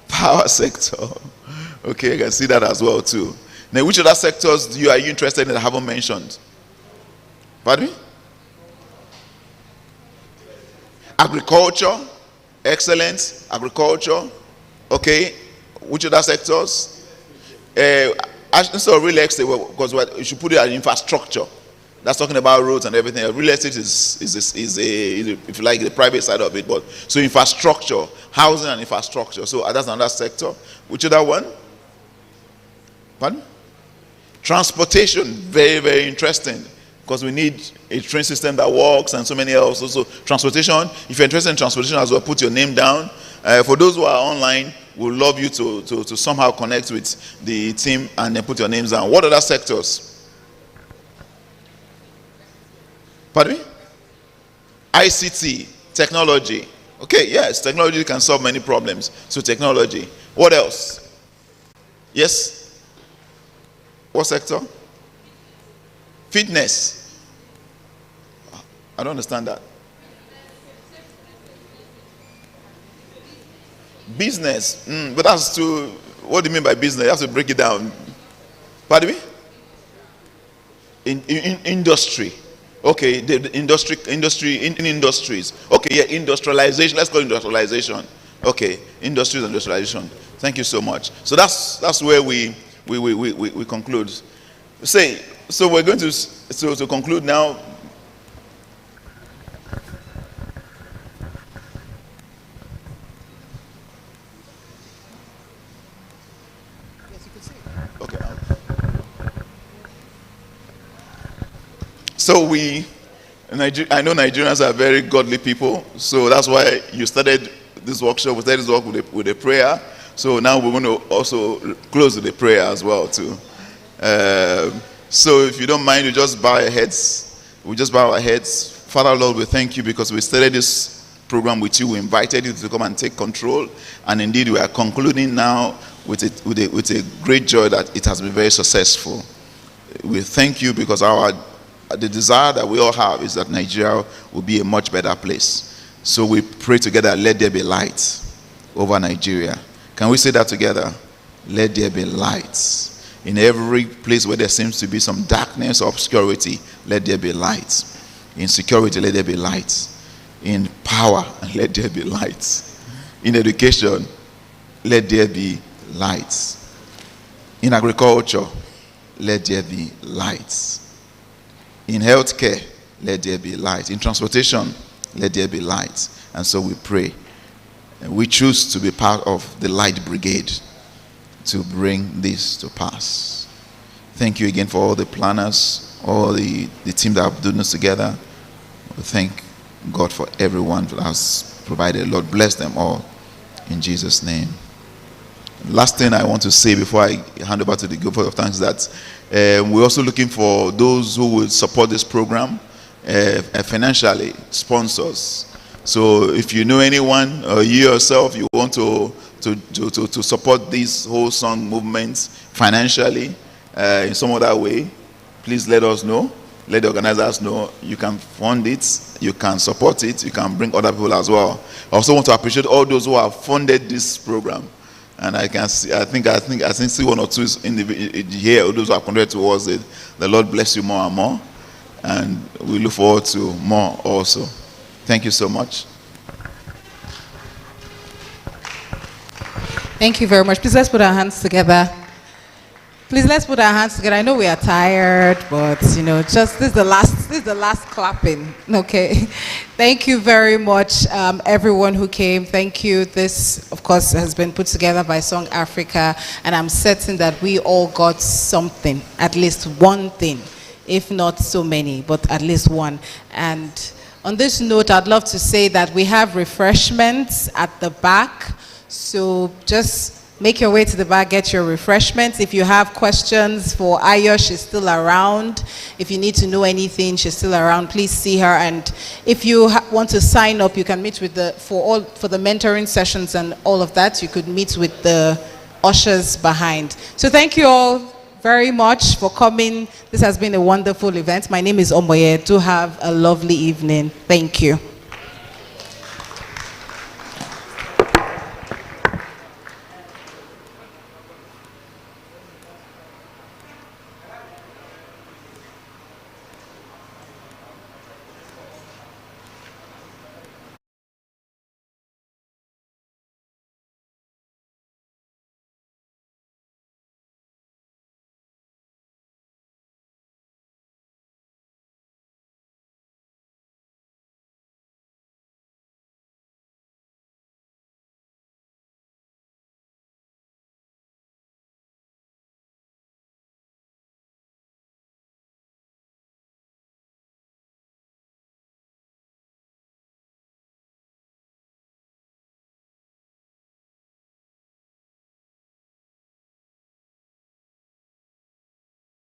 Power sector. Okay, I can see that as well too. Now, which other sectors are you interested in that I haven't mentioned? Pardon me? Agriculture. Excellent. Agriculture. Okay. Which other sectors? Instead of real estate, because you should put it as infrastructure. That's talking about roads and everything. Real estate is if you like, the private side of it. But so infrastructure, housing and infrastructure. So that's another sector. Which other one? Pardon? Transportation. Very, very interesting. Because we need a train system that works and so many else. Also, transportation. If you're interested in transportation as well, put your name down. For those who are online, we'd love you to somehow connect with the team and then put your names down. What other sectors? Pardon me? ICT, technology. Okay, yes, technology can solve many problems. So technology. What else? Yes? What sector? Fitness. I don't understand that. Business. But that's too. What do you mean by business? You have to break it down. Pardon me? In industry. Okay, the industries. Okay, yeah, industrialization. Let's call it industrialization. Okay, industries and industrialization. Thank you so much. So that's where we conclude. So we're going to conclude now. Okay. So I know Nigerians are very godly people. So that's why you started this workshop. We started this work with a prayer. So now we're going to also close with a prayer as well too. So if you don't mind, you just bow your heads. We just bow our heads. Father, Lord, we thank you because we started this program with you. We invited you to come and take control. And indeed, we are concluding now with a great joy that it has been very successful. We thank you because the desire that we all have is that Nigeria will be a much better place. So we pray together, let there be light over Nigeria. Can we say that together? Let there be light. In every place where there seems to be some darkness or obscurity, let there be light. In security, let there be light. In power, let there be light. In education, let there be light. In agriculture, let there be light. In healthcare, let there be light. In transportation, let there be light. And so we pray. And we choose to be part of the light brigade to bring this to pass. Thank you again for all the planners, all the team that have done this together. We thank God for everyone that has provided. Lord, bless them all in Jesus' name. Last thing I want to say before I hand over to the group of thanks is that we're also looking for those who will support this program financially, sponsors. So if you know anyone or you yourself, you want to support this whole song movement financially in some other way, please let us know. Let the organizers know. You can fund it, you can support it, you can bring other people as well. I also want to appreciate all those who have funded this program. And I can see, I think see one or two in here, those who are connected towards it. The Lord bless you more and more. And we look forward to more also. Thank you so much. Thank you very much. Please let's put our hands together. Please let's put our hands together. I know we are tired, but just this is the last clapping. Okay. Thank you very much, everyone who came. Thank you. This, of course, has been put together by Song.africa, and I'm certain that we all got something, at least one thing, if not so many, but at least one. And on this note, I'd love to say that we have refreshments at the back. So just make your way to the back, get your refreshments. If you have questions for Ayo, she's still around. If you need to know anything, she's still around. Please see her. And if you want to sign up, you can meet with for the mentoring sessions and all of that. You could meet with the ushers behind. So thank you all very much for coming. This has been a wonderful event. My name is Omoye. Do have a lovely evening. Thank you.